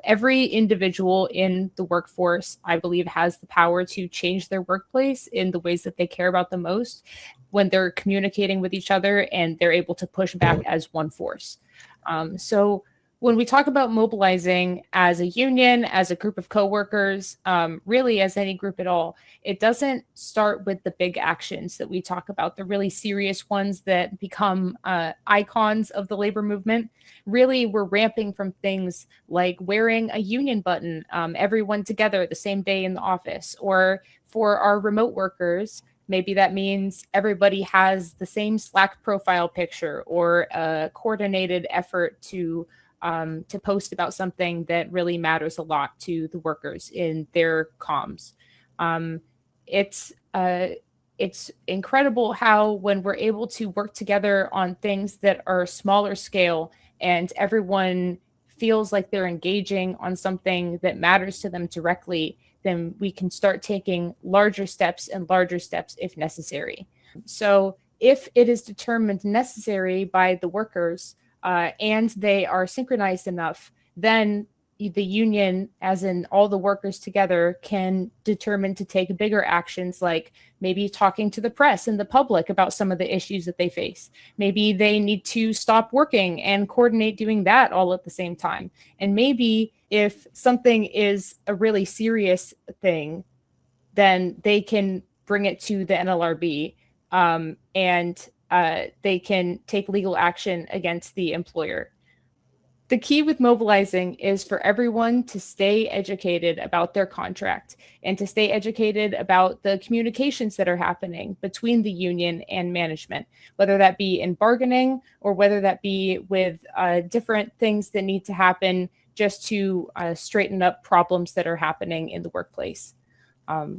Every individual in the workforce, I believe, has the power to change their workplace in the ways that they care about the most when they're communicating with each other and they're able to push back as one force. So when we talk about mobilizing as a union, as a group of coworkers, really as any group at all, it doesn't start with the big actions that we talk about, the really serious ones that become icons of the labor movement. Really, we're ramping from things like wearing a union button, everyone together the same day in the office, or for our remote workers, maybe that means everybody has the same Slack profile picture or a coordinated effort to post about something that really matters a lot to the workers in their comms. It's incredible how when we're able to work together on things that are smaller scale and everyone feels like they're engaging on something that matters to them directly, then we can start taking larger steps and larger steps if necessary. So if it is determined necessary by the workers, and they are synchronized enough, then the union, as in all the workers together, can determine to take bigger actions, like maybe talking to the press and the public about some of the issues that they face. Maybe they need to stop working and coordinate doing that all at the same time. And maybe if something is a really serious thing, then they can bring it to the NLRB, and they can take legal action against the employer. The key with mobilizing is for everyone to stay educated about their contract and to stay educated about the communications that are happening between the union and management, whether that be in bargaining or whether that be with different things that need to happen just to straighten up problems that are happening in the workplace.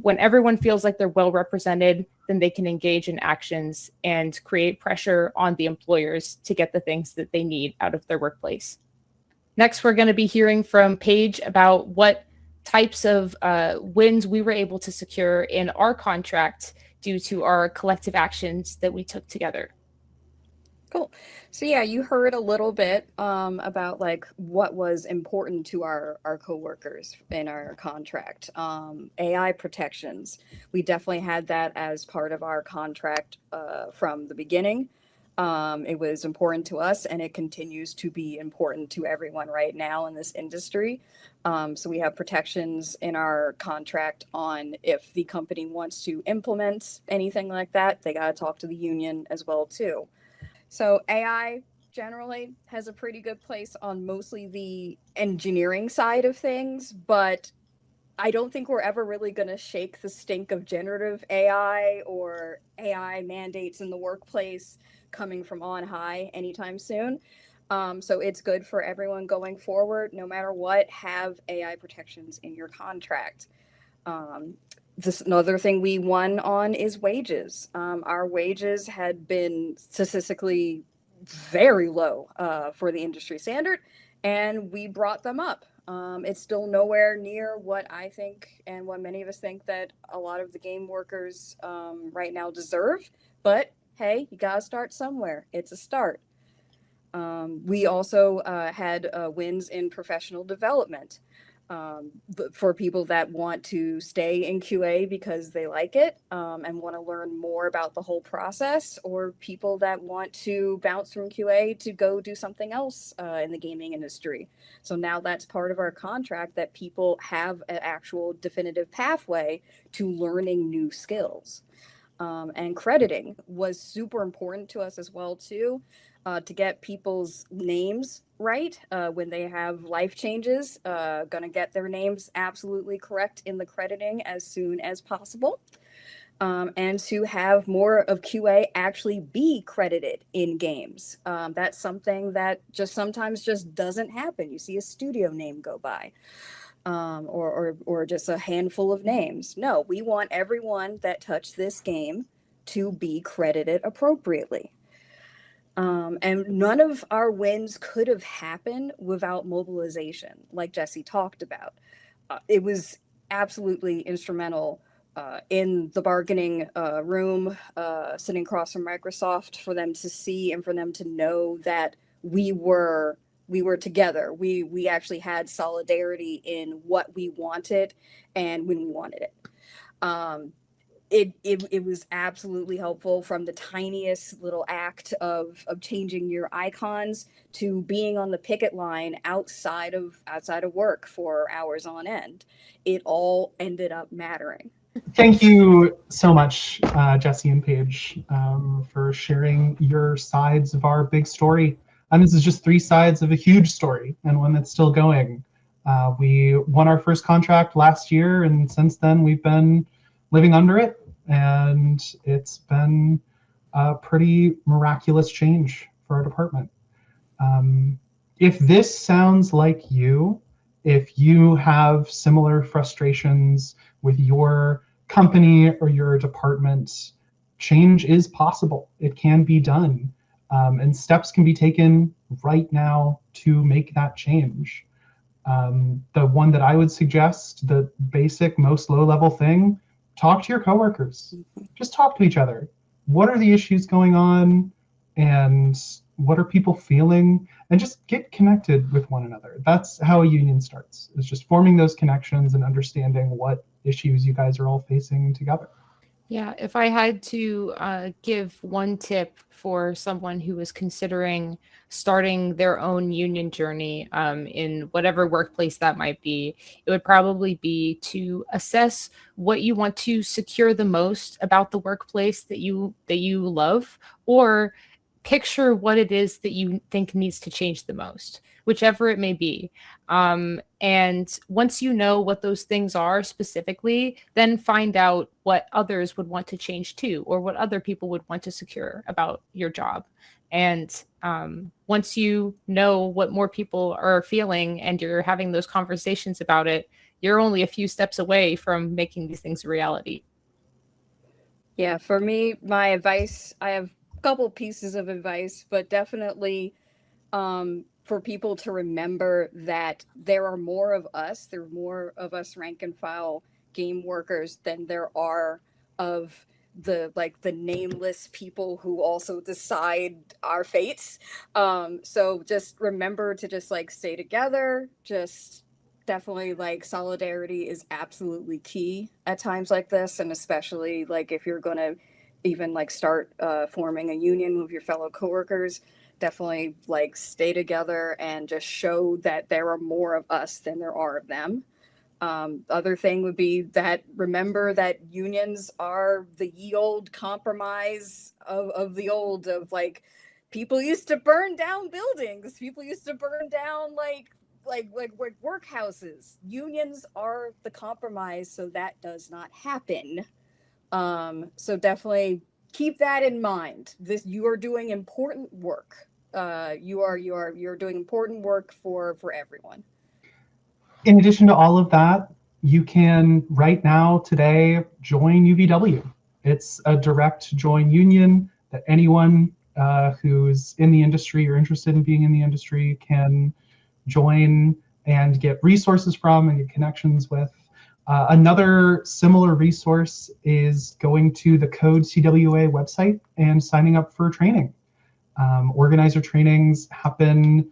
When everyone feels like they're well represented, then they can engage in actions and create pressure on the employers to get the things that they need out of their workplace. Next, we're going to be hearing from Paige about what types of wins we were able to secure in our contract due to our collective actions that we took together. Cool. So yeah, you heard a little bit about like what was important to our coworkers in our contract. AI protections. We definitely had that as part of our contract from the beginning. It was important to us, and it continues to be important to everyone right now in this industry. So we have protections in our contract on if the company wants to implement anything like that, they got to talk to the union as well too. So AI generally has a pretty good place on mostly the engineering side of things, but I don't think we're ever really going to shake the stink of generative AI or AI mandates in the workplace coming from on high anytime soon. So it's good for everyone going forward, no matter what, have AI protections in your contract. Another thing we won on is wages. Our wages had been statistically very low for the industry standard, and we brought them up. It's still nowhere near what I think and what many of us think that a lot of the game workers right now deserve. But hey, you gotta start somewhere. It's a start. We also had wins in professional development for people that want to stay in QA because they like it and want to learn more about the whole process, or people that want to bounce from QA to go do something else in the gaming industry. So now that's part of our contract, that people have an actual definitive pathway to learning new skills. And crediting was super important to us as well too, to get people's names right when they have life changes. Gonna get their names absolutely correct in the crediting as soon as possible, and to have more of QA actually be credited in games. That's something that just sometimes just doesn't happen. You see a studio name go by. Or just a handful of names. No, we want everyone that touched this game to be credited appropriately. And none of our wins could have happened without mobilization, like Jesse talked about. It was absolutely instrumental in the bargaining room, sitting across from Microsoft, for them to see and for them to know that we were together. We actually had solidarity in what we wanted and when we wanted it. it was absolutely helpful, from the tiniest little act of changing your icons to being on the picket line outside of work for hours on end. It all ended up mattering. Thank you so much, Jesse and Paige, for sharing your sides of our big story. And this is just 3 sides of a huge story, and one that's still going. We won our first contract last year, and since then we've been living under it, and it's been a pretty miraculous change for our department. If this sounds like you, if you have similar frustrations with your company or your department, change is possible. It can be done, and steps can be taken right now to make that change. The one that I would suggest, the basic, most low-level thing, talk to your coworkers. Just talk to each other. What are the issues going on, and what are people feeling? And just get connected with one another. That's how a union starts, is just forming those connections and understanding what issues you guys are all facing together. Yeah, if I had to give one tip for someone who is considering starting their own union journey in whatever workplace that might be, it would probably be to assess what you want to secure the most about the workplace that you love, or picture what it is that you think needs to change the most, whichever it may be. And once you know what those things are specifically, then find out what others would want to change too, or what other people would want to secure about your job. And once you know what more people are feeling and you're having those conversations about it, you're only a few steps away from making these things a reality. Yeah, for me, my advice, I have a couple pieces of advice, but definitely for people to remember that there are more of us, there are more of us rank and file game workers than there are of the nameless people who also decide our fates. So just remember to just stay together. Just definitely solidarity is absolutely key at times like this, and especially if you're going to even start forming a union with your fellow coworkers. Definitely stay together and just show that there are more of us than there are of them. Other thing would be that remember that unions are the ye old compromise of the old, of people used to burn down buildings, people used to burn down workhouses. Unions are the compromise so that does not happen. So definitely keep that in mind. You are doing important work. You're doing important work for everyone. In addition to all of that, you can right now, today, join UVW. It's a direct join union that anyone who's in the industry or interested in being in the industry can join and get resources from and get connections with. Another similar resource is going to the Code CWA website and signing up for training. Organizer trainings happen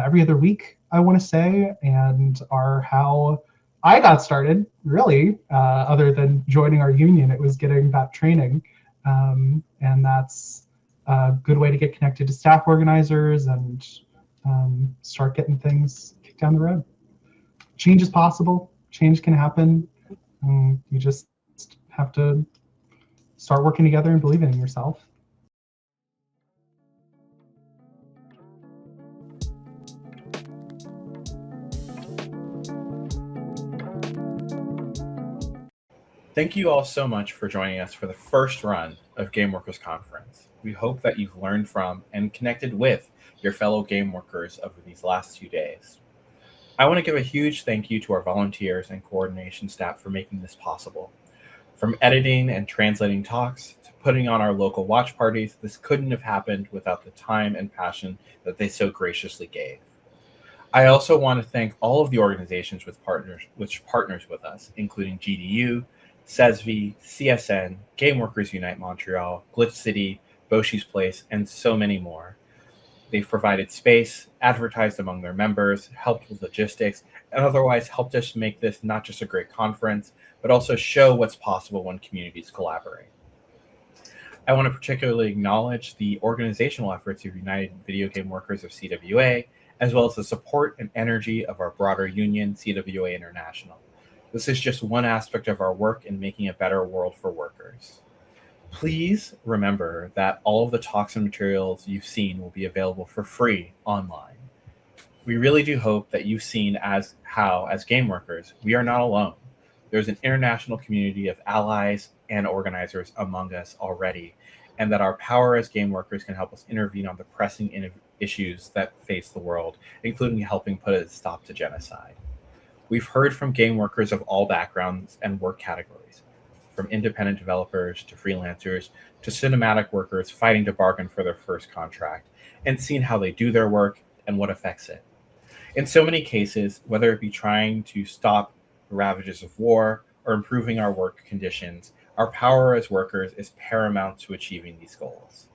every other week, I want to say, and are how I got started, really. Other than joining our union, it was getting that training. And that's a good way to get connected to staff organizers and start getting things kicked down the road. Change is possible. Change can happen. You just have to start working together and believing in yourself. Thank you all so much for joining us for the first run of Game Workers Conference. We hope that you've learned from and connected with your fellow game workers over these last 2 days. I want to give a huge thank you to our volunteers and coordination staff for making this possible. From editing and translating talks to putting on our local watch parties, this couldn't have happened without the time and passion that they so graciously gave. I also want to thank all of the organizations which partners with us, including GDU, CESV, CSN, Game Workers Unite Montreal, Glitch City, Boshi's Place, and so many more. They've provided space, advertised among their members, helped with logistics, and otherwise helped us make this not just a great conference, but also show what's possible when communities collaborate. I want to particularly acknowledge the organizational efforts of United Video Game Workers of CWA, as well as the support and energy of our broader union, CWA International. This is just one aspect of our work in making a better world for workers. Please remember that all of the talks and materials you've seen will be available for free online. We really do hope that you've seen how, as game workers, we are not alone. There's an international community of allies and organizers among us already, and that our power as game workers can help us intervene on the pressing issues that face the world, including helping put a stop to genocide. We've heard from game workers of all backgrounds and work categories, from independent developers to freelancers to cinematic workers fighting to bargain for their first contract, and seen how they do their work and what affects it. In so many cases, whether it be trying to stop the ravages of war or improving our work conditions, our power as workers is paramount to achieving these goals.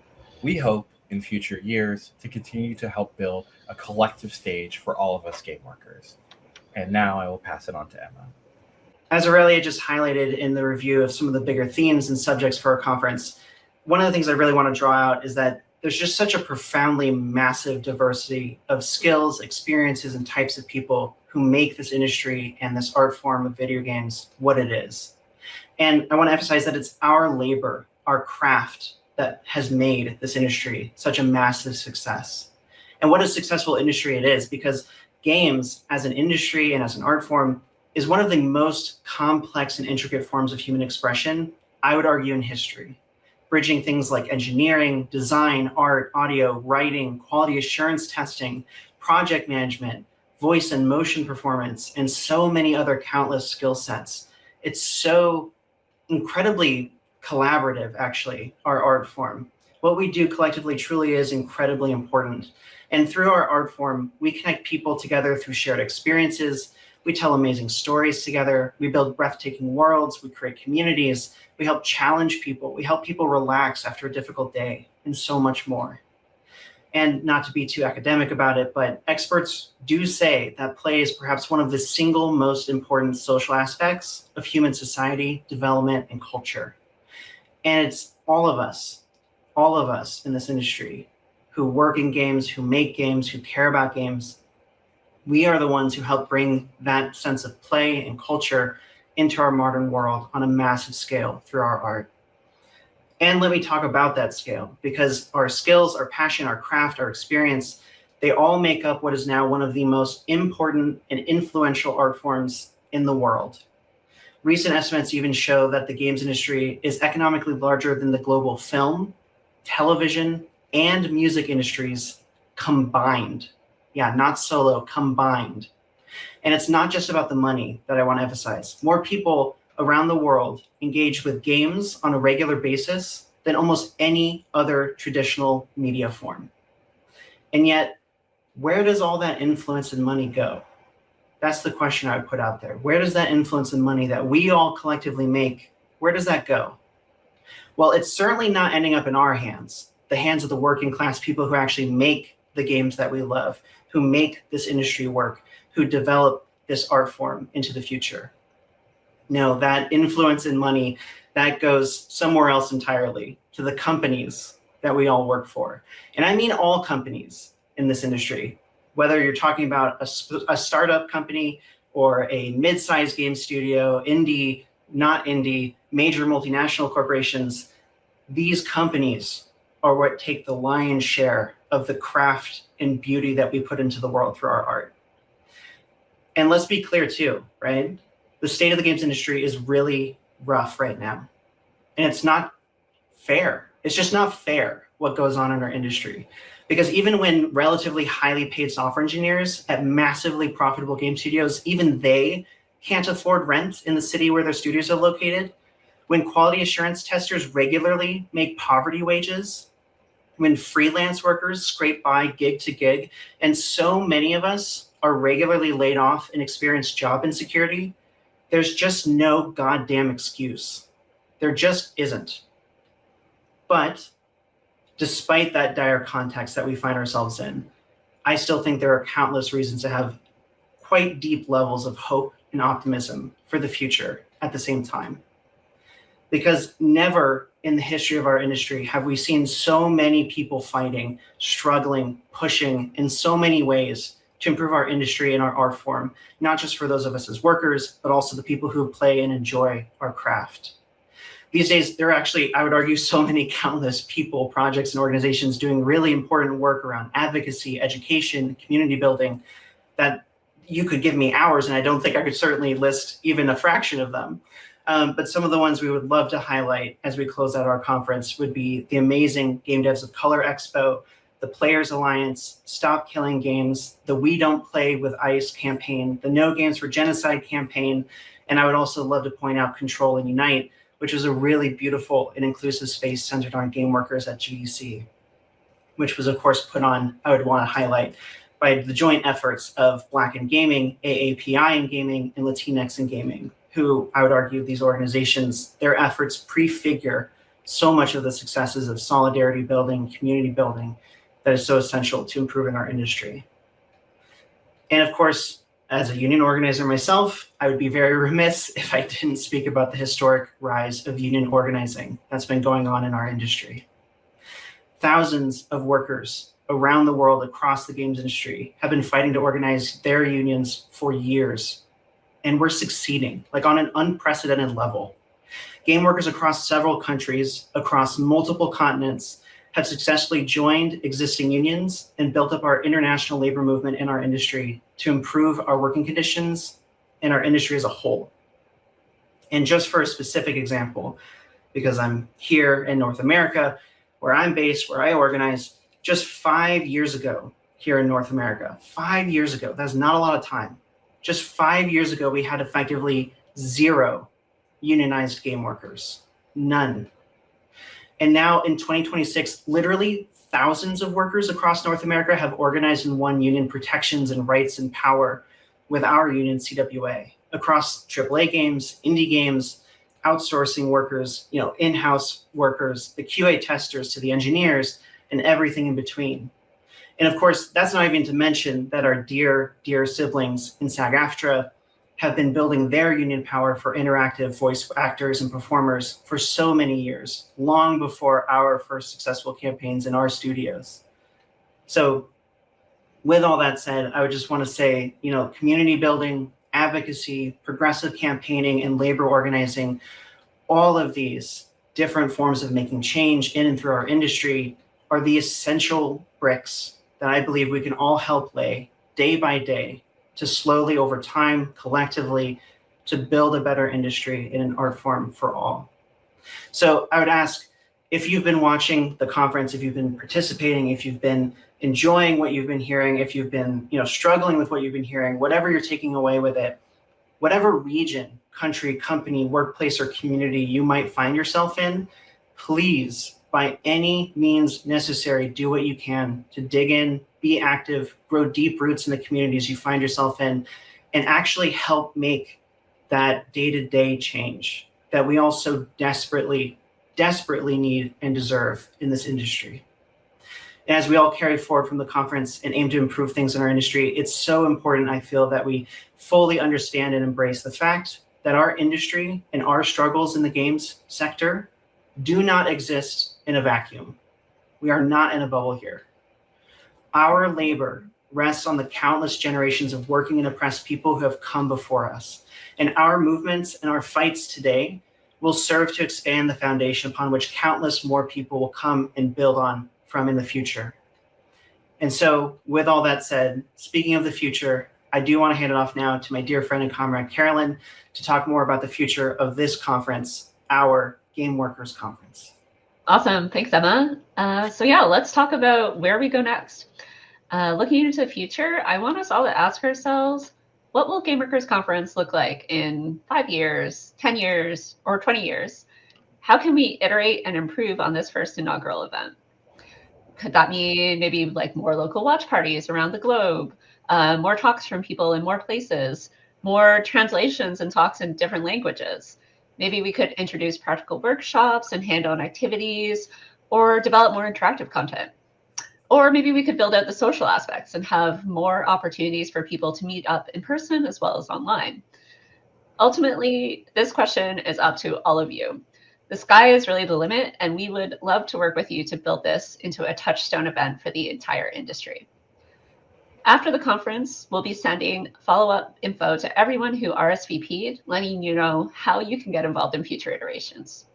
We hope in future years to continue to help build a collective stage for all of us game workers. And now I will pass it on to Emma. As Aurelia just highlighted in the review of some of the bigger themes and subjects for our conference, one of the things I really want to draw out is that there's just such a profoundly massive diversity of skills, experiences, and types of people who make this industry and this art form of video games what it is. And I want to emphasize that it's our labor, our craft, that has made this industry such a massive success. And what a successful industry it is, because games as an industry and as an art form is one of the most complex and intricate forms of human expression, I would argue, in history. Bridging things like engineering, design, art, audio, writing, quality assurance testing, project management, voice and motion performance, and so many other countless skill sets. It's so incredibly collaborative, actually, our art form. What we do collectively truly is incredibly important. And through our art form, we connect people together through shared experiences. We tell amazing stories together. We build breathtaking worlds. We create communities. We help challenge people. We help people relax after a difficult day, and so much more. And not to be too academic about it, but experts do say that play is perhaps one of the single most important social aspects of human society, development, and culture. And it's all of us in this industry who work in games, who make games, who care about games. We are the ones who help bring that sense of play and culture into our modern world on a massive scale through our art. And let me talk about that scale, because our skills, our passion, our craft, our experience, they all make up what is now one of the most important and influential art forms in the world. Recent estimates even show that the games industry is economically larger than the global film, television, and music industries combined. Yeah, not solo, combined. And it's not just about the money that I want to emphasize. More people around the world engage with games on a regular basis than almost any other traditional media form. And yet, where does all that influence and money go? That's the question I would put out there. Where does that influence and money that we all collectively make, where does that go? Well, it's certainly not ending up in our hands, the hands of the working class people who actually make the games that we love, who make this industry work, who develop this art form into the future. No, that influence and money, that goes somewhere else entirely, to the companies that we all work for. And I mean all companies in this industry, whether you're talking about a startup company or a mid-sized game studio, indie, not indie, major multinational corporations. These companies are what take the lion's share of the craft and beauty that we put into the world through our art. And let's be clear too, right? The state of the games industry is really rough right now. And it's not fair. It's just not fair what goes on in our industry. Because even when relatively highly paid software engineers at massively profitable game studios, even they can't afford rent in the city where their studios are located, when quality assurance testers regularly make poverty wages, when freelance workers scrape by gig to gig, and so many of us are regularly laid off and experience job insecurity, there's just no goddamn excuse. There just isn't. But despite that dire context that we find ourselves in, I still think there are countless reasons to have quite deep levels of hope and optimism for the future. at the same time. Because never in the history of our industry have we seen so many people fighting, struggling, pushing in so many ways to improve our industry and our art form, not just for those of us as workers, but also the people who play and enjoy our craft. These days, there are actually, I would argue, so many countless people, projects, and organizations doing really important work around advocacy, education, community building, that you could give me hours, and I don't think I could certainly list even a fraction of them. But some of the ones we would love to highlight as we close out our conference would be the amazing Game Devs of Color Expo, the Players Alliance, Stop Killing Games, the We Don't Play with ICE campaign, the No Games for Genocide campaign, and I would also love to point out Control and Unite, which is a really beautiful and inclusive space centered on game workers at GDC, which was, of course, put on, I would want to highlight, by the joint efforts of Black in Gaming, AAPI in Gaming, and Latinx in Gaming, who I would argue these organizations, their efforts prefigure so much of the successes of solidarity building, community building, that is so essential to improving our industry. And of course, as a union organizer myself, I would be very remiss if I didn't speak about the historic rise of union organizing that's been going on in our industry. Thousands of workers around the world across the games industry have been fighting to organize their unions for years, and we're succeeding, like on an unprecedented level. Game workers across several countries, across multiple continents, have successfully joined existing unions and built up our international labor movement in our industry to improve our working conditions and our industry as a whole. And just for a specific example, because I'm here in North America, where I'm based, where I organize, just 5 years ago here in North America, 5 years ago, that's not a lot of time. Just 5 years ago, we had effectively 0 unionized game workers, none. And now in 2026, literally thousands of workers across North America have organized and won union protections and rights and power with our union CWA across AAA games, indie games, outsourcing workers, in-house workers, the QA testers to the engineers, and everything in between. And of course, that's not even to mention that our dear, dear siblings in SAG-AFTRA have been building their union power for interactive voice actors and performers for so many years, long before our first successful campaigns in our studios. So with all that said, I would just want to say, community building, advocacy, progressive campaigning, and labor organizing, all of these different forms of making change in and through our industry are the essential bricks that I believe we can all help lay day by day to slowly over time, collectively, to build a better industry in an art form for all. So I would ask, if you've been watching the conference, if you've been participating, if you've been enjoying what you've been hearing, if you've been struggling with what you've been hearing, whatever you're taking away with it, whatever region, country, company, workplace, or community you might find yourself in, please, by any means necessary, do what you can to dig in, be active, grow deep roots in the communities you find yourself in, and actually help make that day-to-day change that we all so desperately, desperately need and deserve in this industry. And as we all carry forward from the conference and aim to improve things in our industry, it's so important, I feel, that we fully understand and embrace the fact that our industry and our struggles in the games sector do not exist in a vacuum. We are not in a bubble here. Our labor rests on the countless generations of working and oppressed people who have come before us. And our movements and our fights today will serve to expand the foundation upon which countless more people will come and build on from in the future. And so with all that said, speaking of the future, I do want to hand it off now to my dear friend and comrade, Carolyn, to talk more about the future of this conference, our Game Workers Conference. Awesome. Thanks, Emma. So yeah, let's talk about where we go next. Looking into the future, I want us all to ask ourselves, what will Game Workers Conference look like in 5 years, 10 years, or 20 years? How can we iterate and improve on this first inaugural event? Could that mean maybe like more local watch parties around the globe, more talks from people in more places, more translations and talks in different languages? Maybe we could introduce practical workshops and hand-on activities, or develop more interactive content. Or maybe we could build out the social aspects and have more opportunities for people to meet up in person as well as online. Ultimately, this question is up to all of you. The sky is really the limit, and we would love to work with you to build this into a touchstone event for the entire industry. After the conference, we'll be sending follow-up info to everyone who RSVP'd, letting you know how you can get involved in future iterations.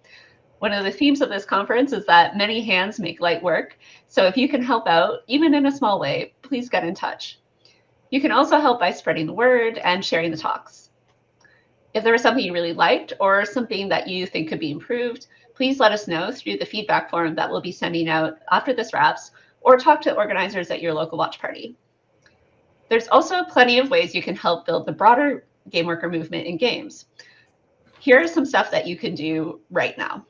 One of the themes of this conference is that many hands make light work, so if you can help out, even in a small way, please get in touch. You can also help by spreading the word and sharing the talks. If there was something you really liked or something that you think could be improved, please let us know through the feedback form that we'll be sending out after this wraps, or talk to organizers at your local watch party. There's also plenty of ways you can help build the broader game worker movement in games. Here is some stuff that you can do right now.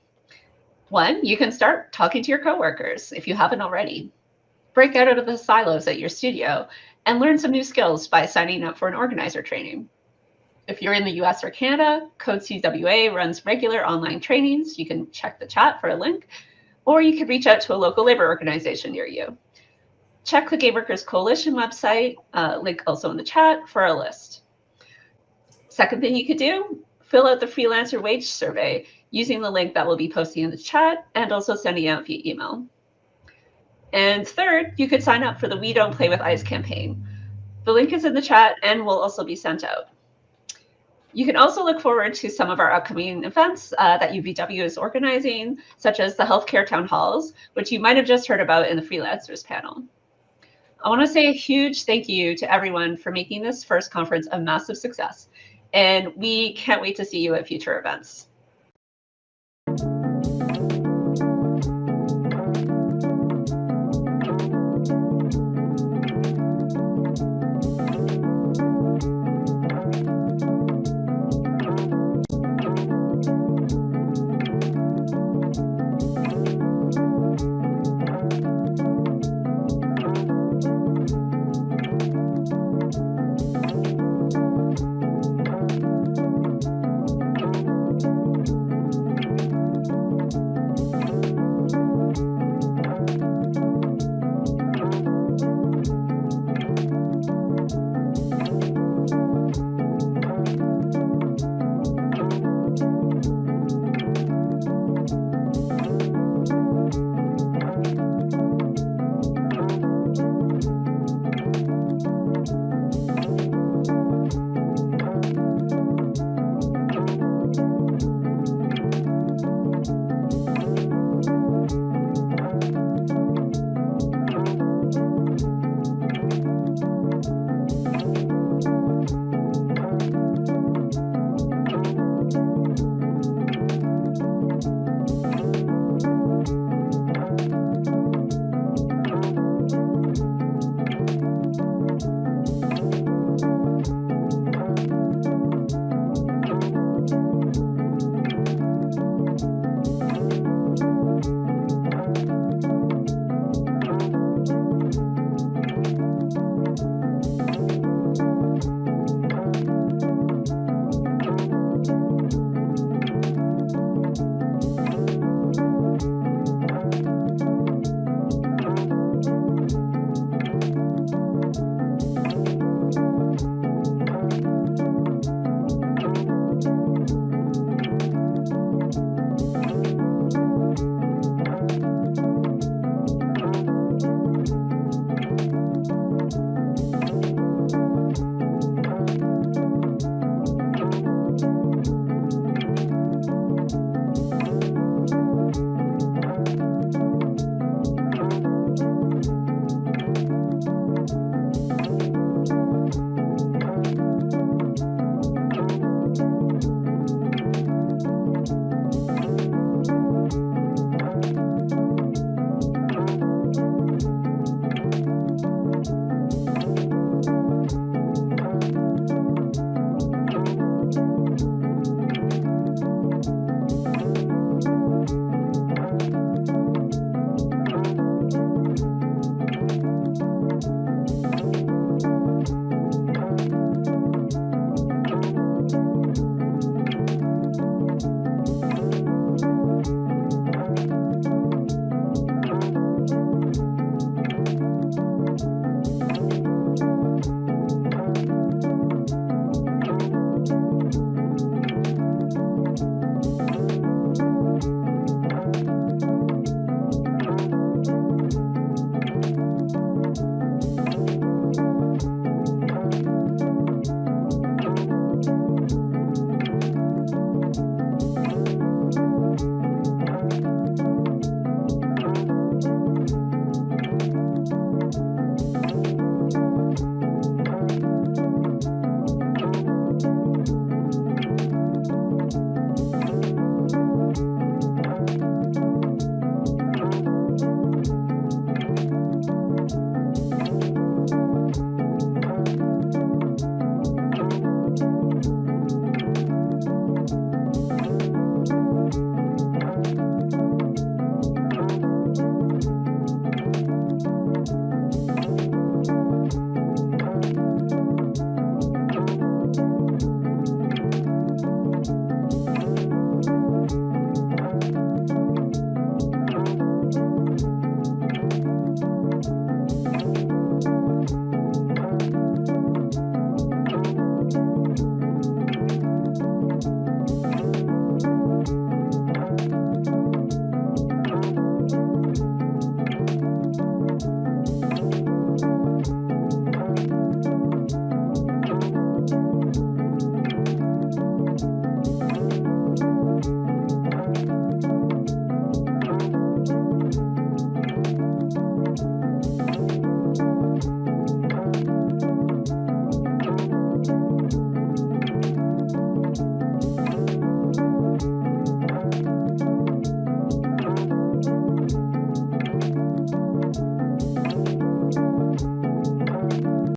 1, you can start talking to your coworkers if you haven't already. Break out of the silos at your studio and learn some new skills by signing up for an organizer training. If you're in the US or Canada, CWA runs regular online trainings. You can check the chat for a link, or you could reach out to a local labor organization near you. Check the Game Workers Coalition website, link also in the chat, for a list. Second thing you could do, fill out the freelancer wage survey using the link that we'll be posting in the chat and also sending out via email. And third, you could sign up for the We Don't Play with Ice campaign. The link is in the chat and will also be sent out. You can also look forward to some of our upcoming events that UVW is organizing, such as the healthcare town halls, which you might have just heard about in the freelancers panel. I want to say a huge thank you to everyone for making this first conference a massive success, and we can't wait to see you at future events.